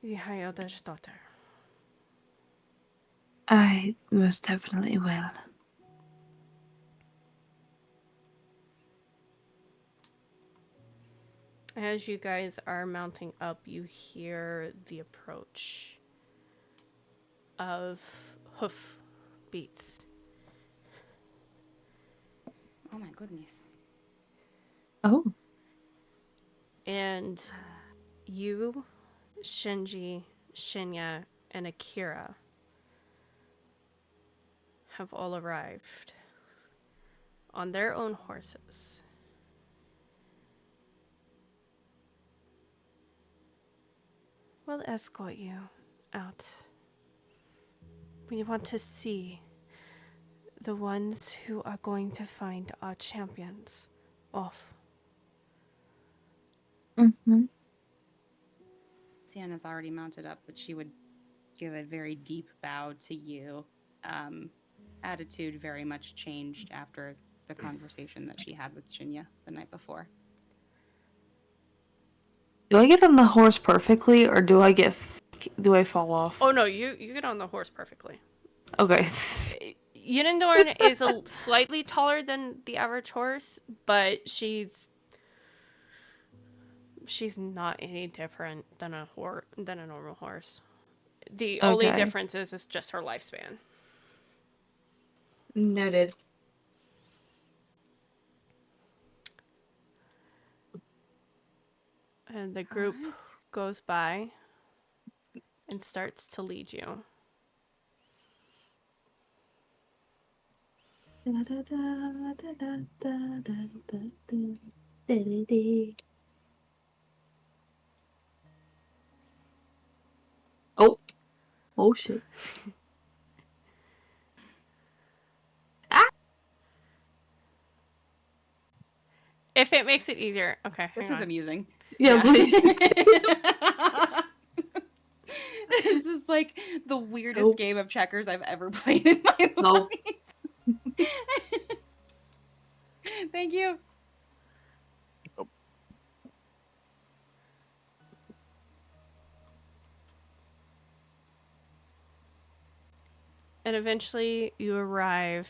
[SPEAKER 2] the High Elder's daughter.
[SPEAKER 5] I most definitely will.
[SPEAKER 2] As you guys are mounting up, you hear the approach of hoof beats.
[SPEAKER 1] Oh my goodness.
[SPEAKER 5] Oh.
[SPEAKER 2] And you, Shinji, Shinya, and Akira have all arrived on their own horses. We'll escort you out. We want to see the ones who are going to find our champions off.
[SPEAKER 5] Mm-hmm.
[SPEAKER 1] Sienna's already mounted up, but she would give a very deep bow to you. Attitude very much changed after the conversation that she had with Shinya the night before.
[SPEAKER 5] Do I get on the horse perfectly, or do I fall off?
[SPEAKER 2] Oh no, you get on the horse perfectly.
[SPEAKER 5] Okay.
[SPEAKER 2] Unindorn is slightly taller than the average horse, but she's not any different than a normal horse. The only
[SPEAKER 5] Okay.
[SPEAKER 2] difference is just her lifespan.
[SPEAKER 5] Noted.
[SPEAKER 2] And the group
[SPEAKER 1] Alright.
[SPEAKER 2] goes by and starts to lead you.
[SPEAKER 5] Oh. Oh shit.
[SPEAKER 2] If it makes it easier. Okay,
[SPEAKER 1] This
[SPEAKER 2] hang
[SPEAKER 1] is
[SPEAKER 2] on.
[SPEAKER 1] amusing.
[SPEAKER 5] Yeah, please.
[SPEAKER 1] This is like the weirdest
[SPEAKER 5] Nope.
[SPEAKER 1] game of checkers I've ever played in my
[SPEAKER 5] Nope.
[SPEAKER 1] life. Thank you.
[SPEAKER 2] And eventually you arrive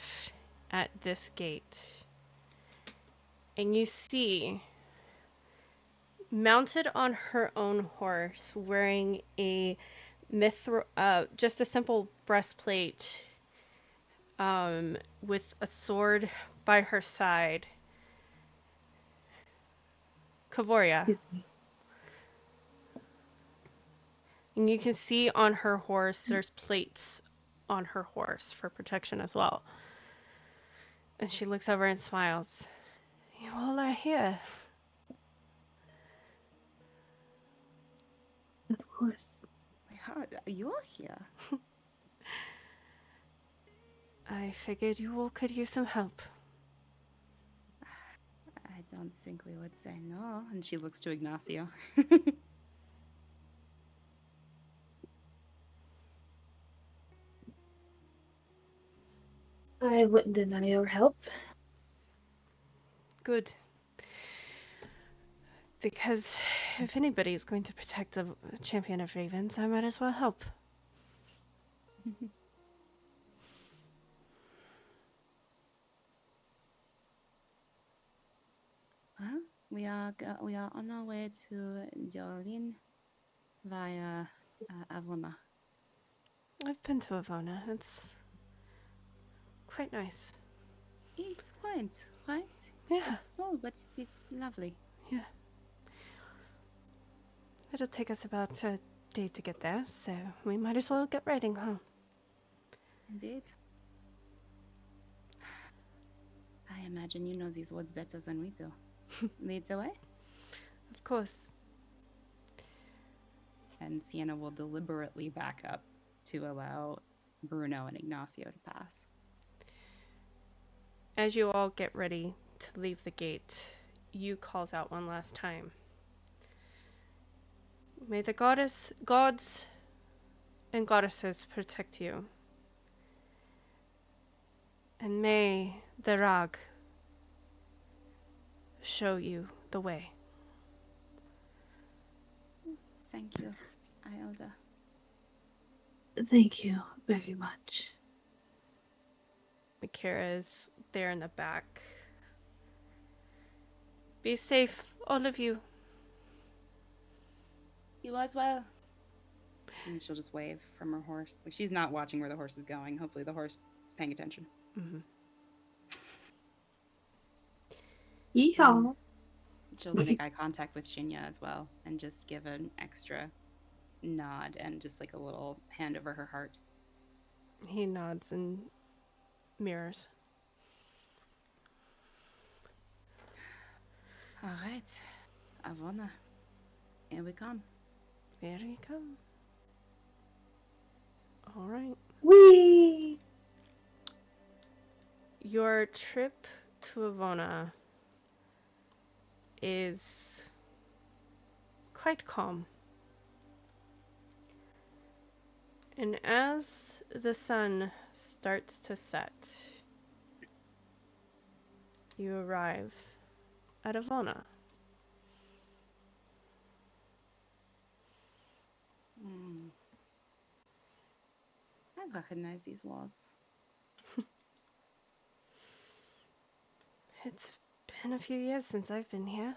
[SPEAKER 2] at this gate. And you see, mounted on her own horse, wearing a just a simple breastplate, with a sword by her side, Kavoria.
[SPEAKER 5] Excuse me.
[SPEAKER 2] And you can see on her horse, there's plates on her horse for protection as well. And she looks over and smiles. You all are here.
[SPEAKER 5] Of course.
[SPEAKER 1] You're here.
[SPEAKER 2] I figured you all could use some help.
[SPEAKER 1] I don't think we would say no. And she looks to Ignacio.
[SPEAKER 5] I wouldn't deny your help.
[SPEAKER 2] Good. Because if anybody is going to protect the champion of ravens, I might as well help.
[SPEAKER 1] Well, we are on our way to Duralin via Avona.
[SPEAKER 2] I've been to Avona. It's quite nice.
[SPEAKER 1] It's quaint, right?
[SPEAKER 2] Yeah,
[SPEAKER 1] It's small, but it's lovely.
[SPEAKER 2] yeah. It'll take us about a day to get there, so we might as well get riding, huh?
[SPEAKER 1] Indeed. I imagine you know these woods better than we do. Lead the way.
[SPEAKER 2] Of course.
[SPEAKER 1] And Sienna will deliberately back up to allow Bruno and Ignacio to pass.
[SPEAKER 2] As you all get ready to leave the gate, you calls out one last time. May the gods and goddesses protect you. And may the Rag show you the way.
[SPEAKER 1] Thank you, Ielda.
[SPEAKER 5] Thank you very much.
[SPEAKER 2] Akira is there in the back. Be safe, all of you.
[SPEAKER 1] You as well. And she'll just wave from her horse. Like she's not watching where the horse is going. Hopefully the horse is paying attention.
[SPEAKER 2] Mm-hmm.
[SPEAKER 5] Yeehaw.
[SPEAKER 1] She'll make eye contact with Shinya as well and just give an extra nod and just like a little hand over her heart.
[SPEAKER 2] He nods and mirrors.
[SPEAKER 1] All right, Avona, here we come.
[SPEAKER 2] There you come. All right.
[SPEAKER 5] Whee!
[SPEAKER 2] Your trip to Avona is quite calm. And as the sun starts to set, you arrive at Avona.
[SPEAKER 1] Hmm. I recognize these walls.
[SPEAKER 2] It's been a few years since I've been here.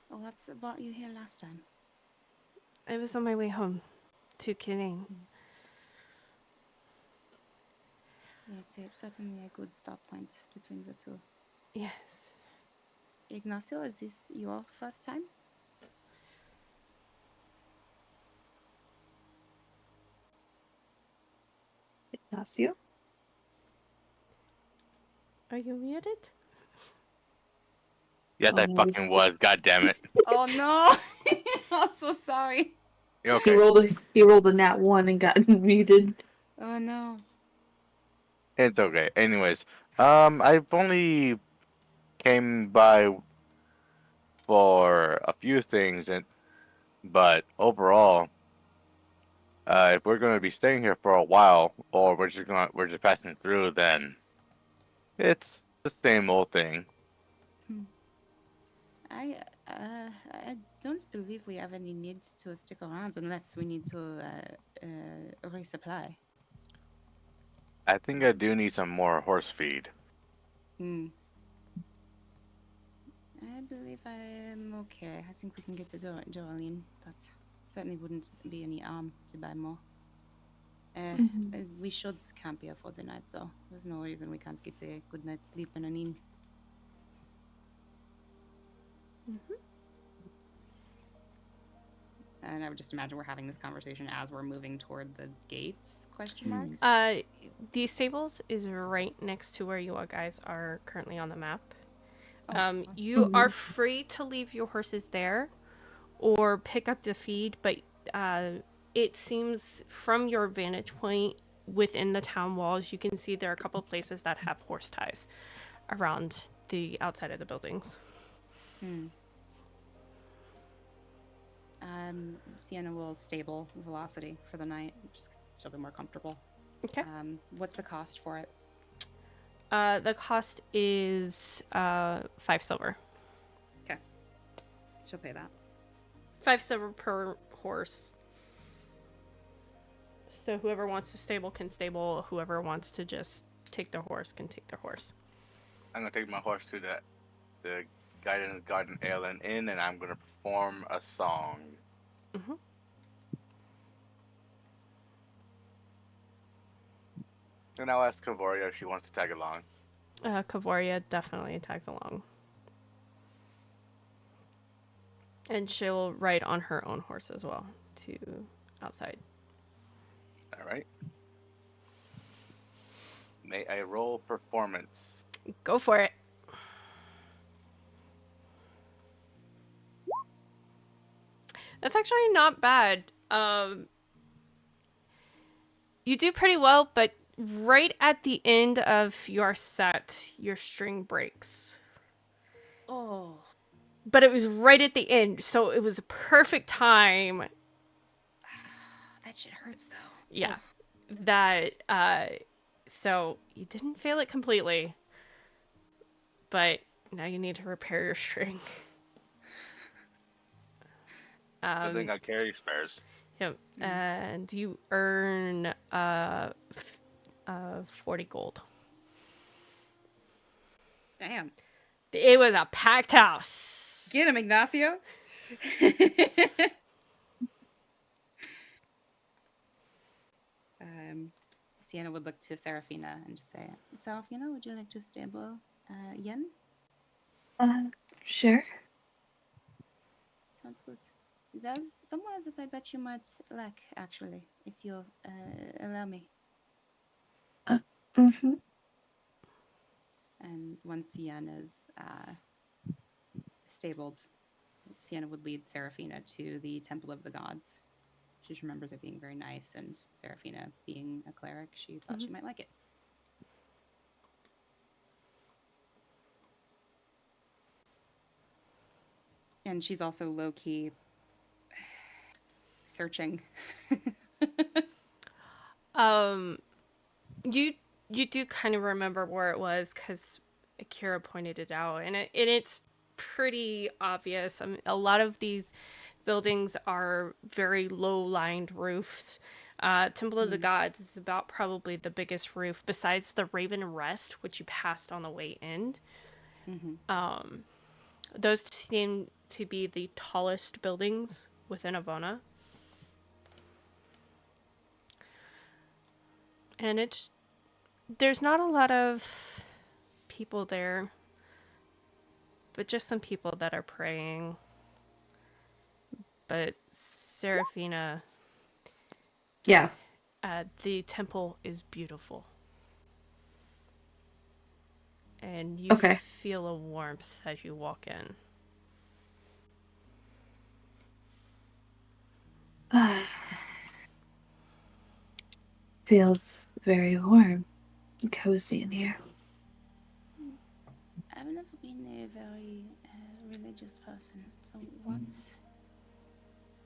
[SPEAKER 1] What's brought you here last time?
[SPEAKER 2] I was on my way home to Killeen.
[SPEAKER 1] Yeah, it's certainly a good stop point between the two.
[SPEAKER 2] Yes.
[SPEAKER 1] Ignacio, is this your first time?
[SPEAKER 5] Ignacio?
[SPEAKER 2] Are you muted?
[SPEAKER 4] Yes, I
[SPEAKER 5] Oh,
[SPEAKER 4] fucking was. God damn it.
[SPEAKER 1] Oh no! I'm so sorry.
[SPEAKER 4] You're
[SPEAKER 5] He
[SPEAKER 4] okay.
[SPEAKER 5] rolled a nat 1 and got muted.
[SPEAKER 1] Oh no.
[SPEAKER 4] It's okay. Anyways, I've only came by for a few things, but overall, if we're going to be staying here for a while, or we're just passing through, then it's the same old thing.
[SPEAKER 1] I don't believe we have any need to stick around unless we need to resupply.
[SPEAKER 4] I think I do need some more horse feed.
[SPEAKER 1] Hmm. I believe I am okay. I think we can get to Duralin, but certainly wouldn't be any harm to buy more. We should camp here for the night, so there's no reason we can't get a good night's sleep in an inn. And I would just imagine we're having this conversation as we're moving toward the gates, question mark?
[SPEAKER 2] The stables is right next to where you guys are currently on the map.
[SPEAKER 1] Oh, awesome.
[SPEAKER 2] You are free to leave your horses there or pick up the feed, but it seems from your vantage point within the town walls, you can see there are a couple of places that have horse ties around the outside of the buildings.
[SPEAKER 1] Sienna will stable velocity for the night, just 'cause she'll be more comfortable.
[SPEAKER 2] Okay.
[SPEAKER 1] What's the cost for it?
[SPEAKER 2] The cost is 5 silver.
[SPEAKER 1] Okay. She'll pay that.
[SPEAKER 2] 5 silver per horse. So whoever wants to stable can stable. Whoever wants to just take their horse can take their horse.
[SPEAKER 4] I'm gonna take my horse to the Guidance Garden Ale and Inn, and I'm gonna perform a song.
[SPEAKER 2] Mm-hmm.
[SPEAKER 4] And I'll ask Kavoria if she wants to tag along.
[SPEAKER 2] Kavoria definitely tags along. And she'll ride on her own horse as well to outside.
[SPEAKER 4] All right. May I roll performance?
[SPEAKER 2] Go for it. That's actually not bad. You do pretty well, but right at the end of your set, your string breaks.
[SPEAKER 1] Oh.
[SPEAKER 2] But it was right at the end, so it was a perfect time.
[SPEAKER 1] That shit hurts, though.
[SPEAKER 2] Yeah. That, so you didn't fail it completely, but now you need to repair your string.
[SPEAKER 4] I think I carry spares.
[SPEAKER 2] Yep. And you earn 40 gold.
[SPEAKER 1] Damn.
[SPEAKER 2] It was a packed house.
[SPEAKER 1] Get him, Ignacio. Sienna would look to Serephina and just say, Serephina, would you like to stable Yen?
[SPEAKER 5] Sure.
[SPEAKER 1] Sounds good. There's somewhere that I bet you might like, actually, if you allow me.
[SPEAKER 5] Mm-hmm.
[SPEAKER 1] And once Sienna's stabled, Sienna would lead Serephina to the Temple of the Gods. She just remembers it being very nice, and Serephina being a cleric, she thought she might like it. And she's also low key searching.
[SPEAKER 2] Um, you you do kind of remember where it was because Akira pointed it out, and it's pretty obvious. I mean, a lot of these buildings are very low-lined roofs. Temple of the Gods is about probably the biggest roof besides the Raven Rest, which you passed on the way in. Those seem to be the tallest buildings within Avona. And there's not a lot of people there, but just some people that are praying. But Serephina,
[SPEAKER 5] Yeah.
[SPEAKER 2] the temple is beautiful. And you
[SPEAKER 5] Okay.
[SPEAKER 2] feel a warmth as you walk in.
[SPEAKER 5] Feels very warm and cozy in here.
[SPEAKER 1] I've never been a very religious person. So what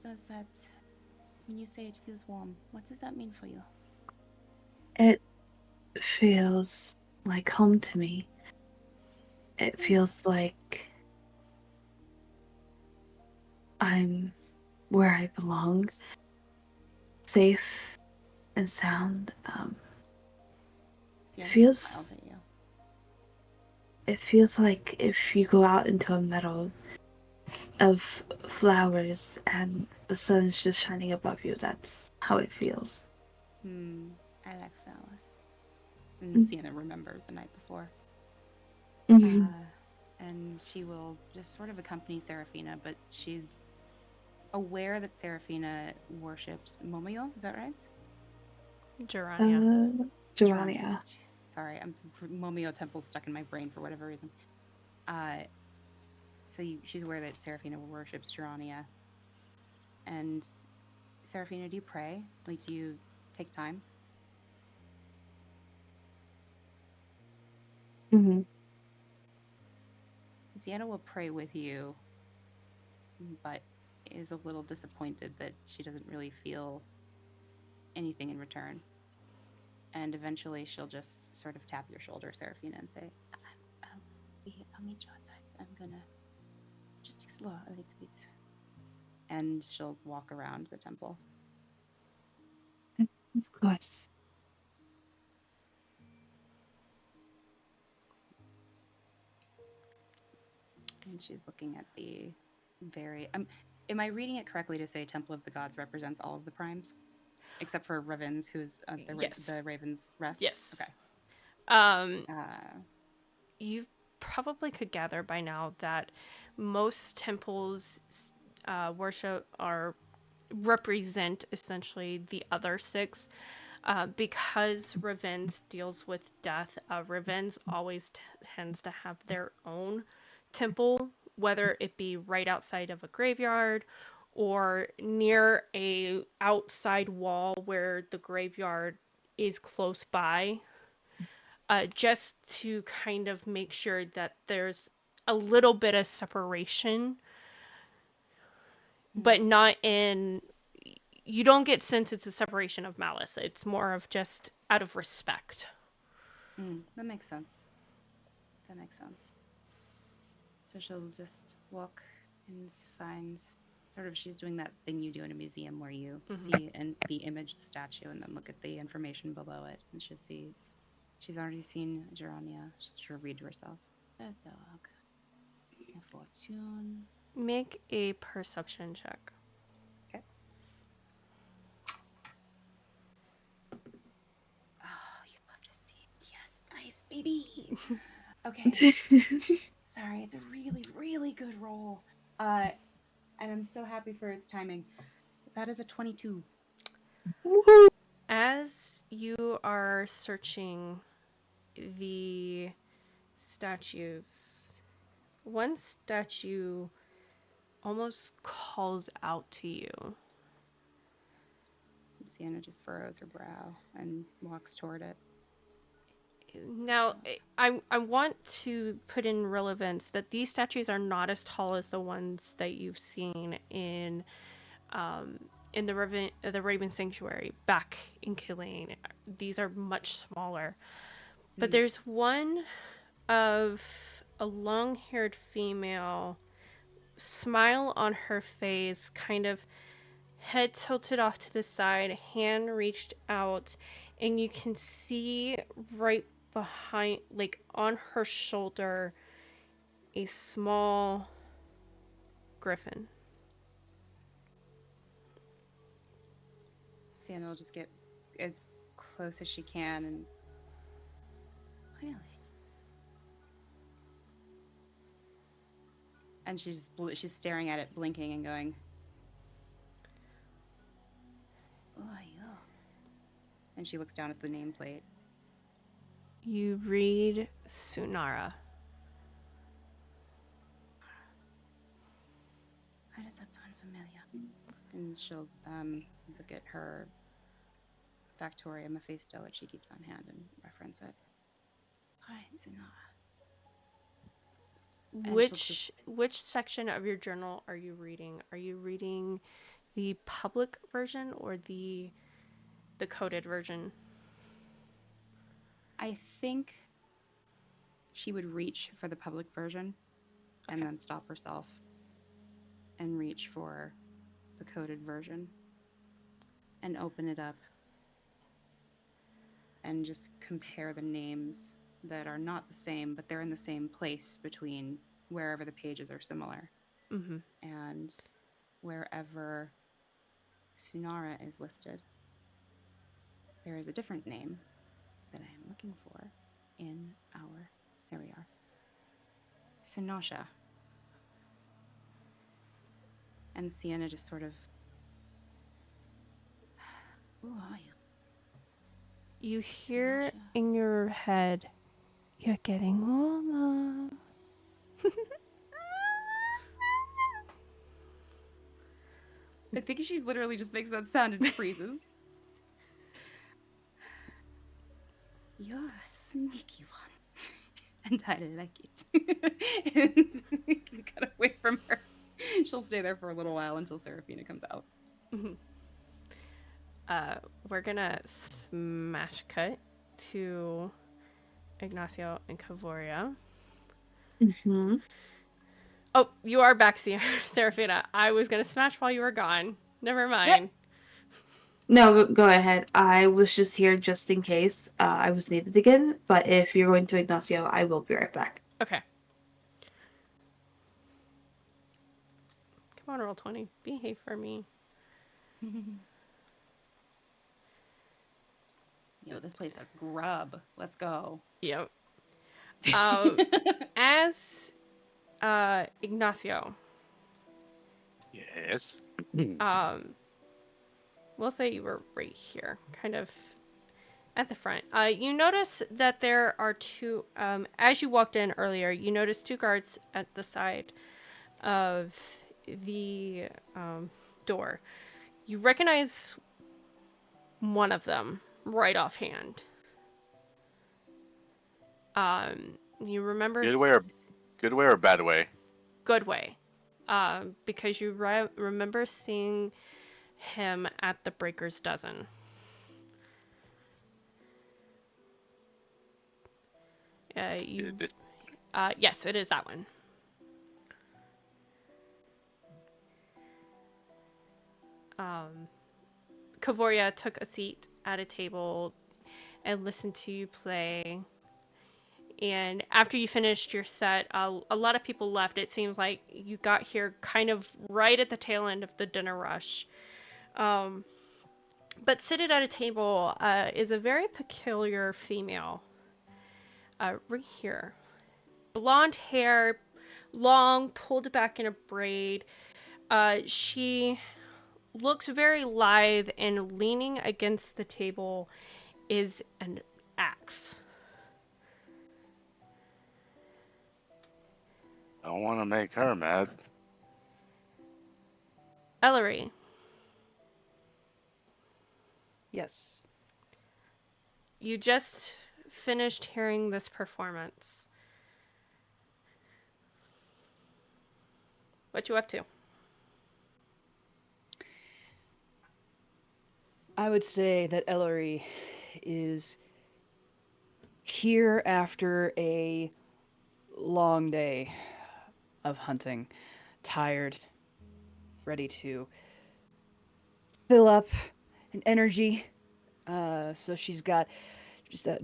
[SPEAKER 1] does that, when you say it feels warm, what does that mean for you?
[SPEAKER 5] It feels like home to me. It feels like I'm where I belong, safe and sound.
[SPEAKER 1] Sienna
[SPEAKER 5] Feels
[SPEAKER 1] smiled at you.
[SPEAKER 5] it feels like if you go out into a meadow of flowers and the sun's just shining above you. That's how it feels.
[SPEAKER 1] I like flowers. And Sienna remembers the night before.
[SPEAKER 5] Mm-hmm.
[SPEAKER 1] And she will just sort of accompany Seraphina, but she's aware that Seraphina worships Momio. Is that right?
[SPEAKER 2] Gerania.
[SPEAKER 5] Gerania.
[SPEAKER 1] Jeez. Sorry, Momio Temple's stuck in my brain for whatever reason. She's aware that Seraphina worships Gerania. And Seraphina, do you pray? Like, do you take time?
[SPEAKER 5] Mm-hmm.
[SPEAKER 1] Sienna will pray with you, but is a little disappointed that she doesn't really feel anything in return. And eventually she'll just sort of tap your shoulder, Seraphina, and say, I'll meet you outside. I'm gonna just explore a little bit. And she'll walk around the temple.
[SPEAKER 5] Of course.
[SPEAKER 1] And she's looking at the very. Am I reading it correctly to say Temple of the Gods represents all of the primes? Except for Ravens, who's the
[SPEAKER 2] Yes.
[SPEAKER 1] Raven's Rest?
[SPEAKER 2] Yes.
[SPEAKER 1] Okay.
[SPEAKER 2] You probably could gather by now that most temples worship are represent essentially the other six. Because Revens deals with death, Revens always tends to have their own temple, whether it be right outside of a graveyard or near a outside wall where the graveyard is close by, just to kind of make sure that there's a little bit of separation, but not in. You don't get sense it's a separation of malice. It's more of just out of respect.
[SPEAKER 1] That makes sense. That makes sense. So she'll just walk and find sort of she's doing that thing you do in a museum where you see the image, the statue, and then look at the information below it. And she'll see she's already seen Gerania. She'll read to herself. There's dog. A fortune.
[SPEAKER 2] Make a perception check.
[SPEAKER 1] Okay. Oh, you love to see it. Yes, nice, baby. Okay. Sorry, it's a really, really good roll. And I'm so happy for its timing. That is a 22.
[SPEAKER 2] As you are searching the statues, one statue almost calls out to you.
[SPEAKER 1] Sienna just furrows her brow and walks toward it.
[SPEAKER 2] Now, I want to put in relevance that these statues are not as tall as the ones that you've seen in the Raven Sanctuary back in Killeen. These are much smaller. But there's one of a long-haired female, smile on her face, kind of head tilted off to the side, hand reached out, and you can see right behind, like on her shoulder, a small griffin.
[SPEAKER 1] Sienna will just get as close as she can and really. And she's staring at it, blinking and going, "Oh, yeah." And she looks down at the nameplate.
[SPEAKER 2] You read Sunara.
[SPEAKER 1] Why does that sound familiar? And she'll look at her Factoria Mephisto, which she keeps on hand, and reference it. Right, Sunara. And
[SPEAKER 2] Which section of your journal are you reading? Are you reading the public version or the coded version?
[SPEAKER 1] I think she would reach for the public version and then stop herself and reach for the coded version and open it up and just compare the names that are not the same, but they're in the same place between wherever the pages are similar.
[SPEAKER 2] Mm-hmm.
[SPEAKER 1] And wherever Sunara is listed, there is a different name that I am looking for in our, there we are, Sinosha. And Sienna just sort of, who are you?
[SPEAKER 2] You hear
[SPEAKER 1] Sinosha.
[SPEAKER 2] in your head, "You're getting warmer."
[SPEAKER 1] I think she literally just makes that sound and freezes. You're a sneaky one. And I like it. And cut away from her. She'll stay there for a little while until Serephina comes out.
[SPEAKER 2] Mm-hmm. We're gonna smash cut to Ignacio and Kavoria.
[SPEAKER 5] Mm-hmm.
[SPEAKER 2] Oh, you are back, Seraphina. I was gonna smash while you were gone. Never mind.
[SPEAKER 5] No, go ahead. I was just here just in case I was needed again. But if you're going to Ignacio, I will be right back.
[SPEAKER 2] Okay. Come on, roll 20. Behave for me.
[SPEAKER 1] Yo, this place has grub. Let's go.
[SPEAKER 2] Yep. As Ignacio,
[SPEAKER 4] Yes.
[SPEAKER 2] we'll say you were right here, kind of at the front. You notice that there are two, as you walked in earlier, you noticed two guards at the side of the door. You recognize one of them right offhand. You remember...
[SPEAKER 4] Good way or bad way?
[SPEAKER 2] Good way. Because you remember seeing him at the Breaker's Dozen.
[SPEAKER 4] Is it this?
[SPEAKER 2] Yes, it is that one. Kavoria took a seat at a table and listened to you play. And after you finished your set, a lot of people left. It seems like you got here kind of right at the tail end of the dinner rush. But seated at a table is a very peculiar female. Right here. Blonde hair, long, pulled back in a braid. She looks very lithe, and leaning against the table is an axe.
[SPEAKER 4] I don't want to make her mad.
[SPEAKER 2] Elery,
[SPEAKER 3] Yes.
[SPEAKER 2] you just finished hearing this performance. What you up to?
[SPEAKER 3] I would say that Elery is here after a long day of hunting, tired, ready to fill up an energy. So she's got just a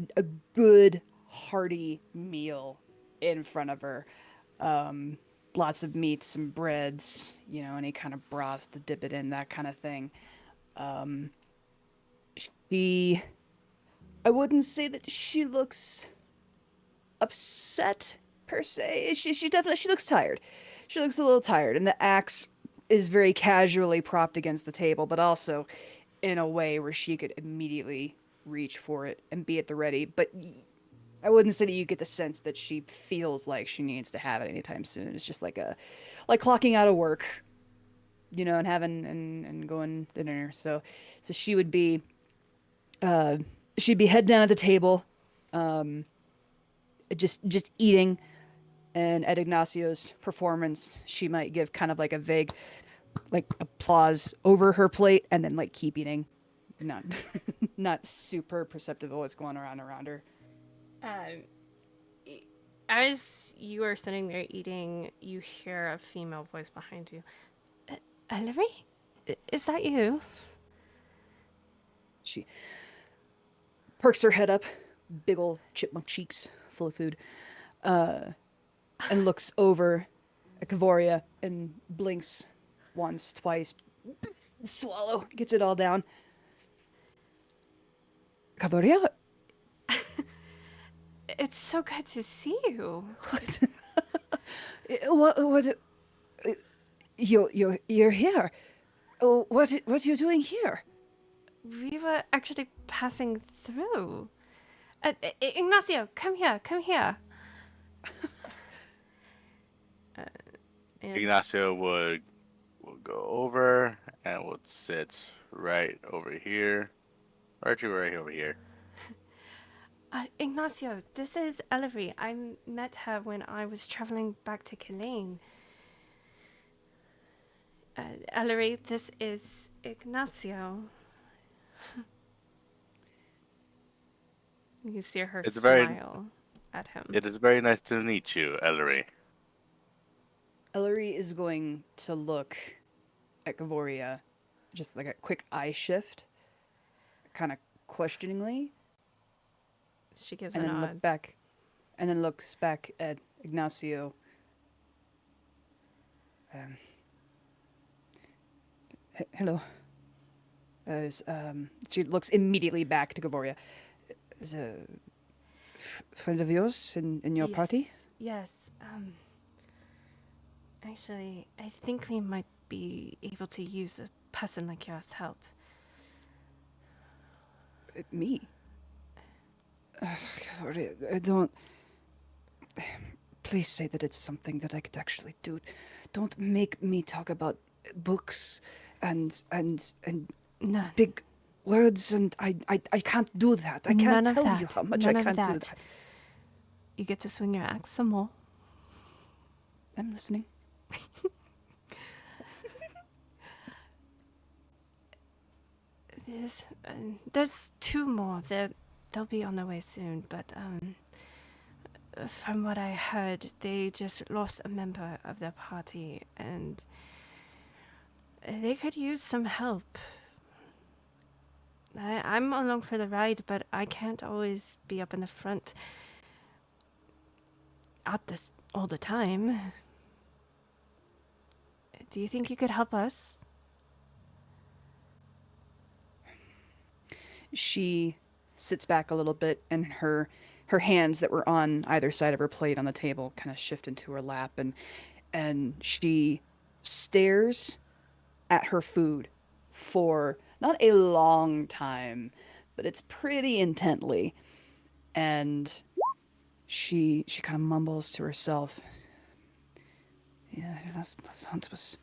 [SPEAKER 3] good, hearty meal in front of her. Lots of meats, some breads, any kind of broth to dip it in, that kind of thing. I wouldn't say that she looks upset per se. She definitely she looks tired. She looks a little tired, and the axe is very casually propped against the table, but also in a way where she could immediately reach for it and be at the ready. But I wouldn't say that you get the sense that she feels like she needs to have it anytime soon. It's just like clocking out of work, and having and going to dinner. So she would be she'd be head down at the table, just eating. And at Ignacio's performance, she might give kind of like a vague, like applause over her plate, and then like keep eating, not not super perceptive of what's going around her.
[SPEAKER 2] As you are sitting there eating, you hear a female voice behind you. Elery? Is that you?
[SPEAKER 3] She perks her head up, big ol' chipmunk cheeks full of food, and looks over at Kavoria and blinks once, twice, swallow, gets it all down. Kavoria?
[SPEAKER 2] It's so good to see you.
[SPEAKER 3] What, you're here. Oh, what are you doing here?
[SPEAKER 2] We were actually passing through. Ignacio, come here. And
[SPEAKER 4] Ignacio would go over and would sit right over here. Or actually right over here.
[SPEAKER 2] Ignacio, this is Elery. I met her when I was traveling back to Killeen. Elery, this is Ignacio. You see her
[SPEAKER 4] It's
[SPEAKER 2] smile at him.
[SPEAKER 4] It is very nice to meet you, Elery.
[SPEAKER 3] Elery is going to look at Kavoria, just like a quick eye shift, kind of questioningly,
[SPEAKER 2] She gives
[SPEAKER 3] and
[SPEAKER 2] a
[SPEAKER 3] then
[SPEAKER 2] nod.
[SPEAKER 3] looks back at Ignacio. Hello. She looks immediately back to Kavoria. Is a friend of yours in your party?
[SPEAKER 2] Yes. Actually, I think we might be able to use a person like yours help.
[SPEAKER 3] Me? Kavoria, I don't. Please say that it's something that I could actually do. Don't make me talk about books and
[SPEAKER 2] No,
[SPEAKER 3] big words, and I can't do that. I can't
[SPEAKER 2] None of
[SPEAKER 3] tell you
[SPEAKER 2] that.
[SPEAKER 3] how much
[SPEAKER 2] None
[SPEAKER 3] I
[SPEAKER 2] of
[SPEAKER 3] can't do
[SPEAKER 2] that.
[SPEAKER 3] that.
[SPEAKER 2] you get to swing your axe some more.
[SPEAKER 3] I'm listening.
[SPEAKER 2] There's two more. They'll be on their way soon, but from what I heard, they just lost a member of their party, and they could use some help. I'm along for the ride, but I can't always be up in the front at this all the time. Do you think you could help us?
[SPEAKER 3] She sits back a little bit, and her hands that were on either side of her plate on the table kind of shift into her lap, and she stares at her food for not a long time, but it's pretty intently. And she kind of mumbles to herself. Yeah, last hunt was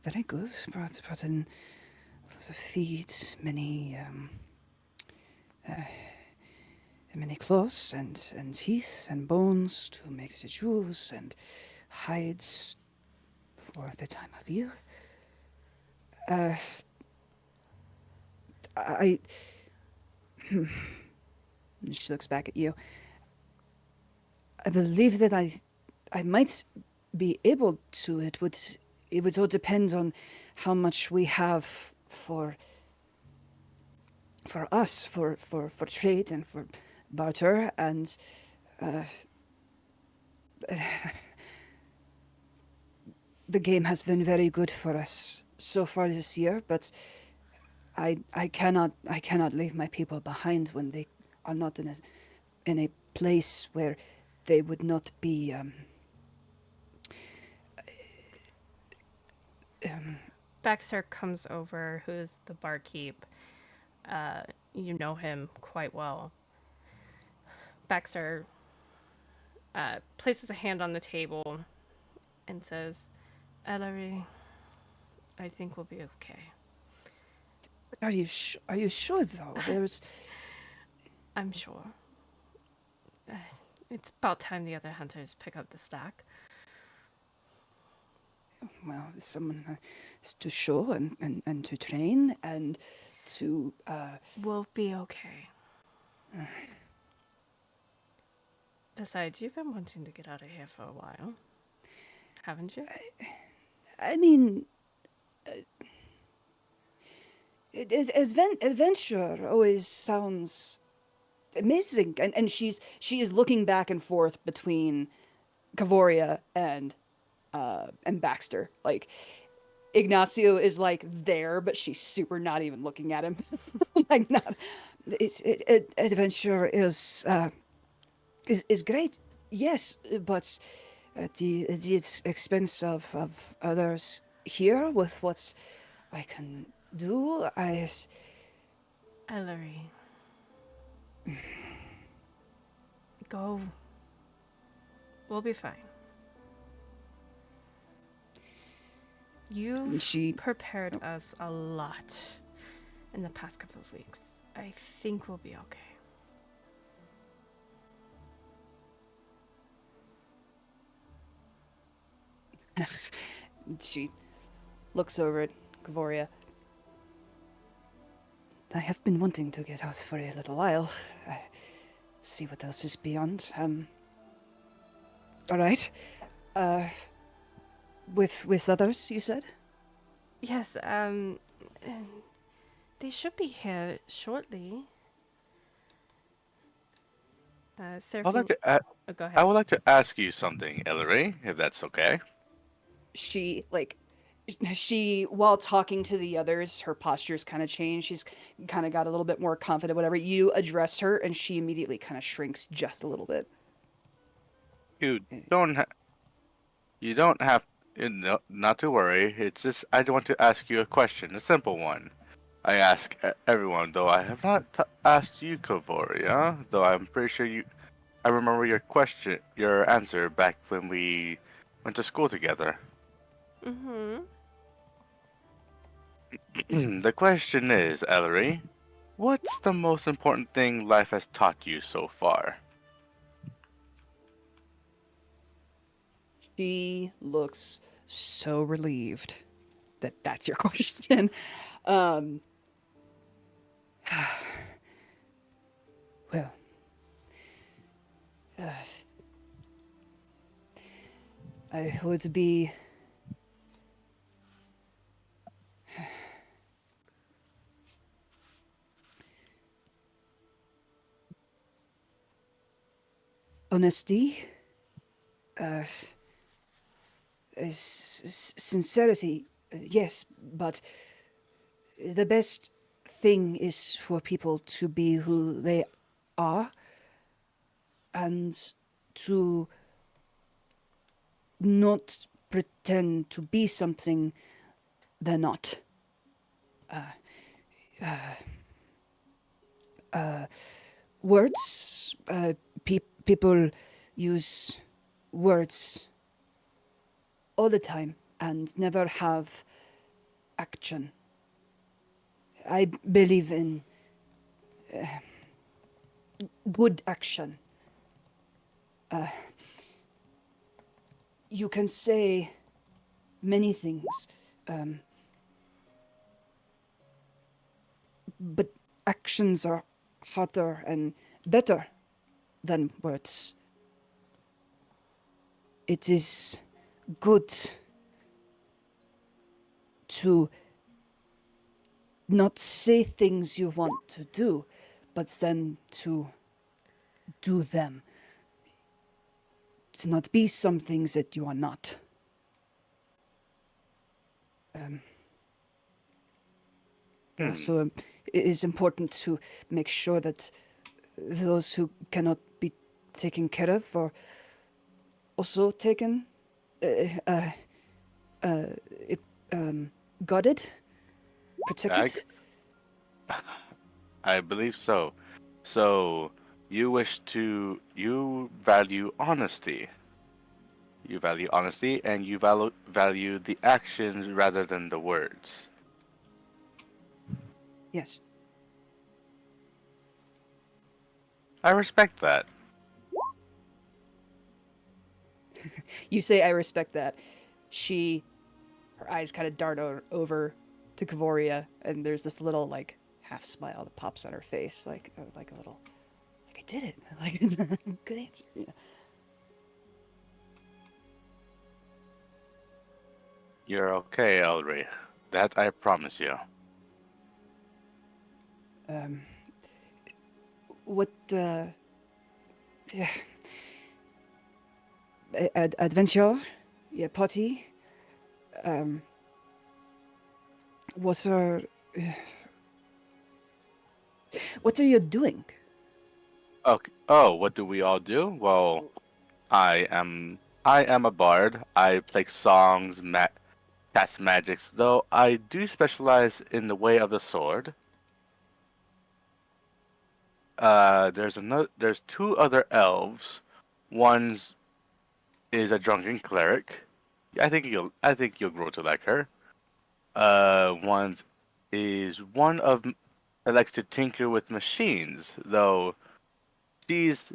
[SPEAKER 3] very good. Brought in lots of feed, many many claws and teeth and bones to make the jewels and hides for the time of year. Uh, I. She looks back at you. I believe that I might be able to. It would all depend on how much we have for us for trade and for barter and the game has been very good for us so far this year, but I cannot leave my people behind when they are not in a place where they would not be
[SPEAKER 2] Baxter comes over, who's the barkeep. You know him quite well. Baxter places a hand on the table and says, Elery, I think we'll be okay.
[SPEAKER 3] Are you sure though? There's
[SPEAKER 2] I'm sure. It's about time the other hunters pick up the slack.
[SPEAKER 3] well, someone has to show and to train and to
[SPEAKER 2] We'll be okay. Besides, you've been wanting to get out of here for a while, haven't you?
[SPEAKER 3] I mean, adventure always sounds amazing, and she is looking back and forth between Kavoria and Baxter. Like Ignacio is like there, but she's super not even looking at him. Like not. Adventure is great, yes, but at the expense of others here with what I can do.
[SPEAKER 2] Elery. Go. We'll be fine. You've
[SPEAKER 3] She
[SPEAKER 2] prepared us a lot in the past couple of weeks. I think we'll be okay.
[SPEAKER 3] She looks over at Kavoria. I have been wanting to get out for a little while. See what else is beyond. All right. With others, you said?
[SPEAKER 2] Yes, they should be here shortly.
[SPEAKER 4] I'd
[SPEAKER 2] Seraphina,
[SPEAKER 4] like to
[SPEAKER 2] go
[SPEAKER 4] I
[SPEAKER 2] ahead.
[SPEAKER 4] would like to ask you something, Elery, if that's okay.
[SPEAKER 3] She while talking to the others, her posture's kind of changed. She's kind of got a little bit more confident. Whatever you address her, and she immediately kind of shrinks just a little bit.
[SPEAKER 4] You don't ha- you don't have no, not to worry. It's just I want to ask you a question, a simple one. I ask everyone, though I have not asked you, Kavoria. Though I'm pretty sure I remember your answer back when we went to school together.
[SPEAKER 2] Mm-hmm.
[SPEAKER 4] The question is, Ellery, what's the most important thing life has taught you so far?
[SPEAKER 3] She looks so relieved that that's your question. Um, well, I would be honesty, sincerity, yes, but the best thing is for people to be who they are and to not pretend to be something they're not. Words, people use words all the time and never have action. I believe in good action. You can say many things, but actions are harder and better than words. It is good to not say things you want to do, but then to do them. To not be some things that you are not. Also, it is important to make sure that those who cannot be taken care of are also taken, guarded, protected.
[SPEAKER 4] I believe so. So, you value honesty. You value honesty and you value the actions rather than the words.
[SPEAKER 3] Yes.
[SPEAKER 4] I respect that.
[SPEAKER 3] You say, I respect that. Her eyes kind of dart over to Kavoria, and there's this little, like, half smile that pops on her face, like a little, like, I did it. Like, it's a good answer. Yeah.
[SPEAKER 4] You're okay, Elry. That I promise you.
[SPEAKER 3] What, adventure? Yeah, party? What are... What are you doing?
[SPEAKER 4] Okay. Oh, what do we all do? Well, I am a bard. I play songs, cast magics, though I do specialize in the way of the sword. There's two other elves. One's is a drunken cleric. I think you'll grow to like her. One's is one of that likes to tinker with machines, though she's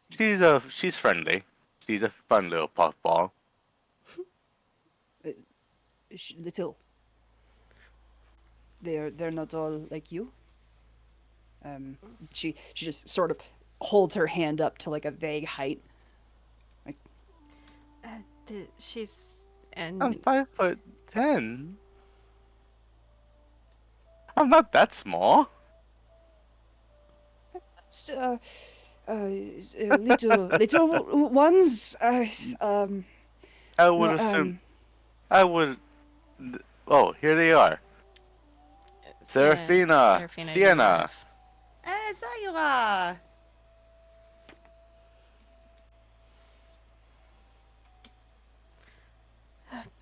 [SPEAKER 4] she's friendly. She's a fun little puffball.
[SPEAKER 3] Little. They're not all like you. She just sort of holds her hand up to like a vague height. Like,
[SPEAKER 2] She's and
[SPEAKER 4] I'm 5'10". I'm not that small.
[SPEAKER 3] Little ones.
[SPEAKER 4] I would assume. I would. Oh, here they are. Serephina,
[SPEAKER 2] Serephina, your
[SPEAKER 4] Sienna.
[SPEAKER 2] wife.
[SPEAKER 1] So you are.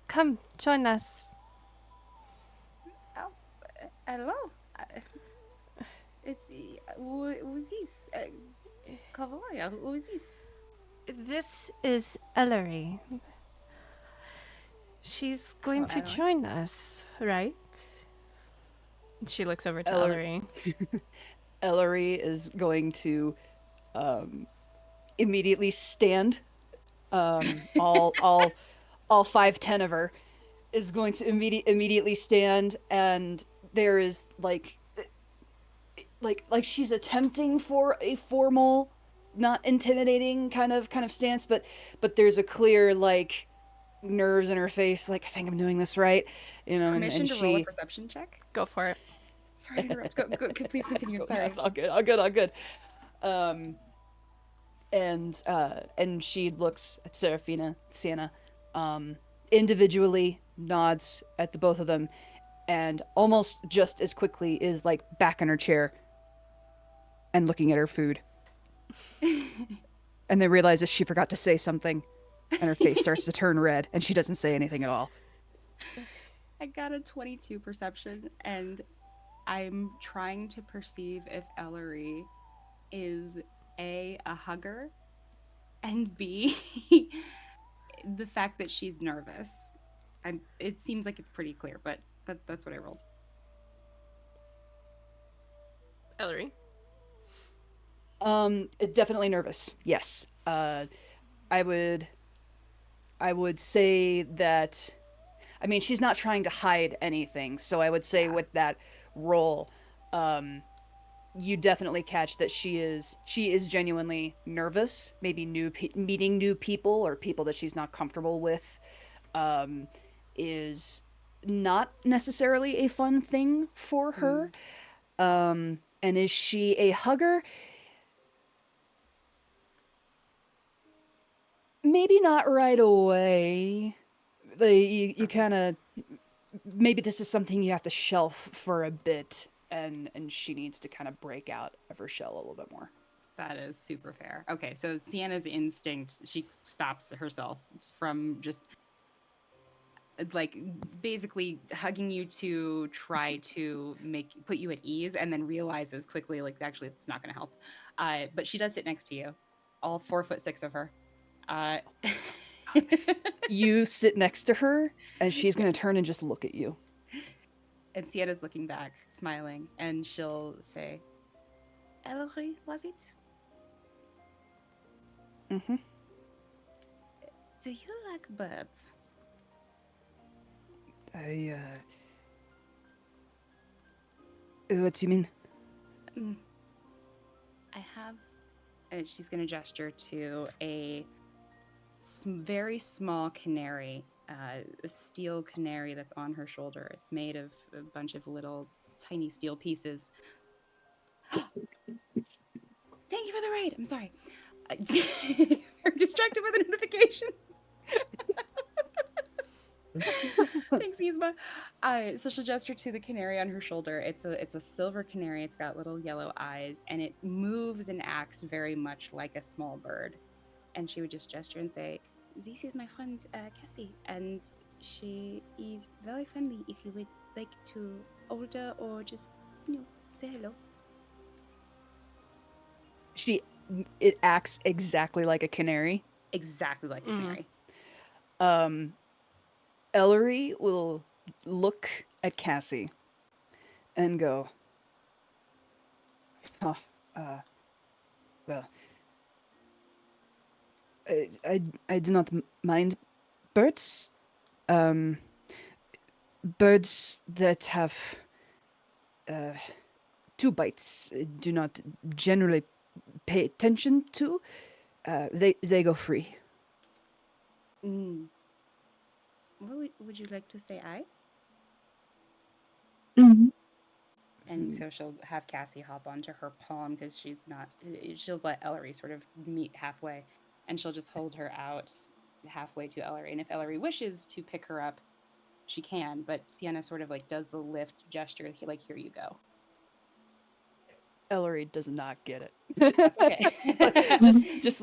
[SPEAKER 2] Come, join us.
[SPEAKER 1] Oh, hello. It's who's this? Kavaya, who is this?
[SPEAKER 2] This is Elery. She's going to
[SPEAKER 1] Ellery.
[SPEAKER 2] join us, right? She looks over to
[SPEAKER 3] Ellery.
[SPEAKER 2] Ellery.
[SPEAKER 3] Ellery is going to immediately stand. All 5'10" of her is going to immediately stand, and there is like she's attempting for a formal, not intimidating kind of stance, but there's a clear like nerves in her face, like I think I'm doing this right, you know,
[SPEAKER 1] Permission
[SPEAKER 3] and
[SPEAKER 1] to roll a
[SPEAKER 3] she.
[SPEAKER 1] perception check.
[SPEAKER 2] Go for it.
[SPEAKER 1] Sorry to interrupt. Go, please continue. I'm sorry.
[SPEAKER 3] That's all good. And she looks at Serephina, Sienna, individually, nods at the both of them, and almost just as quickly is like back in her chair and looking at her food. And then realizes she forgot to say something, and her face starts to turn red, and she doesn't say anything at all.
[SPEAKER 1] I got a 22 perception, and I'm trying to perceive if Ellery is A, a hugger, and B, the fact that she's nervous. It seems like it's pretty clear, but that's what I rolled.
[SPEAKER 2] Ellery.
[SPEAKER 3] Definitely nervous. Yes. I would say that. I mean, she's not trying to hide anything, so I would say
[SPEAKER 1] Yeah.
[SPEAKER 3] with that role, you definitely catch that she is genuinely nervous. Maybe meeting new people or people that she's not comfortable with, um, is not necessarily a fun thing for her.
[SPEAKER 1] Mm.
[SPEAKER 3] And is she a hugger? Maybe not right away. You kind of, maybe this is something you have to shelf for a bit, and she needs to kind of break out of her shell a little bit more.
[SPEAKER 1] That is super fair. Okay, so Sienna's instinct, she stops herself from just like basically hugging you to try to put you at ease, and then realizes quickly like actually it's not going to help. But she does sit next to you, all 4'6" of her. Uh,
[SPEAKER 3] You sit next to her, and she's
[SPEAKER 1] yeah.
[SPEAKER 3] gonna turn and just look at you.
[SPEAKER 1] And Sienna's looking back, smiling, and she'll say, "Elery, was it?
[SPEAKER 3] Mm-hmm.
[SPEAKER 1] Do you like birds?"
[SPEAKER 3] I what do you mean?
[SPEAKER 1] Mm, I have. And she's going to gesture to a very small canary, a steel canary that's on her shoulder. It's made of a bunch of little tiny steel pieces. Thank you for the raid. I'm sorry. You're distracted with a notification. Thanks, Yzma. So she'll gesture to the canary on her shoulder. It's a silver canary. It's got little yellow eyes, and it moves and acts very much like a small bird. And she would just gesture and say, "This is my friend Cassie, and she is very friendly. If you would like to hold her or just say hello."
[SPEAKER 3] She it acts exactly like a canary.
[SPEAKER 1] Exactly like a
[SPEAKER 2] Mm.
[SPEAKER 1] canary.
[SPEAKER 3] Um, Ellery will look at Cassie and go, "Huh, uh, well, I do not mind birds. Um, birds that have uh, two bites do not generally pay attention to. They go free."
[SPEAKER 1] Mm. Would you like to say I?
[SPEAKER 5] Mhm.
[SPEAKER 1] And so she'll have Cassie hop onto her palm because she's not. She'll let Ellery sort of meet halfway, and she'll just hold her out halfway to Ellery. And if Ellery wishes to pick her up, she can. But Sienna sort of like does the lift gesture, like "Here you go."
[SPEAKER 3] Ellery does not get it.
[SPEAKER 1] That's okay.
[SPEAKER 3] just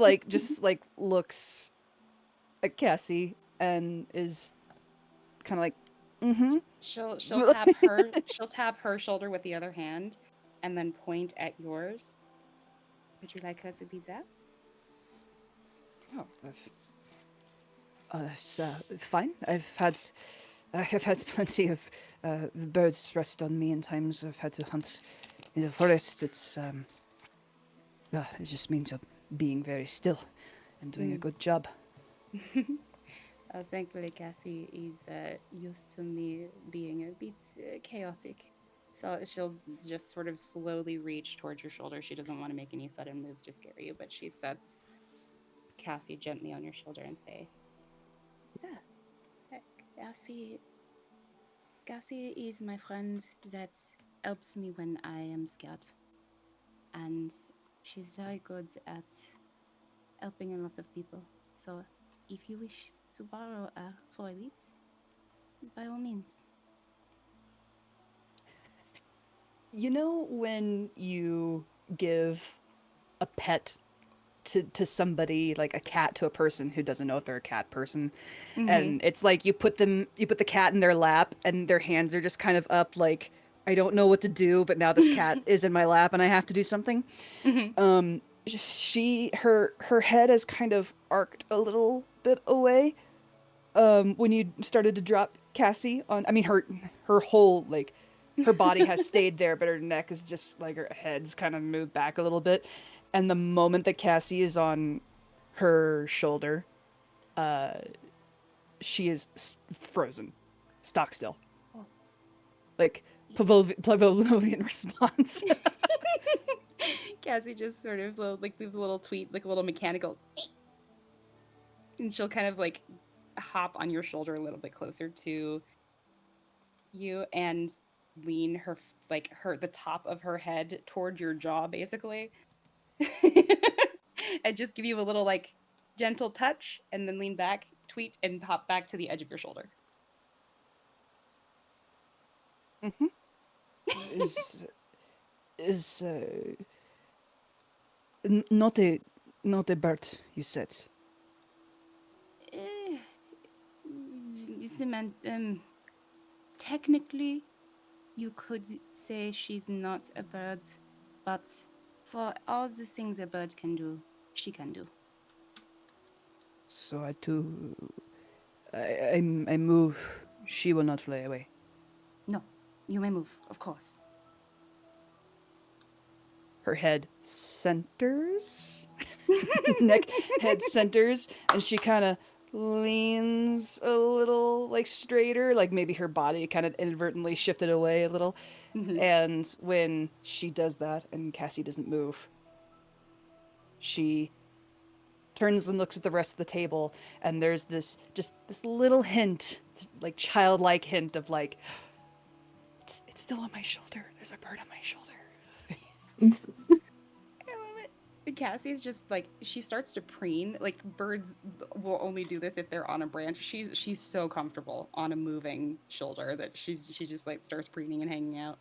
[SPEAKER 3] like looks at Cassie and is kind of like, mm-hmm.
[SPEAKER 1] She'll tap her shoulder with the other hand, and then point at yours. Would you like her to be there?
[SPEAKER 3] Oh, it's, fine. I have had plenty of the birds rest on me in times I've had to hunt in the forest. It just means you're being very still and doing a
[SPEAKER 1] Mm.
[SPEAKER 3] good job.
[SPEAKER 1] Thankfully, Cassie is used to me being a bit chaotic. So she'll just sort of slowly reach towards your shoulder. She doesn't want to make any sudden moves to scare you, but she sets Cassie gently on your shoulder and say, "So, uh, Cassie, Cassie is my friend that helps me when I am scared. And she's very good at helping a lot of people. So if you wish to borrow her for a bit, by all means."
[SPEAKER 3] You know when you give a pet to somebody, like a cat to a person who doesn't know if they're a cat person, and it's like you put the cat in their lap and their hands are just kind of up, like, I don't know what to do, but now this cat is in my lap and I have to do something. Her head has kind of arced a little bit away when you started to drop Cassie on. I mean, her whole, her body has stayed there, but her neck is just like, her head's kind of moved back a little bit, And the moment that Cassie is on her shoulder, she is frozen, stock still.
[SPEAKER 1] Oh.
[SPEAKER 3] Like Pavlovian response.
[SPEAKER 1] Cassie just sort of like leaves a little tweet, like a little mechanical, and she'll kind of like hop on your shoulder a little bit closer to you and lean the top of her head toward your jaw, basically, and just give you a little like gentle touch, and then lean back, tweet, and hop back to the edge of your shoulder.
[SPEAKER 3] Mm-hmm. is not a bird, you said.
[SPEAKER 1] Eh, technically, you could say she's not a bird, but for all the things a bird can do, she can do.
[SPEAKER 3] So I move. She will not fly away.
[SPEAKER 1] No, you may move, of course.
[SPEAKER 3] Her head centers, head centers, and she kind of leans a little like straighter, like maybe her body kind of inadvertently shifted away a little. And when she does that and Cassie doesn't move, she turns and looks at the rest of the table, and there's this little hint, like childlike hint of like, it's still on my shoulder. There's a bird on my shoulder.
[SPEAKER 1] I love it. Cassie's just like, she starts to preen. Like, birds will only do this if they're on a branch. She's so comfortable on a moving shoulder that she just like starts preening and hanging out.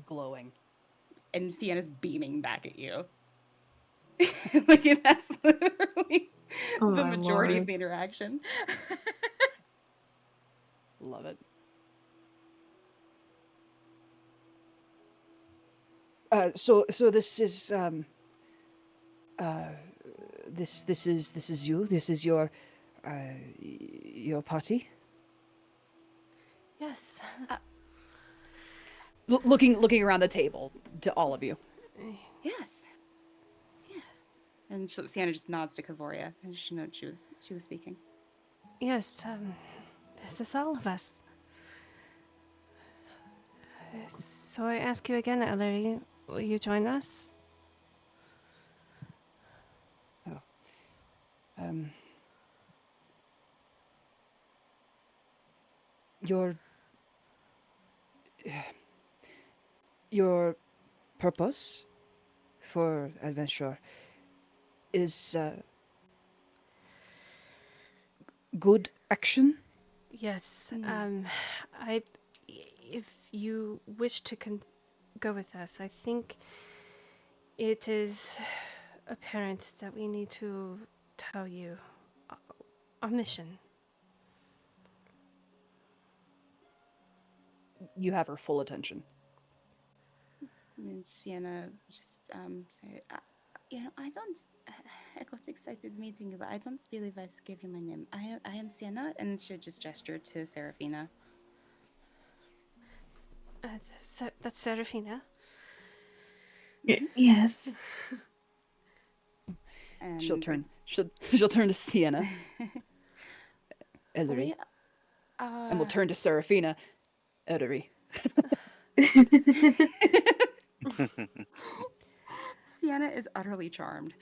[SPEAKER 3] Glowing.
[SPEAKER 1] And Sienna's beaming back at you. Like, that's literally
[SPEAKER 5] Oh
[SPEAKER 1] the
[SPEAKER 5] my
[SPEAKER 1] majority of
[SPEAKER 5] lord.
[SPEAKER 1] the interaction.
[SPEAKER 3] Love it. So this is this is you. This is your party.
[SPEAKER 2] Yes.
[SPEAKER 3] Looking around the table to all of you.
[SPEAKER 1] Yes. Yeah. And Sienna just nods to Kavoria, and she knew she was speaking.
[SPEAKER 2] Yes, this is all of us. So I ask you again, Elery, will you join us?
[SPEAKER 3] Your purpose for adventure is good action.
[SPEAKER 2] Yes, if you wish to go with us, I think it is apparent that we need to tell you our mission.
[SPEAKER 3] You have her full attention.
[SPEAKER 1] And Sienna just say, I don't. I got excited meeting you, but I don't believe I gave you my name. I am Sienna, and she'll just gesture to Serephina.
[SPEAKER 2] That's Serephina.
[SPEAKER 5] Yes.
[SPEAKER 1] And
[SPEAKER 3] She'll turn to Sienna. Elery. And we'll turn to Serephina. Elery.
[SPEAKER 1] Sienna is utterly charmed.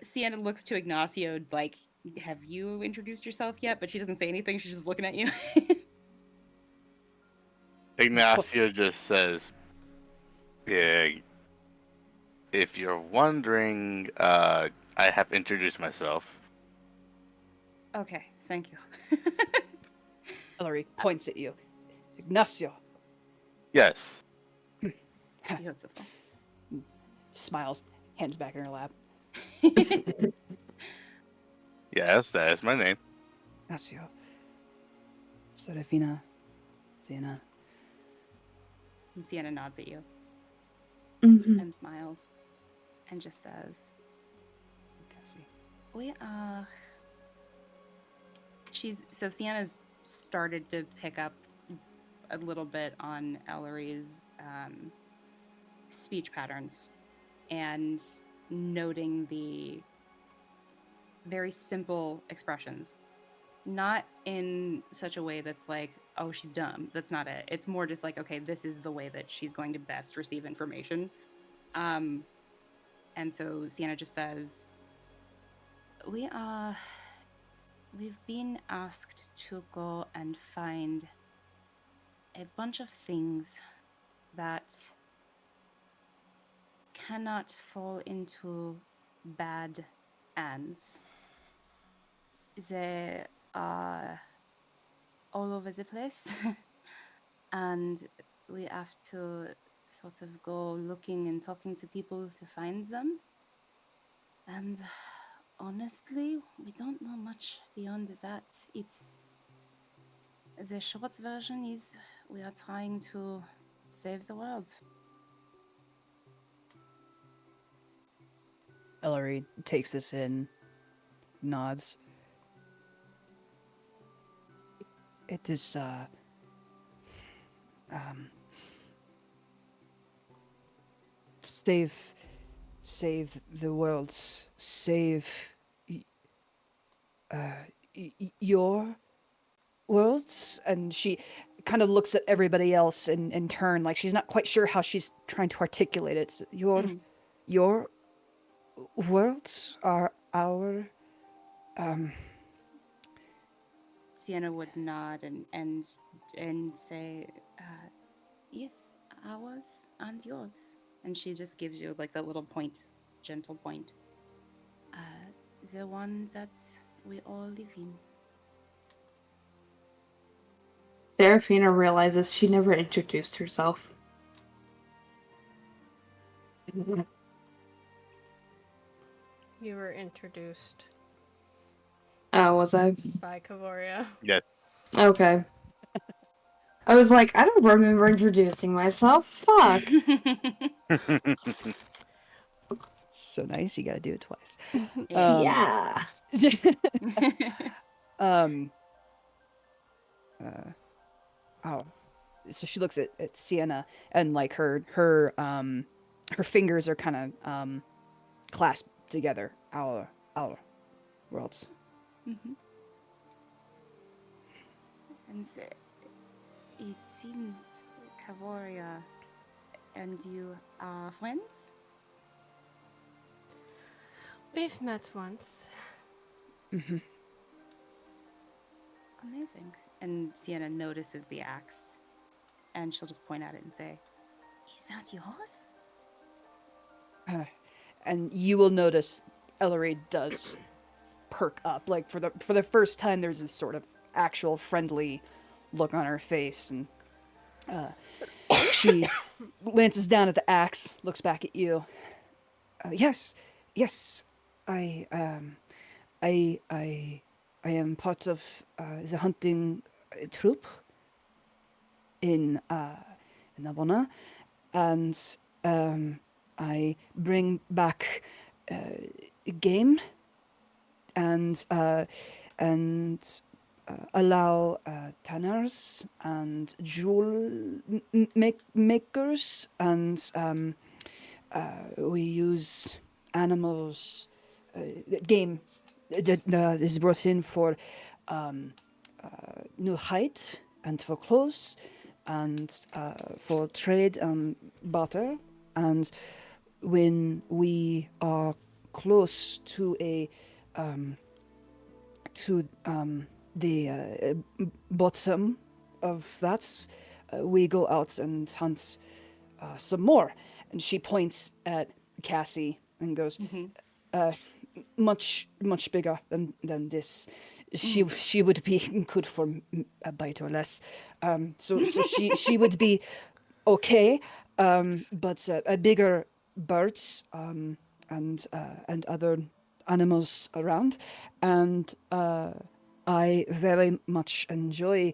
[SPEAKER 1] Sienna looks to Ignacio like, have you introduced yourself yet? But she doesn't say anything. She's just looking at you.
[SPEAKER 4] Ignacio just says, "Yeah, if you're wondering, I have introduced myself."
[SPEAKER 1] Okay, thank you.
[SPEAKER 3] Elery points at you. Ignacio.
[SPEAKER 4] Yes.
[SPEAKER 1] Beautiful.
[SPEAKER 3] Smiles, hands back in her lap.
[SPEAKER 4] Yes, that is my name.
[SPEAKER 3] Ignacio. Serephina. Sienna.
[SPEAKER 1] And Sienna nods at you
[SPEAKER 5] Mhm.
[SPEAKER 1] and smiles and just says,
[SPEAKER 3] Cassie.
[SPEAKER 1] we are... So Sienna's started to pick up a little bit on Elery's speech patterns and noting the very simple expressions. Not in such a way that's like, oh, she's dumb. That's not it. It's more just like, okay, this is the way that she's going to best receive information. And so Sienna just says, we've been asked to go and find a bunch of things that cannot fall into bad hands. They are all over the place, and we have to sort of go looking and talking to people to find them. And honestly, we don't know much beyond that. It's the short version is we are trying to save the world.
[SPEAKER 3] Elery takes this in, nods. It is, save the world, save your worlds. And she kind of looks at everybody else in turn, like she's not quite sure how she's trying to articulate it. So your worlds are our,
[SPEAKER 1] Sienna would nod and say, yes, ours and yours. And she just gives you like that little point, gentle point. The one that we all live in.
[SPEAKER 5] Serephina realizes she never introduced herself.
[SPEAKER 2] You were introduced
[SPEAKER 5] Oh, was I?
[SPEAKER 2] by Kavoria.
[SPEAKER 4] Yes.
[SPEAKER 5] Okay. I was like, I don't remember introducing myself. Fuck.
[SPEAKER 3] so nice, you gotta do it twice.
[SPEAKER 5] Yeah.
[SPEAKER 3] Oh, so she looks at Sienna, and like her fingers are kind of clasped together. Our worlds.
[SPEAKER 1] Mm-hmm. And it seems Kavoria and you are friends?
[SPEAKER 2] We've met once.
[SPEAKER 3] Mm-hmm.
[SPEAKER 1] Amazing. And Sienna notices the axe, and she'll just point at it and say, is that yours?
[SPEAKER 3] And you will notice Elery does perk up. Like for the first time, there's this sort of actual friendly look on her face, and she glances down at the axe, looks back at you. Yes, I am part of the hunting troop in Avona, and I bring back game and allow tanners and jewel makers, and we use animals, game that is brought in for new height and for clothes and for trade and barter. And when we are close to the bottom of that, we go out and hunt some more. And she points at Cassie and goes, much bigger than this. She would be good for a bite or less. So she would be okay. But bigger birds and other animals around, and I very much enjoy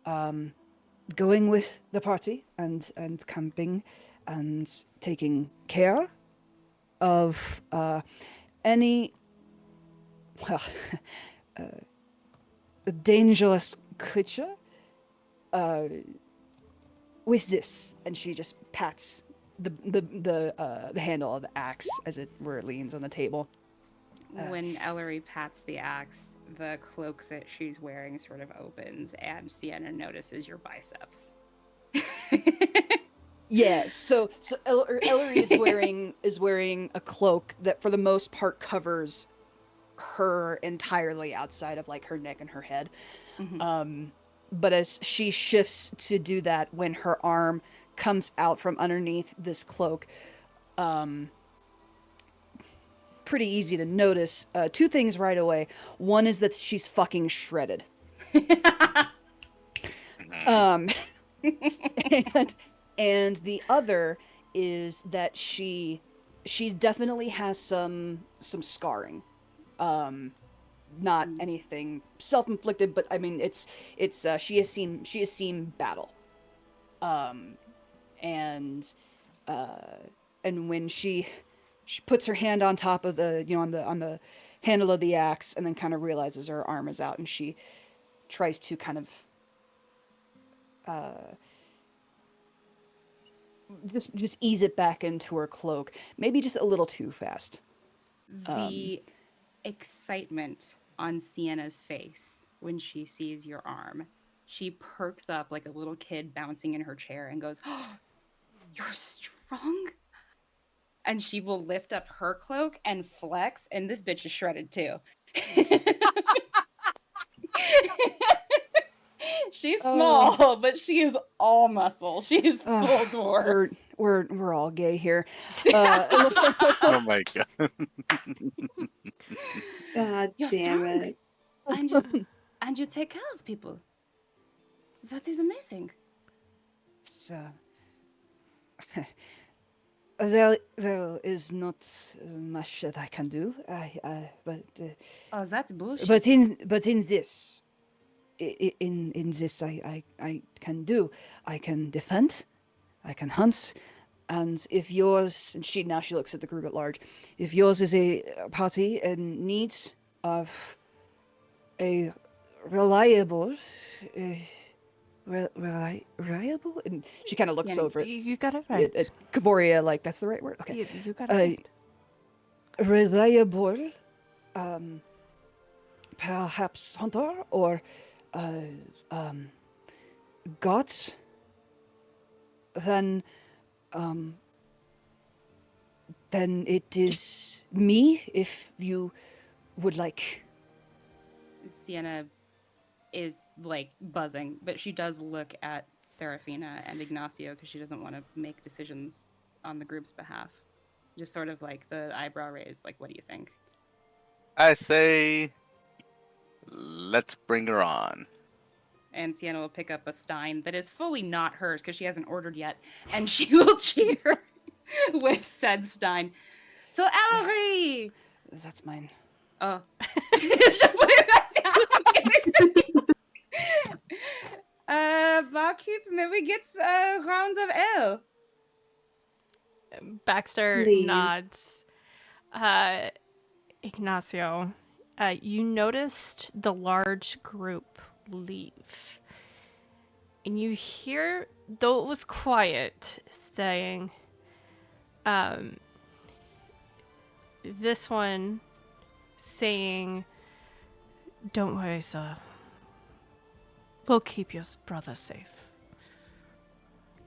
[SPEAKER 3] going with the party and camping and taking care of any dangerous creature with this, and she just pats the handle of the axe as it leans on the table.
[SPEAKER 1] When Elery pats the axe, the cloak that she's wearing sort of opens, and Sienna notices your biceps.
[SPEAKER 3] Yeah, so Ellery is wearing a cloak that for the most part covers her entirely outside of like her neck and her head.
[SPEAKER 1] Mhm.
[SPEAKER 3] But as she shifts to do that, when her arm comes out from underneath this cloak, pretty easy to notice. Two things right away. One is that she's fucking shredded.
[SPEAKER 4] Mhm.
[SPEAKER 3] And the other is that she definitely has some scarring. Not anything self-inflicted, but I mean it's she has seen battle. And when she puts her hand on top of the on the handle of the axe, and then kind of realizes her arm is out, and she tries to kind of just ease it back into her cloak, maybe just a little too fast.
[SPEAKER 1] The excitement on Sienna's face when she sees your arm. She perks up like a little kid bouncing in her chair and goes, "Oh, you're strong?" And she will lift up her cloak and flex, and this bitch is shredded too. She's small, but she is all muscle. She is full dwarf.
[SPEAKER 3] We're all gay here.
[SPEAKER 4] Oh my god.
[SPEAKER 5] God
[SPEAKER 1] You're
[SPEAKER 5] damn
[SPEAKER 1] strong.
[SPEAKER 5] it.
[SPEAKER 1] And you take care of people. That is amazing.
[SPEAKER 3] So there is not much that I can do.
[SPEAKER 1] Oh, that's bullshit.
[SPEAKER 3] But in this, in this, I can do. I can defend. I can hunt. And if yours, and she looks at the group at large. If yours is a party in need of a reliable, reliable, and she kind of looks
[SPEAKER 1] Sienna,
[SPEAKER 3] over
[SPEAKER 2] You got it right.
[SPEAKER 3] at Kavoria, like that's the right word. Okay,
[SPEAKER 2] You got it right.
[SPEAKER 3] reliable, perhaps hunter or gods. Then it is me. If you would like.
[SPEAKER 1] Sienna is like buzzing, but she does look at Serephina and Ignacio because she doesn't want to make decisions on the group's behalf. Just sort of like the eyebrow raised, like, what do you think?
[SPEAKER 4] I say, let's bring her on.
[SPEAKER 1] And Sienna will pick up a stein that is fully not hers because she hasn't ordered yet, and she will cheer with said stein. To Elery!
[SPEAKER 3] That's mine.
[SPEAKER 1] Oh. She'll put it back down. Barkeep, maybe get rounds of ale.
[SPEAKER 2] Baxter
[SPEAKER 5] Please.
[SPEAKER 2] nods. Ignacio, you noticed the large group leave. And you hear, though it was quiet, saying, this one saying, "Don't worry, sir. We'll keep your brother safe.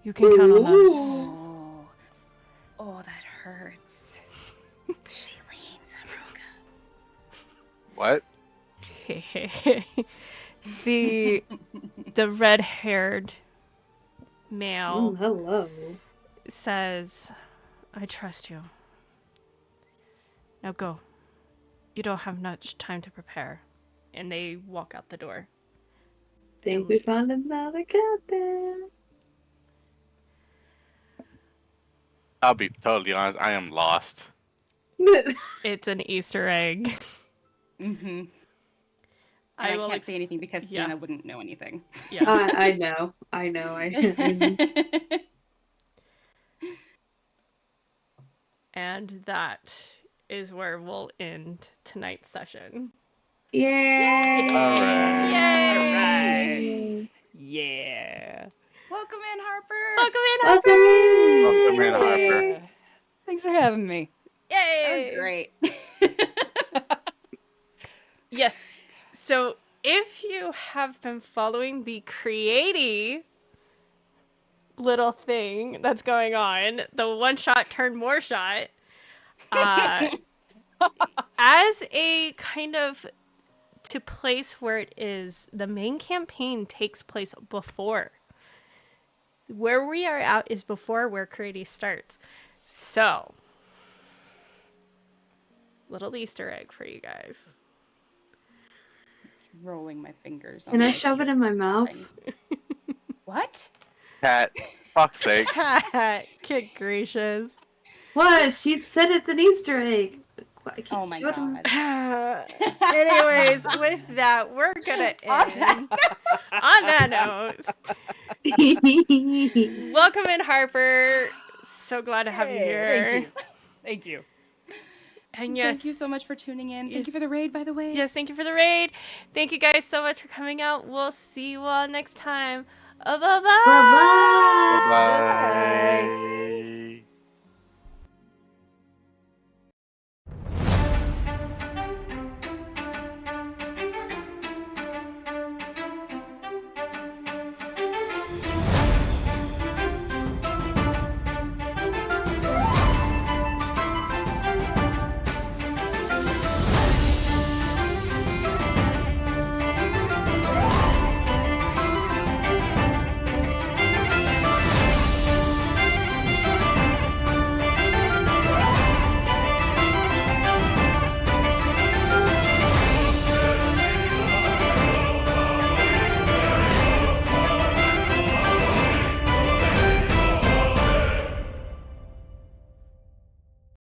[SPEAKER 2] You can count on us."
[SPEAKER 1] Oh, that hurts. Shailene Saruga.
[SPEAKER 4] What?
[SPEAKER 2] The red-haired male
[SPEAKER 5] hello.
[SPEAKER 2] says, "I trust you. Now go. You don't have much time to prepare." And they walk out the door.
[SPEAKER 5] Think we found another captain.
[SPEAKER 4] I'll be totally honest, I am lost.
[SPEAKER 2] It's an Easter egg.
[SPEAKER 1] Mm-hmm.
[SPEAKER 2] I
[SPEAKER 1] I
[SPEAKER 2] will
[SPEAKER 1] can't say anything because
[SPEAKER 2] yeah.
[SPEAKER 1] Sienna wouldn't know anything.
[SPEAKER 2] Yeah.
[SPEAKER 5] I know.
[SPEAKER 2] And that is where we'll end tonight's session.
[SPEAKER 5] Yay!
[SPEAKER 4] Alright.
[SPEAKER 2] Yay!
[SPEAKER 3] Yeah.
[SPEAKER 1] Welcome in, Harper.
[SPEAKER 2] Welcome in,
[SPEAKER 5] Welcome
[SPEAKER 2] Harper.
[SPEAKER 4] Welcome in, Harper.
[SPEAKER 3] Yeah. Thanks for having me.
[SPEAKER 2] Yay!
[SPEAKER 1] That was great.
[SPEAKER 2] Yes. So if you have been following the creaty little thing that's going on, the one shot turned more shot, as a kind of to place where it is, the main campaign takes place before. Where we are at is before where creaty starts. So, little Easter egg for you guys.
[SPEAKER 1] Rolling my fingers.
[SPEAKER 5] Can I shove it in my mouth?
[SPEAKER 1] What?
[SPEAKER 4] Cat, fuck's sakes.
[SPEAKER 2] Good gracious.
[SPEAKER 5] What? She said it's an Easter egg. I
[SPEAKER 1] Oh my
[SPEAKER 5] showed him.
[SPEAKER 1] god.
[SPEAKER 2] Anyways, with that, we're gonna end. On that note, welcome in, Harper. So glad to have you here.
[SPEAKER 3] Thank you.
[SPEAKER 2] And yes,
[SPEAKER 1] Thank you so much for tuning in. Thank you
[SPEAKER 2] yes.
[SPEAKER 1] for the raid, by the way.
[SPEAKER 2] Yes, thank you for the raid. Thank you guys so much for coming out. We'll see you all next time. Bye-bye.
[SPEAKER 5] Bye-bye.